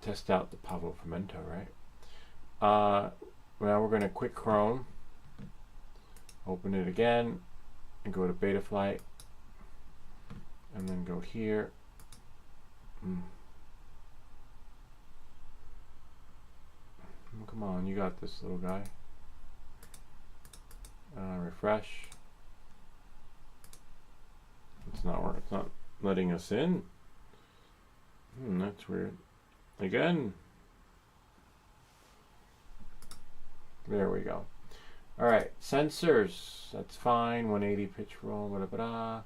test out the Pavo Fermento, right? Now we're going to quit Chrome, open it again, and go to Betaflight, and then go here. Come on, you got this, little guy. Refresh. It's not working. It's not letting us in. That's weird. Again. There we go. All right, sensors. That's fine. 180 pitch roll. Blah, blah, blah.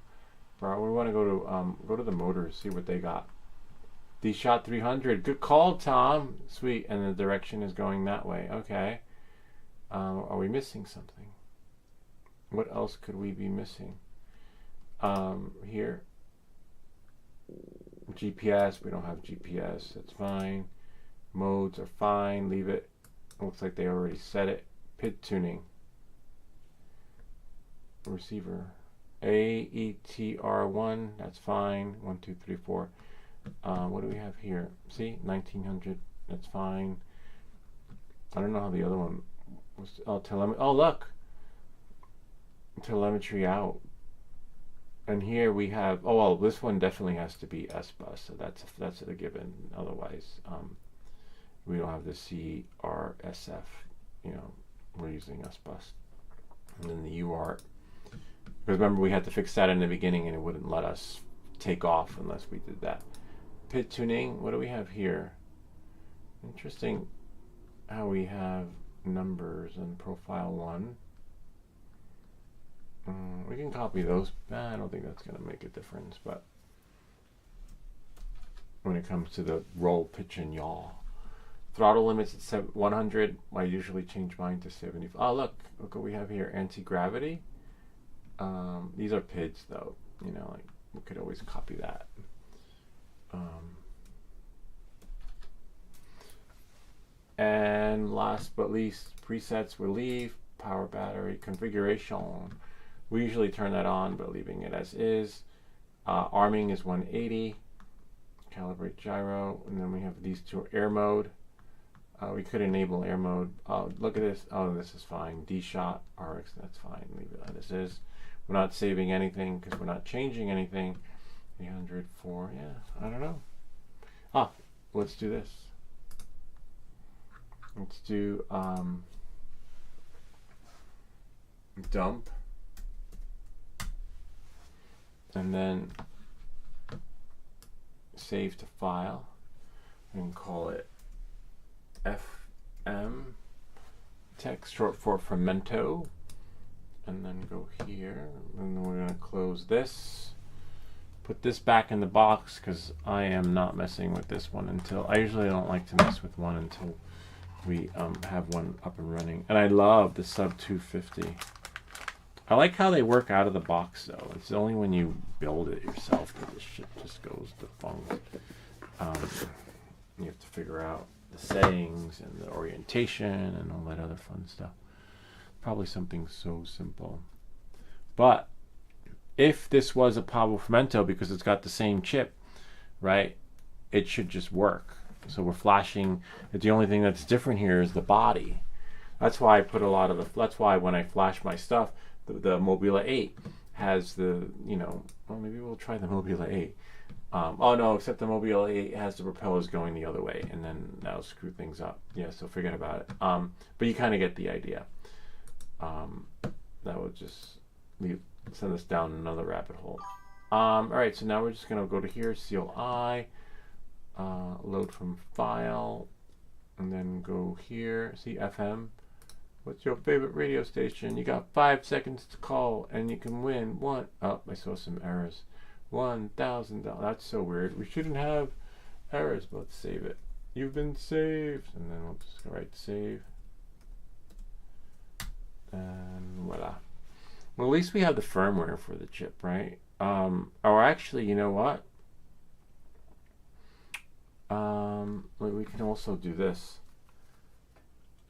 Bro, we want to go to the motors. See what they got. D shot 300. Good call, Tom. Sweet. And the direction is going that way. Okay. Are we missing something? What else could we be missing? Here. GPS. We don't have GPS. That's fine. Modes are fine. Leave it. Looks like they already set it. PID tuning. Receiver. AETR1. That's fine. 1, 2, 3, 4. What do we have here? See, 1900. That's fine. I don't know how the other one was. Oh, telemetry. Oh, look, telemetry out. And here we have. Oh, well, this one definitely has to be S-Bus, so that's a given. Otherwise, we don't have the CRSF you know, we're using SBus. And then the UART. Because remember, we had to fix that in the beginning, and it wouldn't let us take off unless we did that. PID tuning, what do we have here? Interesting how we have numbers in profile 1. We can copy those. I don't think that's going to make a difference, but when it comes to the roll, pitch, and yaw. Throttle limits at 100. I usually change mine to 70. Oh, look what we have here. Anti-gravity. These are PIDs, though. You know, like we could always copy that. And last but least, presets we leave. Power battery configuration. We usually turn that on, but leaving it as is. Arming is 180. Calibrate gyro, and then we have these two. Air mode. We could enable air mode. Look at this. Oh, this is fine. D-Shot, RX, that's fine. Leave it as is. We're not saving anything because we're not changing anything. 804, yeah, I don't know. Let's do this. Let's do dump. And then save to file and call it FM text, short for Fermento, and then go here, and then we're going to close this, put this back in the box because I am not messing with this one until I usually don't like to mess with one until we have one up and running. And I love the sub 250. I like how they work out of the box, though. It's only when you build it yourself that this shit just goes defunct. You have to figure out the settings and the orientation and all that other fun stuff. Probably something so simple. But if this was a Pavo Fermento, because it's got the same chip, right, it should just work. So we're flashing. The only thing that's different here is the body. That's why I put a lot of the. That's why when I flash my stuff, the Mobila 8 has the, you know, well, maybe we'll try the Mobila 8. Oh no, except the Mobila 8 has the propellers going the other way, and then that'll screw things up. Yeah, so forget about it. But you kind of get the idea. That would just send us down another rabbit hole. All right, so now we're just going to go to here, CLI, load from file, and then go here, see FM. What's your favorite radio station? You got 5 seconds to call, and you can win one. Oh, I saw some errors. $1,000. That's so weird. We shouldn't have errors, but let's save it. You've been saved. And then we'll just go right to save. And voila. Well, at least we have the firmware for the chip, right? Or actually, you know what? We can also do this.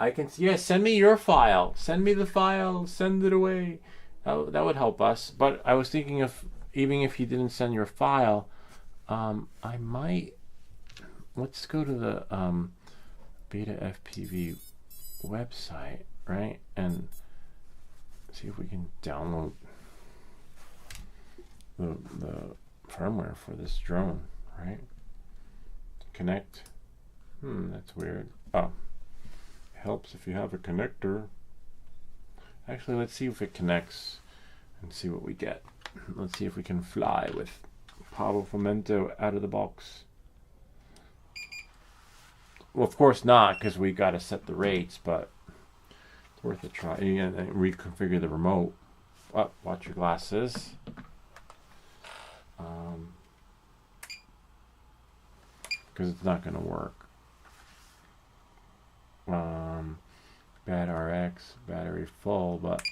I can, yeah, send me your file. Send me the file. Send it away. That would help us. But I was thinking of, even if you didn't send your file, I might, let's go to the Beta FPV website, right? And see if we can download the firmware for this drone, right? Connect. That's weird. Oh, helps if you have a connector. Actually, let's see if it connects and see what we get. Let's see if we can fly with Pavo Fermento out of the box. Well, of course not, because we got to set the rates, but it's worth a try. You can reconfigure the remote. Oh, watch your glasses. Because it's not going to work. Bad RX, battery full, but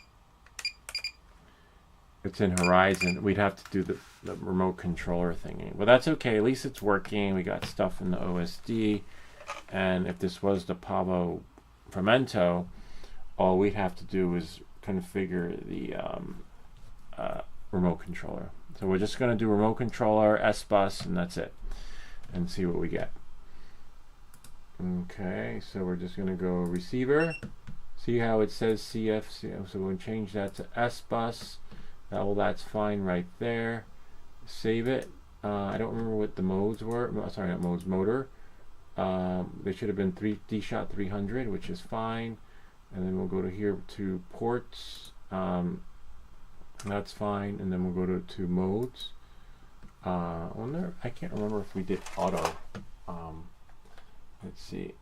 it's in Horizon. We'd have to do the remote controller thingy. But that's okay. At least it's working. We got stuff in the OSD. And if this was the Pavo Fermento, all we'd have to do is configure the remote controller. So we're just going to do remote controller, SBus, and that's it. And see what we get. Okay, so we're just going to go receiver. See how it says CF? So we'll change that to SBus. That's fine right there. Save it. I don't remember what the modes were. Sorry, not modes, motor. They should have been D-Shot 300, which is fine. and then we'll go to here to ports. That's fine, and then we'll go to modes. I can't remember if we did auto. Let's see.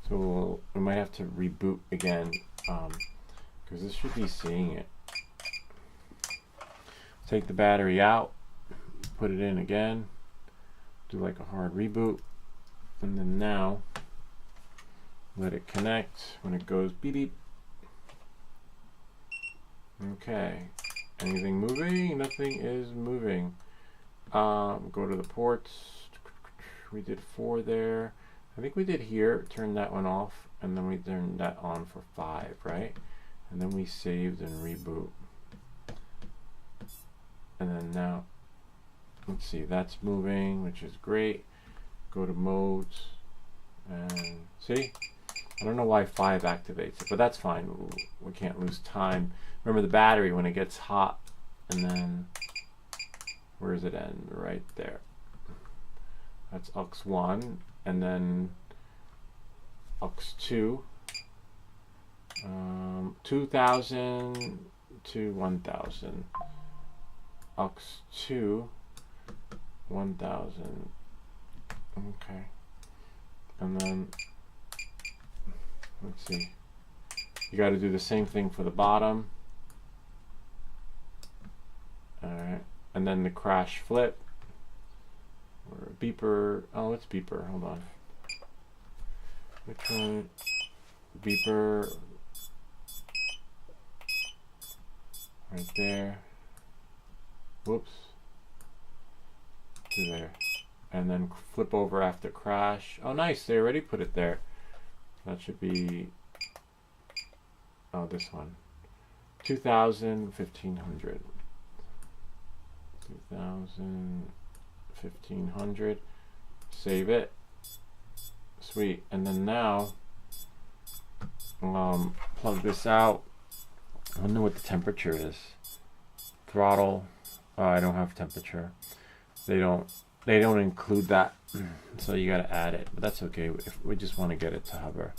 So we might have to reboot again, because this should be seeing it. Take the battery out, put it in again, do like a hard reboot, and then now let it connect. When it goes beep beep. Okay. Anything moving? Nothing is moving. Go to the ports. We did 4 there. I think we did here, turn that one off, and then we turned that on for 5, right? And then we saved and reboot. And then now, let's see, that's moving, which is great. Go to modes, and see? I don't know why 5 activates it, but that's fine. We can't lose time. Remember the battery, when it gets hot, and then, where does it end? Right there. That's aux 1, and then aux 2, 2000 to 1000. Aux 2, 1000. Okay. And then, let's see. You got to do the same thing for the bottom. Alright. And then the crash flip. Or beeper. Oh, it's beeper. Hold on. Which one? Beeper. Right there. Whoops. To there. And then flip over after crash. Oh, nice. They already put it there. That should be, oh, this one. 2000, 1500. 2000, 1500. Save it. Sweet. And then now, plug this out. I wonder what the temperature is. Throttle. Oh, I don't have temperature. They don't include that, so you gotta add it, but that's okay. If we just want to get it to hover.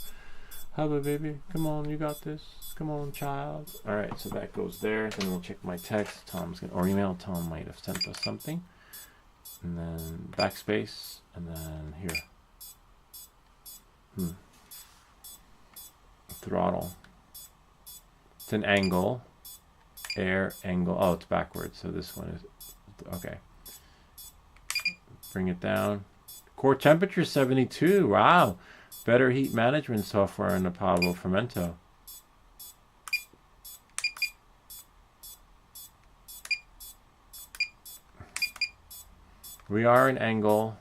Hover, baby, come on, you got this. Come on, child. All right, so that goes there. Then we'll check my text. Tom's gonna, or email. Tom might have sent us something, and then backspace, and then here. Throttle. It's an angle. Air angle. Oh, it's backwards. So this one is okay. Bring it down. Core temperature 72. Wow. Better heat management software in the Pablo Fermento. We are an angle,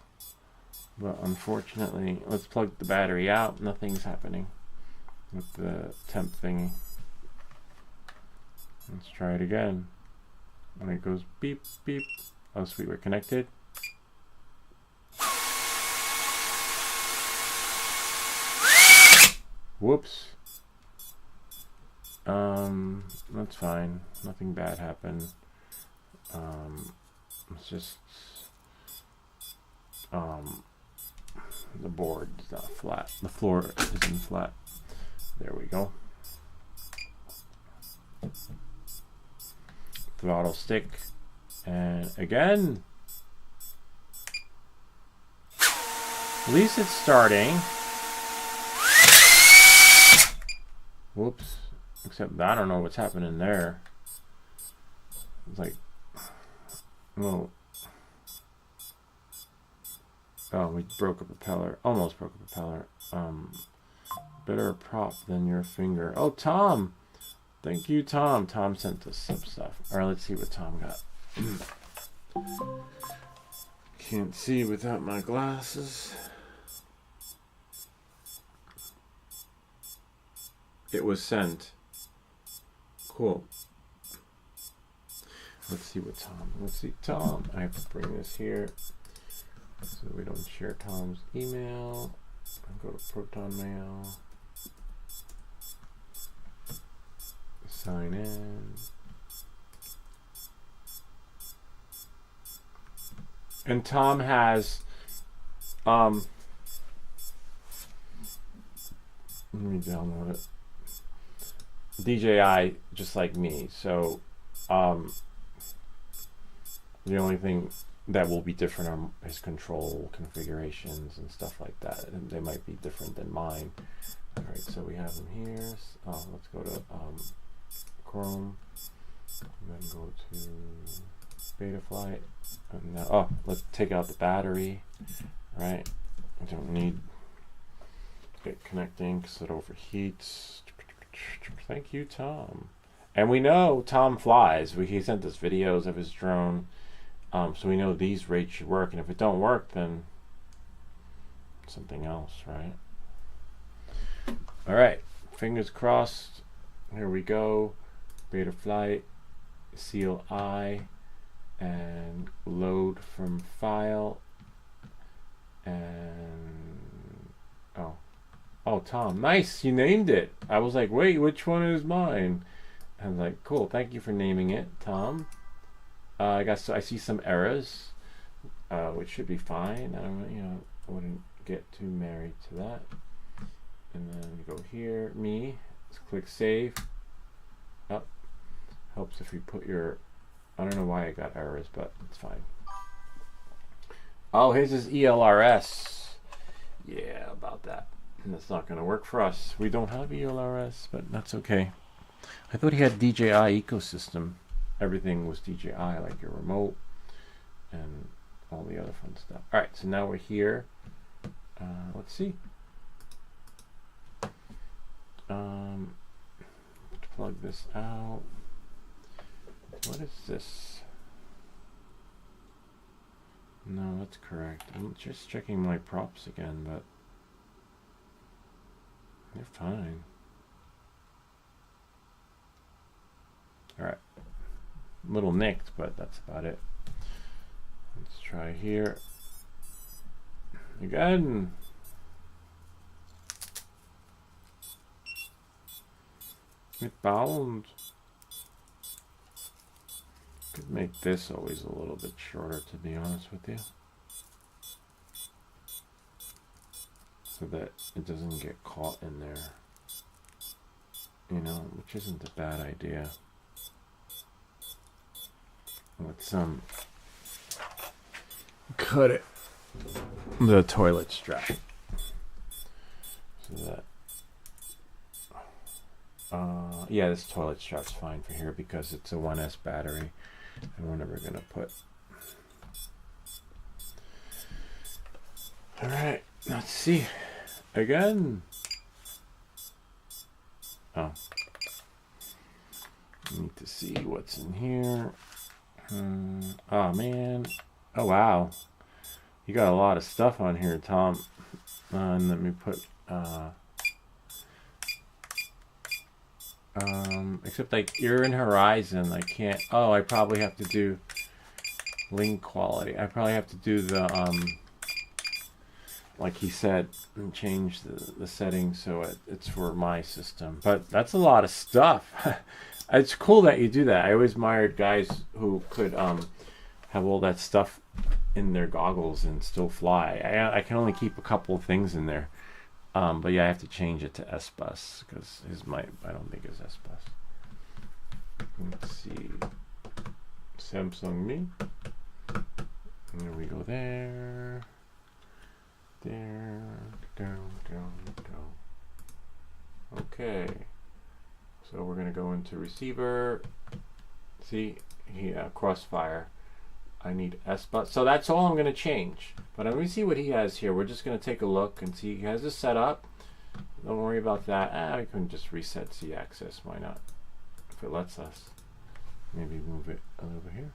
but unfortunately, let's plug the battery out. Nothing's happening with the temp thingy. Let's try it again. When it goes beep, beep. Oh, sweet, we're connected. Whoops. That's fine. Nothing bad happened. It's just the board is not flat. The floor isn't flat. There we go. Throttle stick, and again. At least it's starting. Whoops. Except I don't know what's happening there. It's like, whoa. Oh, we broke a propeller. Almost broke a propeller. Better a prop than your finger. Oh, Tom. Thank you, Tom. Tom sent us some stuff. All right, let's see what Tom got. Can't see without my glasses. It was sent. Cool. Let's see what Tom. Let's see, Tom. I have to bring this here so we don't share Tom's email. I'll go to Proton Mail. Sign in. And Tom has Let me download it. DJI, just like me. So the only thing that will be different are his control configurations and stuff like that. And they might be different than mine. All right, so we have them here. Let's go to Chrome. And then go to Betaflight. And now, let's take out the battery. Right, I don't need it connecting because it overheats. Thank you, Tom. And we know Tom flies. He sent us videos of his drone. So we know these rates should work, and if it don't work, then something else, right? All right, fingers crossed. Here we go. Betaflight, CLI, and load from file. And oh, Tom, nice, you named it. I was like, wait, which one is mine? I was like, cool, thank you for naming it, Tom. I see some errors, which should be fine. I wouldn't get too married to that. And then we go here, let's click save. Helps if you put your, I don't know why I got errors, but it's fine. Oh, his is ELRS. Yeah, about that. And that's not going to work for us. We don't have ELRS, but that's okay. I thought he had DJI ecosystem. Everything was DJI, like your remote and all the other fun stuff. All right, so now we're here. Let's see. Plug this out. What is this? No, that's correct. I'm just checking my props again, but they're fine. All right. A little nicked, but that's about it. Let's try here. Again. It bound. Could make this always a little bit shorter, to be honest with you, so that it doesn't get caught in there, which isn't a bad idea. Let's cut it, the toilet strap, so that yeah, this toilet strap's fine for here because it's a 1S battery, and we're never gonna put. All right, let's see again. Oh, need to see what's in here. Oh man, oh wow, you got a lot of stuff on here, Tom. And let me put except like you're in Horizon, I can't. Oh, I probably have to do link quality. I probably have to do the like he said, and change the settings so it's for my system. But that's a lot of stuff. It's cool that you do that. I always admired guys who could have all that stuff in their goggles and still fly. I can only keep a couple of things in there. But yeah, I have to change it to S-Bus because I don't think it's S-Bus. Let's see. Samsung Me. There we go there. There. Down. Okay. So we're going to go into receiver. See, Crossfire. I need S-Bus. So that's all I'm going to change. But let me see what he has here. We're just going to take a look and see. He has this set up. Don't worry about that. I can just reset Z-axis. Why not? If it lets us. Maybe move it a little bit here.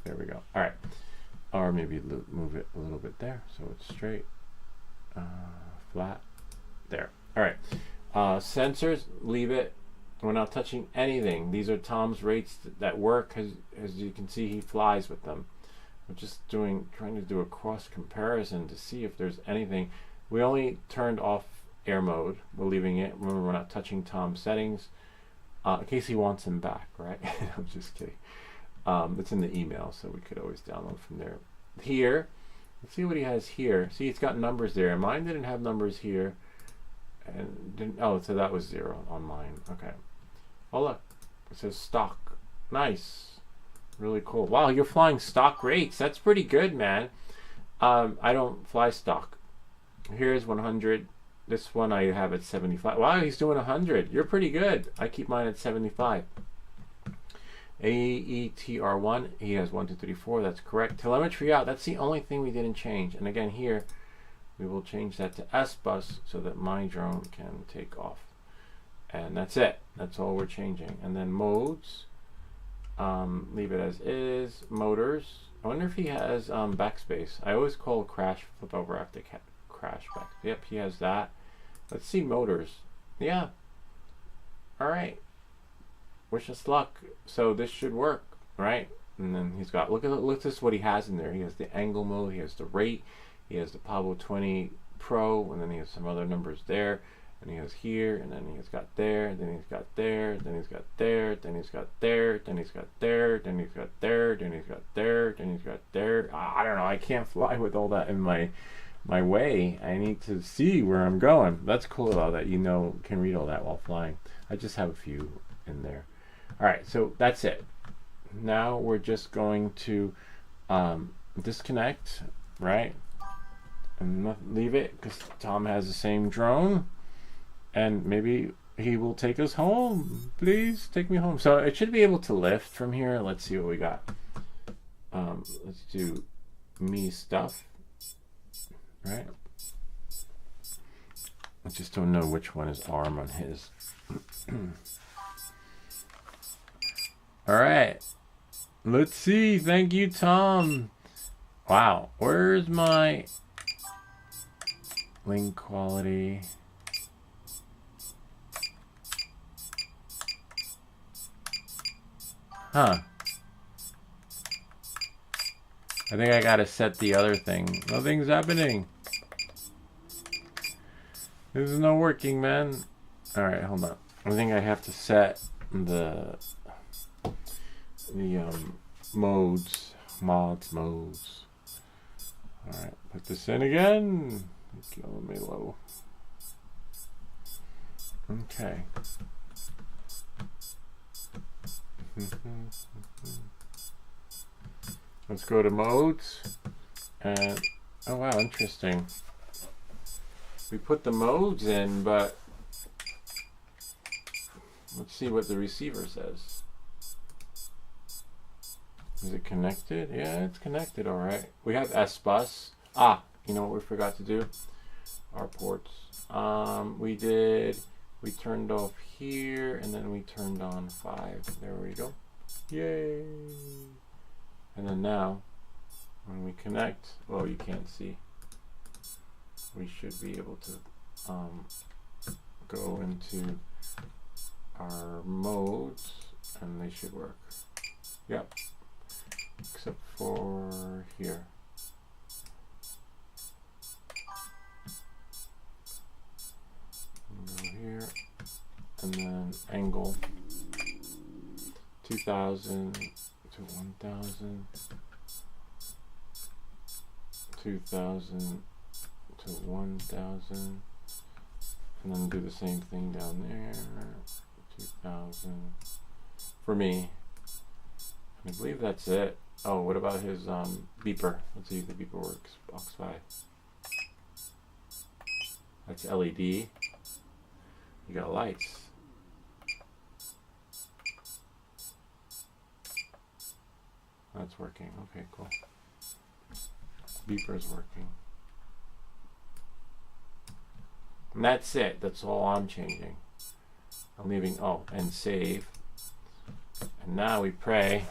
There we go. All right. Or maybe move it a little bit there so it's straight. Flat. There. All right. Sensors, leave it. We're not touching anything. These are Tom's rates that work. As you can see, he flies with them. We're just trying to do a cross comparison to see if there's anything. We only turned off air mode. We're leaving it. Remember, we're not touching Tom's settings in case he wants them back, right? I'm just kidding. It's in the email, so we could always download from there. Here, let's see what he has here. See, it's got numbers there. Mine didn't have numbers here. And didn't, oh, so that was 0 on mine. Okay. Oh look, it says stock. Nice, really cool. Wow, you're flying stock rates. That's pretty good, man. I don't fly stock. Here's 100. This one I have at 75. Wow, he's doing 100. You're pretty good. I keep mine at 75. AETR1, he has 1, 2, 3, 4. That's correct. Telemetry out. That's the only thing we didn't change. And again, here we will change that to S-Bus so that my drone can take off. And that's it. That's all we're changing. And then modes, leave it as is. Motors. I wonder if he has backspace. I always call crash flip over after crash back. Yep, he has that. Let's see motors. Yeah. All right. Wish us luck. So this should work, right? And then he's got, look at this, what he has in there. He has the angle mode, he has the rate, he has the Pablo 20 Pro, and then he has some other numbers there, and he has here, and then he's got there, then he's got there, then he's got there, then he's got there, then he's got there, then he's got there, then he's got there, then he's got there. I don't know, I can't fly with all that in my way. I need to see where I'm going. That's cool though that you know can read all that while flying. I just have a few in there. All right, so that's it. Now we're just going to disconnect, right? And leave it because Tom has the same drone, and maybe he will take us home. Please take me home. So it should be able to lift from here. Let's see what we got. Let's do me stuff, right? I just don't know which one is arm on his. All right, let's see. Thank you, Tom. Wow, where's my link quality? Huh. I think I gotta set the other thing. Nothing's happening. This is not working, man. All right, hold on. I think I have to set the modes. All right, put this in again. Kill me low. Okay. Let's go to modes, and oh wow, interesting. We put the modes in, but let's see what the receiver says. Is it connected? Yeah, it's connected, all right. We have S-Bus. Ah, you know what we forgot to do? Our ports. We turned off here, and then we turned on 5. There we go. Yay! And then now, when we connect, well, you can't see. We should be able to go into our modes, and they should work. Yep. Except for here. Go here, and then angle 2000 to 1000, 2000 to 1000, and then do the same thing down there. 2000 for me. I believe that's it. Oh, what about his beeper? Let's see if the beeper works. Box 5. That's LED. You got lights. That's working. Okay, cool. Beeper's working. And that's it. That's all I'm changing. I'm leaving, oh, and save. And now we pray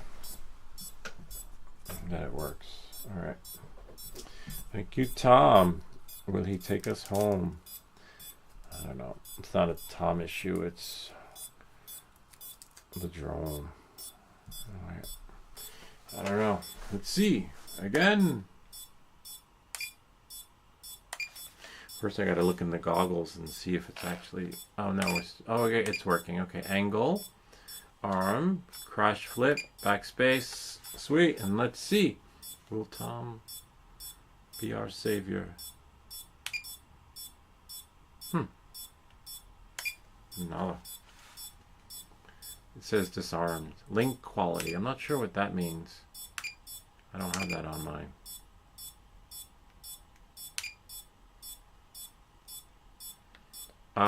that it works. All right. Thank you, Tom. Will he take us home? I don't know. It's not a Tom issue. It's the drone. All right. I don't know. Let's see. Again. First, I got to look in the goggles and see if it's actually. Oh no! Oh, okay. It's working. Okay. Angle, arm, crash flip, backspace. Sweet. And let's see. Will Tom be our savior? Nada. It says disarmed. Link quality. I'm not sure what that means. I don't have that on mine.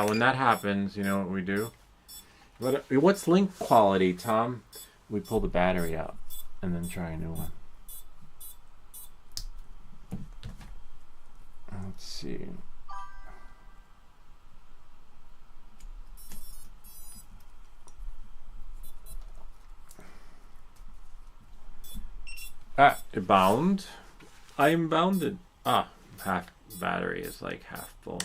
When that happens, you know what we do? What's link quality, Tom? We pull the battery out and then try a new one. Let's see. It bound. I am bounded. Half battery is like half full.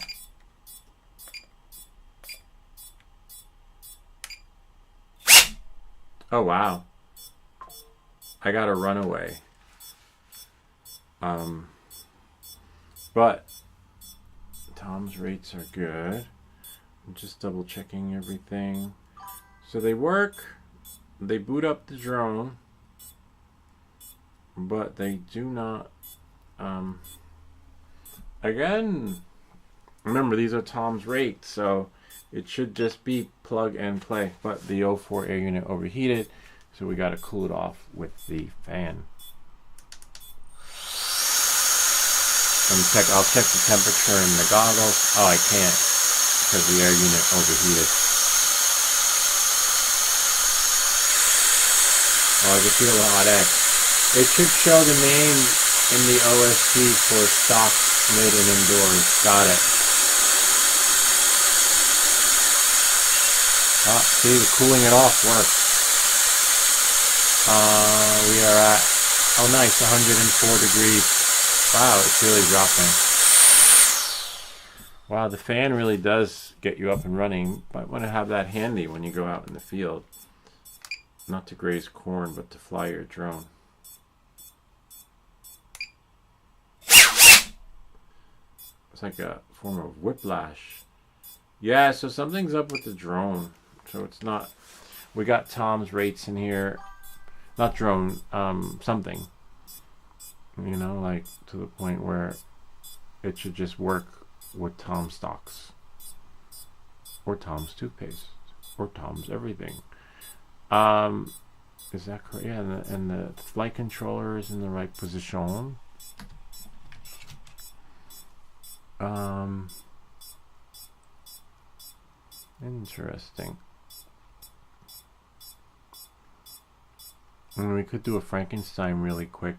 Oh wow. I got a runaway. But Tom's rates are good. I'm just double checking everything. So they work. They boot up the drone. But they do not, again, remember these are Tom's rates, so it should just be plug and play. But the O4 air unit overheated, so we got to cool it off with the fan. Let me check, I'll check the temperature in the goggles. Oh, I can't, because the air unit overheated. Oh, I can feel the hot air. It should show the name in the OSP for stock made in indoors. Got it. See, the cooling it off works. We are at, oh nice, 104 degrees. Wow, it's really dropping. Wow, the fan really does get you up and running. Might want to have that handy when you go out in the field. Not to graze corn, but to fly your drone. It's like a form of whiplash. Yeah, so something's up with the drone. So it's not... We got Tom's rates in here. Not drone, something. You know, like to the point where it should just work with Tom's stocks. Or Tom's toothpaste. Or Tom's everything. Is that correct? Yeah, and the flight controller is in the right position. Interesting. And we could do a Frankenstein really quick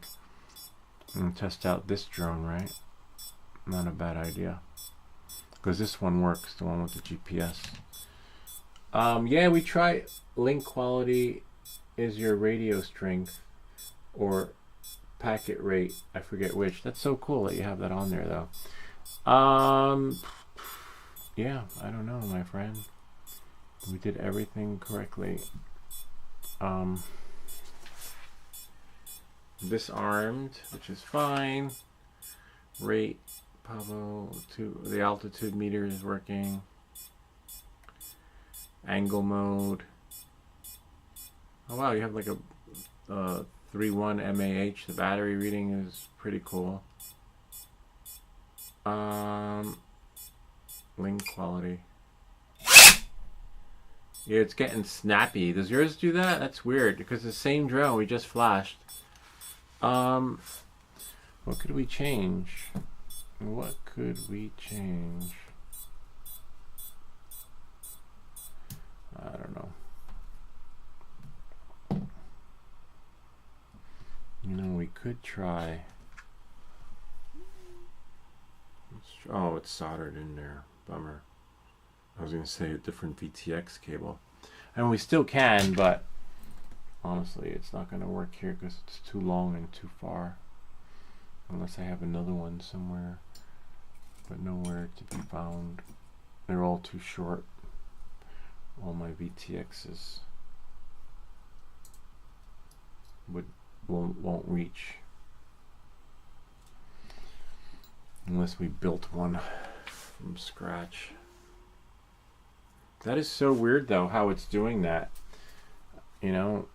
and test out this drone, right? Not a bad idea. Because this one works, the one with the GPS. Yeah, we try link quality is your radio strength or packet rate. I forget which. That's so cool that you have that on there, though. Yeah, I don't know, my friend. We did everything correctly. Disarmed, which is fine. Rate, Pavo, the altitude meter is working. Angle mode. Oh wow, you have like a 3.1 mAh. The battery reading is pretty cool. Link quality. Yeah, it's getting snappy. Does yours do that? That's weird because the same drone we just flashed. What could we change? What could we change? I don't know. You know, we could try. Oh, it's soldered in there. Bummer. I was going to say a different VTX cable. And we still can, but honestly, it's not going to work here because it's too long and too far. Unless I have another one somewhere, but nowhere to be found. They're all too short. All my VTXs won't reach unless we built one from scratch. That is so weird though, how it's doing that. You know,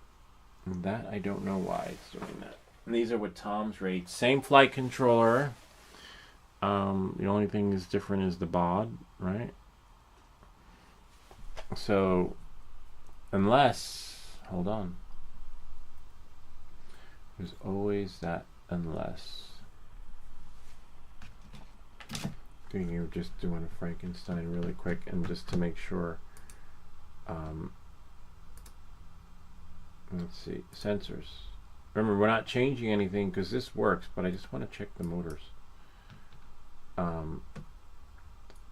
that I don't know why it's doing that. And these are with Tom's rates. Same flight controller. The only thing is different is the baud, right? So, unless, hold on. There's always that unless. You're just doing a Frankenstein really quick, and just to make sure. Let's see, sensors. Remember, we're not changing anything because this works, but I just want to check the motors. I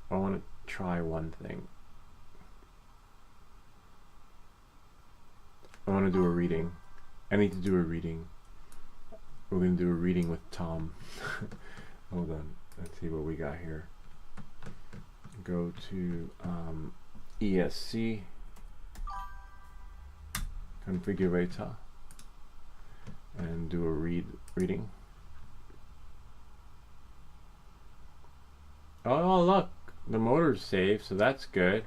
want to try one thing. I want to do a reading. I need to do a reading. We're going to do a reading with Tom. Hold on. Let's see what we got here. Go to ESC. Configurator. And do a reading. Oh, look. The motor's saved, so that's good.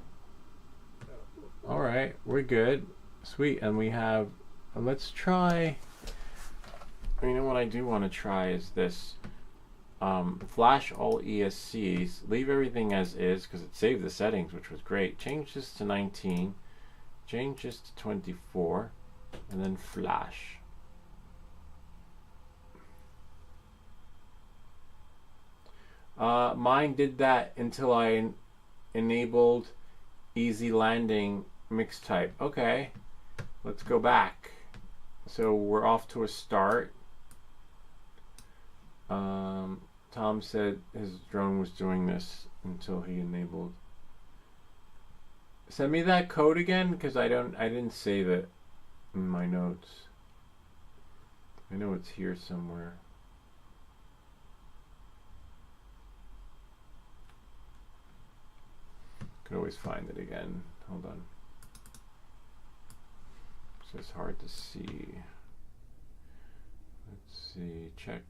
Alright, we're good. Sweet. And we have... let's try... You know what I do want to try is this. Flash all ESCs. Leave everything as is because it saved the settings, which was great. Change this to 19. Change this to 24. And then flash. Mine did that until I enabled easy landing mix type. Okay, let's go back. So we're off to a start. Tom said his drone was doing this until he enabled. Send me that code again, because I didn't save it in my notes. I know it's here somewhere. Could always find it again. Hold on. It's just hard to see. Let's see. Check.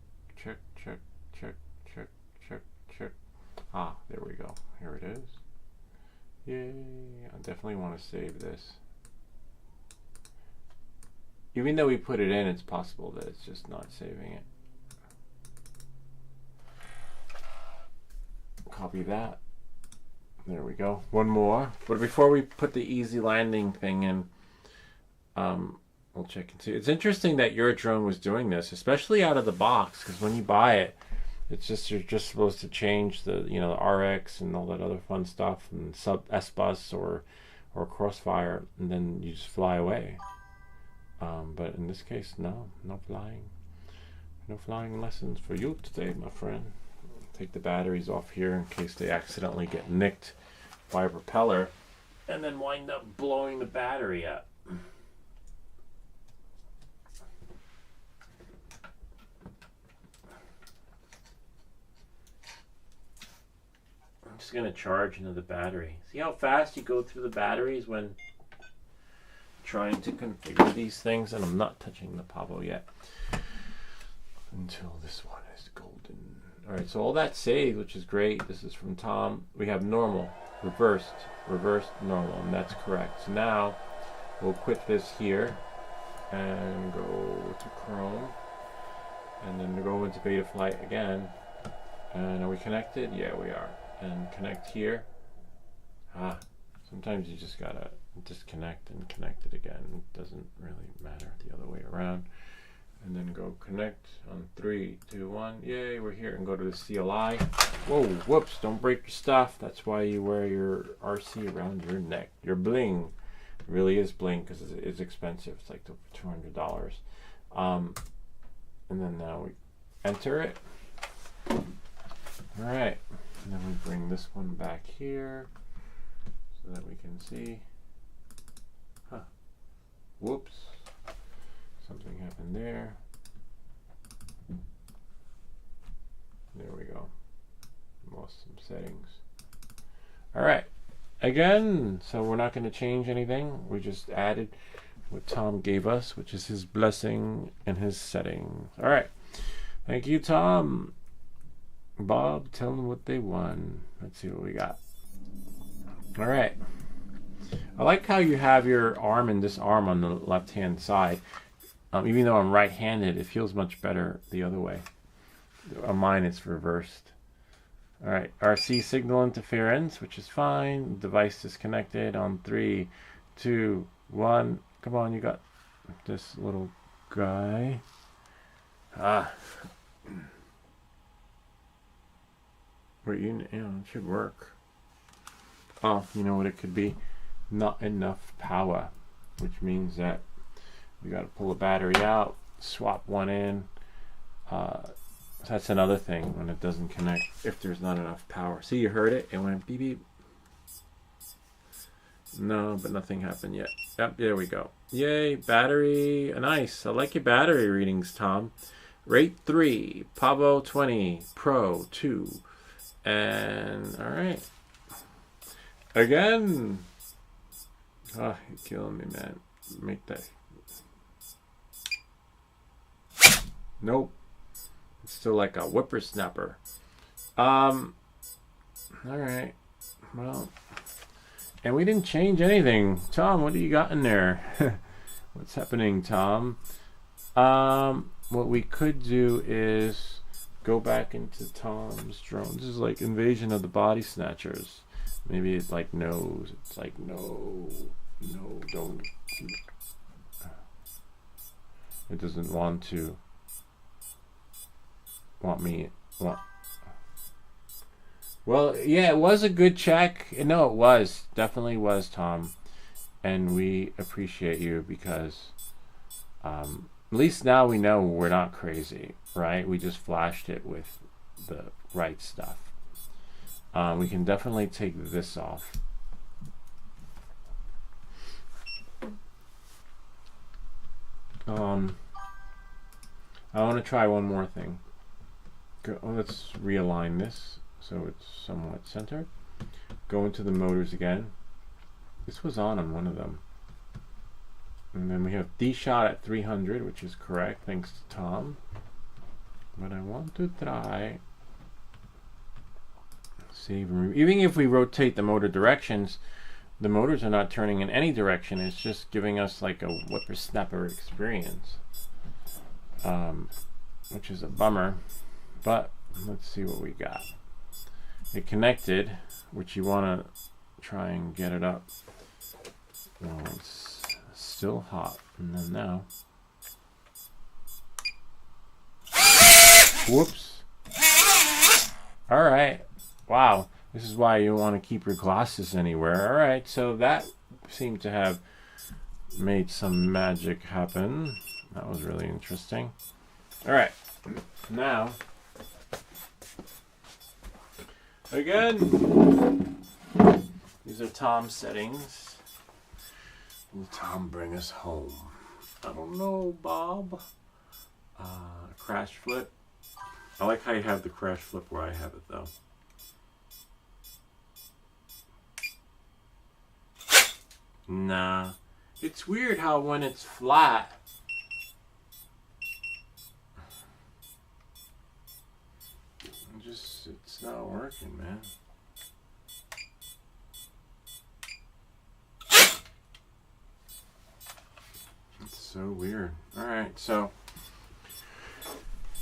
Ah, there we go. Here it is. Yay. I definitely want to save this. Even though we put it in, it's possible that it's just not saving it. Copy that. There we go. One more. But before we put the easy landing thing in, we'll check and see. It's interesting that your drone was doing this, especially out of the box, because when you buy it, it's just you're just supposed to change the the RX and all that other fun stuff and sub S-Bus or Crossfire, and then you just fly away. But in this case, no flying. No flying lessons for you today, my friend. Take the batteries off here in case they accidentally get nicked by a propeller and then wind up blowing the battery up. I'm just going to charge into the battery. See how fast you go through the batteries when trying to configure these things? And I'm not touching the Pavo yet until this one is golden. Alright, so all that saved, which is great. This is from Tom. We have normal, reversed, normal, and that's correct. So now we'll quit this here and go to Chrome and then go into Betaflight again. And are we connected? Yeah, we are. And connect here. Sometimes you just gotta disconnect and connect it again. It doesn't really matter the other way around. And then go connect on 3, 2, 1. Yay, we're here. And go to the CLI. Whoa, whoops, don't break your stuff. That's why you wear your RC around your neck. Your bling. It really is bling because it's expensive. It's like $200. And then now we enter it. Alright. And then we bring this one back here so that we can see. Whoops. Something happened there. There we go. Lost some settings. Alright. Again, so we're not going to change anything. We just added what Tom gave us, which is his blessing and his setting. Alright. Thank you, Tom. Bob, tell them what they won. Let's see what we got. Alright. I like how you have your arm and this arm on the left-hand side. Even though I'm right-handed, it feels much better the other way. On mine, it's reversed. All right, RC signal interference, which is fine. Device disconnected on 3, 2, 1. Come on, you got this little guy. Wait, it should work. Oh, you know what it could be? Not enough power, which means that we got to pull the battery out, swap one in. That's another thing when it doesn't connect if there's not enough power. See, you heard it? It went beep beep. No, but nothing happened yet. Yep, there we go. Yay, battery. Nice. I like your battery readings, Tom. Rate 3, Pavo 20, Pro 2. And, all right. Again. Oh, you're killing me, man. Make that. Nope. It's still like a whippersnapper. All right. Well, and we didn't change anything. Tom, what do you got in there? What's happening, Tom? What we could do is go back into Tom's drone. This is like Invasion of the Body Snatchers. Maybe it like knows. It's like, no, don't. It doesn't want to. Well, yeah, it was a good check. No, it was. Definitely was, Tom. And we appreciate you because at least now we know we're not crazy, right? We just flashed it with the right stuff. We can definitely take this off. I want to try one more thing. Let's realign this so it's somewhat centered. Go into the motors again. This was on one of them. And then we have D-Shot at 300, which is correct, thanks to Tom. But I want to try save and remove. Even if we rotate the motor directions, the motors are not turning in any direction. It's just giving us like a whippersnapper experience, which is a bummer. But let's see what we got. It connected, which you want to try and get it up. Well, it's still hot. And then now. Whoops. All right. Wow. This is why you want to keep your glasses anywhere. All right. So that seemed to have made some magic happen. That was really interesting. All right. Now. Again, these are Tom's settings. Will Tom bring us home? I don't know, Bob. Crash flip. I like how you have the crash flip where I have it, though. Nah. It's weird how when it's flat, it's not working, man. It's so weird. Alright, so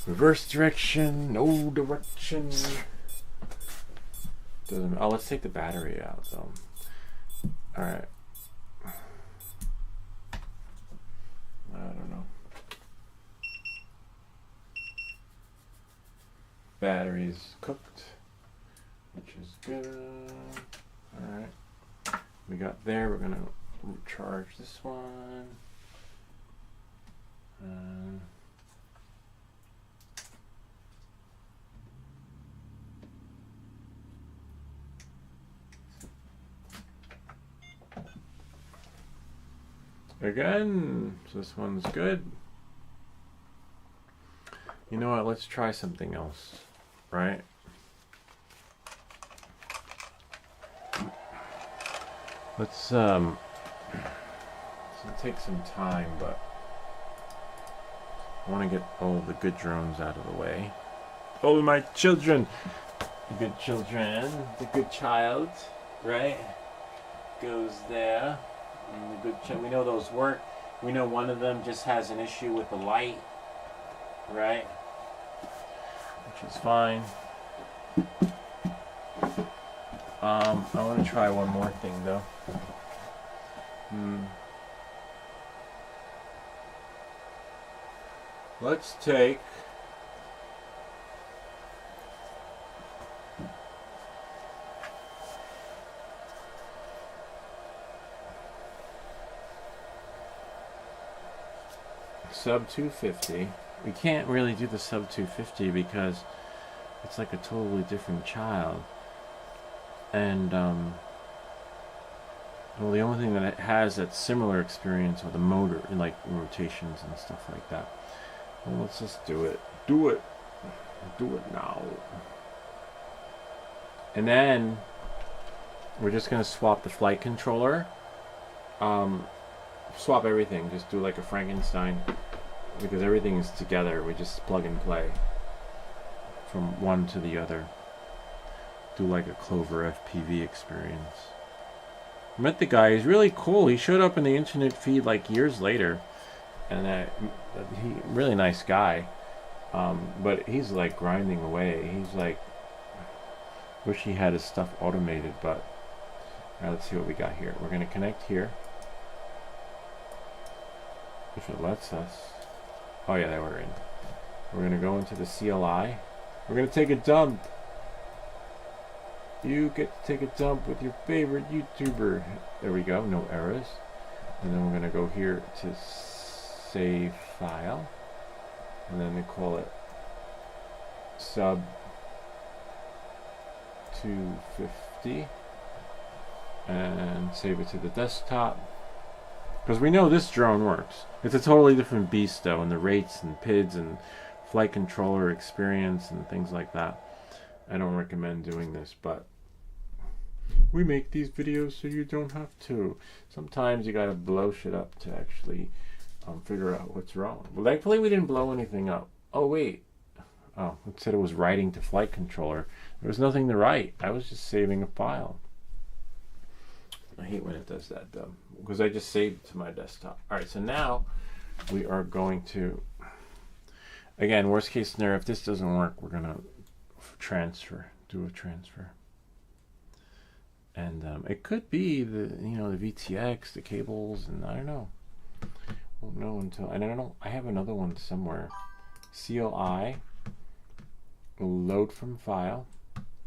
reverse direction, no direction. Doesn't. Oh, let's take the battery out though. Alright. I don't know. Battery's cooked, which is good. Alright. We got there. We're going to charge this one. Again, so this one's good. You know what? Let's try something else, right? Let's take some time, but I want to get all the good drones out of the way. All my children, the good children, the good child, right? Goes there. And the good we know those work. We know one of them just has an issue with the light, right? Which is fine. I want to try one more thing though. Let's take sub 250. We can't really do the sub 250 because it's like a totally different child. And well, the only thing that it has that's similar experience with the motor, like rotations and stuff like that. Well, let's just do it. Do it now. And then we're just gonna swap the flight controller. Swap everything. Just do like a Frankenstein, because everything is together. We just plug and play from one to the other. Do like a Clover FPV experience. I met the guy. He's really cool. He showed up in the internet feed like years later, and he really nice guy. But he's like grinding away. He's like, wish he had his stuff automated. But all right, let's see what we got here. We're gonna connect here, if it lets us. Oh yeah, there we're in. We're gonna go into the CLI. We're gonna take a dump. You get to take a dump with your favorite YouTuber. There we go, no errors. And then we're gonna go here to save file, and then we call it sub 250, and save it to the desktop, because we know this drone works. It's a totally different beast though, and the rates and PIDs and flight controller experience and things like that. I don't recommend doing this, but we make these videos so you don't have to. Sometimes you gotta blow shit up to actually figure out what's wrong. Well, thankfully we didn't blow anything up. Oh wait, oh, it said it was writing to flight controller. There was nothing to write. I was just saving a file. I hate when it does that though, because I just saved it to my desktop. Alright, so now we are going to, again, worst case scenario, if this doesn't work, we're gonna do a transfer. And it could be the the VTX, the cables, and I don't know. Won't know until, and I don't know. I have another one somewhere. CLI. Load from file.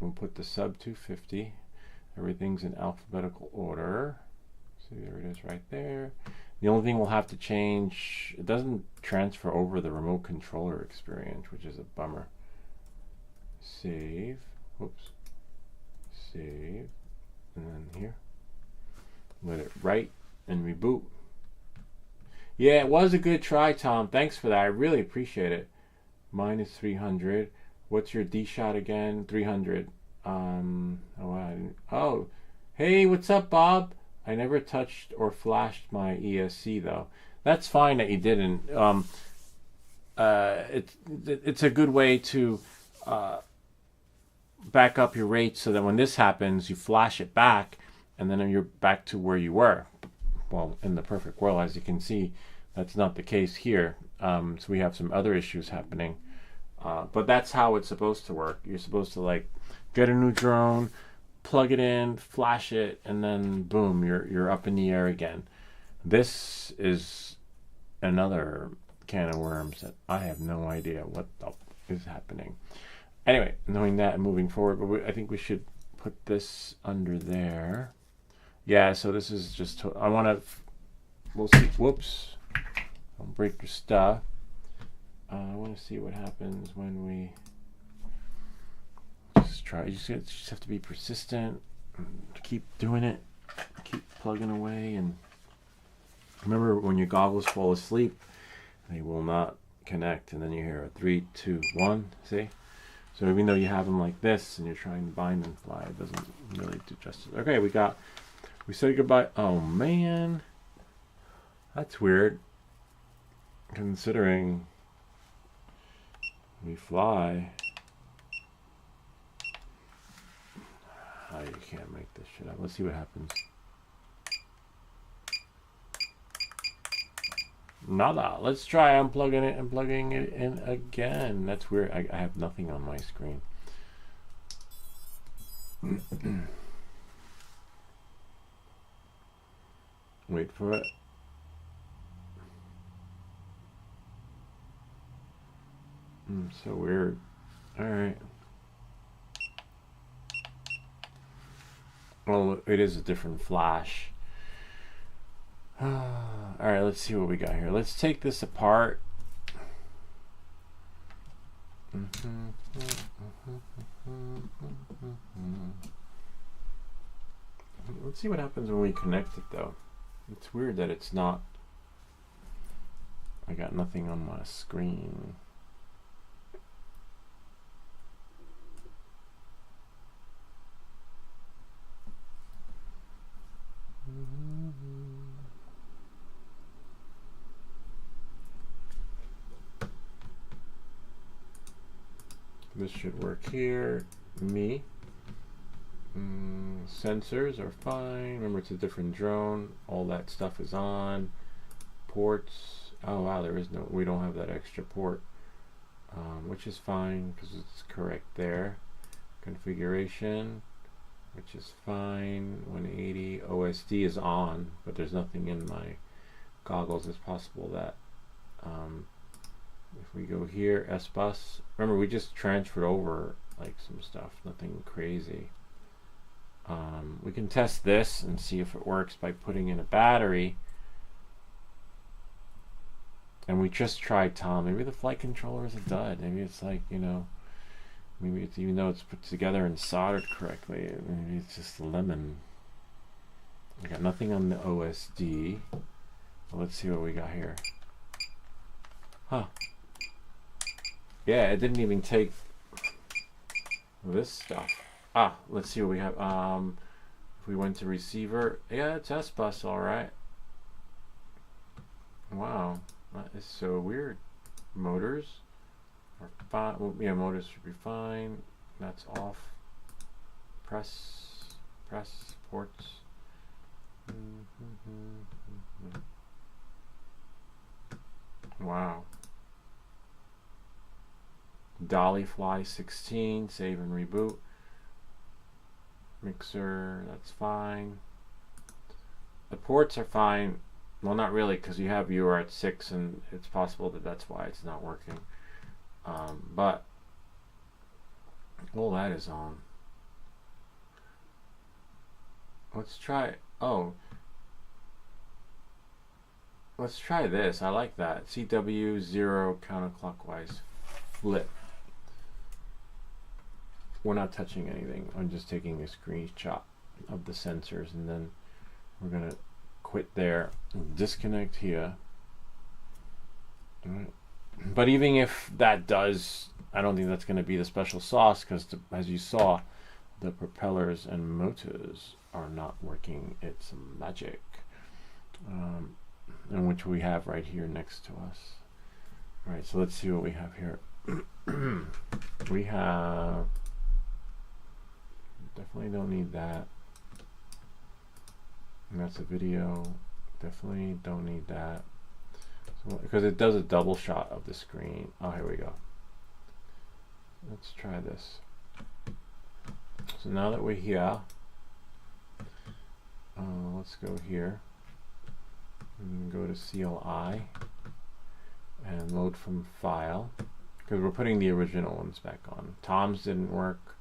We'll put the sub 250. Everything's in alphabetical order. See, there it is right there. The only thing we'll have to change, it doesn't transfer over the remote controller experience, which is a bummer. Save. Whoops. Save. And then here. Let it write and reboot. Yeah, it was a good try, Tom. Thanks for that. I really appreciate it. Mine is 300. What's your D shot again? 300. Oh, hey, what's up, Bob? I never touched or flashed my ESC though. That's fine that you didn't. It's a good way to back up your rate so that when this happens, you flash it back, and then you're back to where you were. Well, in the perfect world, as you can see, that's not the case here. So we have some other issues happening. But that's how it's supposed to work. You're supposed to like get a new drone, plug it in, flash it, and then boom, you're up in the air again. This is another can of worms that I have no idea what is happening. Anyway, knowing that and moving forward, but I think we should put this under there. Yeah, so this is just, I want to, we'll see, whoops, don't break your stuff. I want to see what happens when we just try. You just have to be persistent, keep doing it, keep plugging away, and remember when your goggles fall asleep, they will not connect, and then you hear a 3, 2, 1, see? So even though you have them like this and you're trying to bind and fly, it doesn't really do justice. Okay, we said goodbye. Oh man, that's weird, considering we fly. Oh, you can't make this shit up. Let's see what happens. Nada. Let's try unplugging it and plugging it in again. That's weird. I have nothing on my screen. Wait for it. So weird. All right. Well, it is a different flash. All right, let's see what we got here. Let's take this apart. Let's see what happens when we connect it, though. It's weird that it's not. I got nothing on my screen. This should work here. Me. Sensors are fine. Remember, it's a different drone. All that stuff is on. Ports. Oh wow, there is no. We don't have that extra port, which is fine because it's correct there. Configuration, which is fine. 180. OSD is on, but there's nothing in my goggles. It's possible that. If we go here, S-Bus, remember we just transferred over like some stuff, nothing crazy. We can test this and see if it works by putting in a battery. And we just tried Tom. Maybe the flight controller is a dud. Maybe it's like, you know, maybe it's, even though it's put together and soldered correctly, maybe it's just a lemon. I got nothing on the OSD. Well, let's see what we got here. Huh. Yeah, it didn't even take this stuff. Ah, let's see what we have. If we went to receiver, yeah, it's S-Bus, all right. Wow, that is so weird. Motors are fine. Well, yeah, motors should be fine. That's off. Press ports. Wow. Dolly Fly 16, save and reboot. Mixer, that's fine. The ports are fine. Well, not really, because you have UART 6, and it's possible that that's why it's not working. But all that is on. Let's try. Oh, let's try this. I like that. CW 0 counterclockwise flip. We're not touching anything. I'm just taking a screenshot of the sensors, and then we're gonna quit there and disconnect here. All right. But even if that does, I don't think that's going to be the special sauce, because as you saw, the propellers and motors are not working. It's magic, and which we have right here next to us. All right, so let's see what we have here. We have, definitely don't need that. And that's a video. Definitely don't need that. So, because it does a double shot of the screen. Oh, here we go. Let's try this. So now that we're here, let's go here and go to CLI and load from file, because we're putting the original ones back on. Tom's didn't work,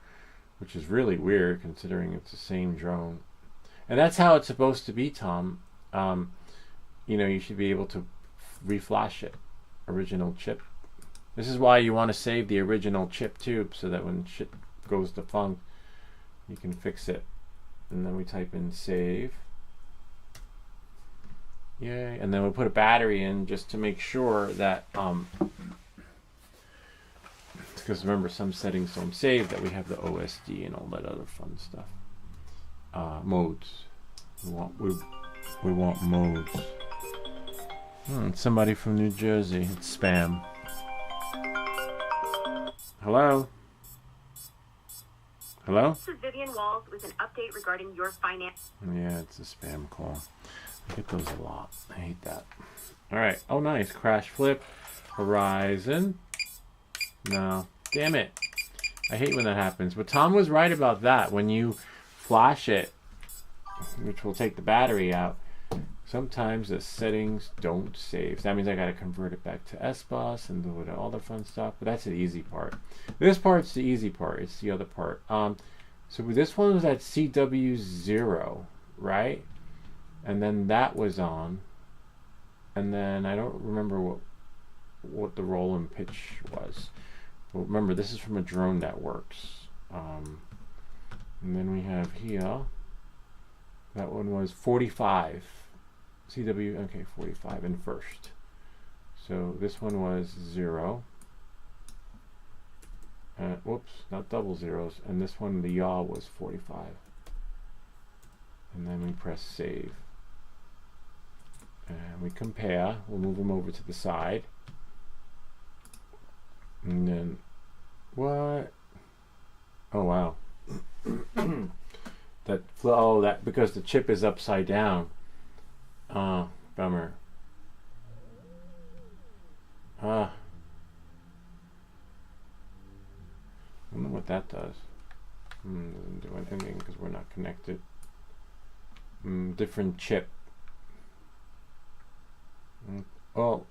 which is really weird considering it's the same drone. And that's how it's supposed to be, Tom. You know, you should be able to reflash it. Original chip. This is why you want to save the original chip too, so that when shit goes defunct, you can fix it. And then we type in save. Yay. And then we put a battery in just to make sure that, because remember, some settings don't save, that we have the OSD and all that other fun stuff. Modes. We want modes. It's somebody from New Jersey. It's spam. Hello? Hello? This is Vivian Walls with an update regarding your finance. Yeah, it's a spam call. I get those a lot. I hate that. Alright. Oh, nice. Crash flip. Horizon. No. Damn it. I hate when that happens. But Tom was right about that. When you flash it, which will take the battery out, Sometimes the settings don't save. So that means I got to convert it back to SBus and do all the fun stuff. But that's the easy part. This part's the easy part. It's the other part. So this one was at CW0, right? And then that was on. And then I don't remember what the roll and pitch was. But remember, this is from a drone that works. And then we have here. That one was 45. CW, okay, 45 in first. So this one was 0. Whoops, not double zeros. And this one, the yaw, was 45. And then we press save. And we compare. We'll move them over to the side. And then, what? Oh, wow. that because the chip is upside down. Bummer. I don't know what that does. Doesn't do anything because we're not connected. Different chip. Oh.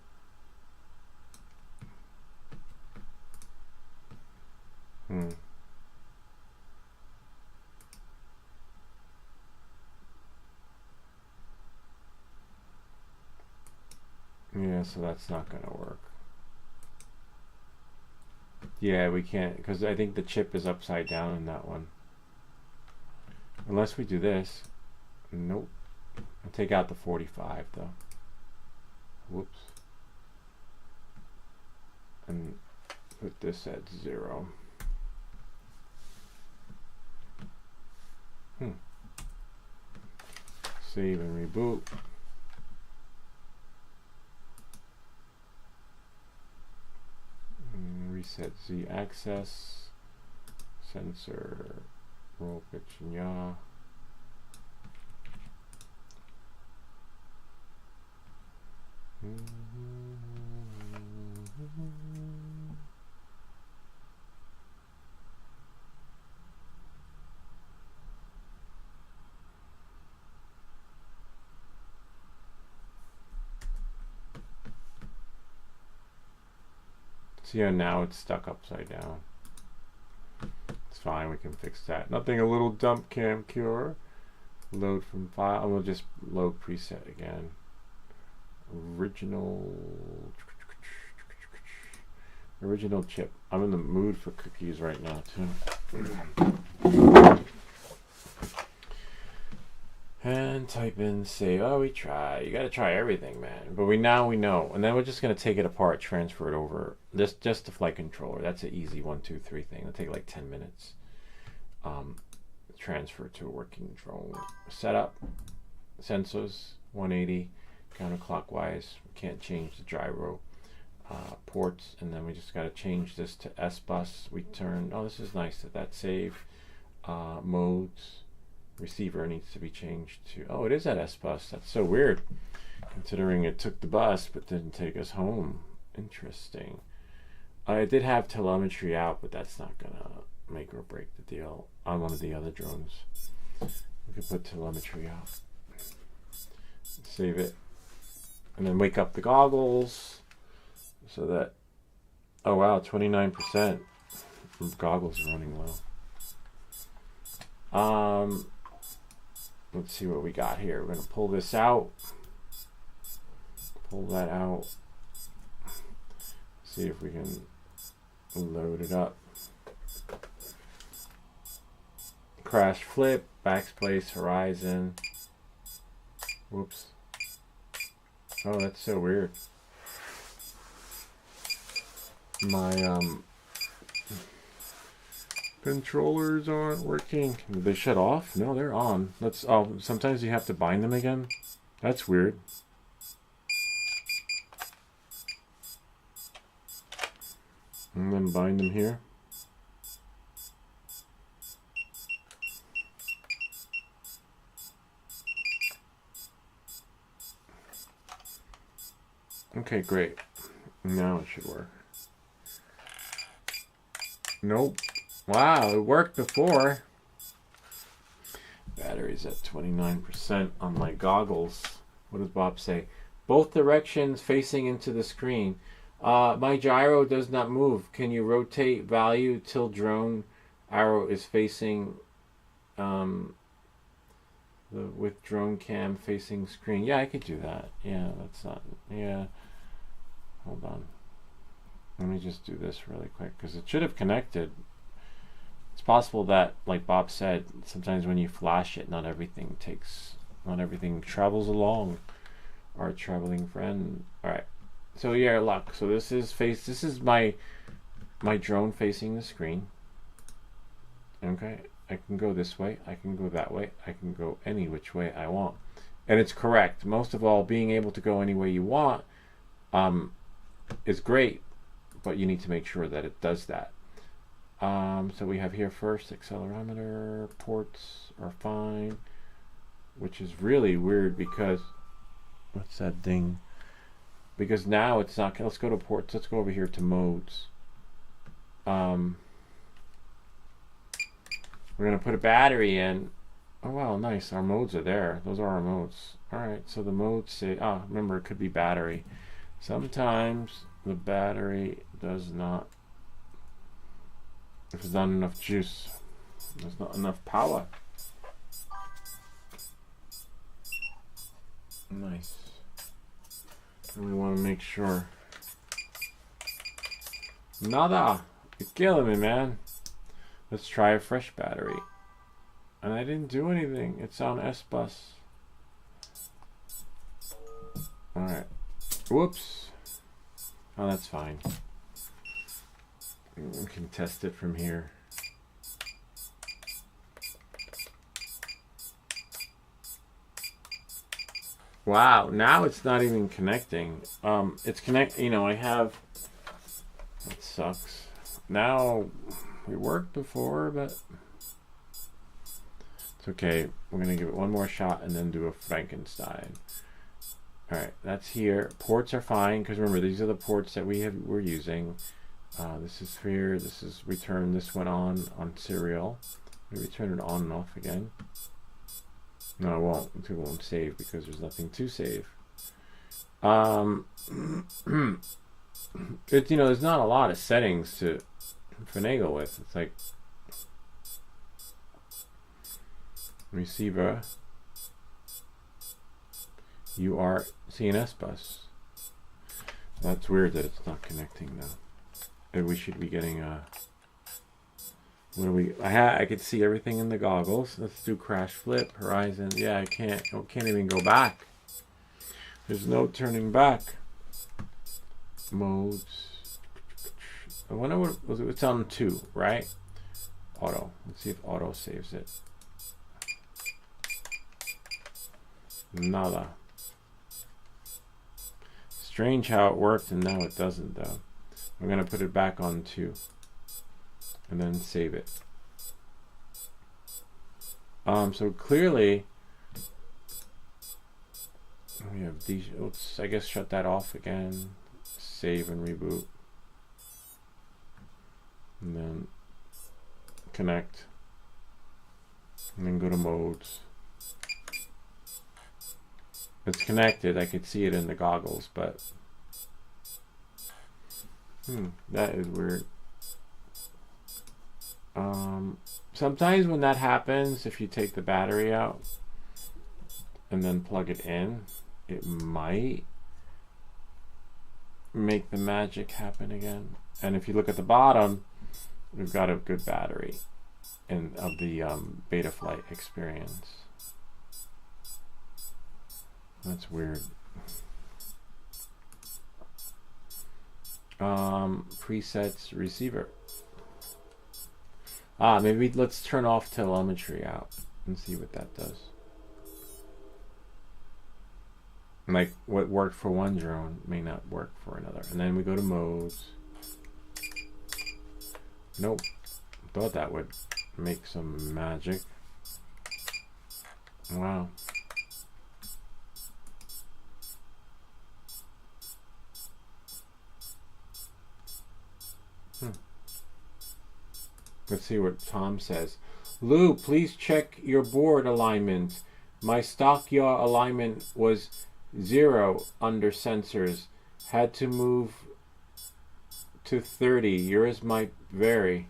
Yeah, so that's not going to work. Yeah, we can't, because I think the chip is upside down in that one. Unless we do this. Nope. I'll take out the 45 though. Whoops. And put this at 0. Save and reboot. Reset Z access, sensor, roll, pitch, and yaw. See how now it's stuck upside down. It's fine, we can fix that. Nothing a little dump cam cure. Load from file. We'll just load preset again. Original chip. I'm in the mood for cookies right now too. And type in save. Oh, we try. You gotta try everything, man. But we know. And then we're just gonna take it apart, transfer it over. Just the flight controller. That's an easy 1, 2, 3 thing. It'll take like 10 minutes. Transfer to a working drone. Setup. Sensors 180 counterclockwise. We can't change the gyro ports, and then we just gotta change this to SBus. We turn. Oh, this is nice that save modes. Receiver needs to be changed to, oh, it is at SBus. That's so weird, considering it took the bus but didn't take us home. Interesting. I did have telemetry out, but that's not gonna make or break the deal on one of the other drones. We can put telemetry out, save it, and then wake up the goggles so that, oh wow, 29%. Goggles are running low. Let's see what we got here. We're going to pull this out. Pull that out. See if we can load it up. Crash flip, backspace, horizon. Whoops. Oh, that's so weird. My controllers aren't working. Did they shut off? No, they're on. Sometimes you have to bind them again. That's weird. And then bind them here. Okay, great. Now it should work. Nope. Wow, it worked before. Battery's at 29% on my goggles. What does Bob say? Both directions facing into the screen. My gyro does not move. Can you rotate value till drone arrow is facing with drone cam facing screen? Yeah, I could do that. Yeah, that's not. Yeah. Hold on. Let me just do this really quick because it should have connected. It's possible that, like Bob said, sometimes when you flash it, not everything travels along. Our traveling friend. All right. So yeah, luck. So this is my drone facing the screen. Okay. I can go this way. I can go that way. I can go any which way I want. And it's correct. Most of all, being able to go any way you want is great, but you need to make sure that it does that. So we have here first accelerometer ports are fine, which is really weird because what's that ding? Because now it's not. Let's go to ports. Let's go over here to modes. We're gonna put a battery in. Oh wow, nice. Our modes are there. Those are our modes. All right. So the modes say. Remember it could be battery. Sometimes the battery does not. If there's not enough juice, there's not enough power. Nice. And we want to make sure. Nada! You're killing me, man. Let's try a fresh battery. And I didn't do anything. It's on S-Bus. Alright. Whoops. Oh, that's fine. We can test it from here. Wow, now it's not even connecting. It's I have. That sucks. Now we worked before, but it's okay. We're gonna give it one more shot and then do a Frankenstein. All right, that's here. Ports are fine because remember these are the ports that we're using. This is here. This is we turn this one on serial. Maybe turn it on and off again. No, it won't. It won't save because there's nothing to save. There's not a lot of settings to finagle with. It's like receiver. You are CNS bus. That's weird that it's not connecting though. And we should be getting a. What do we? I could see everything in the goggles. Let's do crash flip horizon. Yeah, I can't even go back. There's no turning back. Modes. I wonder what it's on 2, right? Auto. Let's see if auto saves it. Nada. Strange how it worked and now it doesn't though. I'm gonna put it back on 2 and then save it. So clearly we have these. Let's I guess shut that off again. Save and reboot. And then connect. And then go to modes. It's connected. I could see it in the goggles, but that is weird. Sometimes when that happens, if you take the battery out and then plug it in, it might make the magic happen again. And if you look at the bottom, we've got a good battery of the Betaflight experience. That's weird. Presets receiver. Maybe let's turn off telemetry out and see what that does. Like what worked for one drone may not work for another. And then we go to modes. Nope. Thought that would make some magic. Wow. Let's see what Tom says. Lou, please check your board alignment. My stock yaw alignment was 0 under sensors. Had to move to 30. Yours might vary.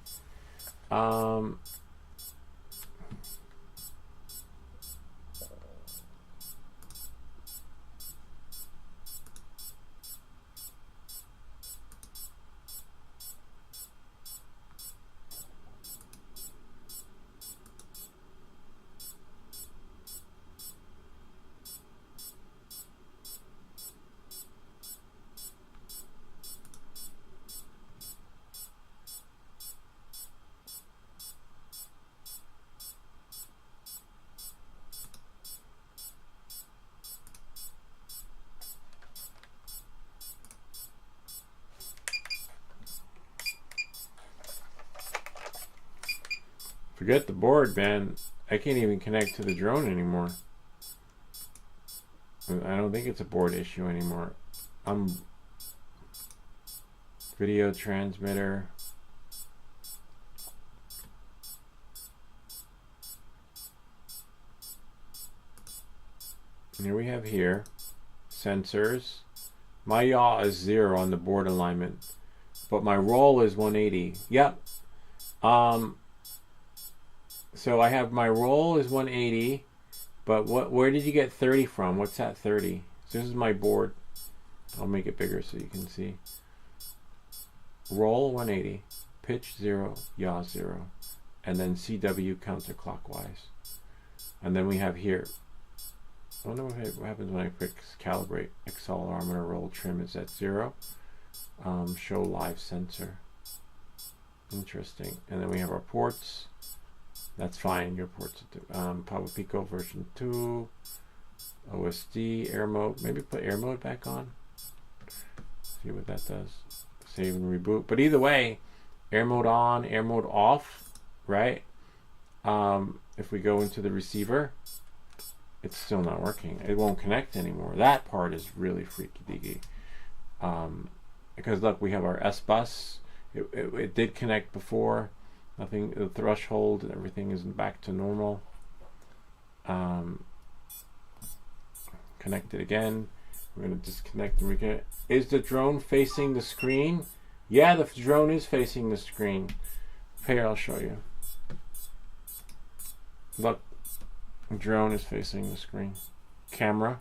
Forget the board, man. I can't even connect to the drone anymore. I don't think it's a board issue anymore. Video transmitter. And here we have here sensors. My yaw is 0 on the board alignment, but my roll is 180. Yep. So I have my roll is 180, but where did you get 30 from? What's that 30? So this is my board. I'll make it bigger so you can see. Roll 180, pitch 0, yaw 0, and then CW counterclockwise. And then we have here. I wonder what happens when I click calibrate accelerometer roll trim is at 0. Show live sensor. Interesting. And then we have our ports. That's fine. Your ports. Pablo Pico version 2. OSD air mode. Maybe put air mode back on. See what that does. Save and reboot. But either way, air mode on, air mode off. Right. If we go into the receiver, it's still not working. It won't connect anymore. That part is really freaky deaky. Because look, we have our S bus. It did connect before. Nothing. The threshold and everything is back to normal. Connect it again. We're gonna disconnect and reconnect. Is the drone facing the screen? Yeah, the drone is facing the screen. Here, I'll show you. Look. Drone is facing the screen. Camera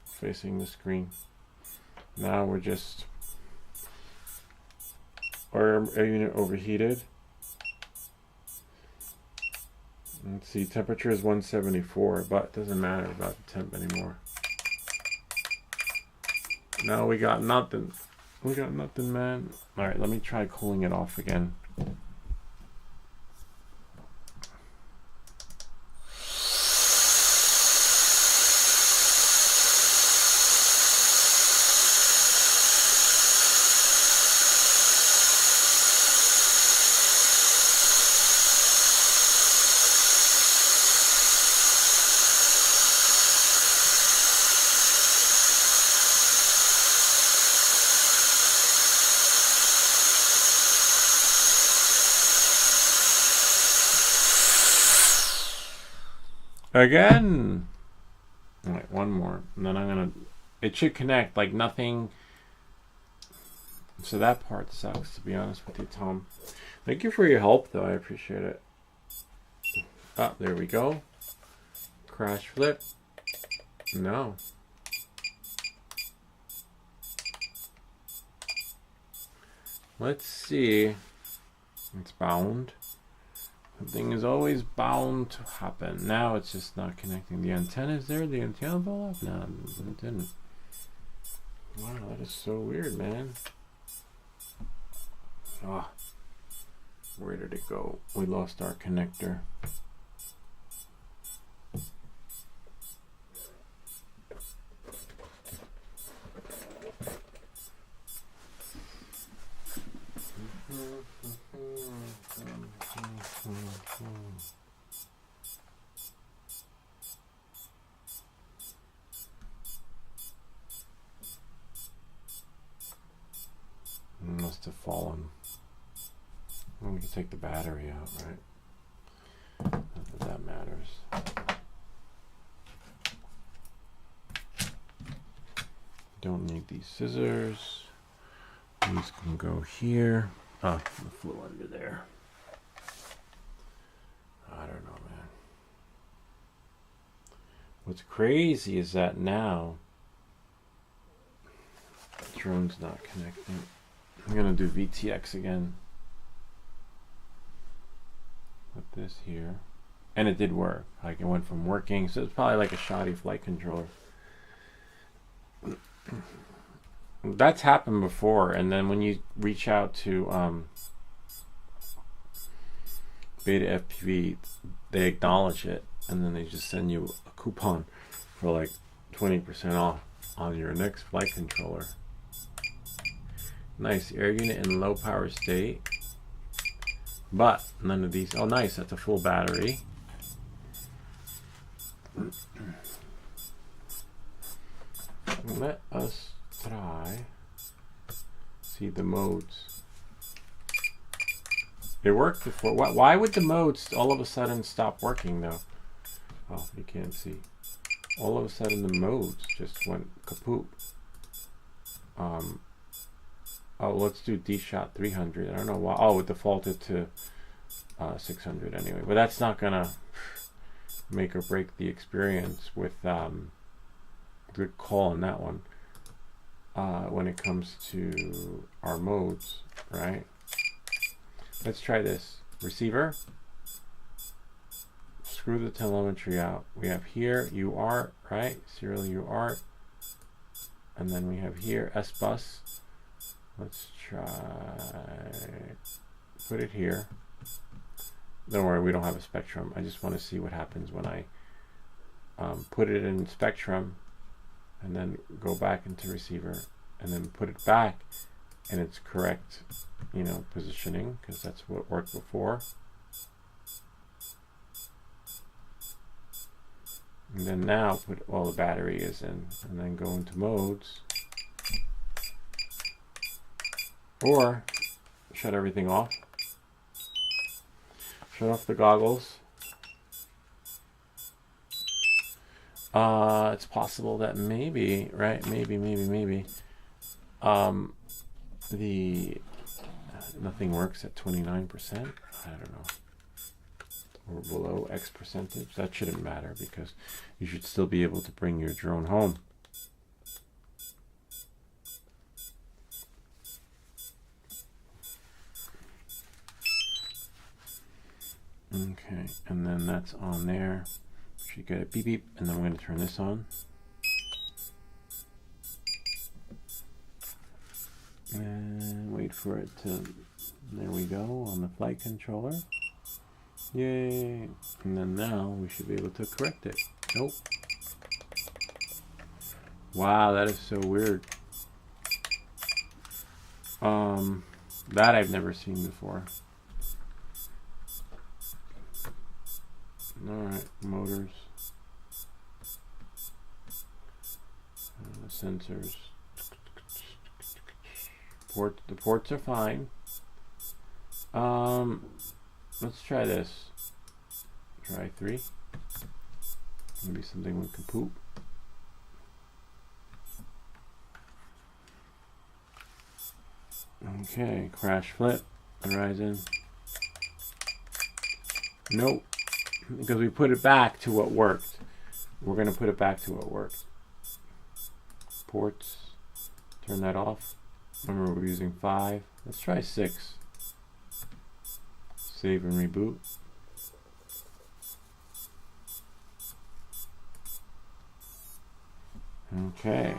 facing the screen. Now we're just our unit overheated. Let's see, temperature is 174, but it doesn't matter about the temp anymore. No, we got nothing. We got nothing, man. All right, let me try cooling it off again. Again. All right, one more, and then I'm gonna. It should connect like nothing. So that part sucks, to be honest with you, Tom. Thank you for your help, though. I appreciate it. Ah, there we go. Crash flip. No. Let's see. It's bound. Something is always bound to happen. Now it's just not connecting. The antenna is there. The antenna fell off? No, it didn't. Wow, that is so weird, man. Ah, where did it go? We lost our connector. It must have fallen. Well, we can take the battery out, right? Not that that matters. Don't need these scissors. These can go here. Oh, the flew under there. I don't know, man. What's crazy is that now the drone's not connecting. I'm gonna do VTX again with this here, and it did work. Like it went from working, so it's probably like a shoddy flight controller. That's happened before, and then when you reach out to Beta FPV, they acknowledge it, and then they just send you a coupon for like 20% off on your next flight controller. Nice air unit in low power state, but none of these. Oh, nice! That's a full battery. Let us try. See the modes. It worked before. Why would the modes all of a sudden stop working though? Oh, you can't see. All of a sudden the modes just went kaput. Oh, let's do D-Shot 300. I don't know why. Oh, it defaulted to 600 anyway. But that's not gonna make or break the experience with good call on that one. When it comes to our modes, right? Let's try this. Receiver. Screw the telemetry out. We have here UART, right? Serial UART. And then we have here S-Bus. Let's try, put it here. Don't worry, we don't have a Spectrum. I just want to see what happens when I put it in Spectrum and then go back into receiver and then put it back in its correct, you know, positioning, because that's what worked before. And then now put all the battery is in and then go into modes. Or shut everything off. Shut off the goggles. It's possible that maybe, right? Maybe. Nothing works at 29%. I don't know. Or below X percentage. That shouldn't matter because you should still be able to bring your drone home. Okay, and then that's on there. Should get a beep beep, and then we're going to turn this on. And wait for it to, there we go, on the flight controller. Yay! And then now we should be able to correct it. Nope. Wow, that is so weird. That I've never seen before. Alright, motors. The sensors. The ports are fine. Let's try this. Try 3. Maybe something we can poop. Okay, crash flip. Horizon. Nope. Because we put it back to what worked. We're going to put it back to what worked. Ports. Turn that off. Remember we're using 5. Let's try 6. Save and reboot. Okay.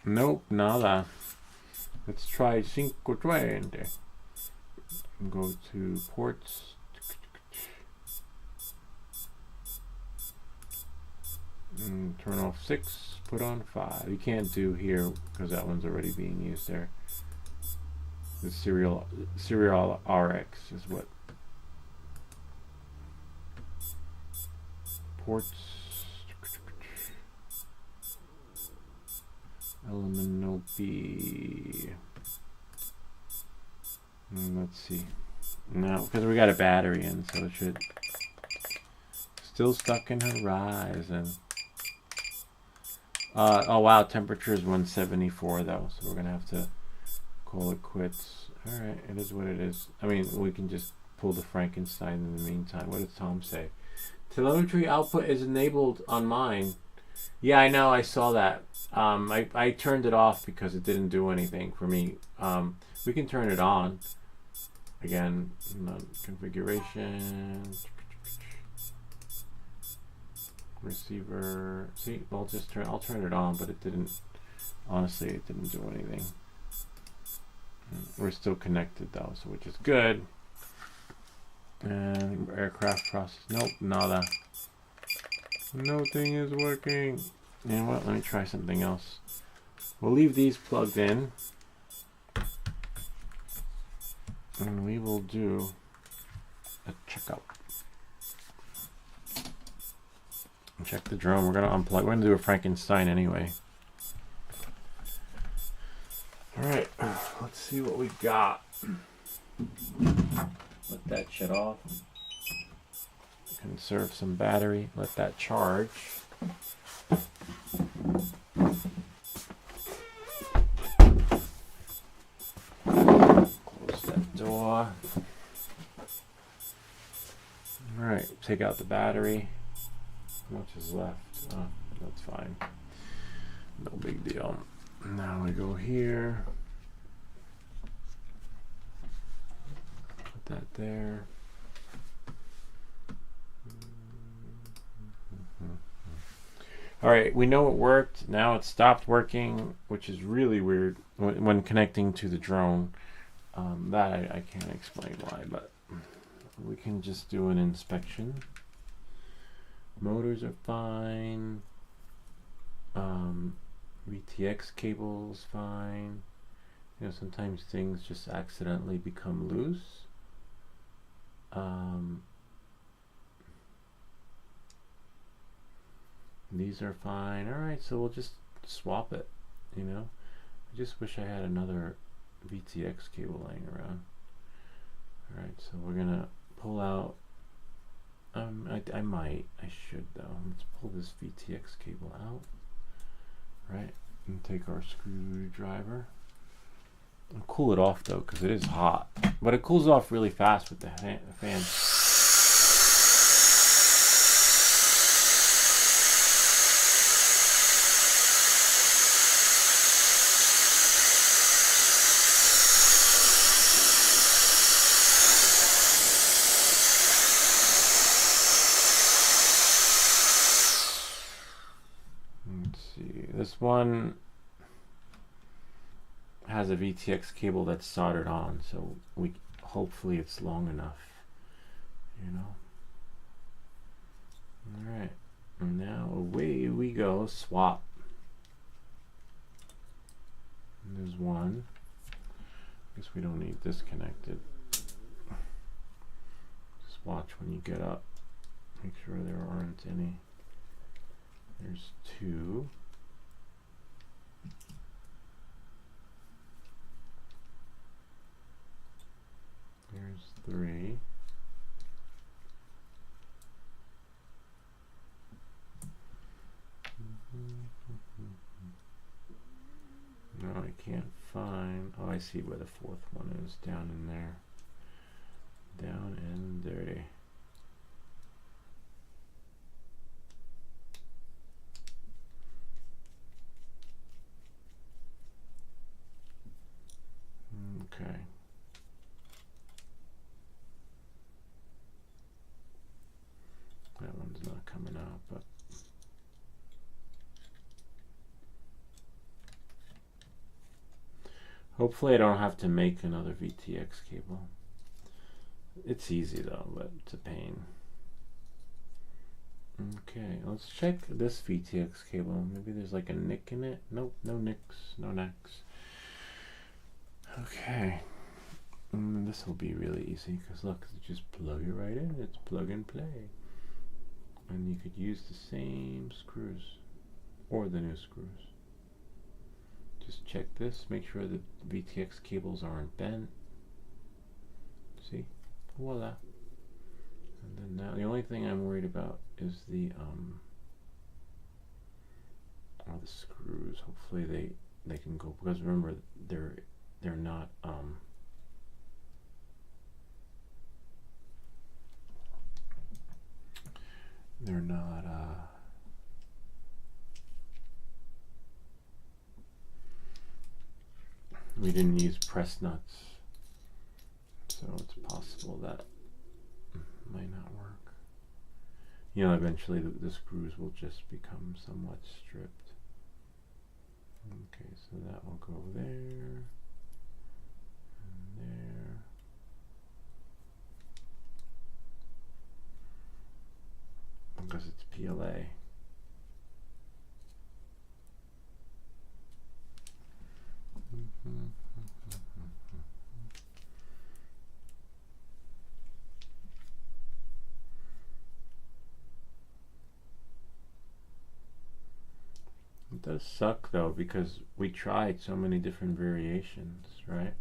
Nope, nada. Let's try 520. Go to ports. And turn off 6, put on 5. You can't do here because that one's already being used there. The serial RX is what. Ports. Element B. Let's see. Now, because we got a battery in, so it should Still stuck in Horizon. Oh wow, temperature is 174 though, so we're gonna have to call it quits. Alright, it is what it is. I mean, we can just pull the Frankenstein in the meantime. What does Tom say? Telemetry output is enabled on mine. Yeah, I know, I saw that. I turned it off because it didn't do anything for me. We can turn it on. Again, configuration. Receiver. See, I'll turn it on, but it didn't, honestly, it didn't do anything. We're still connected though, so which is good. And aircraft process, nope, nada. Nothing is working. You know what, let me try something else. We'll leave these plugged in. And we will do a checkout. Check the drone. We're gonna unplug. We're gonna do a Frankenstein anyway. All right, let's see what we got. Let that shut off. Conserve some battery. Let that charge. Close that door. All right, take out the battery. How much is left? Oh, that's fine. No big deal. Now we go here. Put that there. All right, we know it worked. Now it stopped working, which is really weird when connecting to the drone. That I can't explain why, but we can just do an inspection. Motors are fine. VTX cable is fine. You know, sometimes things just accidentally become loose. These are fine. All right, so we'll just swap it. You know, I just wish I had another VTX cable laying around. All right, so we're gonna pull out. I should though. Let's pull this VTX cable out, right? And take our screwdriver and cool it off though, because it is hot. But it cools off really fast with the fan. This one has a VTX cable that's soldered on, so hopefully it's long enough, you know. All right, and now away we go. Swap. And there's one. I guess we don't need this connected. Just watch when you get up. Make sure there aren't any. There's two. There's three. No, I can't find. Oh, I see where the fourth one is. Down in there. Down and dirty. Okay. That one's not coming out, but hopefully I don't have to make another VTX cable. It's easy though, but it's a pain. Okay, let's check this VTX cable. Maybe there's like a nick in it. Nope, no nicks, no necks. Okay, this will be really easy because look, just plug it right in. It's plug and play. And you could use the same screws or the new screws. Just check this, make sure the VTX cables aren't bent. See? Voila. And And now the only thing I'm worried about is the all the screws. Hopefully they can go, because remember they're not we didn't use press nuts, so it's possible that might not work. You know, eventually the screws will just become somewhat stripped. Okay, so that will go there and there. Because it's PLA. It does suck though, because we tried so many different variations, right?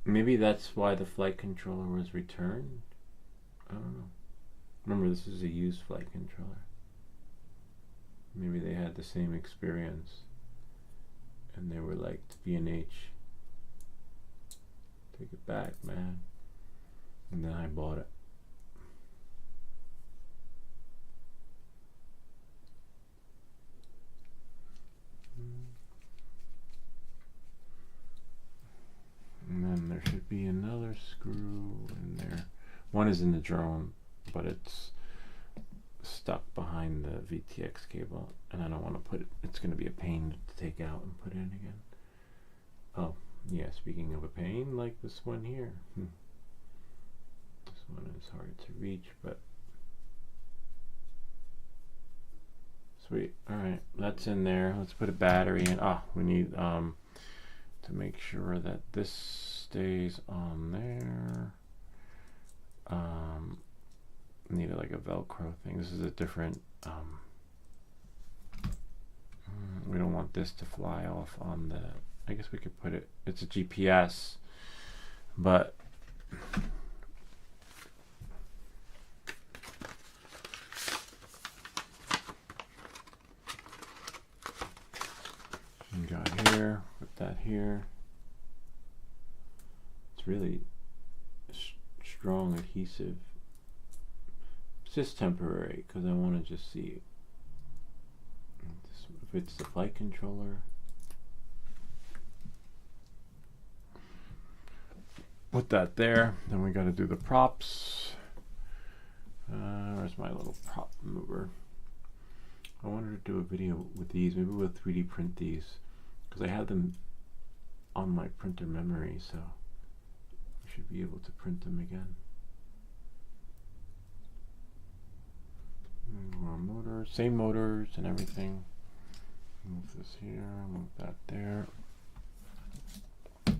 Maybe that's why the flight controller was returned. I don't know. Remember, this is a used flight controller. Maybe they had the same experience and they were like, B&H, take it back, man. And then I bought it. And then there should be another screw in there. One is in the drone, but it's stuck behind the VTX cable, and I don't want to put it, it's going to be a pain to take out and put in again. Oh, yeah, speaking of a pain, like this one here. This one is hard to reach, but sweet. Alright, that's in there. Let's put a battery in. We need to make sure that this stays on there. Need like a Velcro thing. This is a different we don't want this to fly off on the, I guess we could put it, it's a GPS, but you got here, put that here. It's really strong adhesive. It's just temporary because I want to just see if it's the flight controller. Put that there. Then we got to do the props. Where's my little prop mover? I wanted to do a video with these. Maybe we'll 3D print these because I have them on my printer memory, so I should be able to print them again. More motors, same motors and everything. Move this here, move that there. All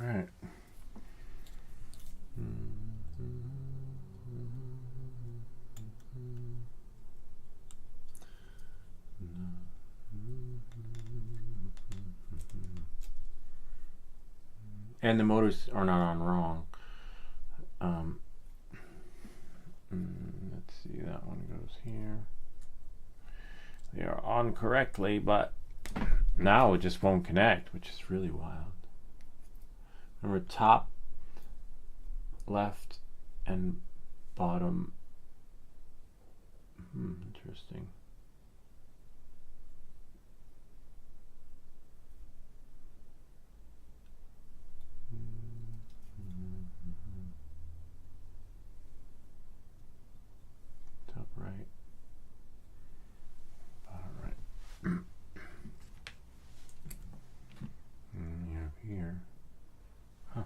right. And the motors are not on wrong. Let's see, that one goes here. They are on correctly, but now it just won't connect, which is really wild. Remember, top, left, and bottom. Interesting. Top right, bottom right. And you have here. Huh.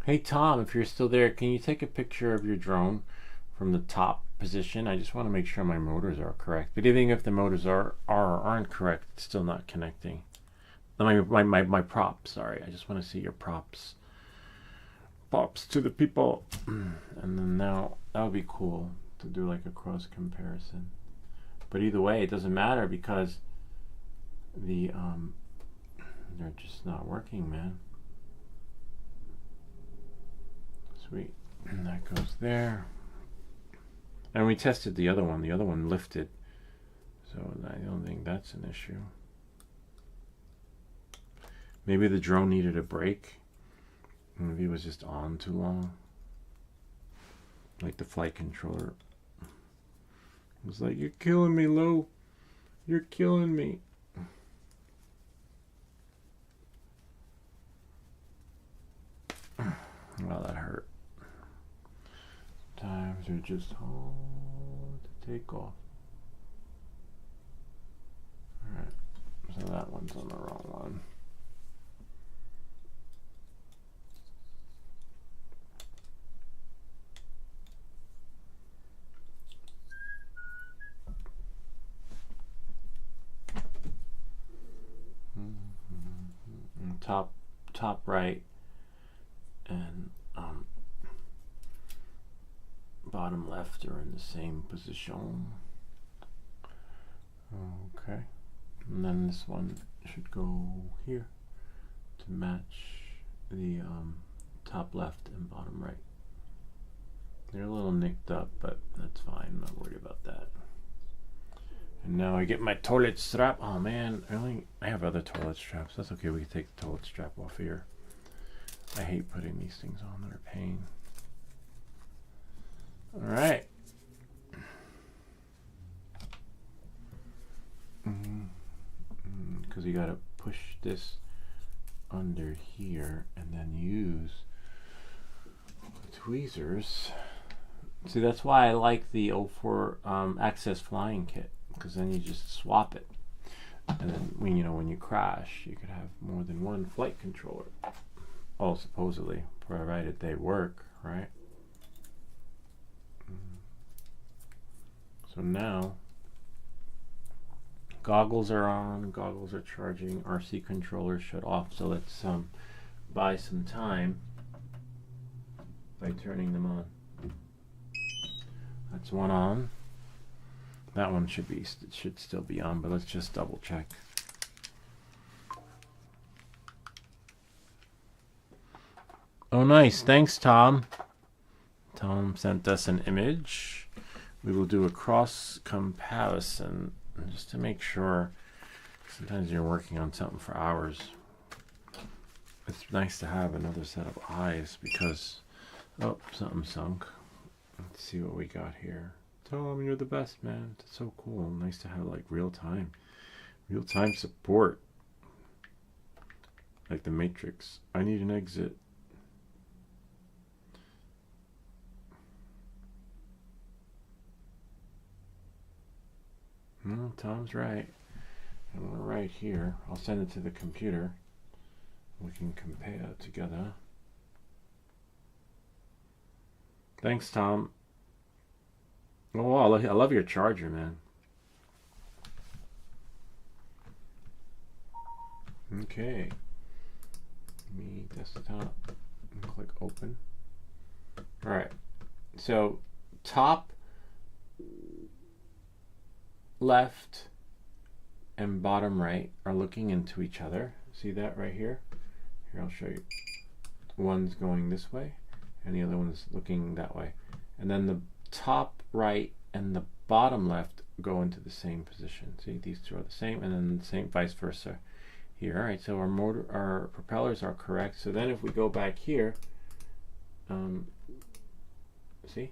Hey Tom, if you're still there, can you take a picture of your drone from the top position? I just want to make sure my motors are correct. But even if the motors aren't correct, it's still not connecting. My props, sorry. I just want to see your props. Pops to the people. And then now that would be cool to do like a cross comparison. But either way, it doesn't matter because the they're just not working, man. Sweet. And that goes there. And we tested the other one. The other one lifted. So I don't think that's an issue. Maybe the drone needed a break. Maybe it was just on too long. Like the flight controller. It was like, you're killing me, Lou. You're killing me. Well, that hurt. Times are just hard to take off. Alright, so that one's on the wrong one. Top right and bottom left are in the same position. Okay, and then this one should go here to match the top left and bottom right. They're a little nicked up, but that's fine. I'm not worried about that. And now I get my toilet strap. Oh man, I have other toilet straps. That's okay, we can take the toilet strap off here. I hate putting these things on, they're a pain. Alright. Because you gotta push this under here and then use the tweezers. See, that's why I like the 04 Access Flying Kit. Because then you just swap it, and then when you crash, you could have more than one flight controller. Oh, supposedly, provided they work, right? So now, goggles are on, goggles are charging, RC controller shut off. So let's buy some time by turning them on. That's one on. That one should still be on, but let's just double check. Oh, nice. Thanks, Tom. Tom sent us an image. We will do a cross comparison just to make sure. Sometimes you're working on something for hours. It's nice to have another set of eyes because, oh, something sunk. Let's see what we got here. Tom, you're the best, man. That's so cool. Nice to have like real-time support. Like the Matrix. I need an exit. No, Tom's right. And we're right here. I'll send it to the computer. We can compare together. Thanks, Tom. Oh, wow, I love your charger, man. Okay. Me desktop and click open. All right. So top left and bottom right are looking into each other. See that right here? Here, I'll show you. One's going this way and the other one's looking that way. And then the top right and the bottom left go into the same position. See, these two are the same, and then the same vice versa here. All right, so our propellers are correct. So then if we go back here, see,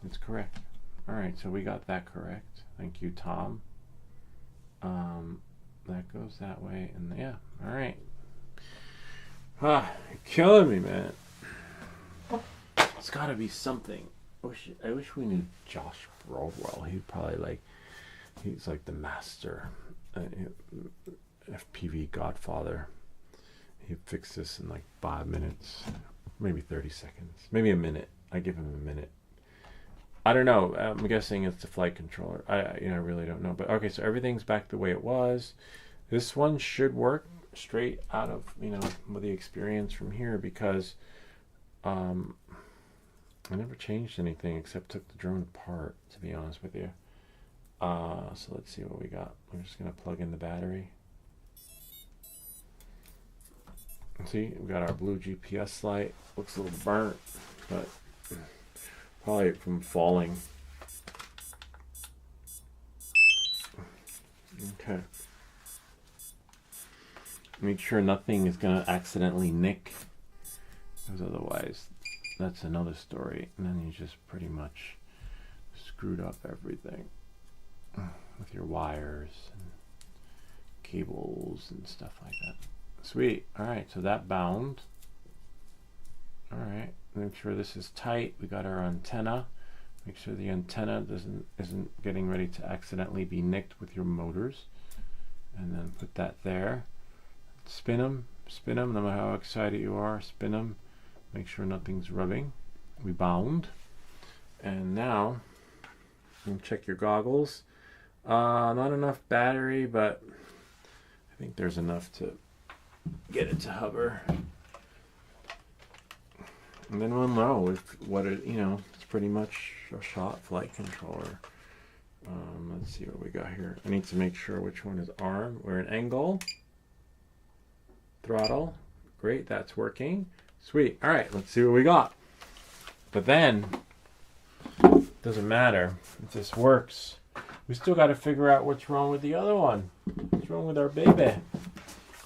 it's correct. All right, so we got that correct. Thank you, Tom. That goes that way, and yeah, all right. Ah, you're killing me, man. It's got to be something. I wish we knew Josh Broadwell. He's like the master FPV godfather. He'd fix this in like 5 minutes, maybe 30 seconds, maybe a minute. I give him a minute. I don't know. I'm guessing it's the flight controller. I really don't know. But okay, so everything's back the way it was. This one should work straight out of with the experience from here because I never changed anything except took the drone apart, to be honest with you. So let's see what we got. We're just gonna plug in the battery. See, we got our blue GPS light. Looks a little burnt, but probably from falling. Okay. Make sure nothing is gonna accidentally nick, because otherwise that's another story, and then you just pretty much screwed up everything with your wires and cables and stuff like that. Sweet. All right, so that bound. All right, make sure this is tight. We got our antenna. Make sure the antenna isn't getting ready to accidentally be nicked with your motors. And then put that there. Spin them, no matter how excited you are, spin them. Make sure nothing's rubbing. We bound. And now, you can check your goggles. Not enough battery, but I think there's enough to get it to hover. And then we'll know if what it, it's pretty much a shot flight controller. Let's see what we got here. I need to make sure which one is arm. We're in angle. Throttle. Great, that's working. Sweet. All right, let's see what we got. But then, doesn't matter if this works. We still got to figure out what's wrong with the other one. What's wrong with our baby?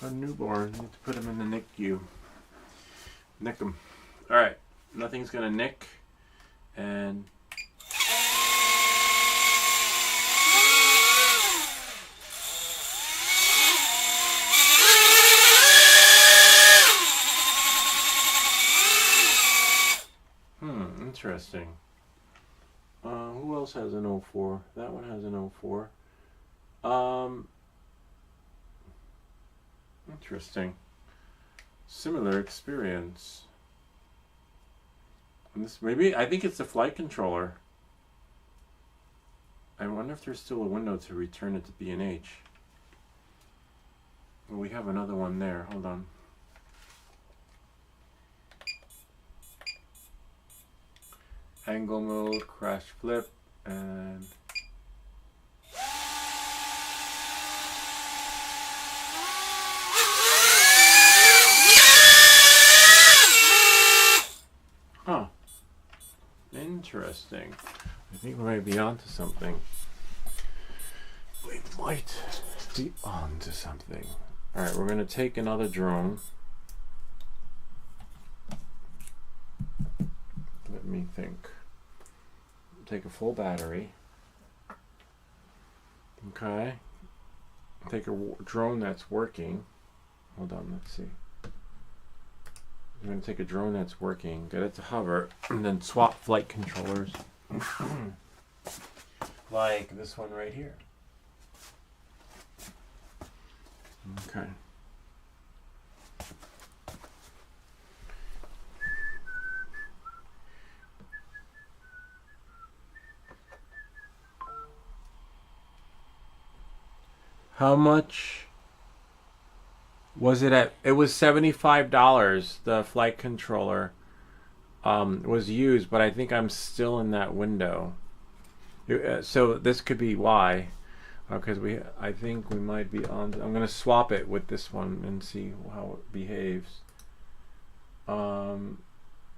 Our newborn. We need to put him in the NICU. Nick him. All right, nothing's gonna nick, and interesting. Who else has an 04? That one has an 04. Interesting. Similar experience. And this I think it's the flight controller. I wonder if there's still a window to return it to B&H. Well, we have another one there. Hold on. Angle mode, crash flip, and huh. Interesting. I think we might be onto something. We might be onto something. Alright, we're gonna take another drone. Let me think. Take a full battery. Okay. Take a drone that's working. Hold on, let's see. I'm going to take a drone that's working, get it to hover, and then swap flight controllers. Like this one right here. Okay. How much was it at? It was $75. The flight controller was used, but I think I'm still in that window. So this could be why, because I think we might be on. I'm gonna swap it with this one and see how it behaves.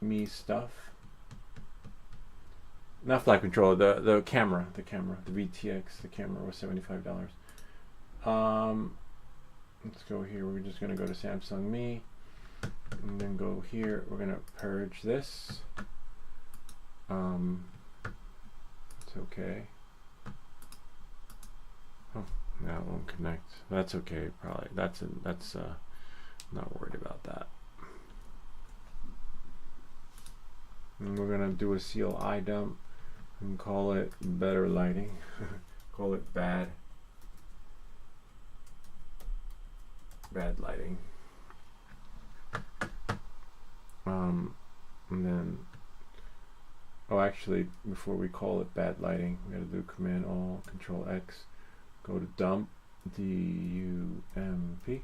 Me stuff. Not flight controller. The camera. The VTX. The camera was $75. Let's go here. We're just going to go to Samsung Me, and then go here. We're going to purge this. It's okay. Oh, now it won't connect. That's okay. Probably that's not worried about that. And we're going to do a CLI dump and call it better lighting. Call it bad lighting. And then, actually, before we call it bad lighting, we gotta do Command Alt, Control X, go to dump, DUMP.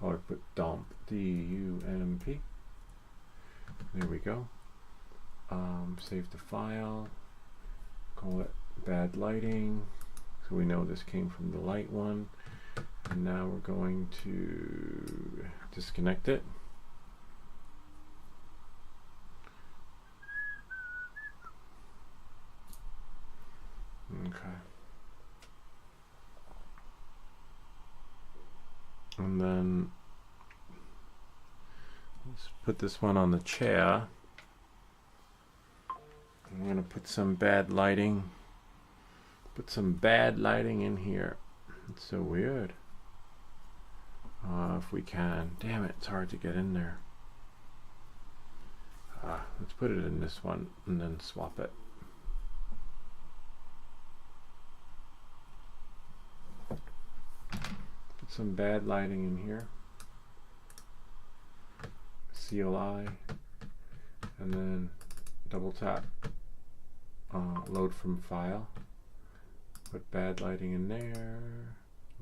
Or put dump, D-U-M-P. There we go. Save the file, call it bad lighting, so we know this came from the light one. And now we're going to disconnect it. Okay. And then let's put this one on the chair. I'm going to put some bad lighting. Put some bad lighting in here. It's so weird. If we can. Damn it, it's hard to get in there. Let's put it in this one and then swap it. Put some bad lighting in here. CLI. And then double tap. Load from file. Put bad lighting in there.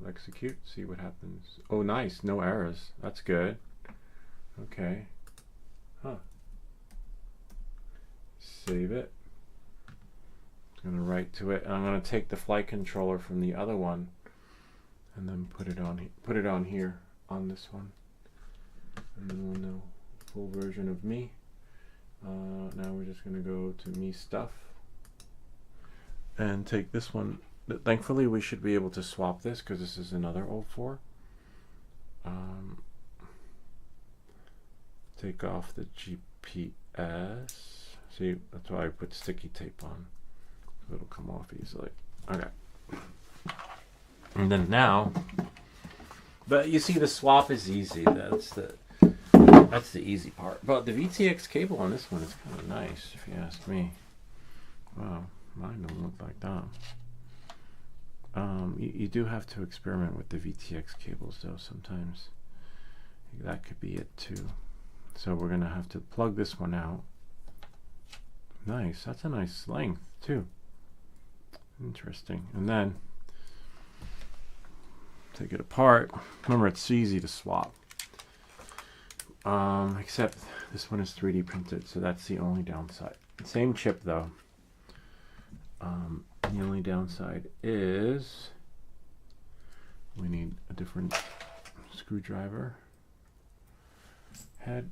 Execute, see what happens. Oh, nice, no errors. That's good. Okay. Huh. Save it. I'm gonna write to it, and I'm gonna take the flight controller from the other one, and then put it on here on this one, and then we'll know full version of me. Now we're just gonna go to me stuff, and take this one. Thankfully, we should be able to swap this because this is another 04. Take off the GPS. See, that's why I put sticky tape on. So it'll come off easily. Okay. And then now, but you see the swap is easy. That's the easy part. But the VTX cable on this one is kind of nice, if you ask me. Wow, mine don't look like that. You do have to experiment with the VTX cables though sometimes. That could be it too. So we're gonna have to plug this one out. Nice, that's a nice length too. Interesting. And then take it apart. Remember, it's easy to swap. Except this one is 3D printed, so that's the only downside. Same chip though. The only downside is we need a different screwdriver head.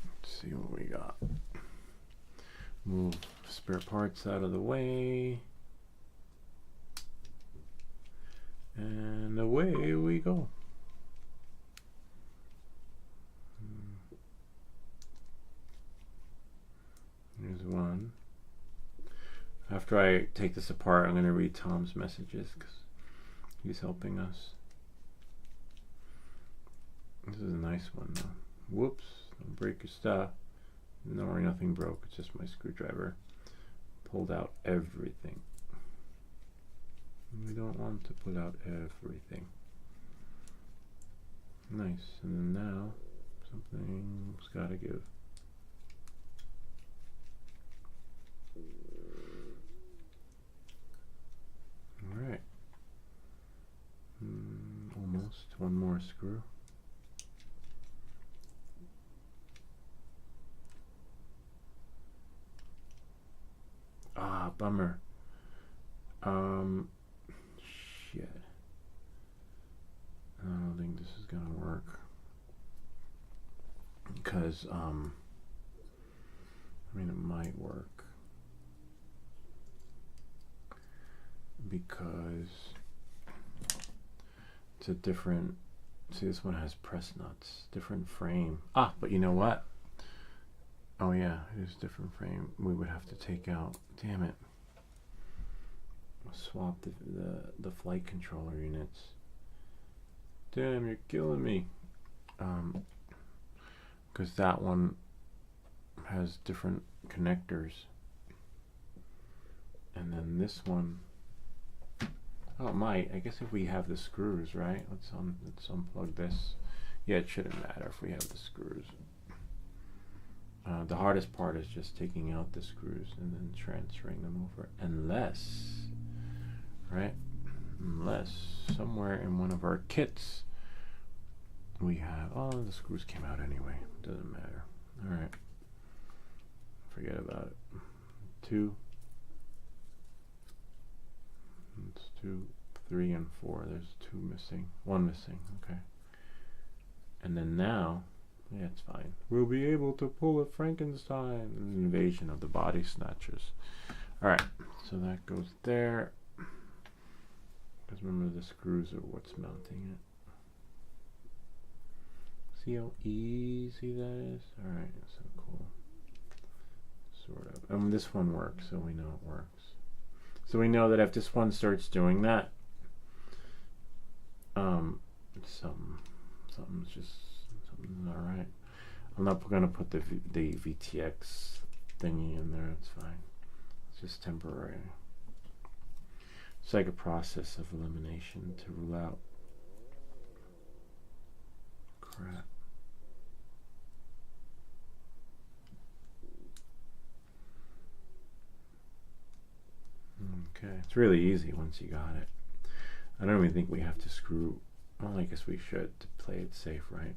Let's see what we got. Move spare parts out of the way. And away we go. Here's one. After I take this apart, I'm going to read Tom's messages because he's helping us. This is a nice one though. Whoops, don't break your stuff. No, nothing broke, it's just my screwdriver. Pulled out everything. We don't want to pull out everything. Nice, and then now something's got to give. All right. Almost. One more screw. Ah, bummer. Shit. I don't think this is gonna work. Because, I mean, it might work. Because it's a different, see, this one has press nuts, different frame. Ah, but you know what? Oh yeah, it is different frame. We would have to take out, damn it. Swap the flight controller units. Damn, you're killing me. Because that one has different connectors. And then this one, oh, it might. I guess if we have the screws, right? Let's unplug this. Yeah, it shouldn't matter if we have the screws. The hardest part is just taking out the screws and then transferring them over, unless somewhere in one of our kits we have, oh, the screws came out anyway, doesn't matter. All right, forget about it. 2, it's 2, 3, and 4. There's 2 missing, 1 missing. Okay, and then now, yeah, it's fine. We'll be able to pull a Frankenstein, an invasion of the body snatchers. All right, so that goes there. Because remember, the screws are what's mounting it. See how easy that is? All right, so cool. Sort of. And this one works, so we know it works. So we know that if this one starts doing that, something's not right. I'm not going to put the VTX thingy in there. It's fine. It's just temporary. It's like a process of elimination to rule out crap. Okay, it's really easy once you got it. I don't even think we have to screw. Well, I guess we should to play it safe, right?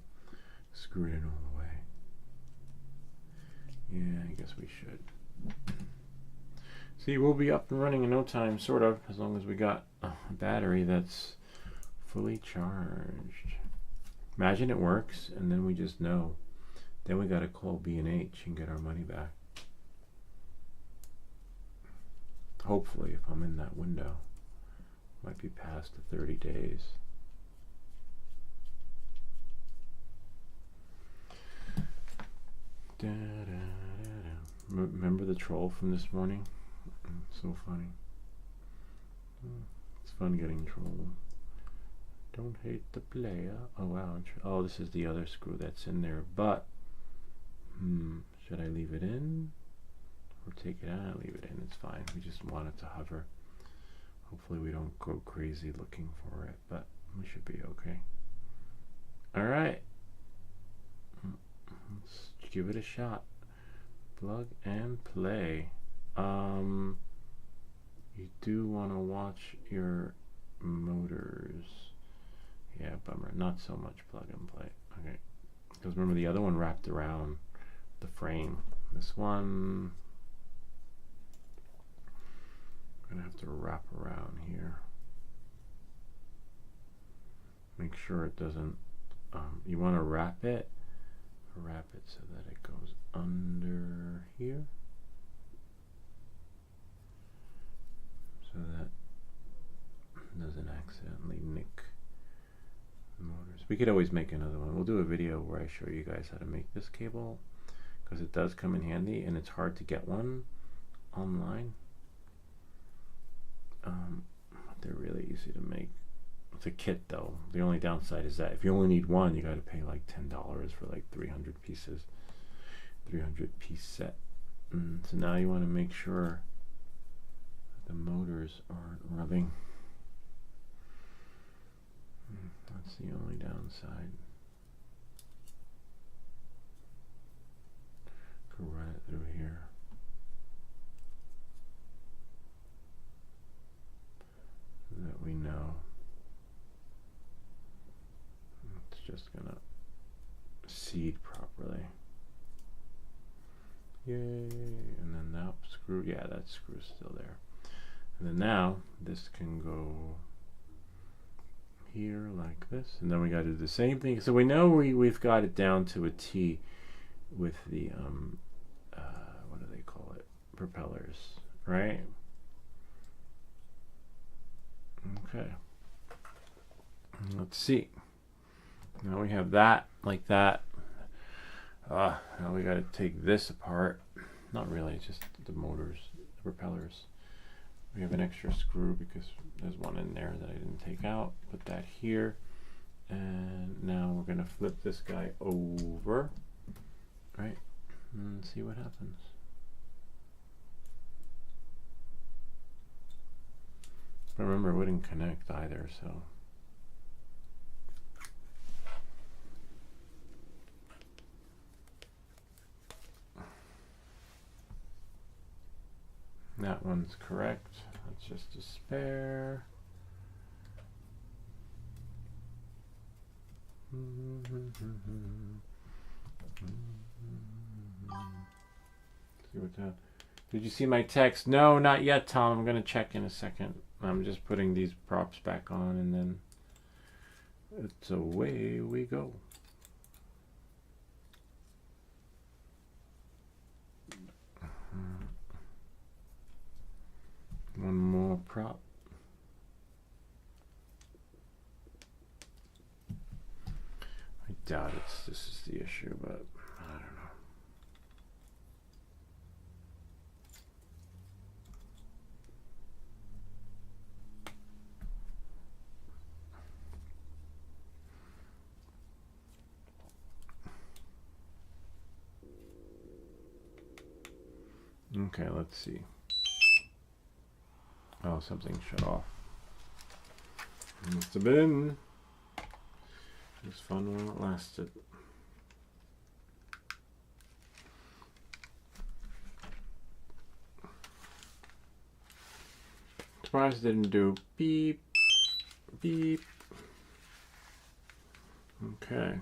Screw it in all the way. Yeah, I guess we should. See, we'll be up and running in no time, sort of, as long as we got a battery that's fully charged. Imagine it works, and then we just know. Then we gotta call B&H and get our money back. Hopefully, if I'm in that window. Might be past the 30 days. Da, da, da, da. Remember the troll from this morning? So funny. It's fun getting trolled. Don't hate the player. Oh wow. Oh, this is the other screw that's in there. But should I leave it in or take it out? Leave it in. It's fine. We just want it to hover. Hopefully we don't go crazy looking for it, but we should be okay. All right. Let's give it a shot. Plug and play. You do want to watch your motors. Yeah, bummer. Not so much plug and play. Okay. Because remember, the other one wrapped around the frame. This one, I'm going to have to wrap around here. Make sure it doesn't, you want to wrap it so that it goes under here. So that doesn't accidentally nick the motors. We could always make another one. We'll do a video where I show you guys how to make this cable, because it does come in handy and it's hard to get one online. They're really easy to make. It's a kit though. The only downside is that if you only need one, you got to pay like $10 for like 300 pieces, 300 piece set. So now you want to make sure the motors aren't rubbing. That's the only downside. Could run it through here. So that we know. It's just gonna seed properly. Yay! And then that screw, yeah, that screw's still there. And then now this can go here like this, and then we got to do the same thing. So we know we've got it down to a T with the what do they call it? Propellers, right? Okay. Let's see. Now we have that like that. Now we got to take this apart. Not really, just the motors, the propellers. We have an extra screw because there's one in there that I didn't take out. Put that here. And now we're going to flip this guy over. Right? And see what happens. But remember, it wouldn't connect either, so. That one's correct. That's just a spare. See what that. Did you see my text? No, not yet, Tom. I'm gonna check in a second. I'm just putting these props back on, and then it's away we go. One more prop. I doubt this is the issue, but I don't know. Okay, let's see. Oh, something shut off. Must have been. It was fun while it lasted. Surprised it didn't do beep, beep. Okay.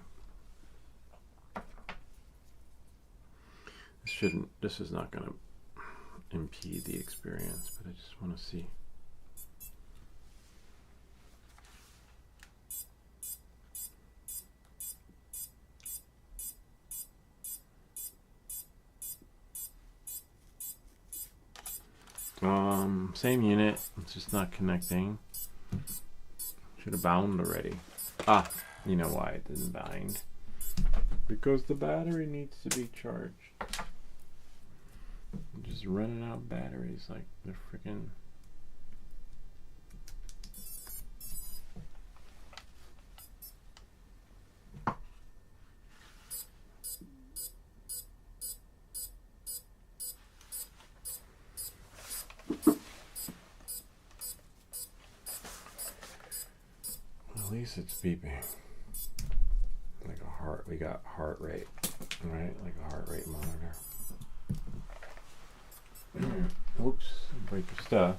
This is not going to impede the experience, but I just want to see. Same unit, it's just not connecting. Should have bound already. Ah, you know why it didn't bind. Because the battery needs to be charged. I'm just running out batteries like they're freaking. At least it's beeping. Like a heart, we got heart rate, right? Like a heart rate monitor. Oops, break your stuff.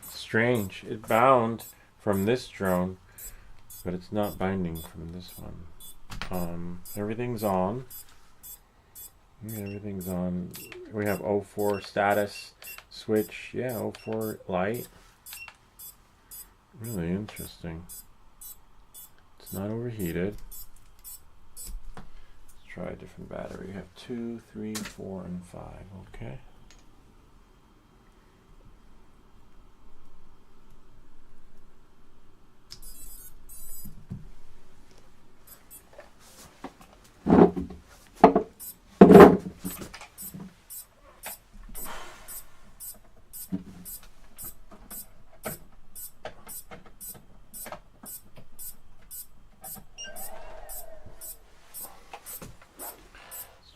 Strange. It bound from this drone, but it's not binding from this one. Everything's on. Everything's on. We have 04 status switch. Yeah, 04 light. Really interesting. It's not overheated. Let's try a different battery. We have 2, 3, 4, and 5. Okay.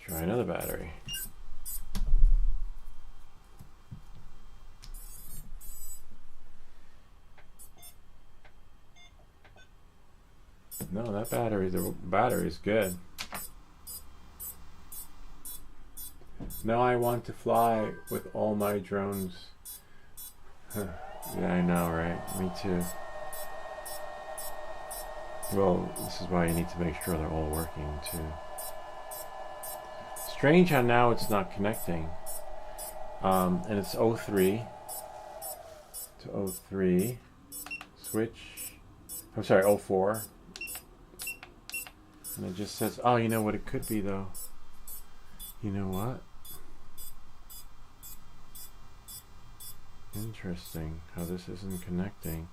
Try another battery. No, that the battery's good. Now I want to fly with all my drones. Yeah, I know, right? Me too. Well, this is why you need to make sure they're all working too. Strange how now it's not connecting. And it's 03 to 03. Switch. I'm sorry, 04. And it just says, oh, you know what it could be though? You know what? Interesting how this isn't connecting,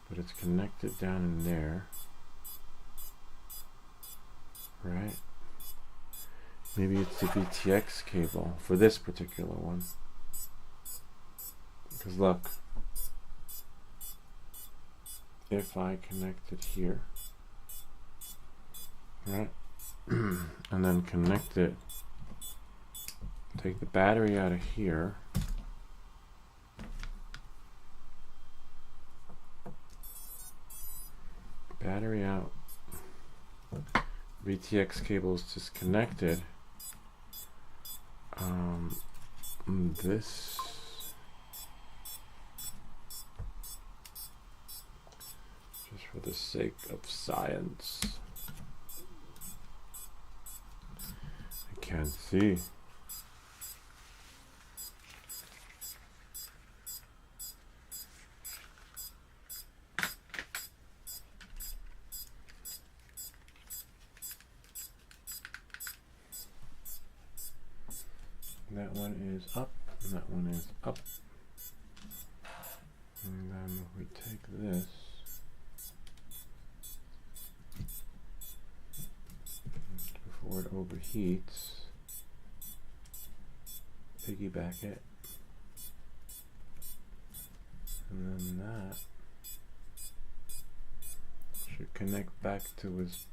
but it's connected down in there. Right? Maybe it's the VTX cable for this particular one. Because look, if I connect it here, right? And then connect it, take the battery out of here, battery out, VTX cable is disconnected. This just for the sake of science. I can't see. That one is up, and that one is up. And then if we take this, before it overheats, piggyback it, and then that should connect back to his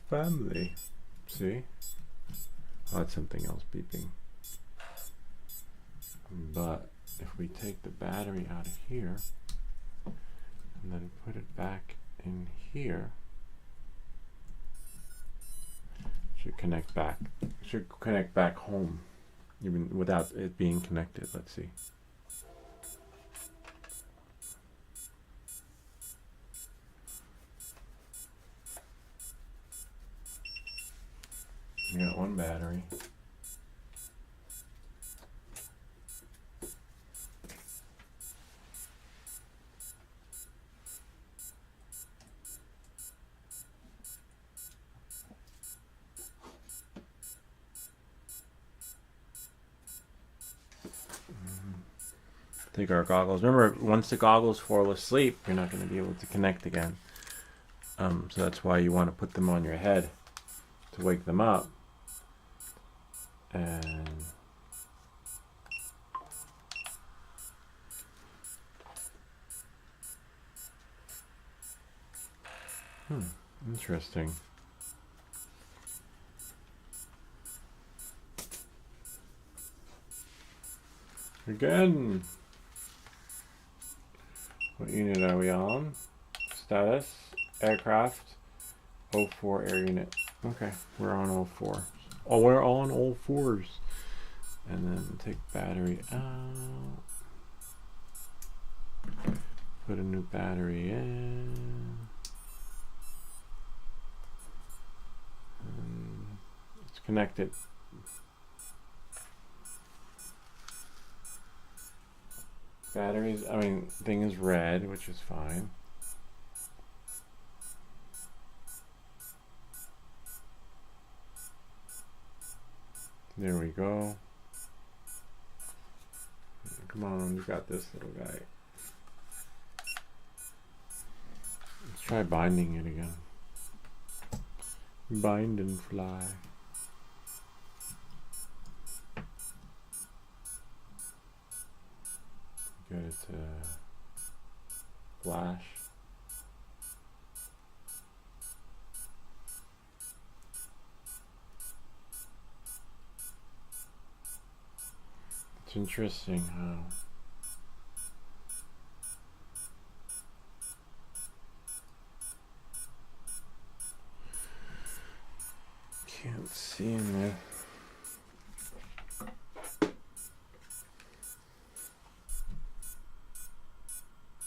family. See? Oh, that's something else beeping. But if we take the battery out of here and then put it back in here, should connect back home, even without it being connected. Let's see. You got one battery. Take our goggles. Remember, once the goggles fall asleep, you're not going to be able to connect again. So that's why you want to put them on your head to wake them up. And interesting. Again. What unit are we on? Status, aircraft, 04 air unit. Okay, we're on 04. Oh, we're on all fours. And then take battery out. Put a new battery in. And it's connected. Batteries, thing is red, which is fine. There we go. Come on, you got this, little guy. Let's try binding it again. Bind and fly. Get it to flash. It's interesting how can't see in there.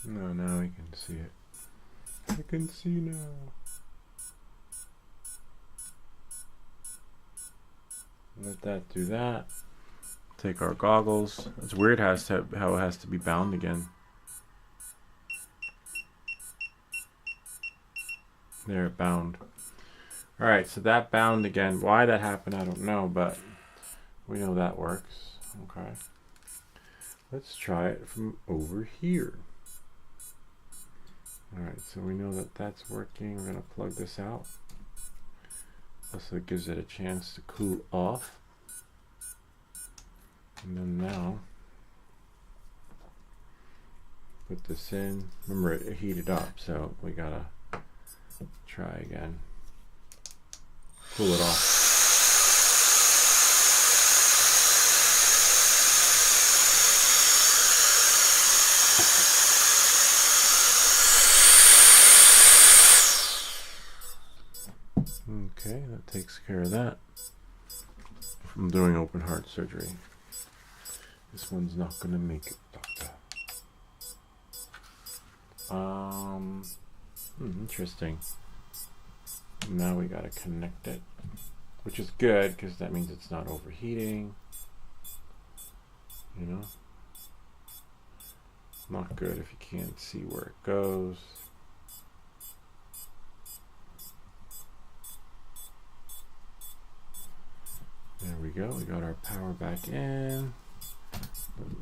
No, now I can see it. I can see now. Let that do that. Take our goggles. It's weird how it has to be bound again. There, it bound. Alright, so that bound again. Why that happened, I don't know, but we know that works. Okay. Let's try it from over here. Alright, so we know that that's working. We're going to plug this out. Also, it gives it a chance to cool off. And then now, put this in. Remember, it heated up, so we gotta try again. Pull it off. Okay, that takes care of that. I'm doing open heart surgery. This one's not gonna make it, doctor. Interesting. Now we gotta connect it, which is good because that means it's not overheating. You know, not good if you can't see where it goes. There we go. We got our power back in.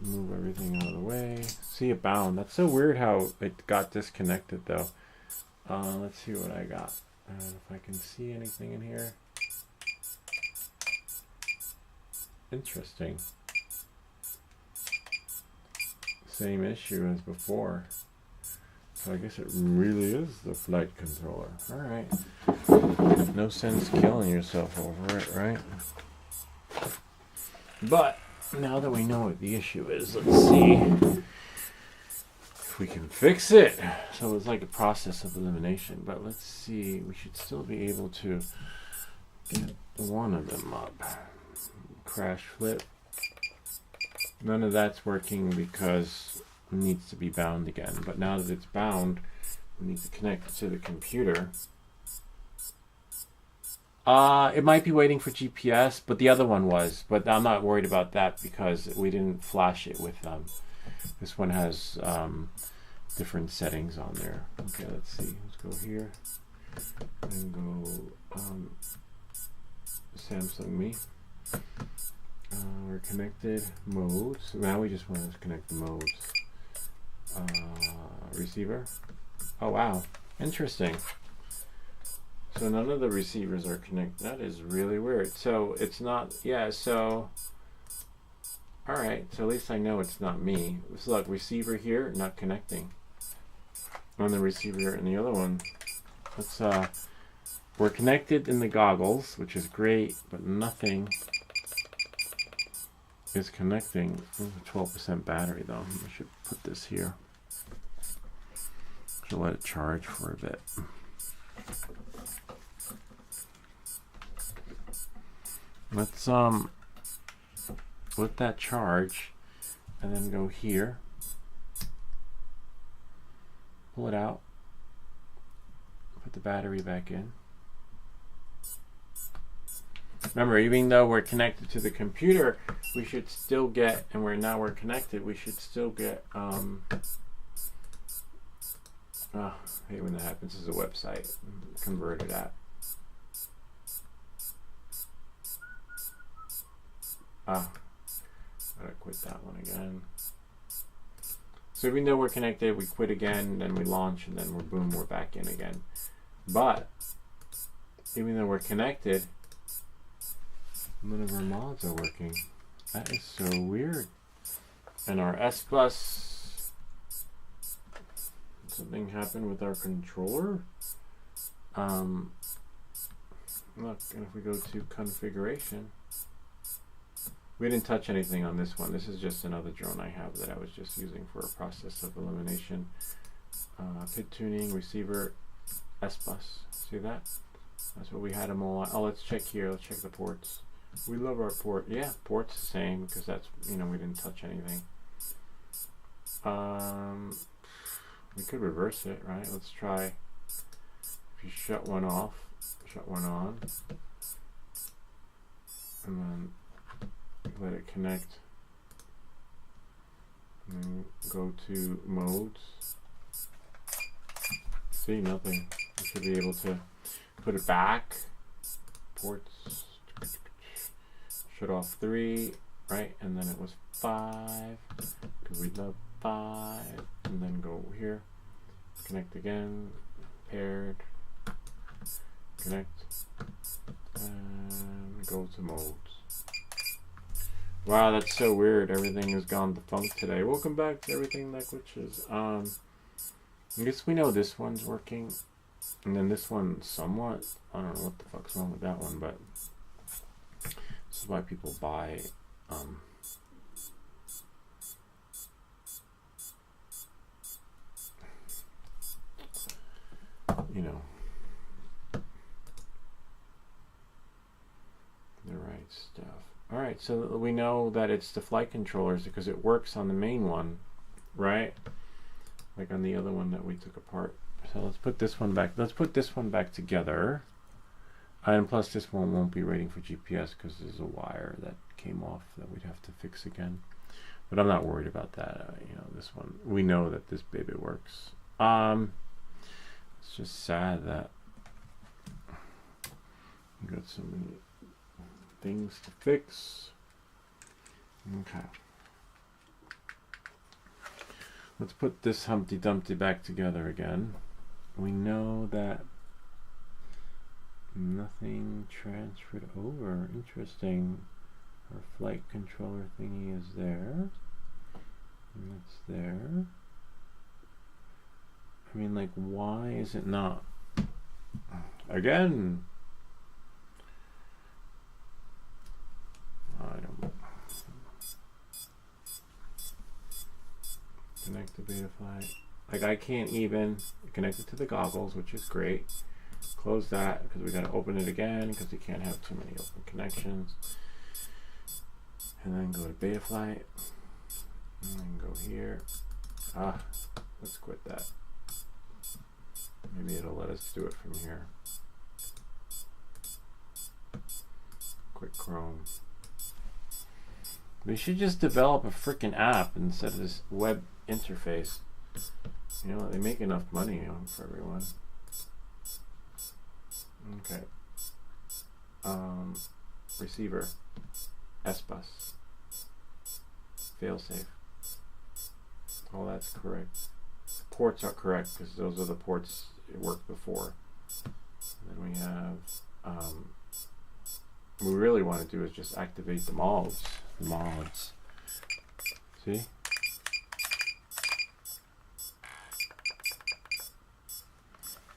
Move everything out of the way. See it bound. That's so weird how it got disconnected though. Let's see what I got. If I can see anything in here. Interesting. Same issue as before. So I guess it really is the flight controller. Alright. No sense killing yourself over it, right? But now that we know what the issue is, let's see if we can fix it. So it's like a process of elimination, but let's see. We should still be able to get one of them up. Crash flip. None of that's working because it needs to be bound again. But now that it's bound, we need to connect it to the computer. It might be waiting for GPS, but the other one was. But I'm not worried about that because we didn't flash it with this one has different settings on there. Okay, let's see. Let's go here and go Samsung Me. We're connected. Modes. So now we just want to connect the modes. Receiver. Oh wow, interesting. So none of the receivers are connected. That is really weird. So it's not, yeah, so, all right. So at least I know it's not me. So look, receiver here, not connecting. On the receiver and the other one. Let's, we're connected in the goggles, which is great, but nothing is connecting. 12% battery though. I should put this here. Should let it charge for a bit. Let's let that charge and then go here, pull it out, put the battery back in. Remember, even though we're connected to the computer, we should still get, and we're connected, we should still get I hate when that happens. This is a website converted app. Gotta quit that one again. So even though we're connected, we quit again, then we launch, and then we're back in again. But even though we're connected, none of our mods are working. That is so weird. And our S Bus, something happened with our controller. Look, and if we go to configuration. We didn't touch anything on this one. This is just another drone I have that I was just using for a process of elimination. Pit tuning, receiver, S-Bus. See that? That's what we had them all on. Oh, let's check here. Let's check the ports. We love our port. Yeah, port's the same because that's, you know, we didn't touch anything. We could reverse it, right? Let's try. If you shut one off, shut one on, and then let it connect, and then go to modes. See, nothing. You should be able to put it back. Ports. Shut off 3, right? And then it was 5. Because we love 5. And then go here. Connect again. Paired. Connect. And go to modes. Wow, that's so weird. Everything has gone defunct today. Welcome back to Everything Like Witches. I guess we know this one's working. And then this one somewhat. I don't know what the fuck's wrong with that one, but this is why people buy you know, the right stuff. Alright, so we know that it's the flight controllers because it works on the main one, right? Like on the other one that we took apart. So let's put this one back. Let's put this one back together. And plus this one won't be rating for GPS because there's a wire that came off that we'd have to fix again. But I'm not worried about that. You know, this one, we know that this baby works. It's just sad that we got so many things to fix. Okay. Let's put this Humpty Dumpty back together again. We know that nothing transferred over. Interesting. Our flight controller thingy is there. And it's there. I mean, like, why is it not? Again. I don't know. Connect to Betaflight. Like, I can't even connect it to the goggles, which is great. Close that because we got to open it again because we can't have too many open connections. And then go to Betaflight. And then go here. Let's quit that. Maybe it'll let us do it from here. Quit Chrome. They should just develop a freaking app instead of this web interface. You know, they make enough money for everyone. Okay. Receiver. S-Bus. Failsafe. All that's correct. Ports are correct because those are the ports it worked before. And then we have what we really want to do is just activate the mods. See?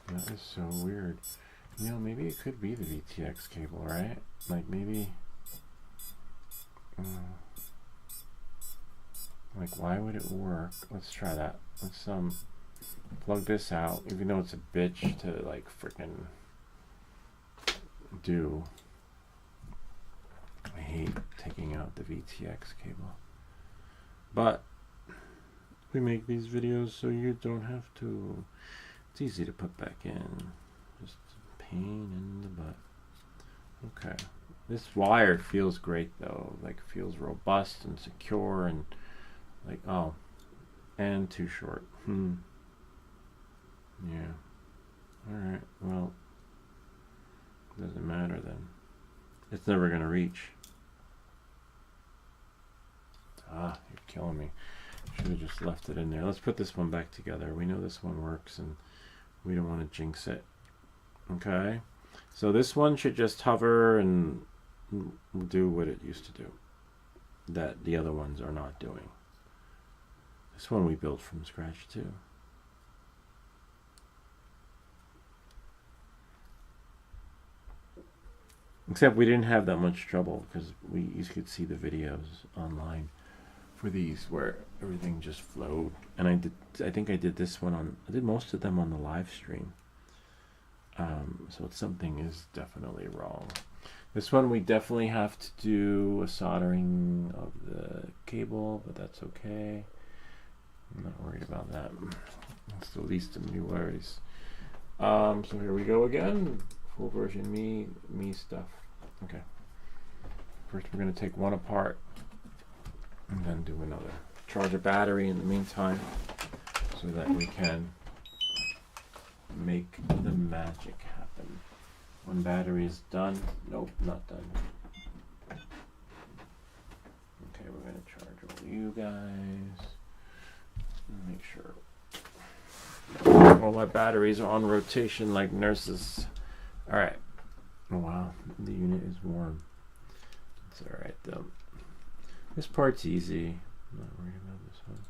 That is so weird. You know, maybe it could be the VTX cable, right? Like maybe like why would it work? Let's try that. Let's plug this out, even though it's a bitch to like freaking do. I hate taking out the VTX cable. But we make these videos so you don't have to. It's easy to put back in. Just a pain in the butt. Okay. This wire feels great though. Like feels robust and secure and like and too short. Yeah. Alright, well, doesn't matter then. It's never gonna reach. You're killing me. Should have just left it in there. Let's put this one back together. We know this one works and we don't want to jinx it. Okay. So this one should just hover and do what it used to do. That the other ones are not doing. This one we built from scratch too. Except we didn't have that much trouble because you could see the videos online for these where everything just flowed. And I think I did this one I did most of them on the live stream. So something is definitely wrong. This one we definitely have to do a soldering of the cable, but that's okay. I'm not worried about that. That's the least of my worries. So here we go again. Full version me stuff. Okay. First we're going to take one apart and then do another. Charge a battery in the meantime so that we can make the magic happen. One battery is done. Nope, not done. Okay, we're going to charge all you guys. Make sure all my batteries are on rotation like nurses. Alright. Oh wow, the unit is warm. It's alright though. This part's easy. I'm not worried about this one.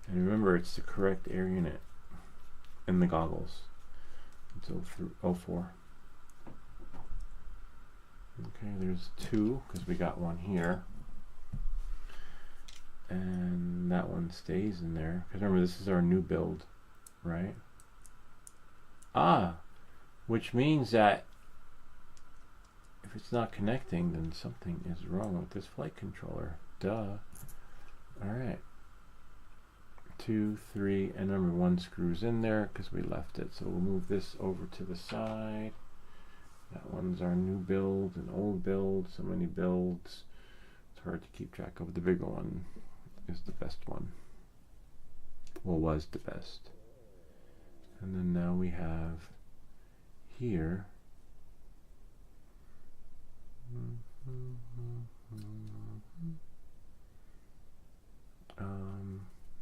And remember, it's the correct air unit in the goggles. It's 04. Okay, there's 2 because we got one here. And that one stays in there. Because remember, this is our new build, right? Which means that if it's not connecting, then something is wrong with this flight controller. Duh. Alright. 2, 3, and remember 1 screws in there because we left it. So we'll move this over to the side. That one's our new build, an old build, so many builds. It's hard to keep track of. The bigger one is the best one. Well, was the best. And then now we have here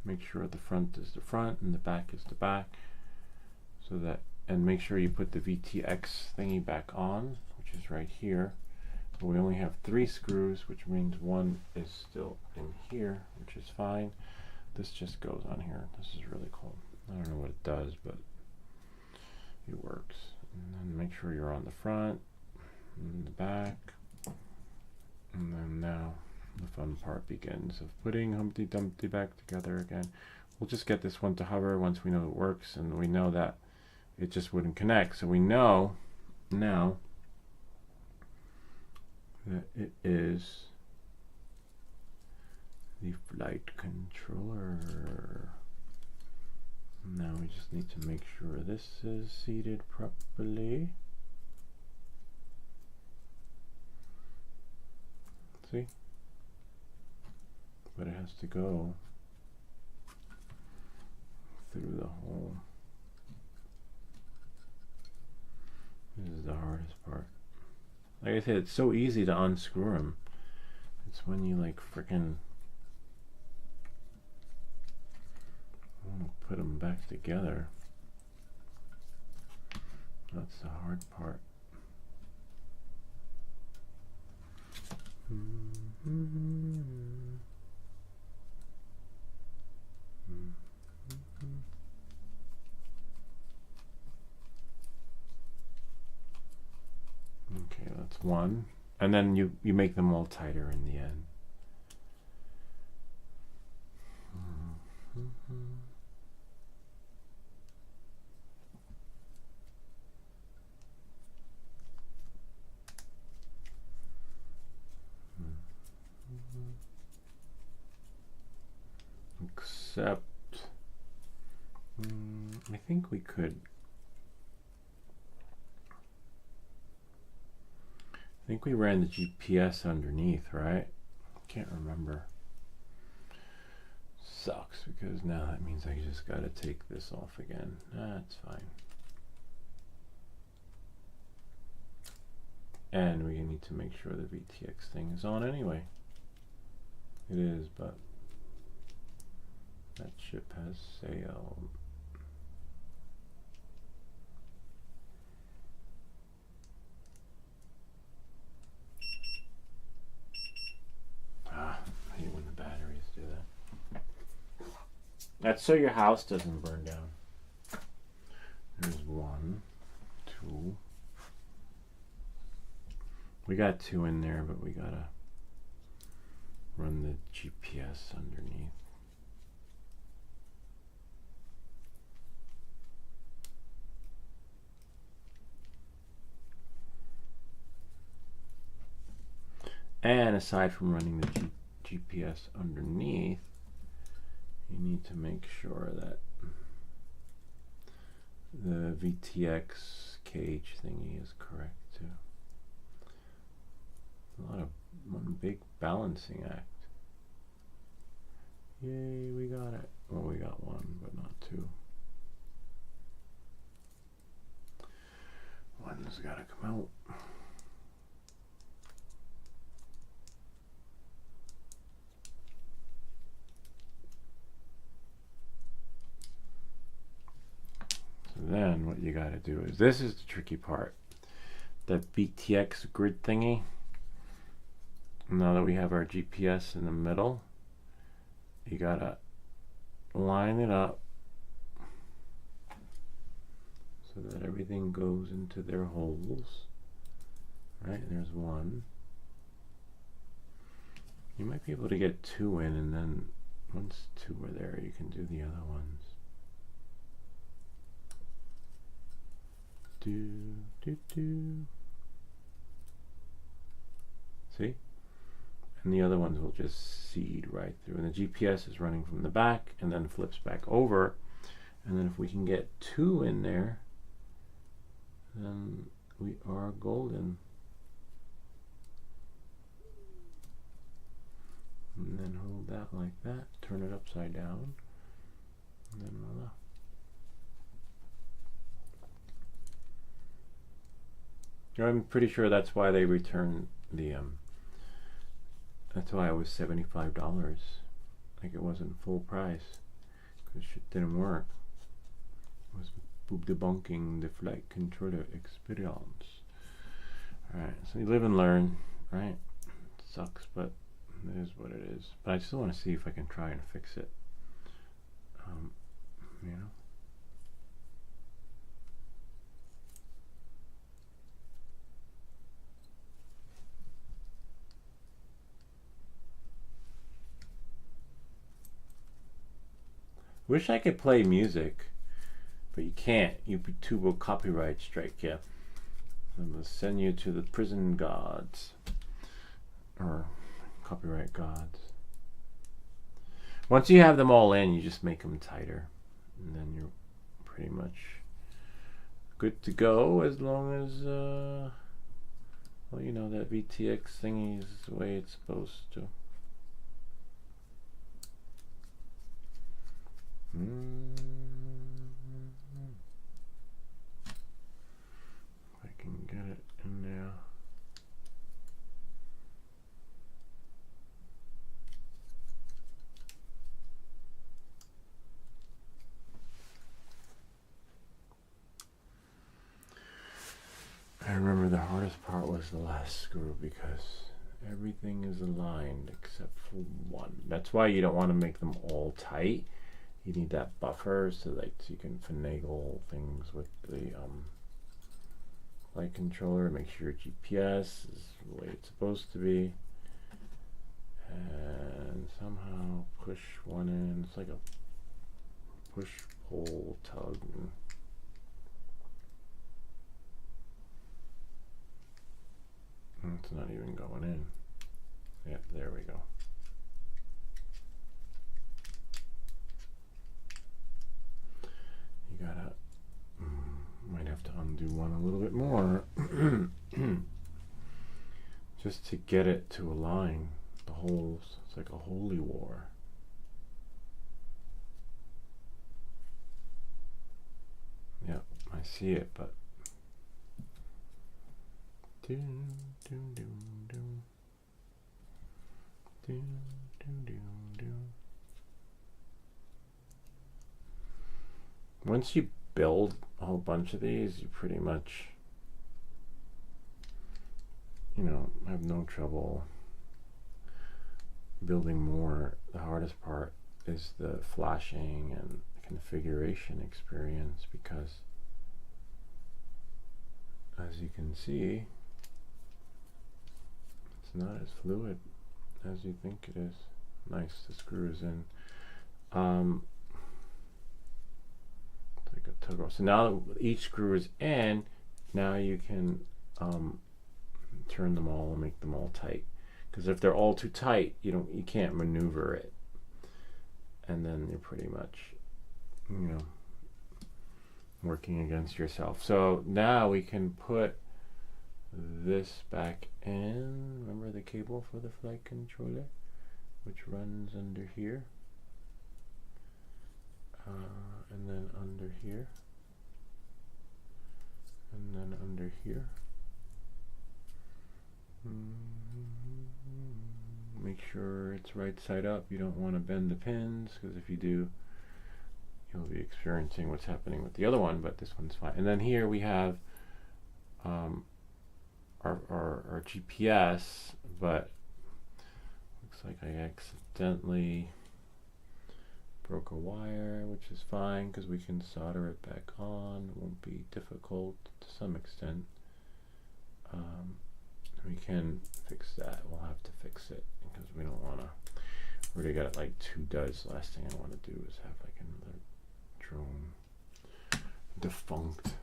make sure the front is the front and the back is the back, so that, and make sure you put the VTX thingy back on, which is right here. But we only have 3 screws, which means 1 is still in here, which is fine. This just goes on here. This is really cool. I don't know what it does, but it works. And then make sure you're on the front and the back. And then now the fun part begins of putting Humpty Dumpty back together again. We'll just get this one to hover once we know it works, and we know that it just wouldn't connect. So we know now that it is the flight controller. Now we just need to make sure this is seated properly. See? But it has to go through the hole. This is the hardest part. Like I said, it's so easy to unscrew them. It's when you like frickin' want to put them back together. That's the hard part. Okay, that's one. And then you make them all tighter in the end. Except, I think we could. I think we ran the GPS underneath, right? Can't remember. Sucks, because now that means I just gotta take this off again. That's fine. And we need to make sure the VTX thing is on anyway. It is, but that ship has sailed. I hate when the batteries do that. That's so your house doesn't burn down. There's 1, 2. We got 2 in there, but we gotta run the GPS underneath. And aside from running the GPS underneath, you need to make sure that the VTX cage thingy is correct too. One big balancing act. Yay, we got it. Well, we got 1, but not 2. One's gotta come out. to do is, this is the tricky part. That VTX grid thingy. Now that we have our GPS in the middle, you gotta line it up so that everything goes into their holes. Right, there's one. You might be able to get two in, and then once two are there, you can do the other ones. See? And the other ones will just seed right through. And the GPS is running from the back and then flips back over. And then if we can get two in there, then we are golden. And then hold that like that, turn it upside down, and then voila. I'm pretty sure that's why they returned the, that's why it was $75. Like it wasn't full price, because shit didn't work. It was debunking the flight controller experience. Alright, so you live and learn, right? It sucks, but it is what it is. But I still want to see if I can try and fix it. You know? Wish I could play music, but you can't. YouTube will copyright strike you. I'm gonna send you to the prison gods, or copyright gods. Once you have them all in, you just make them tighter, and then you're pretty much good to go. As long as well, you know, that VTX thingy is the way it's supposed to. If I can get it in there. I remember the hardest part was the last screw, because everything is aligned except for one. That's why you don't want to make them all tight. You need that buffer so you can finagle things with the flight controller. Make sure your GPS is the way it's supposed to be, and somehow push one in. It's like a push, pull, tug. It's not even going in. Yep, there we go. You gotta, might have to undo one a little bit more just to get it to align the holes. It's like a holy war. Yep, I see it, but once you build a whole bunch of these, you pretty much, you know, have no trouble building more. The hardest part is the flashing and configuration experience, because as you can see, it's not as fluid as you think it is. Nice, the screw is in. It's like a tug. So now that each screw is in, now you can turn them all and make them all tight. Because if they're all too tight, you can't maneuver it, and then you're pretty much, you know, working against yourself. So now we can put this back in. Remember the cable for the flight controller, which runs under here, and then under here, and then under here. Make sure it's right side up. You don't want to bend the pins, because if you do, you'll be experiencing what's happening with the other one, but this one's fine. And then here we have our GPS, but looks like I accidentally broke a wire, which is fine because we can solder it back on. It won't be difficult to some extent. We can fix that. We'll have to fix it because we don't want to. We already got like 2 duds. Last thing I want to do is have like another drone defunct.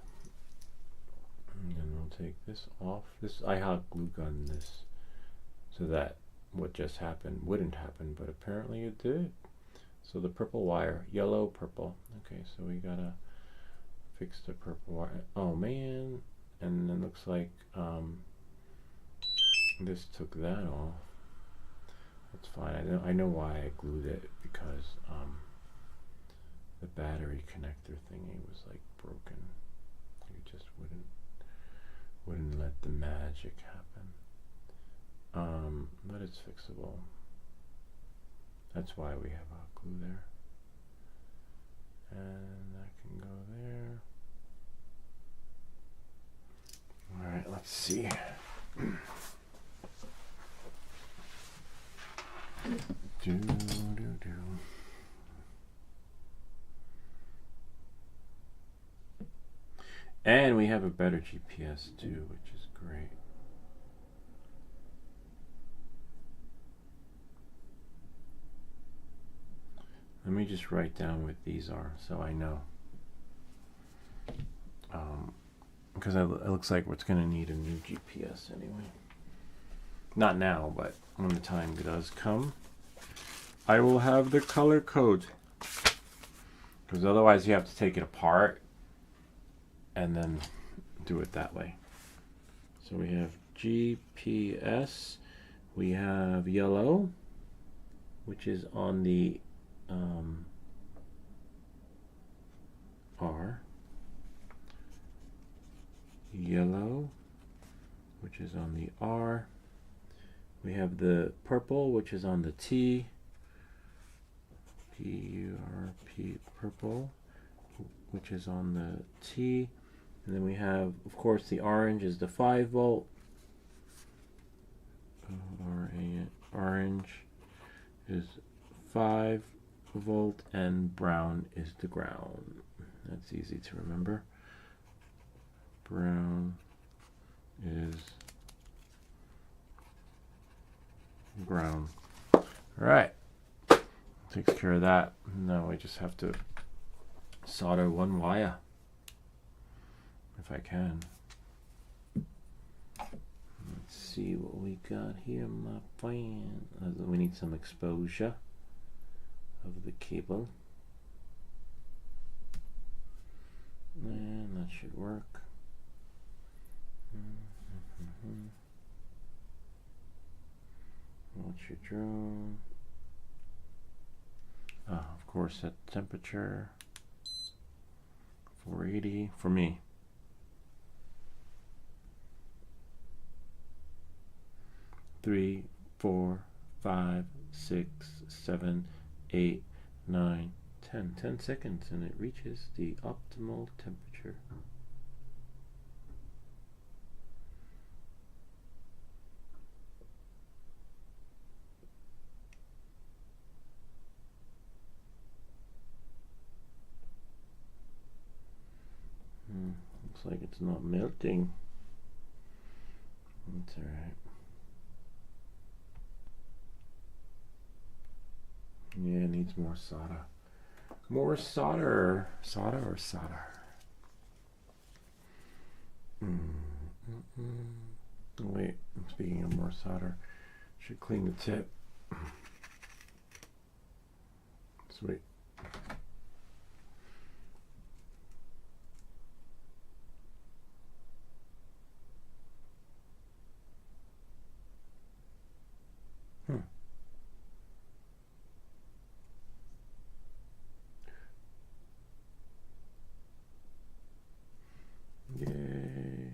And then we'll take this off. I hot glue gun this so that what just happened wouldn't happen, but apparently it did. So the purple wire, yellow, purple. Okay, so we gotta fix the purple wire. Oh man, and it looks like this took that off. That's fine. I know why I glued it, because the battery connector thingy was like broken. It just wouldn't let the magic happen. But it's fixable. That's why we have hot glue there. And that can go there. Alright, let's see. And we have a better GPS too, which is great. Let me just write down what these are so I know. Because it looks like we're going to need a new GPS anyway. Not now, but when the time does come, I will have the color code. Because otherwise you have to take it apart and then do it that way. So we have GPS, we have yellow, which is on the R, yellow, which is on the R. We have the purple, which is on the T, P-U-R-P, purple, which is on the T. And then we have, of course, the orange is the 5 volt. Orange is 5 volt, and brown is the ground. That's easy to remember. Brown is ground. All right, takes care of that. Now I just have to solder one wire if I can. Let's see what we got here, my friend. We need some exposure of the cable, and that should work. What's your drone? Of course, set temperature 480 for me. 3, 4, 5, 6, 7, 8, 9, 10. 10 seconds and it reaches the optimal temperature. Looks like it's not melting. That's alright. Yeah, it needs more solder. More solder. Solder or solder? Wait, speaking of more solder, should clean the tip. Sweet. Yay.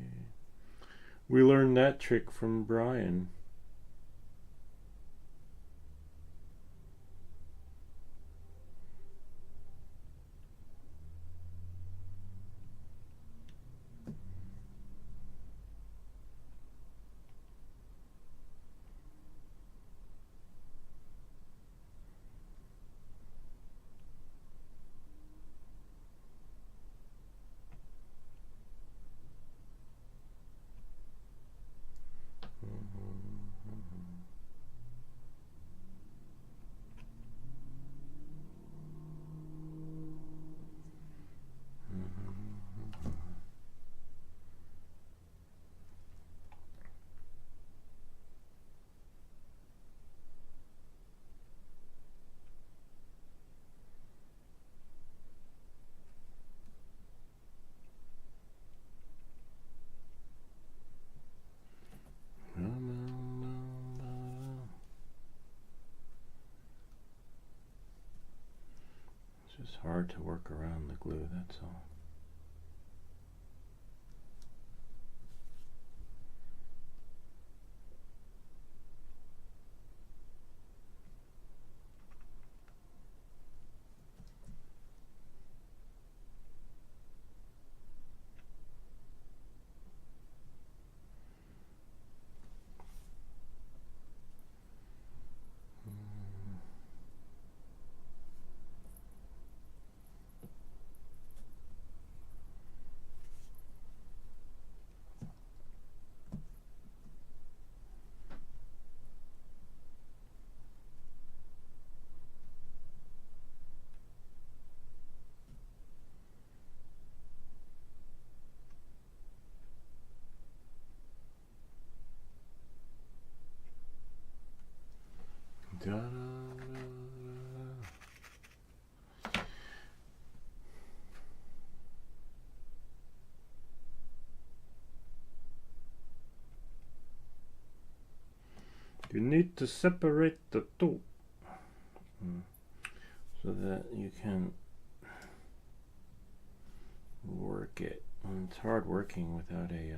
We learned that trick from Brian. hard to work around the glue, that's all. Da, da, da, da. You need to separate the two so that you can work it. And it's hard working without a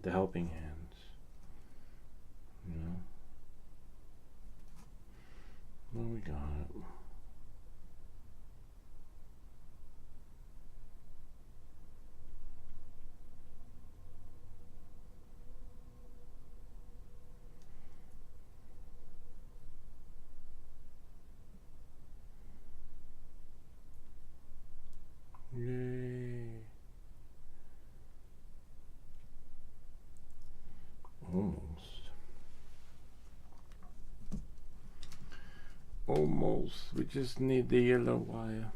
the helping hands, you know. Well, we got it. Yay. Almost. We just need the yellow wire.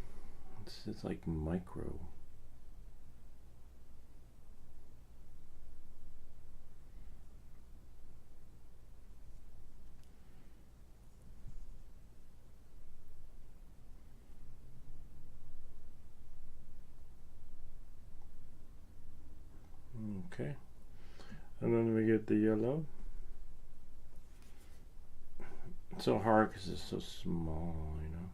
It's like micro. Okay. And then we get the yellow. It's so hard because it's so small, you know.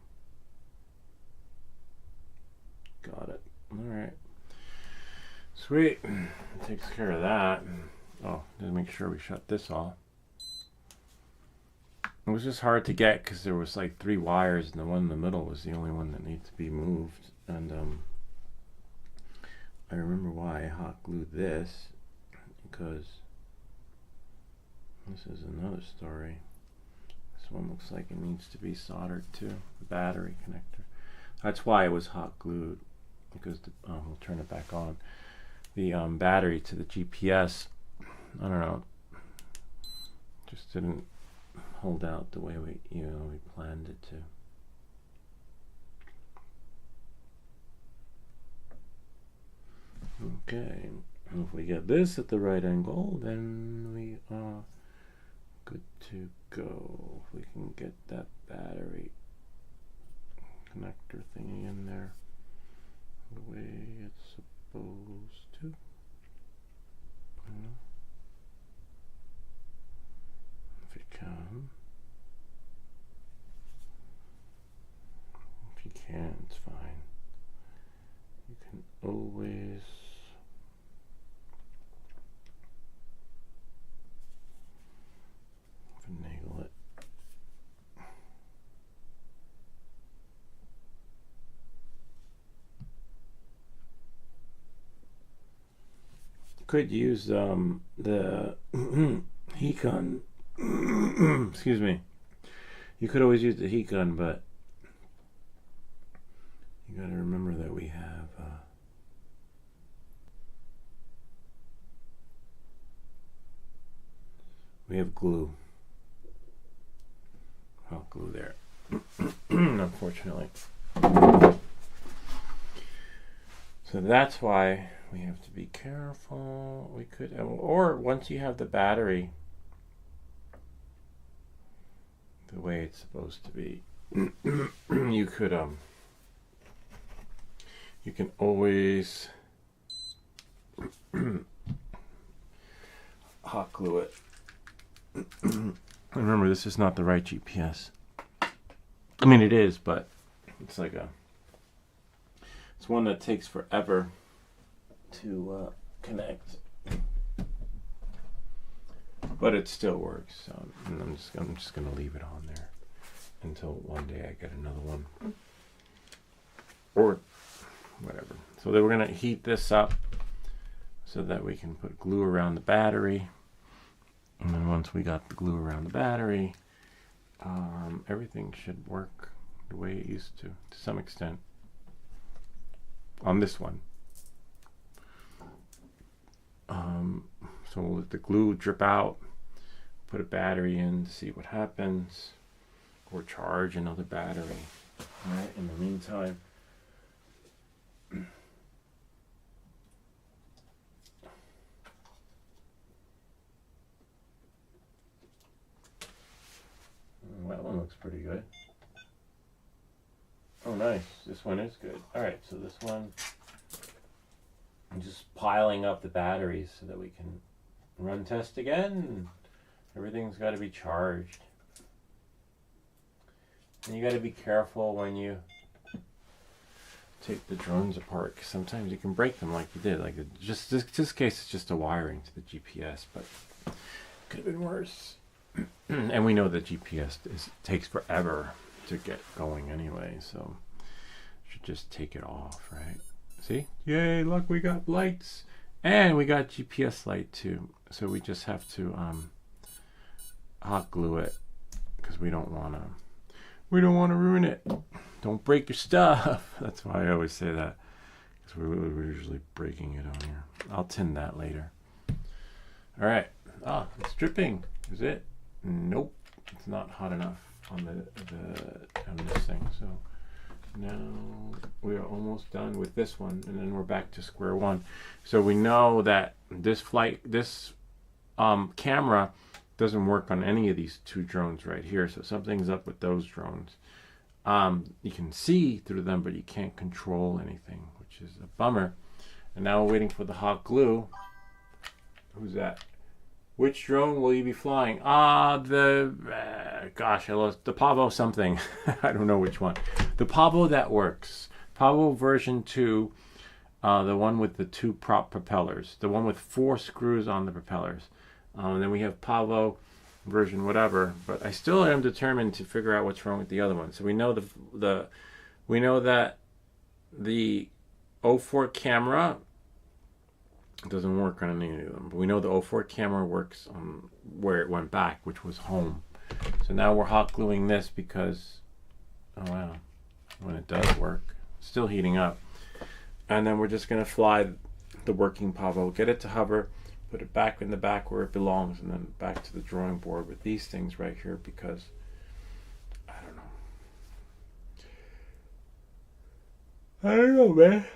Got it. Alright. Sweet. Takes care of that. Oh, just make sure we shut this off. It was just hard to get because there was like 3 wires and the one in the middle was the only one that needs to be moved. And I remember why I hot glued this, because this is another story. This one looks like it needs to be soldered to the battery connector. That's why it was hot glued, because we'll turn it back on. The battery to the GPS, I don't know, just didn't hold out the way we planned it to. Okay, and if we get this at the right angle, then we are good to go. If we can get that battery connector thingy in there the way it's supposed to. If you can. If you can't, it's fine. You can always finagle it. Could use the heat gun. Excuse me. You could always use the heat gun, but you got to remember that we have glue. Hot glue there. Unfortunately. So that's why we have to be careful. We could, or once you have the battery the way it's supposed to be, you could you can always hot glue it. Remember, this is not the right GPS. I mean, it is, but it's like it's one that takes forever to connect. But it still works. So I'm just gonna leave it on there until one day I get another one, or whatever. So then we're gonna heat this up so that we can put glue around the battery. And then once we got the glue around the battery, everything should work the way it used to some extent. On this one. So we'll let the glue drip out, put a battery in to see what happens, or charge another battery. All right, in the meantime, that one looks pretty good. Oh, nice. This one is good. All right, so this one, I'm just piling up the batteries so that we can run test again. Everything's got to be charged. And you got to be careful when you take the drones apart, because sometimes you can break them like you did. Like just this case, it's just a wiring to the GPS, but it could have been worse. And we know that GPS takes forever to get going anyway, so should just take it off, right? See? Yay, look, we got lights, and we got GPS light too. So we just have to hot glue it, because we don't want to ruin it. Don't break your stuff. That's why I always say that, because we're usually breaking it on here. I'll tin that later. All right. Ah, it's dripping. Is it? Nope, it's not hot enough on on this thing. So now we are almost done with this one, and then we're back to square one. So we know that this camera doesn't work on any of these two drones right here. So something's up with those drones. You can see through them, but you can't control anything, which is a bummer. And now we're waiting for the hot glue. Who's that? Which drone will you be flying? Gosh, I lost the Pavo something. I don't know which one. The Pavo that works. Pavo version 2, the one with the 2 prop propellers. The one with 4 screws on the propellers. And then we have Pavo version whatever. But I still am determined to figure out what's wrong with the other one. So we know we know that the 04 camera doesn't work on any of them, but we know the 04 camera works on where it went back, which was home. So now we're hot gluing this because, oh wow, when it does work, it's still heating up. And then we're just going to fly the working Pavo, get it to hover, put it back in the back where it belongs, and then back to the drawing board with these things right here, because I don't know, man.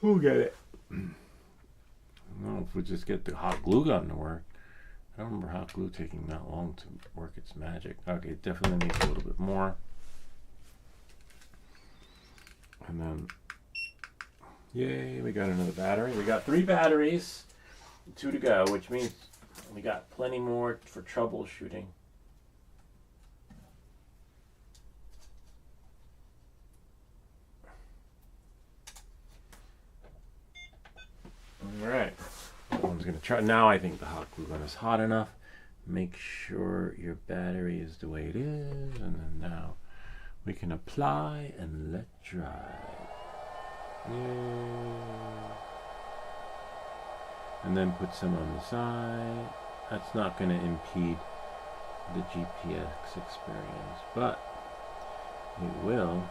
We'll get it. I don't know if we just get the hot glue gun to work. I don't remember hot glue taking that long to work its magic. Okay, it definitely needs a little bit more. And then, yay, we got another battery. We got 3 batteries, 2 to go, which means we got plenty more for troubleshooting. All right. One's gonna try. Now I think the hot glue gun is hot enough. Make sure your battery is the way it is, and then now we can apply and let dry. Yay. And then put some on the side. That's not going to impede the GPX experience, but it will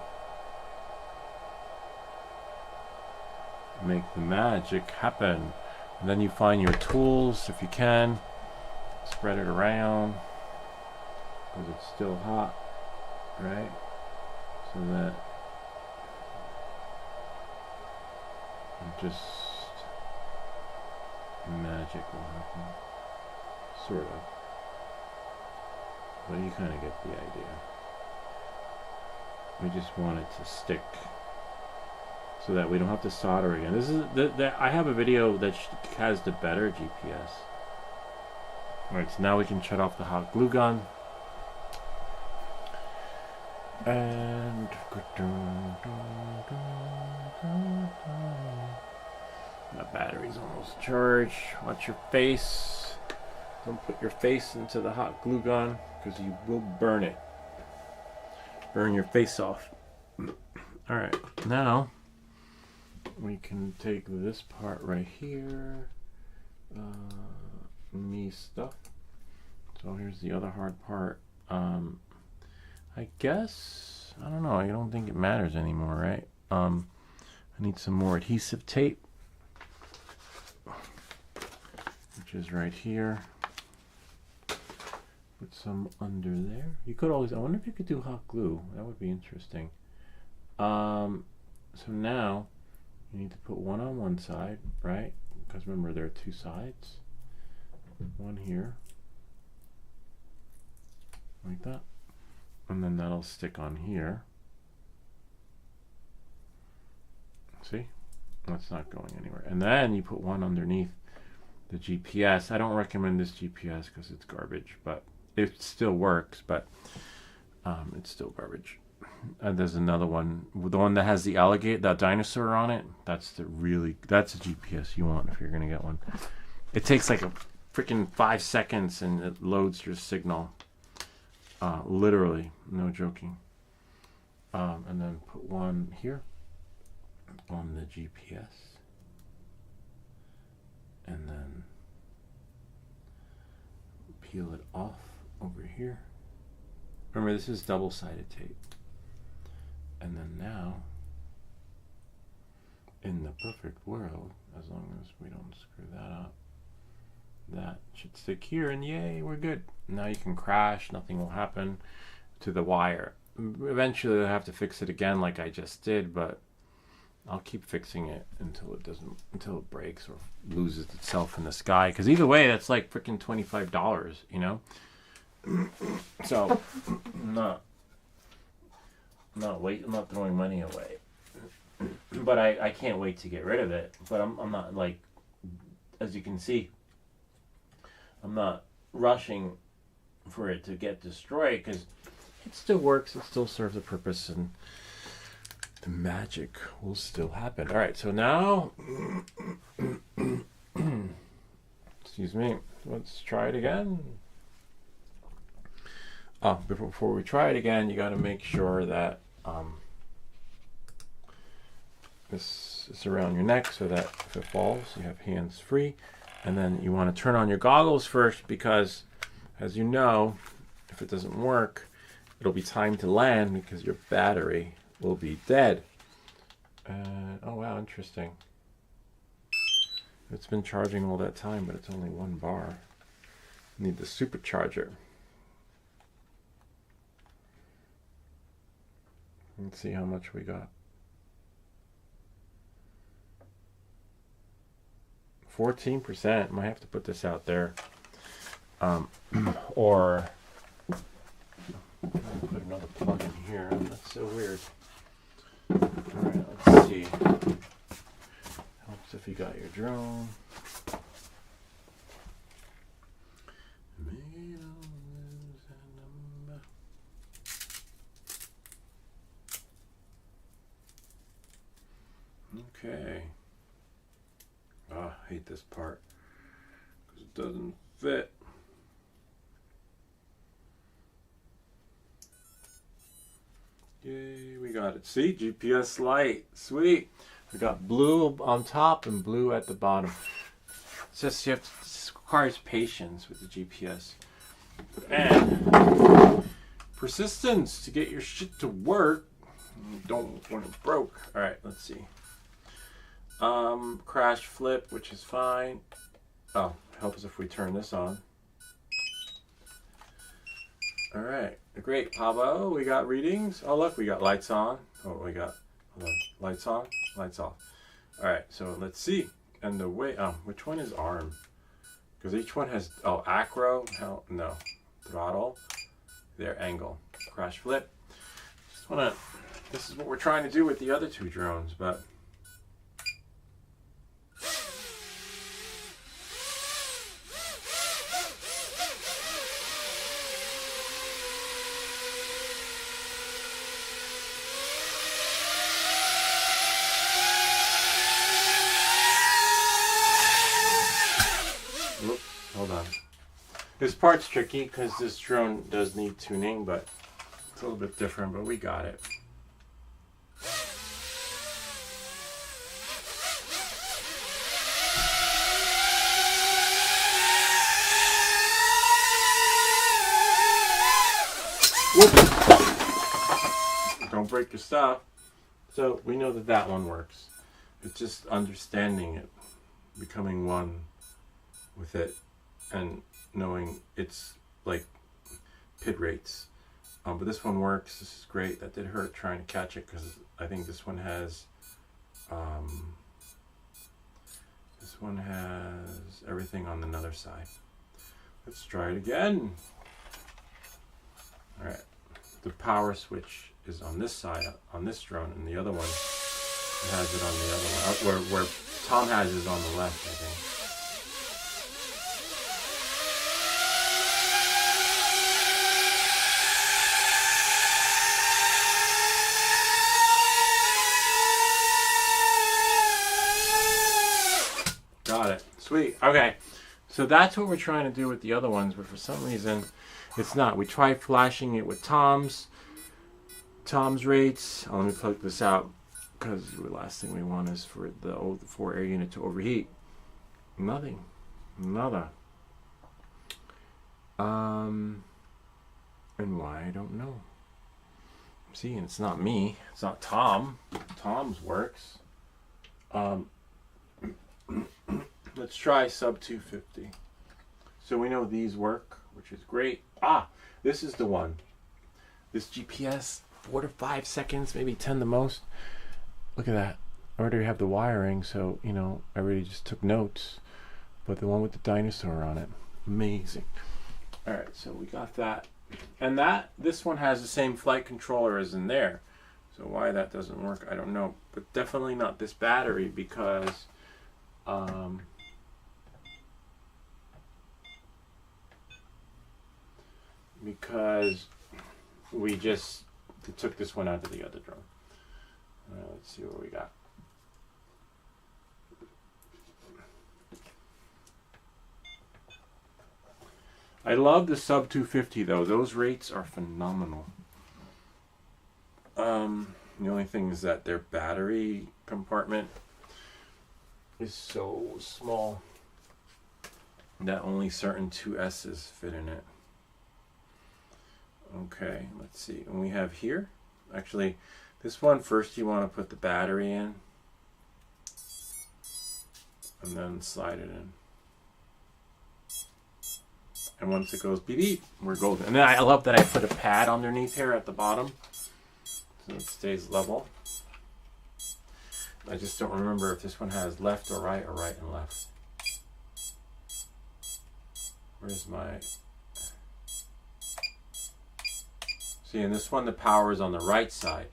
make the magic happen. And then you find your tools, if you can, spread it around, because it's still hot, right? So that just magic will happen, sort of. But you kind of get the idea. We just want it to stick, so that we don't have to solder again. This is I have a video that has the better GPS. Alright, so now we can shut off the hot glue gun. And my battery's almost charged. Watch your face. Don't put your face into the hot glue gun because you will burn it. Burn your face off. Alright, now we can take this part right here. Me stuff. So here's the other hard part. I guess, I don't know, I don't think it matters anymore, right? I need some more adhesive tape, which is right here. Put some under there. You could always, I wonder if you could do hot glue. That would be interesting. So now you need to put one on one side, right? Because remember, there are two sides. One here, like that. And then that'll stick on here. See? That's not going anywhere. And then you put one underneath the GPS. I don't recommend this GPS because it's garbage, but it still works, but it's still garbage. And there's another one, the one that has the alligator, that dinosaur on it. That's a GPS you want if you're gonna get one. It takes like a freaking 5 seconds and it loads your signal. Literally, no joking. And then put one here on the GPS. And then peel it off over here. Remember, this is double-sided tape. And then now, in the perfect world, as long as we don't screw that up, that should stick here, and yay, we're good. Now you can crash, nothing will happen to the wire. Eventually I'll have to fix it again like I just did, but I'll keep fixing it until it breaks or loses itself in the sky, because either way that's like freaking $25, you know. So I'm not throwing money away, but I can't wait to get rid of it. But I'm not, like, as you can see, I'm not rushing for it to get destroyed, because it still works, it still serves a purpose, and the magic will still happen. All right, so now excuse me, let's try it again. Before we try it again, you got to make sure that this is around your neck so that if it falls, you have hands free. And then you want to turn on your goggles first, because, as you know, if it doesn't work, it'll be time to land because your battery will be dead. Oh wow, interesting. It's been charging all that time, but it's only 1 bar. Need the supercharger. Let's see how much we got. 14%. Might have to put this out there. Or put another plug in here. That's so weird. Alright, let's see. Helps if you got your drone. Okay. I hate this part because it doesn't fit. Yay, we got it. See, GPS light. Sweet. We got blue on top and blue at the bottom. It's just, this requires patience with the GPS. And persistence to get your shit to work. You don't want it broke. Alright, let's see. Crash flip, which is fine. Oh, helps if we turn this on. Alright, great, Pablo. We got readings. Oh, look, we got lights on. Oh, we got, hold on, lights on, lights off. Alright, so let's see. And the way, which one is arm? Because each one has, acro, hell, no. Throttle, there, angle. Crash flip. Just wanna, this is what we're trying to do with the other 2 drones, but This part's tricky because this drone does need tuning, but it's a little bit different, but we got it. Whoops. Don't break your stuff. So we know that that one works. It's just understanding it, becoming one with it, and knowing it's like PID rates. But this one works. This is great. That did hurt trying to catch it because I think this one has everything on another side. Let's try it again. All right. The power switch is on this side, on this drone, and the other one has it on the other one. Where Tom has is on the left, I think. Got it. Sweet. Okay. So that's what we're trying to do with the other ones, but for some reason it's not. We tried flashing it with Tom's rates. Let me plug this out because the last thing we want is for the 4 air unit to overheat. Nothing. Nada. And why, I don't know. See, and it's not me. It's not Tom. Tom's works. Let's try sub 250. So we know these work, which is great. This is the one. This GPS, 4 to 5 seconds, maybe 10 the most. Look at that. I already have the wiring, so, you know, I already just took notes. But the one with the dinosaur on it, amazing. All right, so we got that. And this one has the same flight controller as in there. So why that doesn't work, I don't know. But definitely not this battery because we just took this one out of the other drone. Let's see what we got. I love the sub 250 though. Those rates are phenomenal. The only thing is that their battery compartment is so small that only certain 2S's fit in it. Okay, let's see. And we have here, actually, this one first you want to put the battery in and then slide it in. And once it goes beep beep, we're golden. And then I love that I put a pad underneath here at the bottom so it stays level. I just don't remember if this one has left or right and left. Where's my... See, in this one the power is on the right side.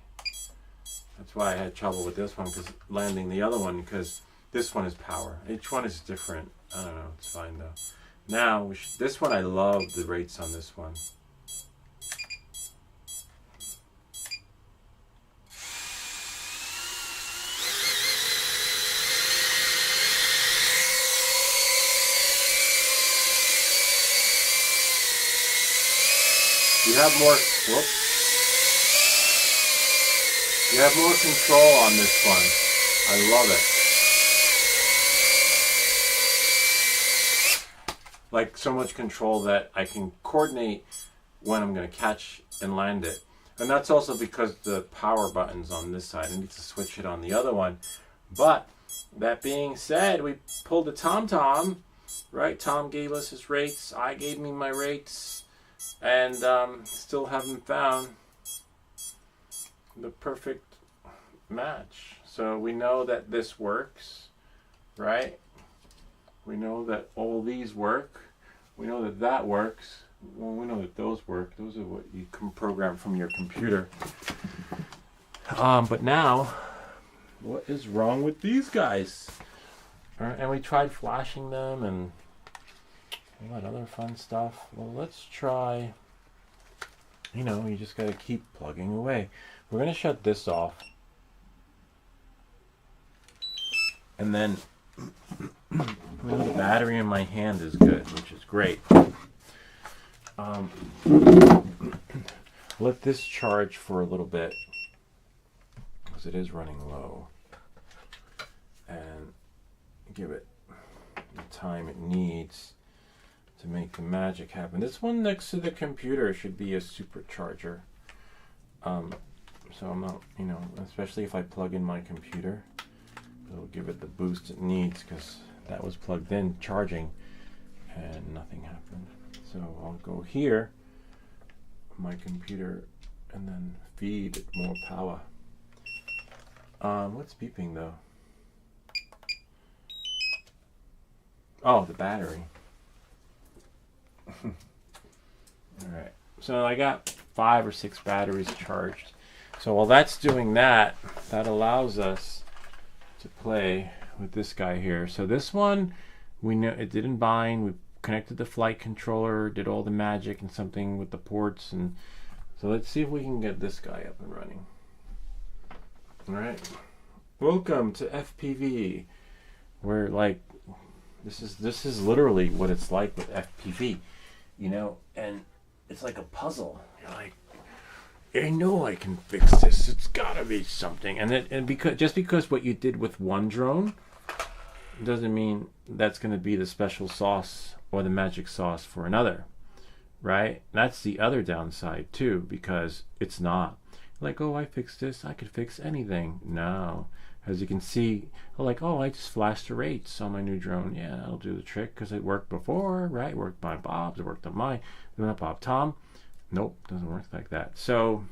That's why I had trouble with this one, because landing the other one, because this one is power. Each one is different. I don't know, it's fine though. Now, this one I love the rates on this one. You have more, you have more control on this one. I love it. Like so much control that I can coordinate when I'm going to catch and land it. And that's also because the power button's on this side. I need to switch it on the other one. But that being said, we pulled a TomTom, right? Tom gave us his rates. I gave me my rates. And still haven't found the perfect match. So we know that this works, right? We know that all these work. We know that that works. Well, we know that those work. Those are what you can program from your computer. But now, what is wrong with these guys? All right, and we tried flashing them and all that other fun stuff. Well, let's try, you know, you just got to keep plugging away. We're going to shut this off. And then the battery in my hand is good, which is great. Um, let this charge for a little bit because it is running low, and give it the time it needs to make the magic happen. This one next to the computer should be a supercharger. So I'm not, especially if I plug in my computer, it'll give it the boost it needs because that was plugged in charging and nothing happened. So I'll go here, my computer, and then feed it more power. What's beeping though? Oh, the battery. Alright, so I got 5 or 6 batteries charged. So while that's doing that, that allows us to play with this guy here. So this one, we know it didn't bind. We connected the flight controller, did all the magic and something with the ports. And so let's see if we can get this guy up and running. Alright, welcome to FPV. Where like, this is literally what it's like with FPV, and it's like a puzzle. You're like, I know I can fix this. It's gotta be something. And because what you did with one drone doesn't mean that's gonna be the special sauce or the magic sauce for another, right? That's the other downside too, because it's not like, oh, I fixed this, I could fix anything. No. As you can see, like, oh, I just flashed the rates on my new drone. Yeah, that'll do the trick because it worked before, right? It worked by Bob's, it worked on mine. Not Bob Tom. Nope, doesn't work like that. So,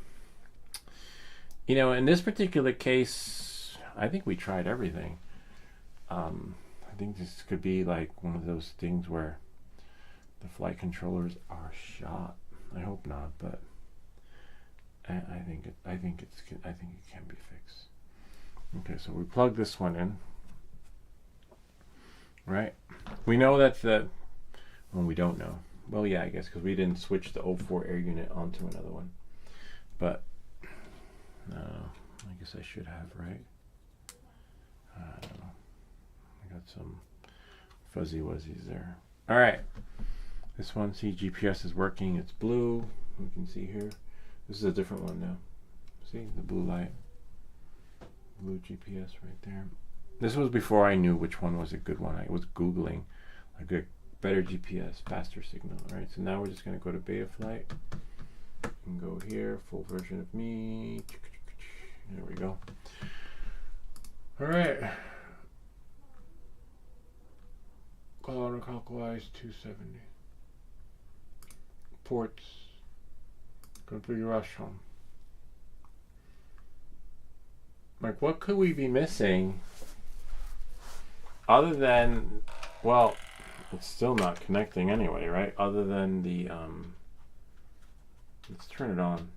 in this particular case, I think we tried everything. I think this could be like one of those things where the flight controllers are shot. I hope not, but I think it can be fixed. Okay, so we plug this one in, right? We know that we don't know. Well, yeah, I guess because we didn't switch the 04 air unit onto another one. But, no, I guess I should have, right? I don't know. I got some fuzzy wuzzies there. All right. This one, see, GPS is working. It's blue. You can see here. This is a different one now. See, the blue light. Blue GPS right there. This was before I knew which one was a good one. I was Googling a good, better GPS, faster signal. All right, so now we're just going to go to Betaflight and go here, full version of me. There we go. All right. Counterclockwise 270. Ports. Configuration. Like, what could we be missing other than, well, it's still not connecting anyway, right? Other than the, let's turn it on.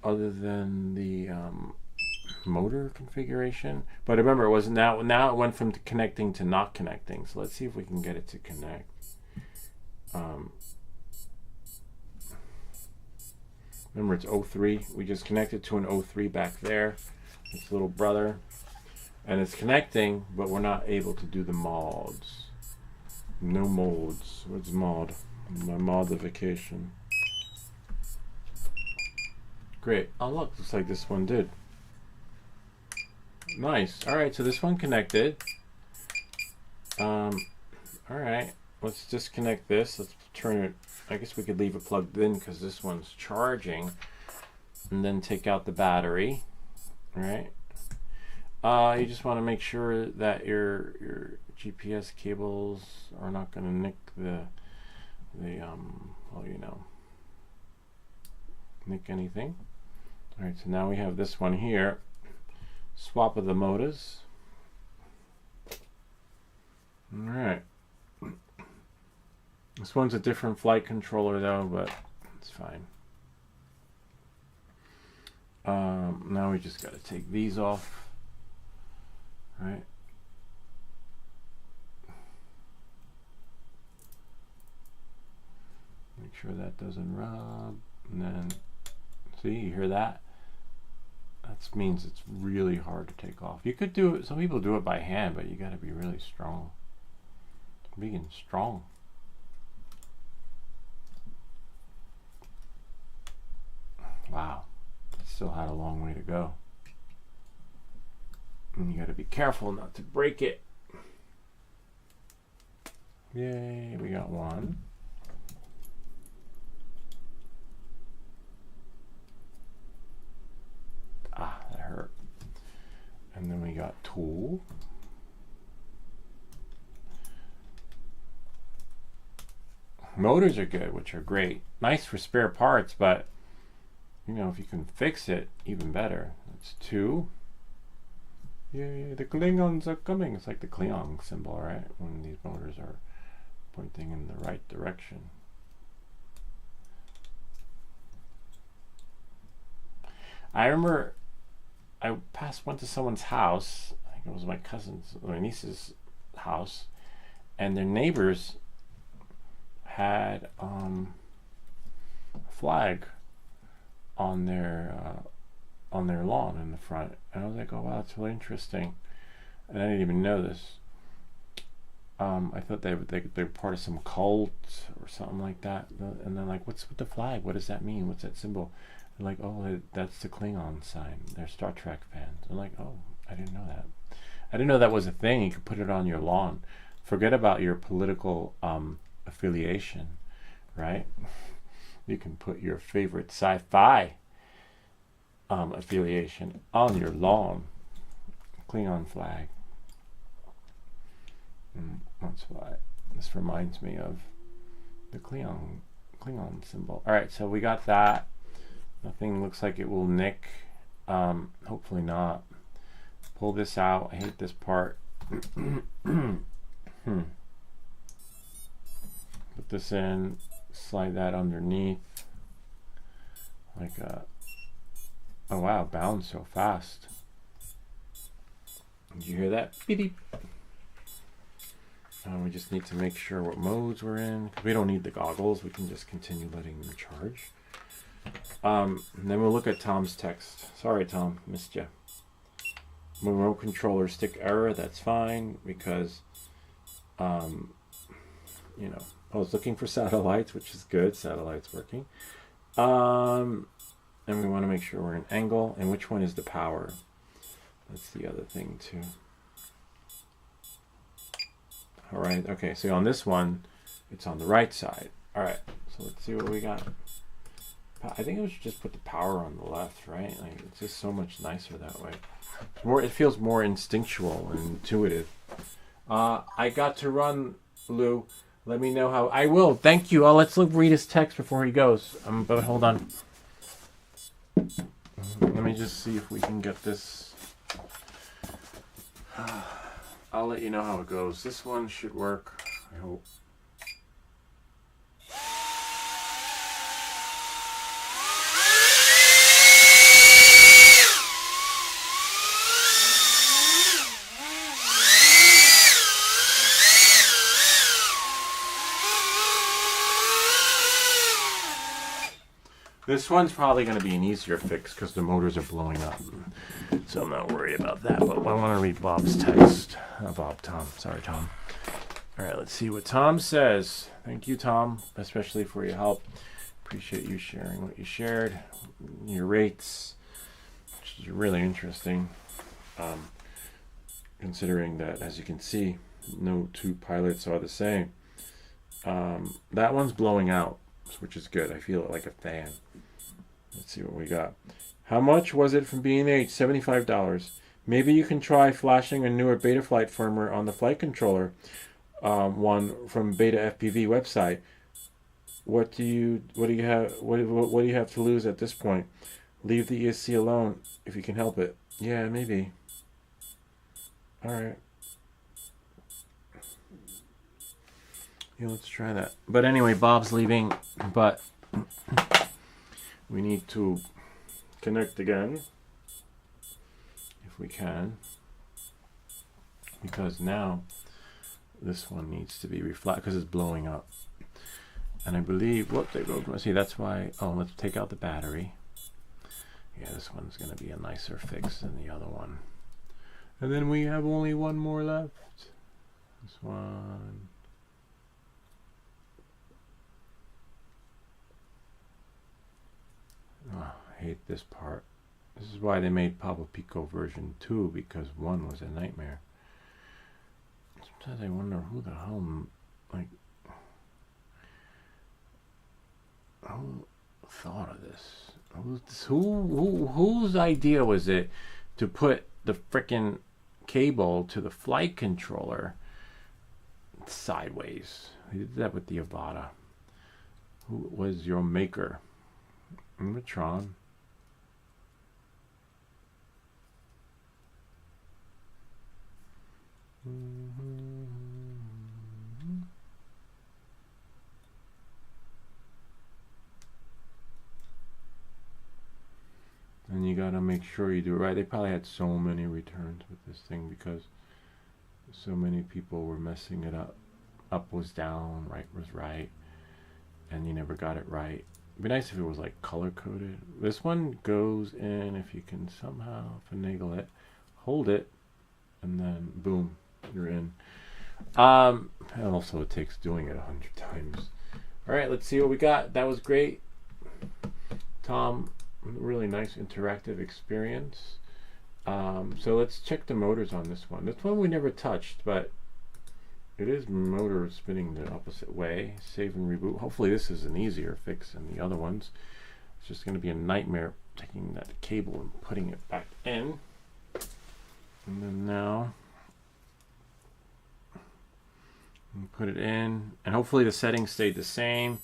Other than the motor configuration. But remember, it was now it went from connecting to not connecting. So let's see if we can get it to connect. Remember, it's 03. We just connected to an 03 back there. Its little brother. And it's connecting, but we're not able to do the mods. No mods. What's mod? My modification. Great. Oh, look. Looks like this one did. Nice. Alright, so this one connected. Alright. Let's disconnect this. Let's turn it. I guess we could leave it plugged in because this one's charging. And then take out the battery. Alright. You just want to make sure that your GPS cables are not going to nick nick anything. Alright, so now we have this one here. Swap of the motors. Alright. This one's a different flight controller though, but it's fine. Now we just got to take these off. Right. Make sure that doesn't rub. And then, see, you hear that? That means it's really hard to take off. You could do it, some people do it by hand, but you got to be really strong. Being strong. Wow, it still had a long way to go. And you got to be careful not to break it. Yay, we got one. Ah, that hurt. And then we got two. Motors are good, which are great. Nice for spare parts, but you know, if you can fix it, even better. That's two. Yay, the Klingons are coming. It's like the Klingon symbol, right? When these motors are pointing in the right direction. I remember I went to someone's house. I think it was my niece's house, and their neighbors had a flag on their lawn in the front, and I was like, "Oh wow, that's really interesting." And I didn't even know this. I thought they were part of some cult or something like that. And then like, what's with the flag? What does that mean? What's that symbol? They're like, oh, that's the Klingon sign. They're Star Trek fans. I'm like, oh, I didn't know that. I didn't know that was a thing. You could put it on your lawn. Forget about your political affiliation, right? You can put your favorite sci-fi affiliation on your lawn. Klingon flag. That's why this reminds me of the Klingon symbol. All right, so we got that. Nothing looks like it will nick. Hopefully not. Pull this out. I hate this part. Put this in. Slide that underneath. Like a. Oh wow! Bounds so fast. Did you hear that? Beep beep. We just need to make sure what modes we're in. We don't need the goggles. We can just continue letting them charge. And then we'll look at Tom's text. Sorry, Tom. Missed you. Remote controller stick error. That's fine because, you know, I was looking for satellites, which is good. Satellites working. And we want to make sure we're in angle. And which one is the power? That's the other thing, too. All right, okay, so on this one, it's on the right side. All right, so let's see what we got. I think we should just put the power on the left, right? Like, it's just so much nicer that way. It feels more instinctual and intuitive. I got to run, Lou. Let me know how. I will, thank you. Let's read his text before he goes. But hold on. Let me just see if we can get this. I'll let you know how it goes. This one should work, I hope. This one's probably going to be an easier fix because the motors are blowing up. So I'm not worried about that. But I want to read Bob's text. Tom. Sorry, Tom. All right, let's see what Tom says. Thank you, Tom, especially for your help. Appreciate you sharing what you shared. Your rates, which is really interesting. Considering that, as you can see, no two pilots are the same. That one's blowing out, which is good. I feel it like a fan. Let's see what we got. How much was it from B&H? $75. Maybe you can try flashing a newer Betaflight firmware on the flight controller one from Beta FPV website. What do you have to lose at this point? Leave the ESC alone if you can help it. Yeah, maybe. All right. Yeah, let's try that. But anyway, Bob's leaving, but we need to connect again if we can, because now this one needs to be reflected because it's blowing up. And I believe what they wrote. See, that's why. Oh, let's take out the battery. Yeah, this one's going to be a nicer fix than the other one. And then we have only one more left. This one. Oh, I hate this part. This is why they made Pablo Pico version 2, because 1 was a nightmare. Sometimes I wonder who the hell, like, who thought of this? Whose idea was it to put the frickin' cable to the flight controller sideways? They did that with the Avata. Who was your maker? Metron. And you gotta make sure you do it right. They probably had so many returns with this thing because so many people were messing it up. Up was down, right was right, and you never got it right. It'd be nice if it was like color coded. This one goes in, if you can somehow finagle it, hold it, and then boom, you're in. And also it takes doing it 100 times. All right, let's see what we got. That was great, Tom. Really nice interactive experience. So let's check the motors on this one. This one we never touched, but it is motor spinning the opposite way. Save and reboot. Hopefully this is an easier fix than the other ones. It's just going to be a nightmare taking that cable and putting it back in. And then now put it in, and hopefully the settings stayed the same.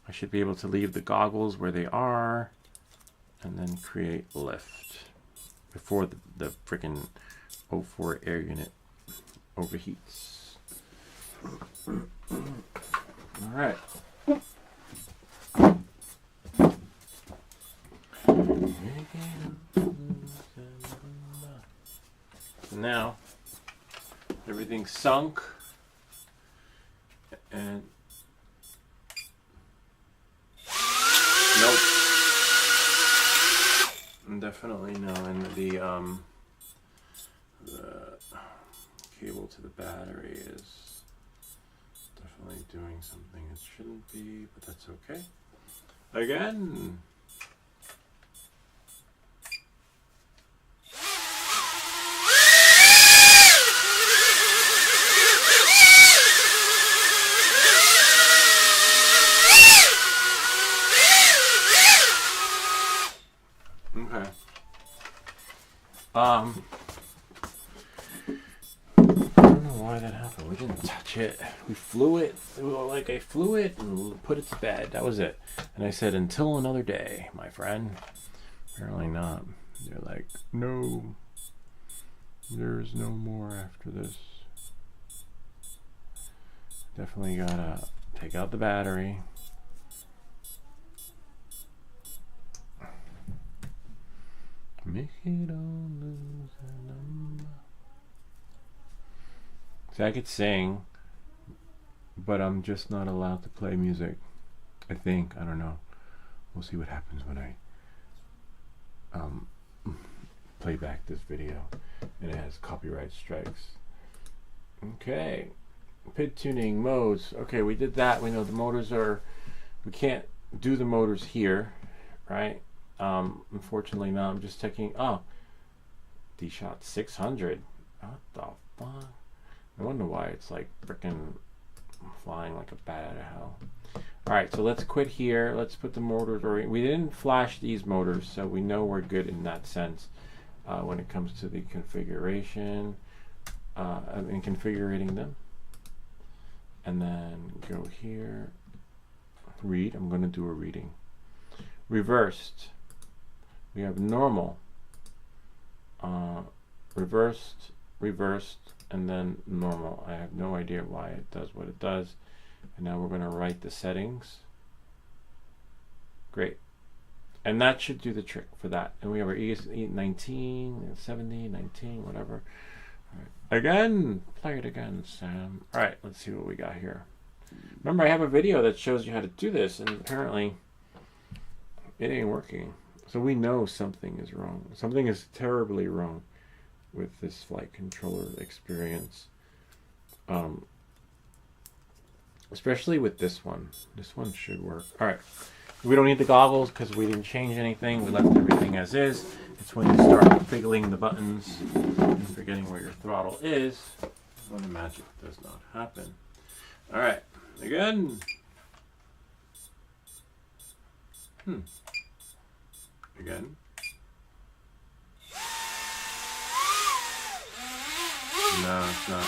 I should be able to leave the goggles where they are and then create lift before the freaking 04 air unit overheats. All right. So now everything's sunk, and nope, definitely no. And the cable to the battery is definitely doing something it shouldn't be, but that's okay. Again. Okay. I don't know why that happened. We didn't touch it. We flew it. Like I flew it and put it to bed. That was it. And I said, until another day, my friend. Apparently not. They're like, no. There's no more after this. Definitely gotta take out the battery. Make it all lose a number. See, I could sing, but I'm just not allowed to play music. I think. I don't know. We'll see what happens when I play back this video and it has copyright strikes. Okay. PID tuning modes. Okay, we did that. We know the motors are, we can't do the motors here, right? Unfortunately not. I'm just checking. Oh, D-Shot 600. What the fuck? I wonder why it's like freaking flying like a bat out of hell. Alright, so let's quit here. Let's put the motors, or we didn't flash these motors, so we know we're good in that sense when it comes to the configuration and configuring them. And then go here, read. I'm going to do a reading. Reversed. We have normal, reversed, reversed, and then normal. I have no idea why it does what it does. And now we're going to write the settings. Great. And that should do the trick for that. And we have our E19, 70, 19, whatever. All right. Again, play it again, Sam. All right, let's see what we got here. Remember, I have a video that shows you how to do this, and apparently it ain't working. So we know something is wrong. Something is terribly wrong with this flight controller experience. Especially with this one. This one should work. All right. We don't need the goggles because we didn't change anything. We left everything as is. It's when you start fiddling the buttons and forgetting where your throttle is when the magic does not happen. All right, again. Again. No, it's not.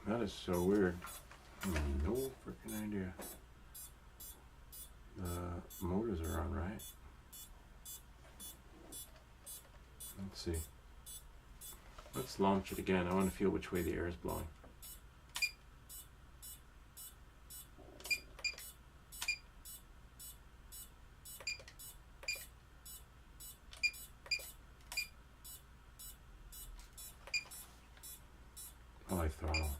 That is so weird. No freaking idea. The motors are on, right? Let's see. Let's launch it again. I want to feel which way the air is blowing. Oh, I throttle.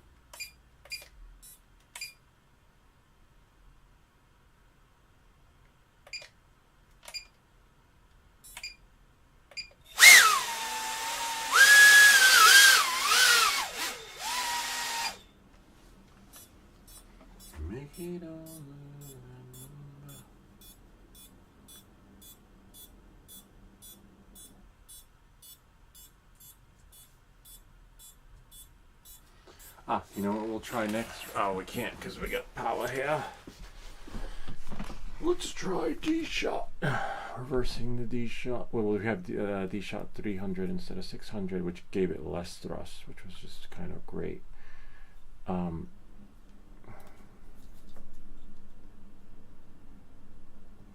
Make it all. You know what we'll try next? Oh, we can't because we got power here. Let's try D-Shot. Reversing the D-Shot. Well, we have the D-Shot 300 instead of 600, which gave it less thrust, which was just kind of great. Well,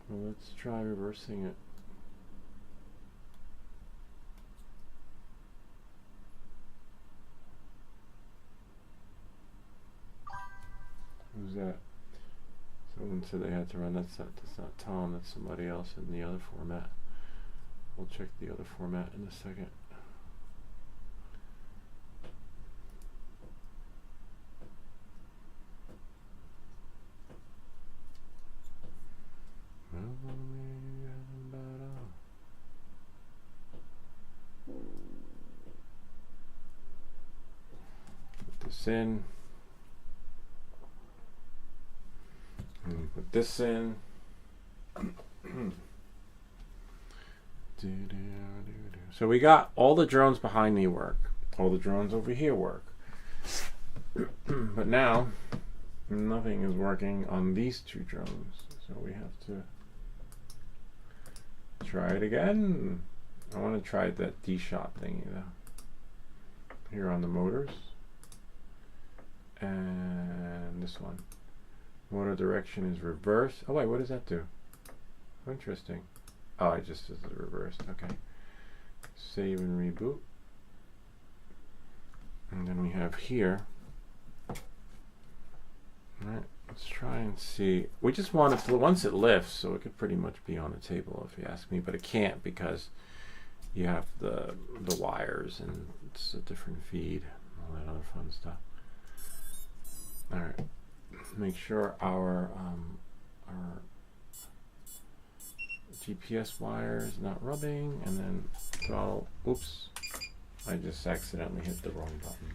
let's try reversing it. Who's that? Someone said they had to run. That's not Tom. That's somebody else in the other format. We'll check the other format in a second. Put this in. Put this in. So we got all the drones behind me work. All the drones over here work. But now, nothing is working on these two drones. So we have to try it again. I want to try that D-Shot thingy though. Here on the motors. And this one. Motor direction is reverse. Oh wait, what does that do? Oh, interesting. Oh, it just does the reverse. Okay. Save and reboot. And then we have here. Alright, let's try and see. We just want it to, once it lifts, so it could pretty much be on the table if you ask me, but it can't because you have the wires and it's a different feed, all that other fun stuff. Alright. Make sure our GPS wire is not rubbing, and then throttle. Oops, I just accidentally hit the wrong button,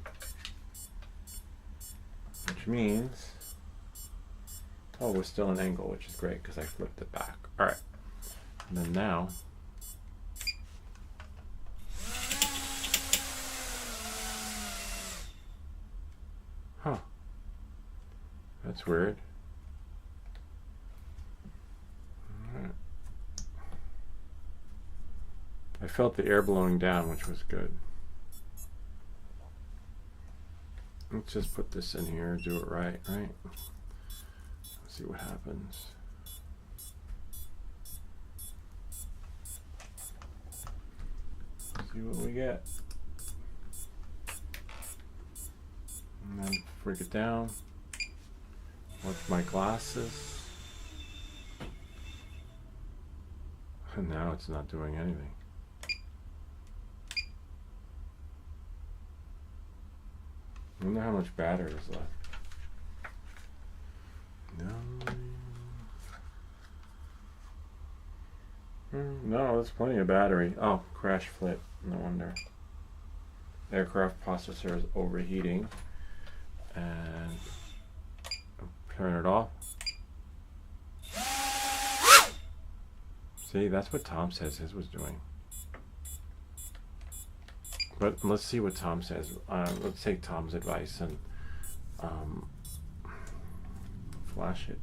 which means, oh, we're still in angle, which is great because I flipped it back. All right, and then now. Huh. That's weird. All right. I felt the air blowing down, which was good. Let's just put this in here, do it right? Let's see what happens. See what we get. And then break it down. Watch my glasses. And now it's not doing anything. I wonder how much battery is left. No. No, there's plenty of battery. Oh, crash flip. No wonder. Aircraft processor is overheating. And turn it off. See, that's what Tom says his was doing. But let's see what Tom says. Let's take Tom's advice and flash it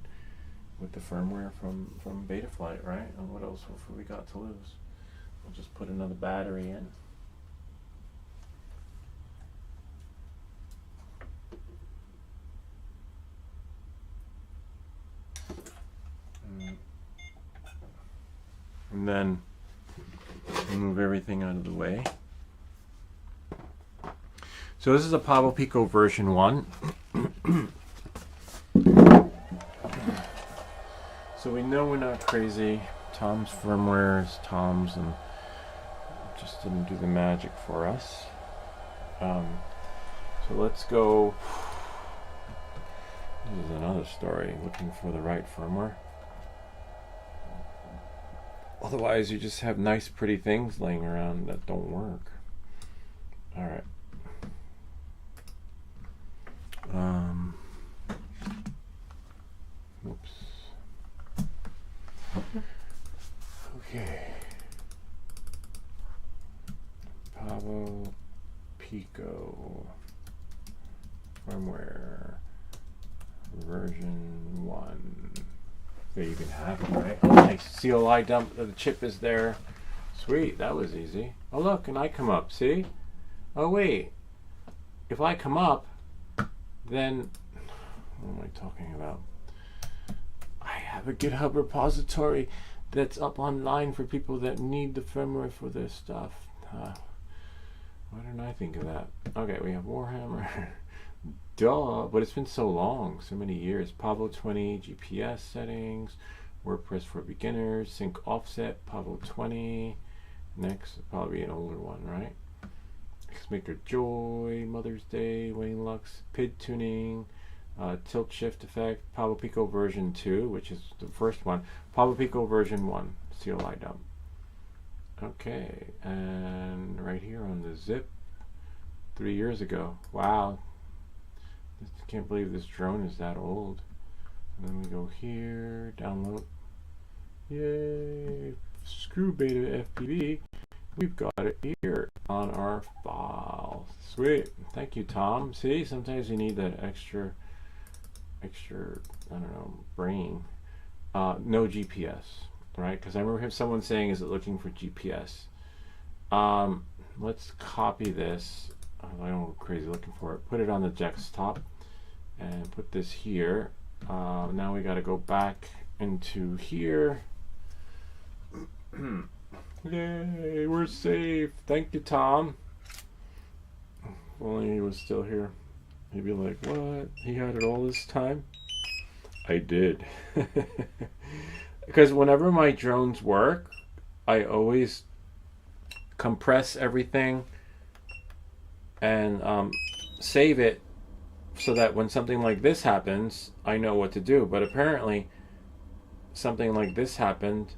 with the firmware from Betaflight, right? And what else have we got to lose? We'll just put another battery in. And then move everything out of the way. So this is a Pablo Pico version 1. So we know we're not crazy. Tom's firmware is Tom's and just didn't do the magic for us. So let's go. This is another story, looking for the right firmware. Otherwise, you just have nice, pretty things laying around that don't work. All right. Whoops. Okay. Pablo Pico firmware version 1. Yeah, you can have it, right? Oh, nice. CLI dump. The chip is there. Sweet. That was easy. Oh, look, and I come up. See? Oh, wait. If I come up, then what am I talking about? I have a GitHub repository that's up online for people that need the firmware for their stuff. Why didn't I think of that? Okay, we have Warhammer. Duh, but it's been so long, so many years. Pablo 20, GPS settings, WordPress for beginners, sync offset, Pablo 20. Next, probably an older one, right? Xmaker Joy, Mother's Day, Wayne Lux, PID tuning, tilt shift effect, Pablo Pico version 2, which is the first one. Pablo Pico version 1, CLI dump. Okay, and right here on the zip, 3 years ago. Wow. I can't believe this drone is that old. And then we go here, download. Yay! Screw beta FPV. We've got it here on our file. Sweet. Thank you, Tom. See, sometimes you need that extra, I don't know, brain. No GPS, right? Because I remember someone saying, is it looking for GPS? Let's copy this. I don't go crazy looking for it. Put it on the desktop and put this here. Now we got to go back into here. Yay, we're safe. Thank you, Tom. If only he was still here. He'd be like, what? He had it all this time? I did. Because whenever my drones work, I always compress everything and save it so that when something like this happens, I know what to do. But apparently, something like this happened,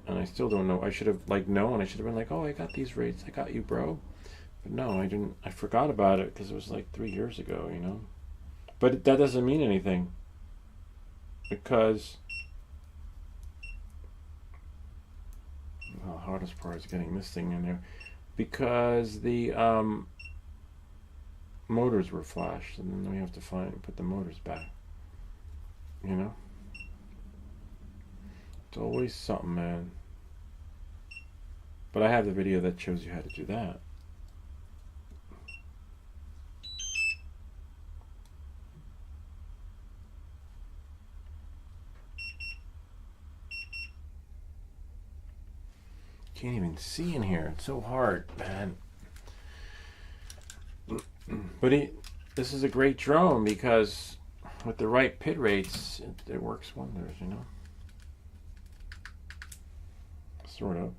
and I still don't know. I should have known. I should have been like, oh, I got these rates. I got you, bro. But no, I didn't. I forgot about it because it was like 3 years ago, you know. But that doesn't mean anything because the hardest part is getting this thing in there because the motors were flashed, and then we have to put the motors back. You know, it's always something, man. But I have the video that shows you how to do that. Can't even see in here. It's so hard, man. But this is a great drone because with the right PID rates, it works wonders, you know. Sort of.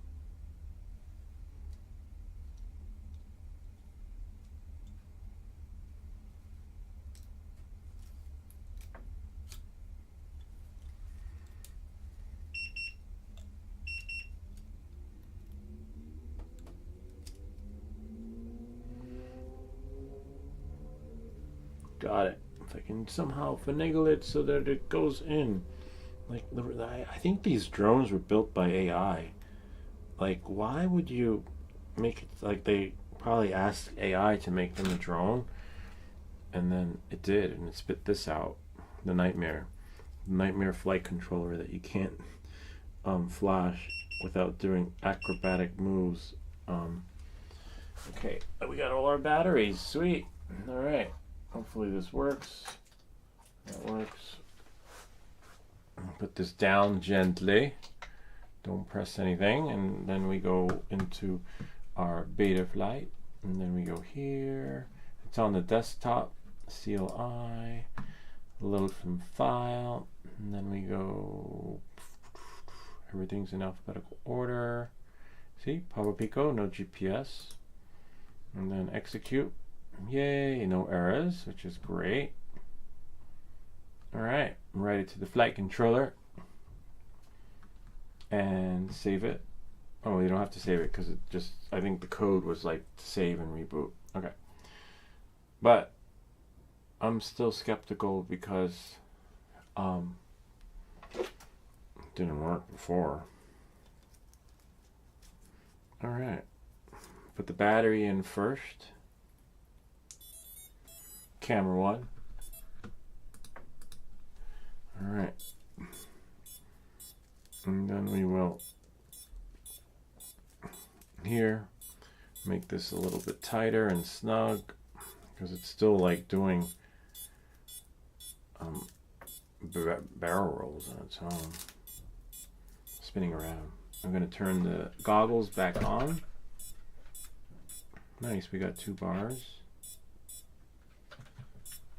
got it. If I can somehow finagle it so that it goes in. Like, I think these drones were built by AI. Like, why would you make it, like, they probably asked AI to make them a drone, and then it did, and it spit this out. The Nightmare flight controller that you can't flash without doing acrobatic moves. Okay, we got all our batteries. Sweet. All right. Hopefully this works. That works. Put this down gently. Don't press anything. And then we go into our Betaflight. And then we go here. It's on the desktop. CLI. Load from file. And then we go. Everything's in alphabetical order. See? Pablo Pico, no GPS. And then execute. Yay, no errors, which is great. Alright, write it to the flight controller and save it. Oh, you don't have to save it because it just, I think the code was like save and reboot. Okay. But I'm still skeptical because it didn't work before. Alright. Put the battery in first. Camera 1. Alright. And then we will here make this a little bit tighter and snug because it's still like doing barrel rolls on its own, spinning around. I'm going to turn the goggles back on. Nice, we got 2 bars.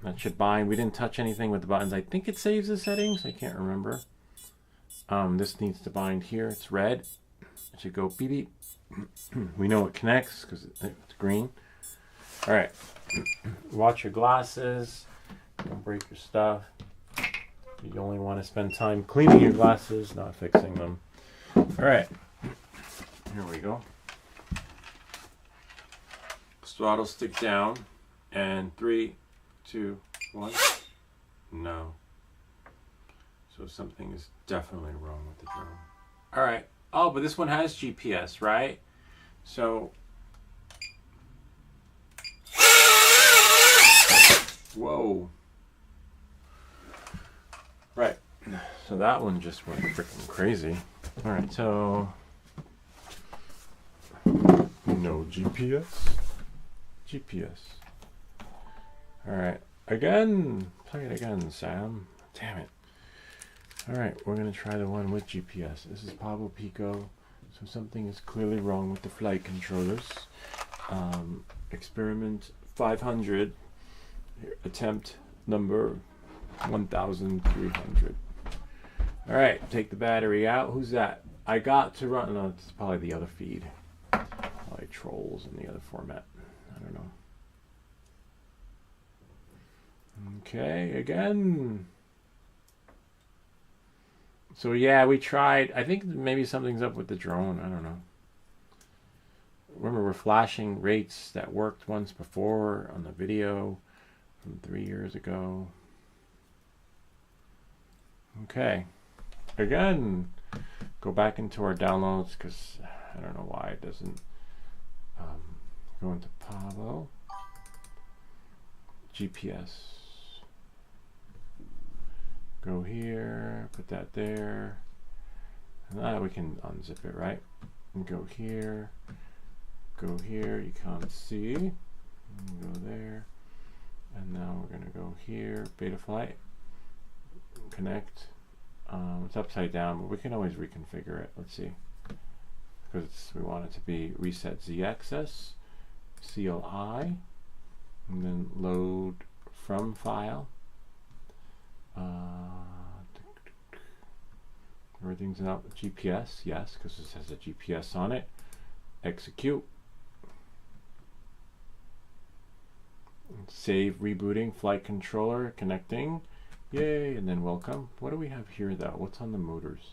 That should bind. We didn't touch anything with the buttons. I think it saves the settings. I can't remember. This needs to bind here. It's red. It should go beep beep. We know it connects because it's green. All right. Watch your glasses. Don't break your stuff. You only want to spend time cleaning your glasses, not fixing them. All right. Here we go. Throttle stick down. And 3, 2, 1. No. So something is definitely wrong with the drone. All right. Oh, but this one has GPS, right? So. Whoa. Right. So that one just went freaking crazy. All right. So. No GPS. GPS. All right. Again. Play it again, Sam. Damn it. All right. We're going to try the one with GPS. This is Pablo Pico. So something is clearly wrong with the flight controllers. Experiment 500. Attempt number 1300. All right. Take the battery out. Who's that? I got to run. No, it's probably the other feed. Probably trolls in the other format. I don't know. Okay, again. So yeah, we tried. I think maybe something's up with the drone. I don't know. Remember, we're flashing rates that worked once before on the video from 3 years ago. Okay. Again, go back into our downloads because I don't know why it doesn't go into Pablo. GPS. Go here, put that there. And now we can unzip it, right? And go here, you can't see. And go there. And now we're gonna go here, Betaflight. Connect. It's upside down, but we can always reconfigure it. Let's see. Because we want it to be reset Z-axis, CLI, and then load from file. Everything's out with GPS, yes, because this has a GPS on it. Execute. Save rebooting, flight controller, connecting. Yay, and then welcome. What do we have here though? What's on the motors?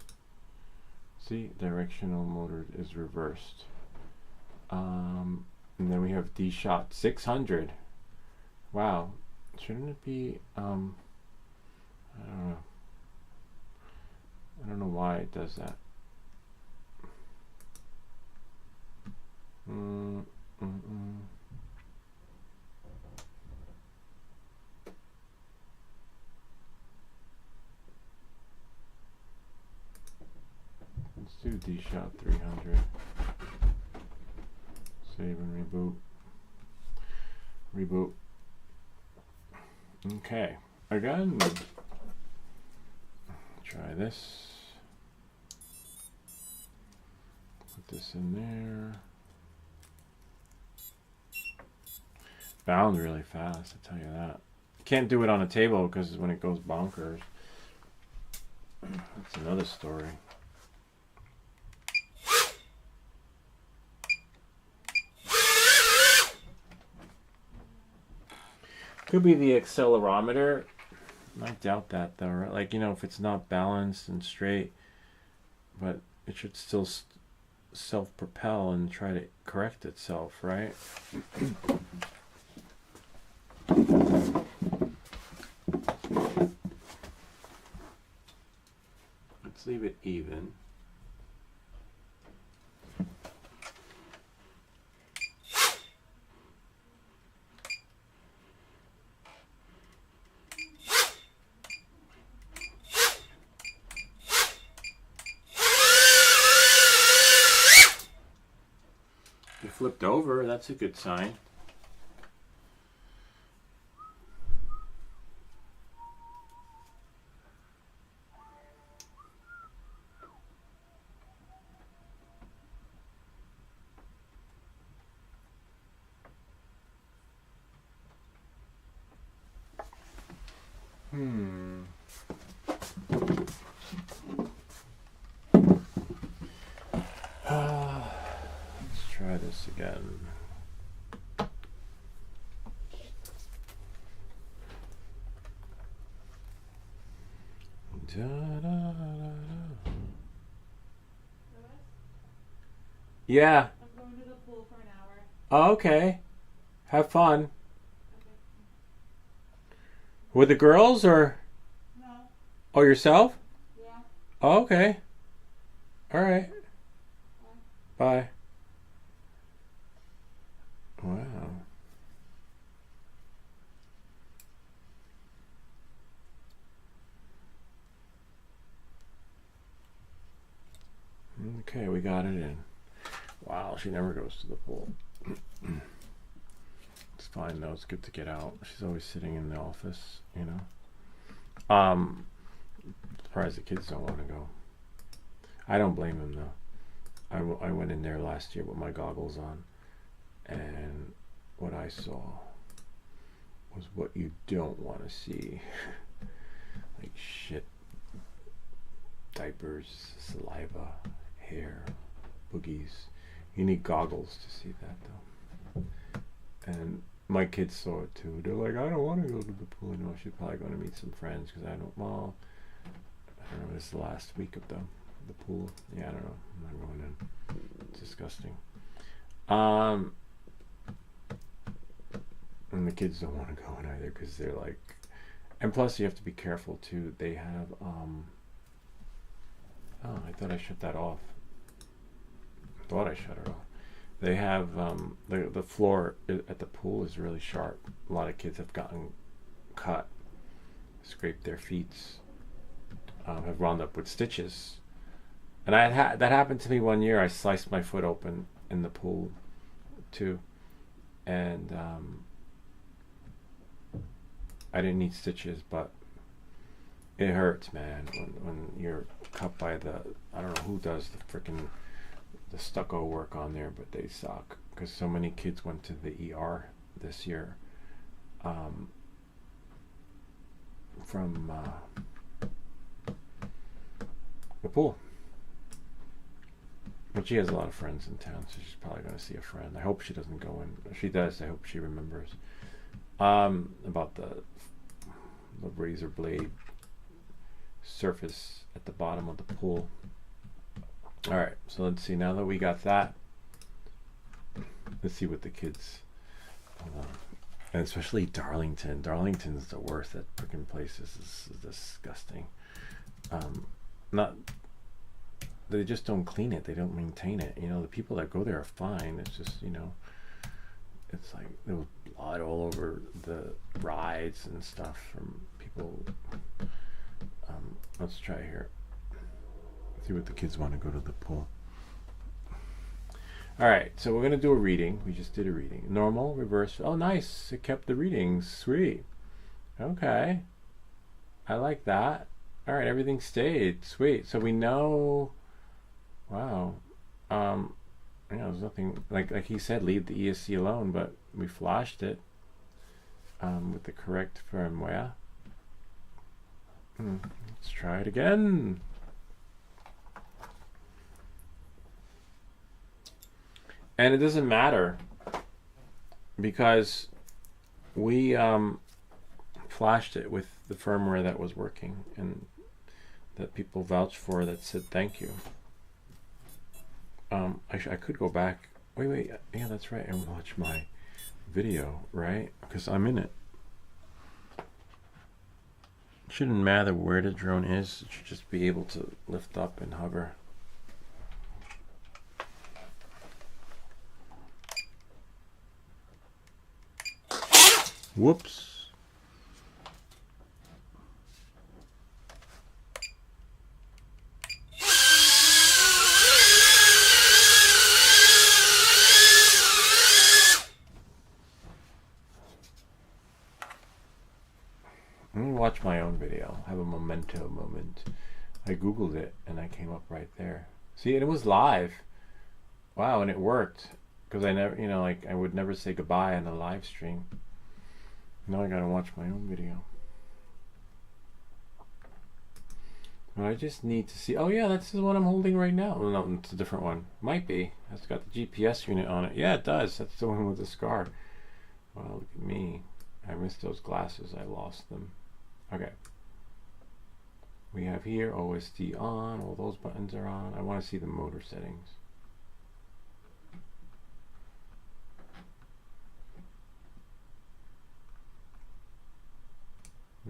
See, directional motor is reversed. And then we have D-Shot 600. Wow. Shouldn't it be, I don't know. I don't know why it does that. Let's do DShot 300. Save and reboot. Reboot. Okay, again. Try this. Put this in there. Bound really fast, I tell you that. Can't do it on a table because when it goes bonkers, that's another story. Could be the accelerometer. I doubt that though, right? Like, you know, if it's not balanced and straight, but it should still self-propel and try to correct itself, right? Let's leave it even. You flipped over, that's a good sign. Let's try this again. Da, da, da, da. Yeah. I'm going to the pool for an hour. Oh, okay. Have fun. Okay. With the girls or? No. Oh, yourself? Yeah. Oh, okay. All right. Bye. Wow. Okay, we got it in. Wow, she never goes to the pool. It's fine though, it's good to get out. She's always sitting in the office, you know. Surprised the kids don't want to go. I don't blame them though. I went in there last year with my goggles on, and what I saw was what you don't want to see. Like shit, diapers, saliva, hair, boogies. You need goggles to see that though. And my kids saw it too. They're like, I don't want to go to the pool. No, she's probably going to meet some friends because I don't know, this is the last week of the pool. Yeah, I don't know. I'm not going in. It's disgusting. And the kids don't want to go in either because they're like, and plus you have to be careful too. They have, oh, I thought I shut that off. Thought I shut it off. They have, the floor at the pool is really sharp. A lot of kids have gotten cut, scraped their feet, have wound up with stitches. And that happened to me one year. I sliced my foot open in the pool too. And I didn't need stitches, but it hurts, man, when you're cut by I don't know who does the stucco work on there, but they suck because so many kids went to the ER this year from the pool. But she has a lot of friends in town, so she's probably going to see a friend. I hope she doesn't go in. If she does, I hope she remembers about the razor blade surface at the bottom of the pool. All right, so let's see. Now that we got that, let's see what the kids. Hold on. And especially Darlington. Darlington's the worst. That freaking place is disgusting. Not They just don't clean it. They don't maintain it. You know, the people that go there are fine. It's just, you know, it's like there was blood all over the rides and stuff from people. Let's try here. See what the kids want to go to the pool. All right, so we're going to do a reading. We just did a reading. Normal, reverse. Oh, nice. It kept the readings. Sweet. Okay. I like that. All right, everything stayed. Sweet. So we know. Wow. Yeah, there's nothing like he said. Leave the ESC alone, but we flashed it with the correct firmware. Let's try it again. And it doesn't matter because we flashed it with the firmware that was working and that people vouched for, that said thank you. I could go back. Wait. Yeah, that's right. And watch my video, right? Because I'm in it. It shouldn't matter where the drone is. It should just be able to lift up and hover. Whoops. I'm gonna watch my own video. Have a memento moment. I googled it and I came up right there. See, and it was live. Wow, and it worked. Because I never, you know, like I would never say goodbye on a live stream. Now I gotta watch my own video. But I just need to see. Oh yeah, that's the one I'm holding right now. Well, no, it's a different one. Might be. It's got the GPS unit on it. Yeah, it does. That's the one with the scar. Wow, look at me. I missed those glasses. I lost them. Okay. We have here OSD on. All those buttons are on. I want to see the motor settings.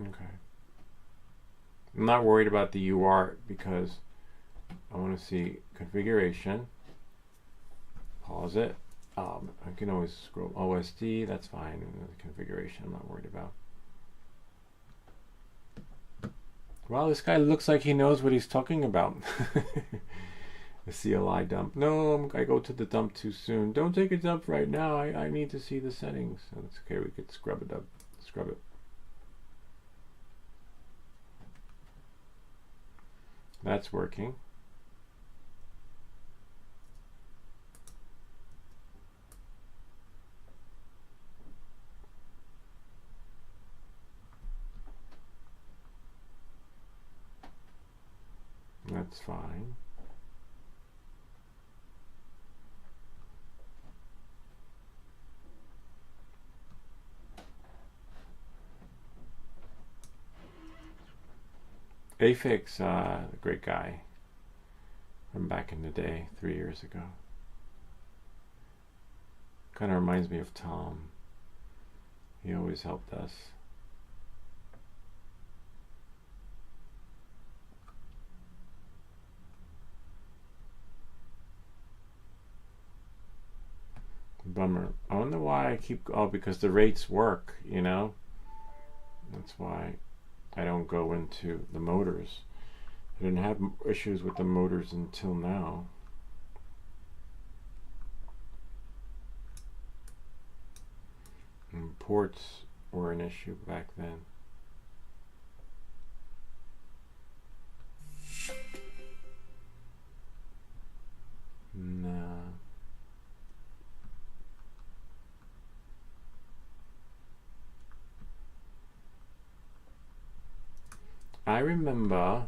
Okay. I'm not worried about the UART because I want to see configuration. Pause it. I can always scroll OSD. That's fine. And the configuration I'm not worried about. Well, this guy looks like he knows what he's talking about. The CLI dump. No, I go to the dump too soon. Don't take a dump right now. I need to see the settings. That's okay. We could scrub it up. Scrub it. That's working. That's fine. Afix, the great guy from back in the day, 3 years ago. Kind of reminds me of Tom. He always helped us. Bummer. I wonder why I keep... Oh, because the rates work, you know? That's why I don't go into the motors. I didn't have issues with the motors until now. And ports were an issue back then. Nah. I remember.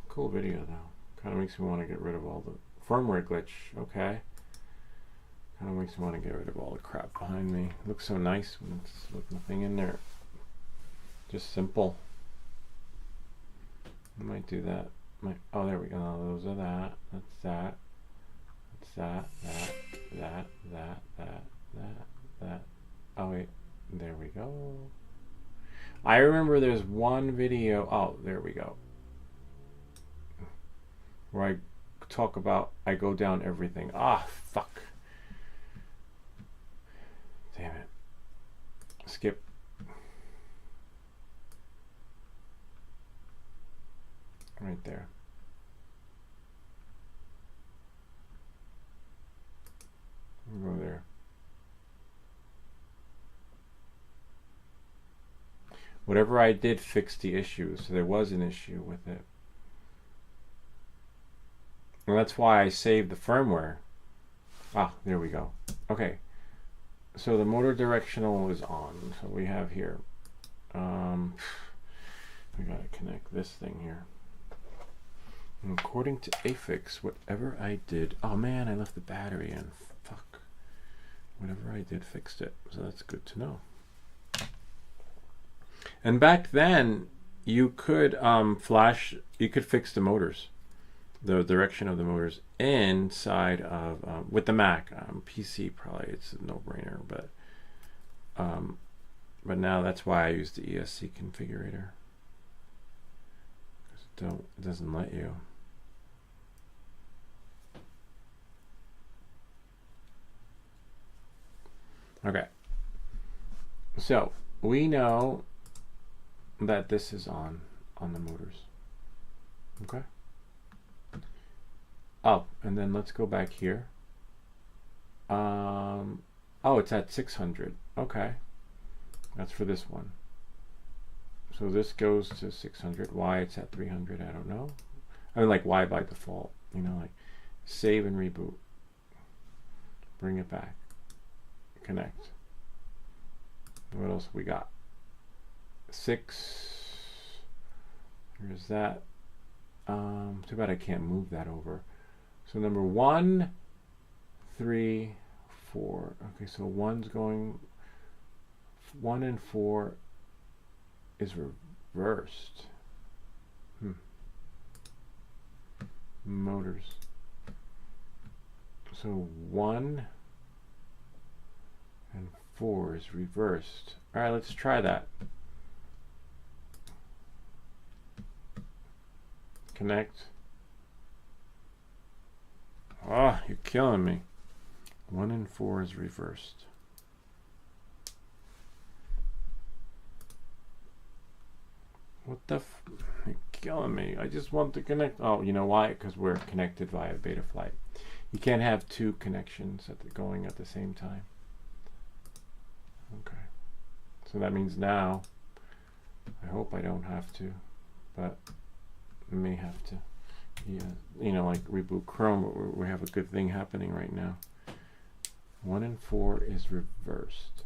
Cool video though. Kind of makes me want to get rid of all the firmware glitch. Okay. Kind of makes me want to get rid of all the crap behind me. It looks so nice when it's with nothing in there. Just simple. I might do that. Oh, there we go. Those are that. That's that. That's that. That. that. Oh wait, there we go. I remember there's one video. Oh, there we go. Where I talk about I go down everything. Ah, fuck. Damn it. Skip. Right there. We'll go there. Whatever I did fixed the issue, so there was an issue with it. And that's why I saved the firmware. Ah, there we go. Okay. So the motor directional is on. So we have here. We gotta connect this thing here. And according to Afix, whatever I did. Oh man, I left the battery in. Fuck. Whatever I did fixed it. So that's good to know. And back then, you could you could fix the motors, the direction of the motors inside of with the Mac. PC probably it's a no-brainer, but now that's why I use the ESC configurator. It doesn't let you. Okay. So we know that this is on the motors. Okay. Oh, and then let's go back here. Oh, it's at 600. Okay. That's for this one. So this goes to 600. Why it's at 300, I don't know. I mean, like, why by default? You know, like, save and reboot. Bring it back. Connect. What else we got? 6. Here's that. Too bad I can't move that over. So number 1, 3, 4. Okay, so 1's going. 1 and 4 is reversed. Motors. So 1 and 4 is reversed. All right, let's try that. Connect. Oh, you're killing me. 1 and 4 is reversed. What the you're killing me. I just want to connect. Oh, you know why? Because we're connected via Betaflight. You can't have 2 connections going at the same time. Okay. So that means now, I hope I don't have to, but I may have to. Yeah, you know, like reboot Chrome, but we have a good thing happening right now. 1 and 4 is reversed.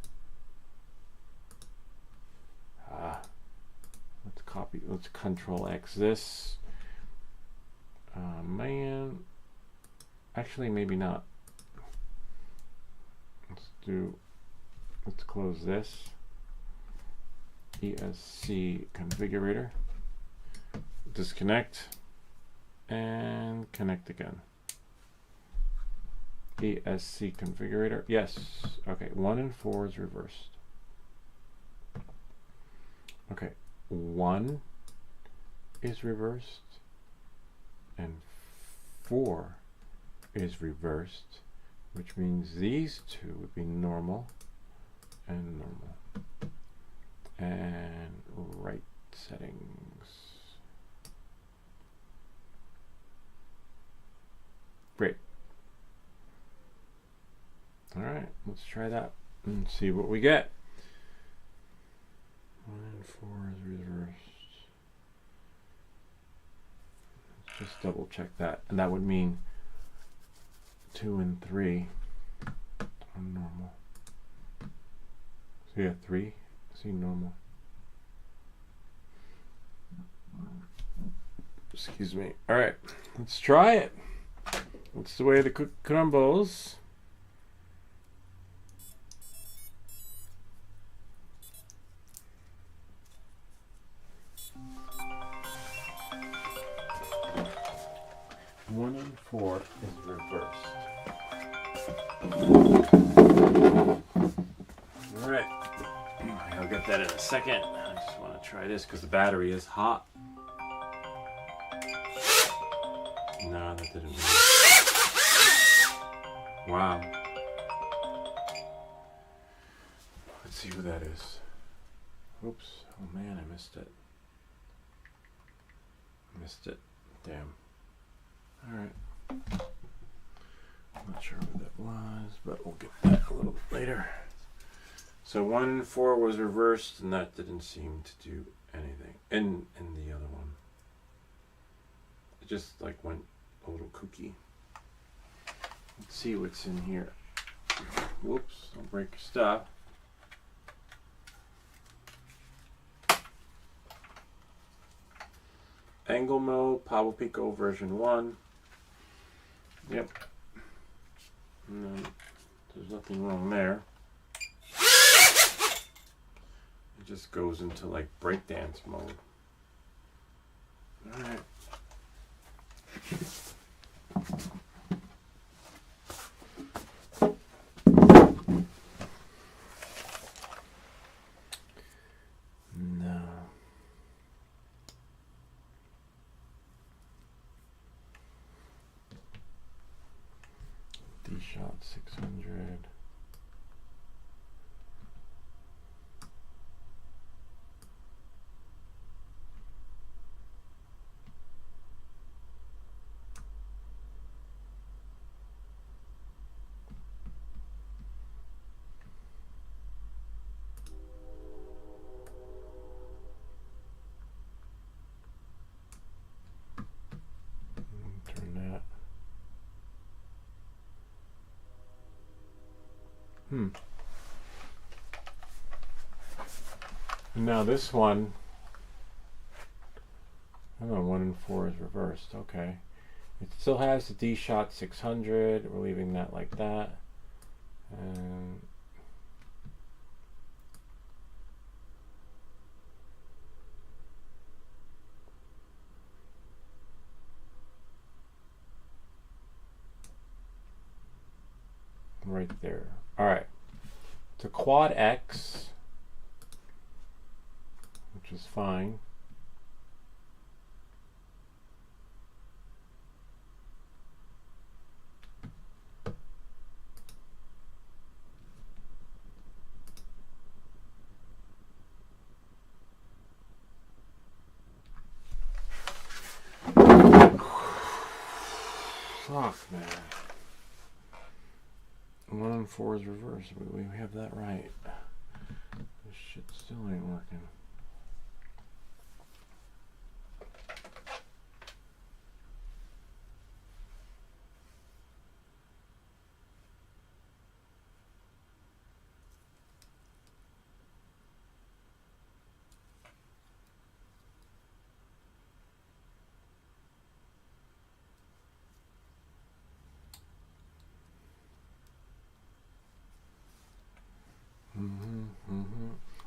Let's copy, let's Control X this. Man, actually maybe not. Let's close this. ESC configurator. Disconnect. And connect again. ESC configurator. Yes. Okay. 1 and 4 is reversed. Okay. 1 is reversed. And 4 is reversed. Which means these two would be normal and normal. And right settings. Great. All right, let's try that and see what we get. 1 and 4 is reversed. Let's just double check that. And that would mean 2 and 3 are normal. So yeah, 3, see normal. Excuse me. All right, let's try it. That's the way to cook crumbles. One and 4 is reversed. All right, I'll get that in a second. I just want to try this because the battery is hot. No, that didn't work. Wow. Let's see who that is. Oops. Oh man, I missed it. Missed it. Damn. Alright. I'm not sure who that was, but we'll get that a little bit later. So 1-4 was reversed, and that didn't seem to do anything. In the other one. It just like went a little kooky. Let's see what's in here. Whoops, don't break your stuff. Angle mode, Pablo Pico version 1. Yep. And then there's nothing wrong there. It just goes into like breakdance mode. Alright. No. D-Shot 600. Turn that. Now this one, I don't know, 1 and 4 is reversed. Okay. It still has the D-Shot 600. We're leaving that like that. And right there. All right. To Quad X, which is fine. Fuck, man. 1 and 4 is reversed. We have that right. This shit still ain't working.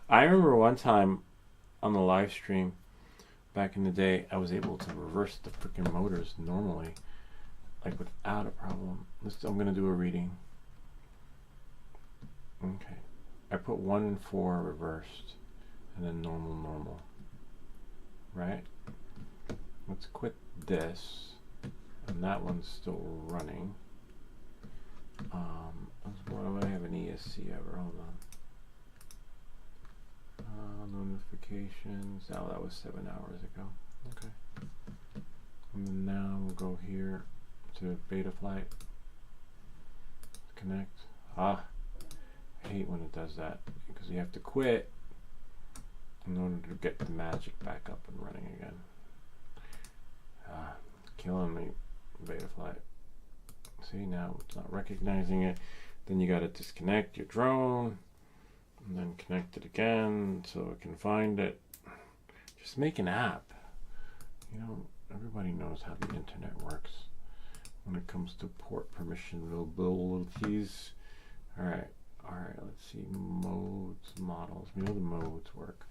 I remember one time on the live stream back in the day, I was able to reverse the freaking motors normally, like without a problem. I'm going to do a reading. Okay. I put 1 and 4 reversed, and then normal. Right? Let's quit this, and that one's still running. Why would I have an ESC ever? Hold on. Notifications. Oh, that was 7 hours ago. Okay. And then now we'll go here to Betaflight. Connect. I hate when it does that because you have to quit in order to get the magic back up and running again. Killing me, Betaflight. See, now it's not recognizing it. Then you got to disconnect your drone and then connect it again so it can find it. Just make an app. You know, everybody knows how the internet works when it comes to port permission vulnerabilities. Alright, let's see. Modes, models. We know the modes work.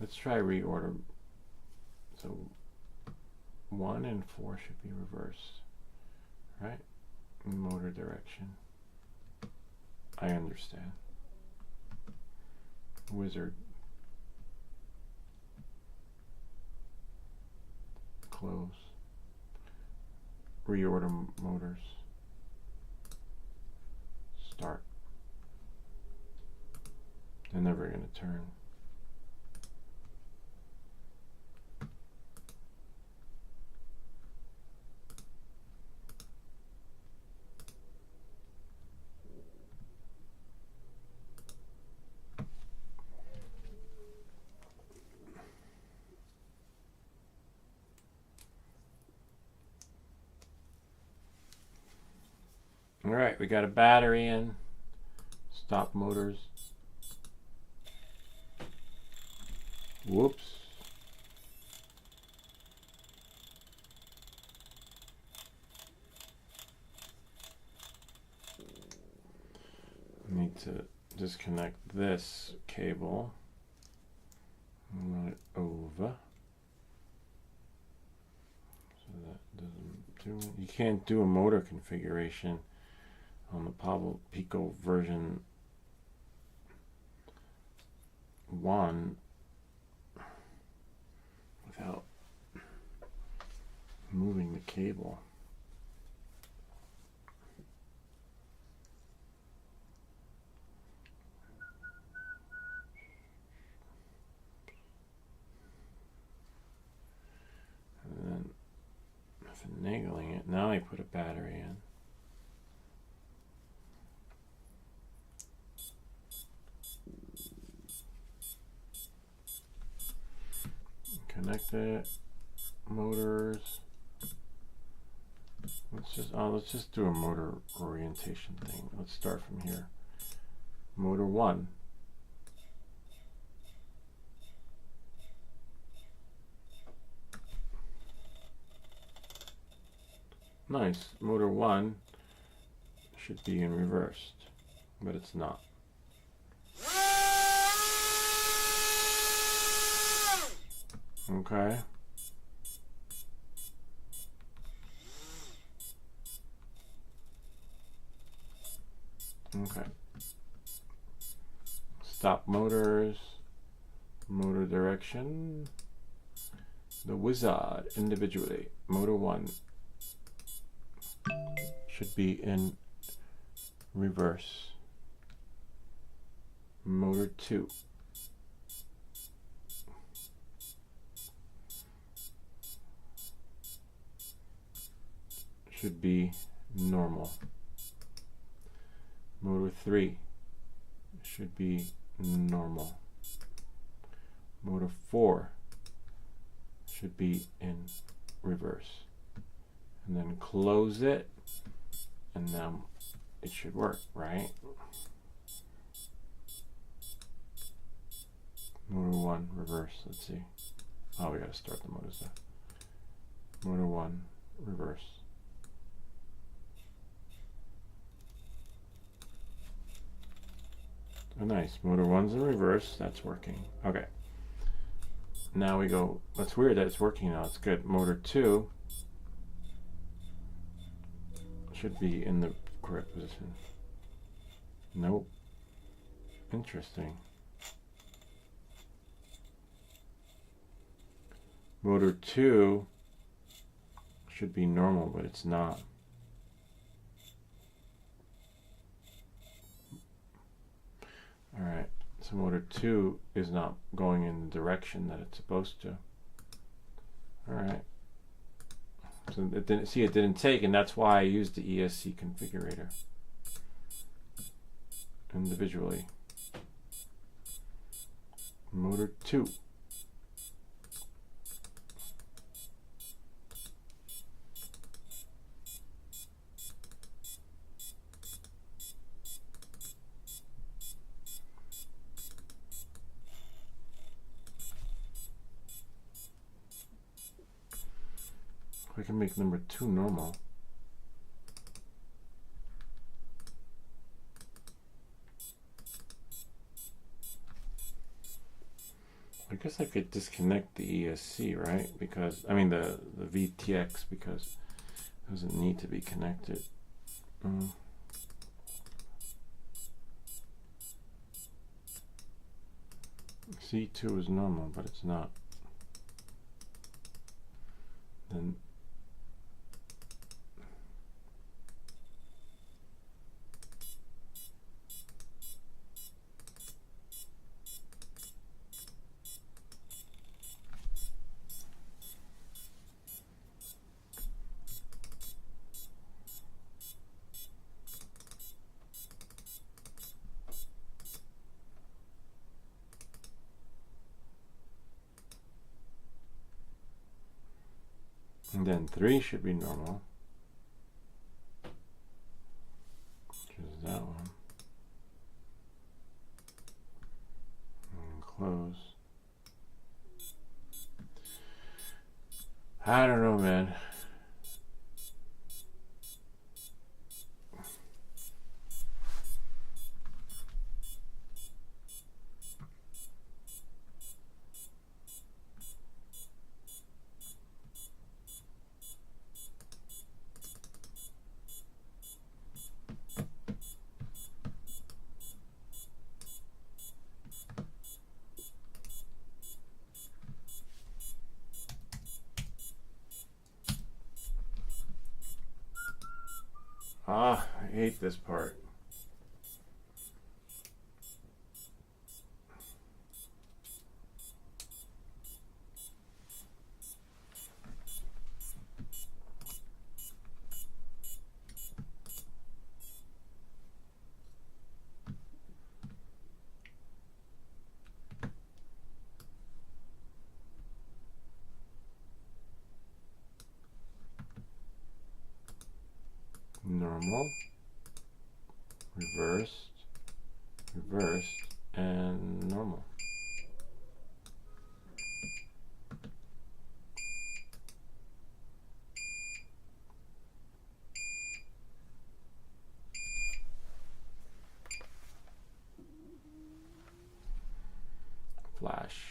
Let's try reorder. So 1 and 4 should be reversed. Right? Motor direction. I understand. wizard. Close. Reorder motors. Start. They're never going to turn. All right, we got a battery in. Stop motors. Whoops. Need to disconnect this cable. Run it over. So that doesn't do it. You can't do a motor configuration on the Pablo Pico version 1 without moving the cable. And then finagling it. Now I put a battery in. Connect it. Motors. Let's just do a motor orientation thing. Let's start from here. Motor 1. Nice. Motor 1 should be in reversed, but it's not. Okay. Okay. Stop motors. Motor direction. The wizard individually. Motor 1 should be in reverse. Motor 2. Should be normal. Motor 3 should be normal. Motor 4 should be in reverse. And then close it, and now it should work, right? Motor 1 reverse. Let's see. Oh, we gotta start the motors there. Motor 1 reverse. Oh, nice. Motor 1's in reverse. That's working. Okay. Now we go. That's weird that it's working now. It's good. Motor 2 should be in the correct position. Nope. Interesting. Motor 2 should be normal, but it's not. Alright, so motor 2 is not going in the direction that it's supposed to. Alright. So it didn't take, and that's why I used the ESC configurator individually. Motor 2. We can make number 2 normal. I guess I could disconnect the ESC, right? Because, I mean the VTX, because it doesn't need to be connected. C2 is normal, but it's not. Then and then 3 should be normal, which is that one. And close. I don't know, man. Ah, I hate this part. Normal, reversed, reversed, and normal. Flash.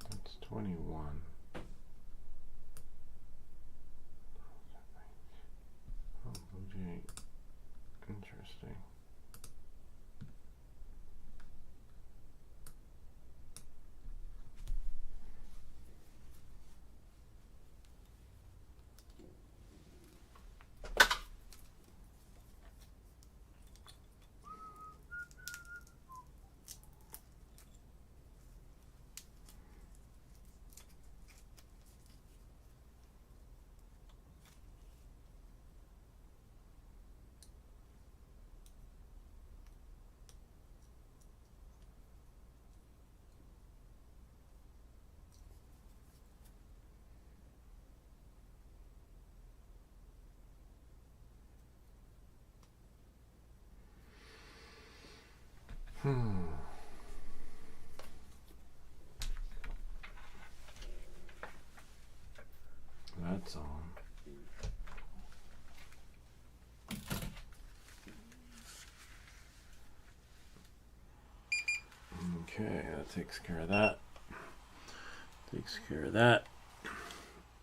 That's 21. Oh, Blue Jay. Interesting. That's on. Okay, that takes care of that. Takes care of that.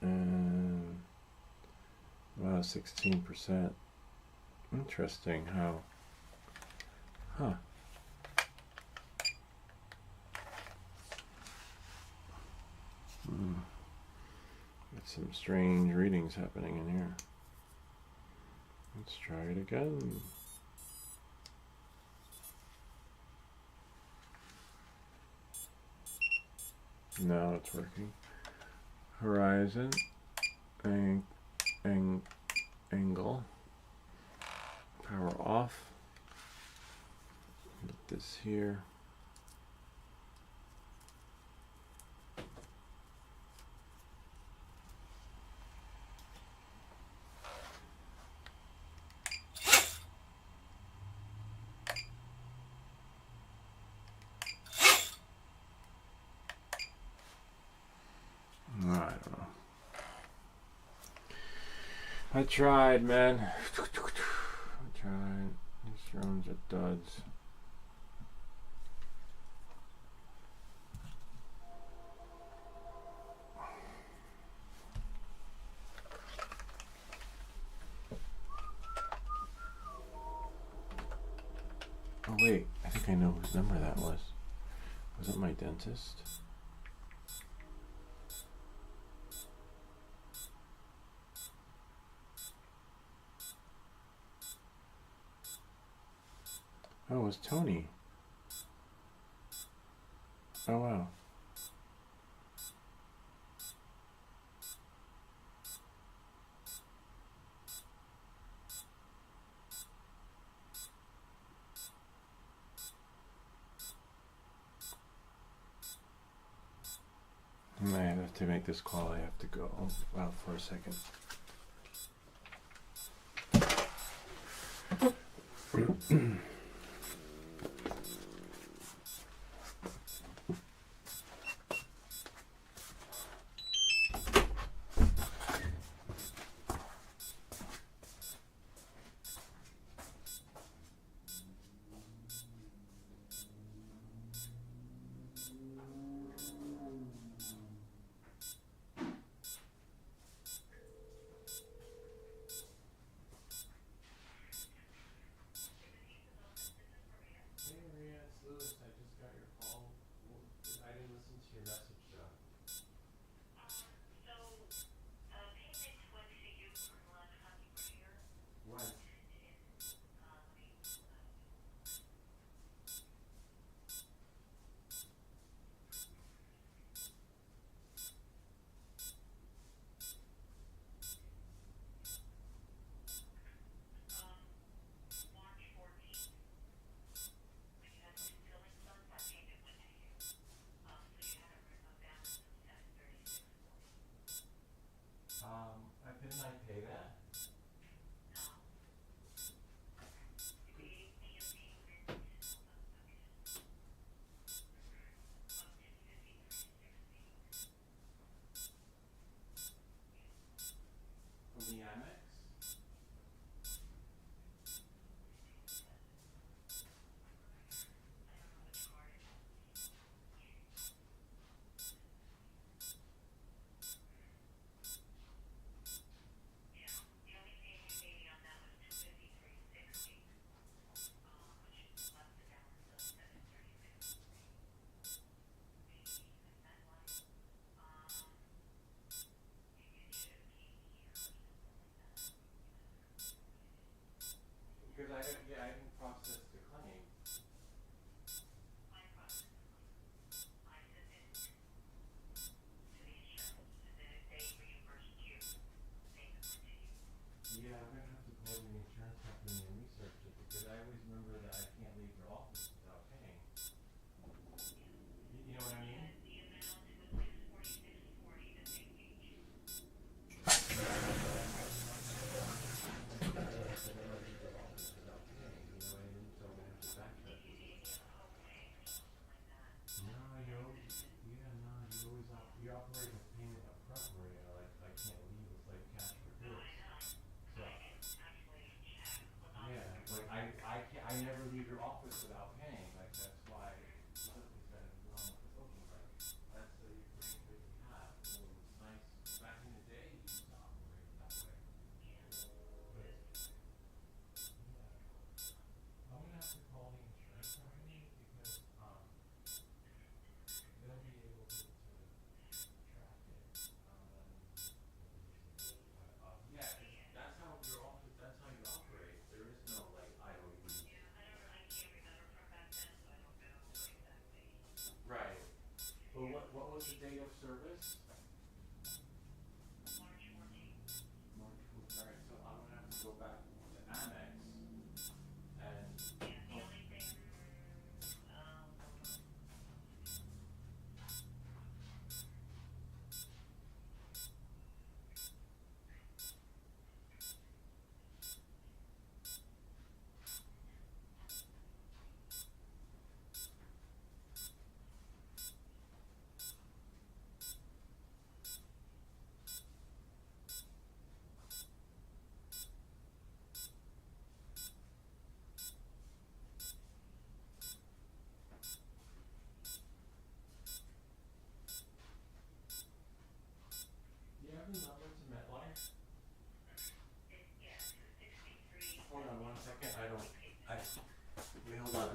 And wow, 16%. Interesting how. Huh. Got some strange readings happening in here. Let's try it again. Now it's working. Horizon, angle, power off. Put this here. I don't know. I tried, man. I tried. These drones are duds. Oh wait, I think I know whose number that was. Was it my dentist? Oh, it was Tony. Oh wow. I have to make this call. I have to go out for a second.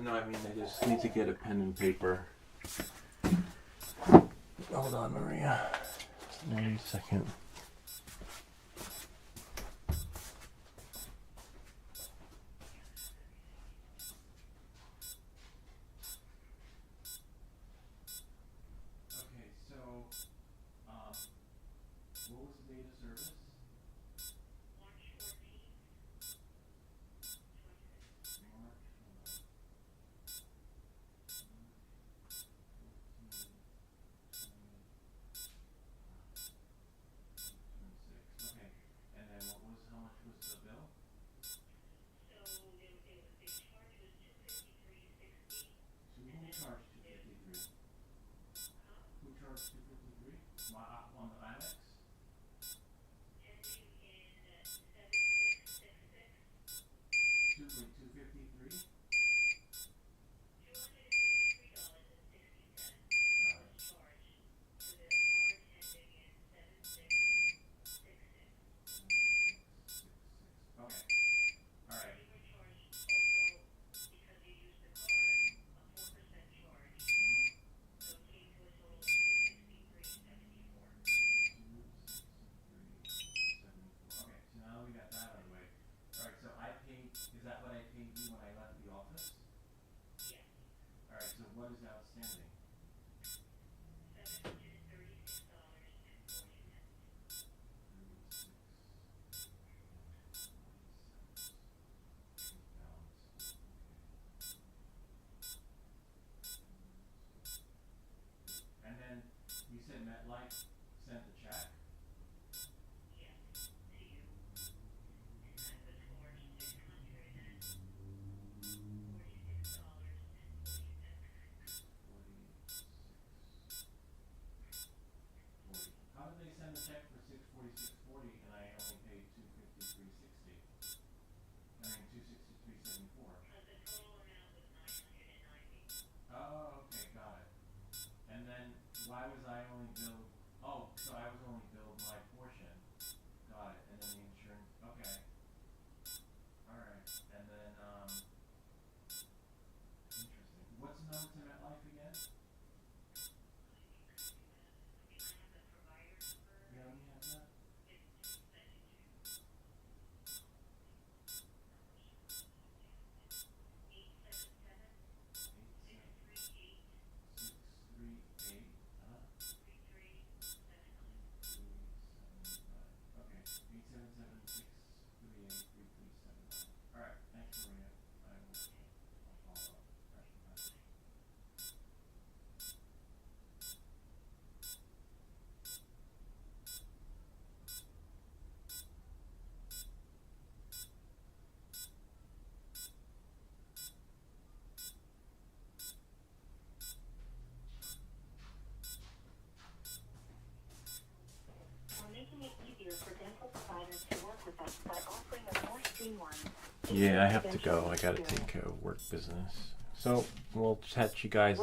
No, I mean I just need to get a pen and paper. Hold on, Maria. Wait a second. Okay, so, what was the date of service? March 14th, 26th. March 26. Okay, and then how much was the bill? So the charge was $253.60. Who charged 253? Who charged 253? On the Amex? Ending in 7666. 253? $253.60 was charged to the card ending in 7666. Okay. Alright. You were charged also, because you used the card, a 4% charge. So it came to a total of $263.74. Okay, so now we got that out of the way. Alright, so I paid, is that what I paid you when I left the office? Yes. Alright, so what is outstanding? $736.40. And then you said MetLife sent the check? Yes, to you. And that was for $646.40. How did they send the check for $646.40 and I only paid $253.60? I mean $263.74. Because the total amount was $990. Oh, okay, got it. And then why was I only billed? Oh, so I was only billed my portion. Got it. And then the insurance. Okay. All right. And then interesting. What's the number to MetLife again? I have the provider number. Yeah, let me have that. It's sent it to 877-638-3379. 638. 377-638-3379. Okay. 877-638-3379. All right. Thanks, Maria. I'll follow up. We're making it easier for dental providers to work with us by offering a more streamlined. Yeah, I have to go. I gotta take care of work business. So we'll chat you guys later.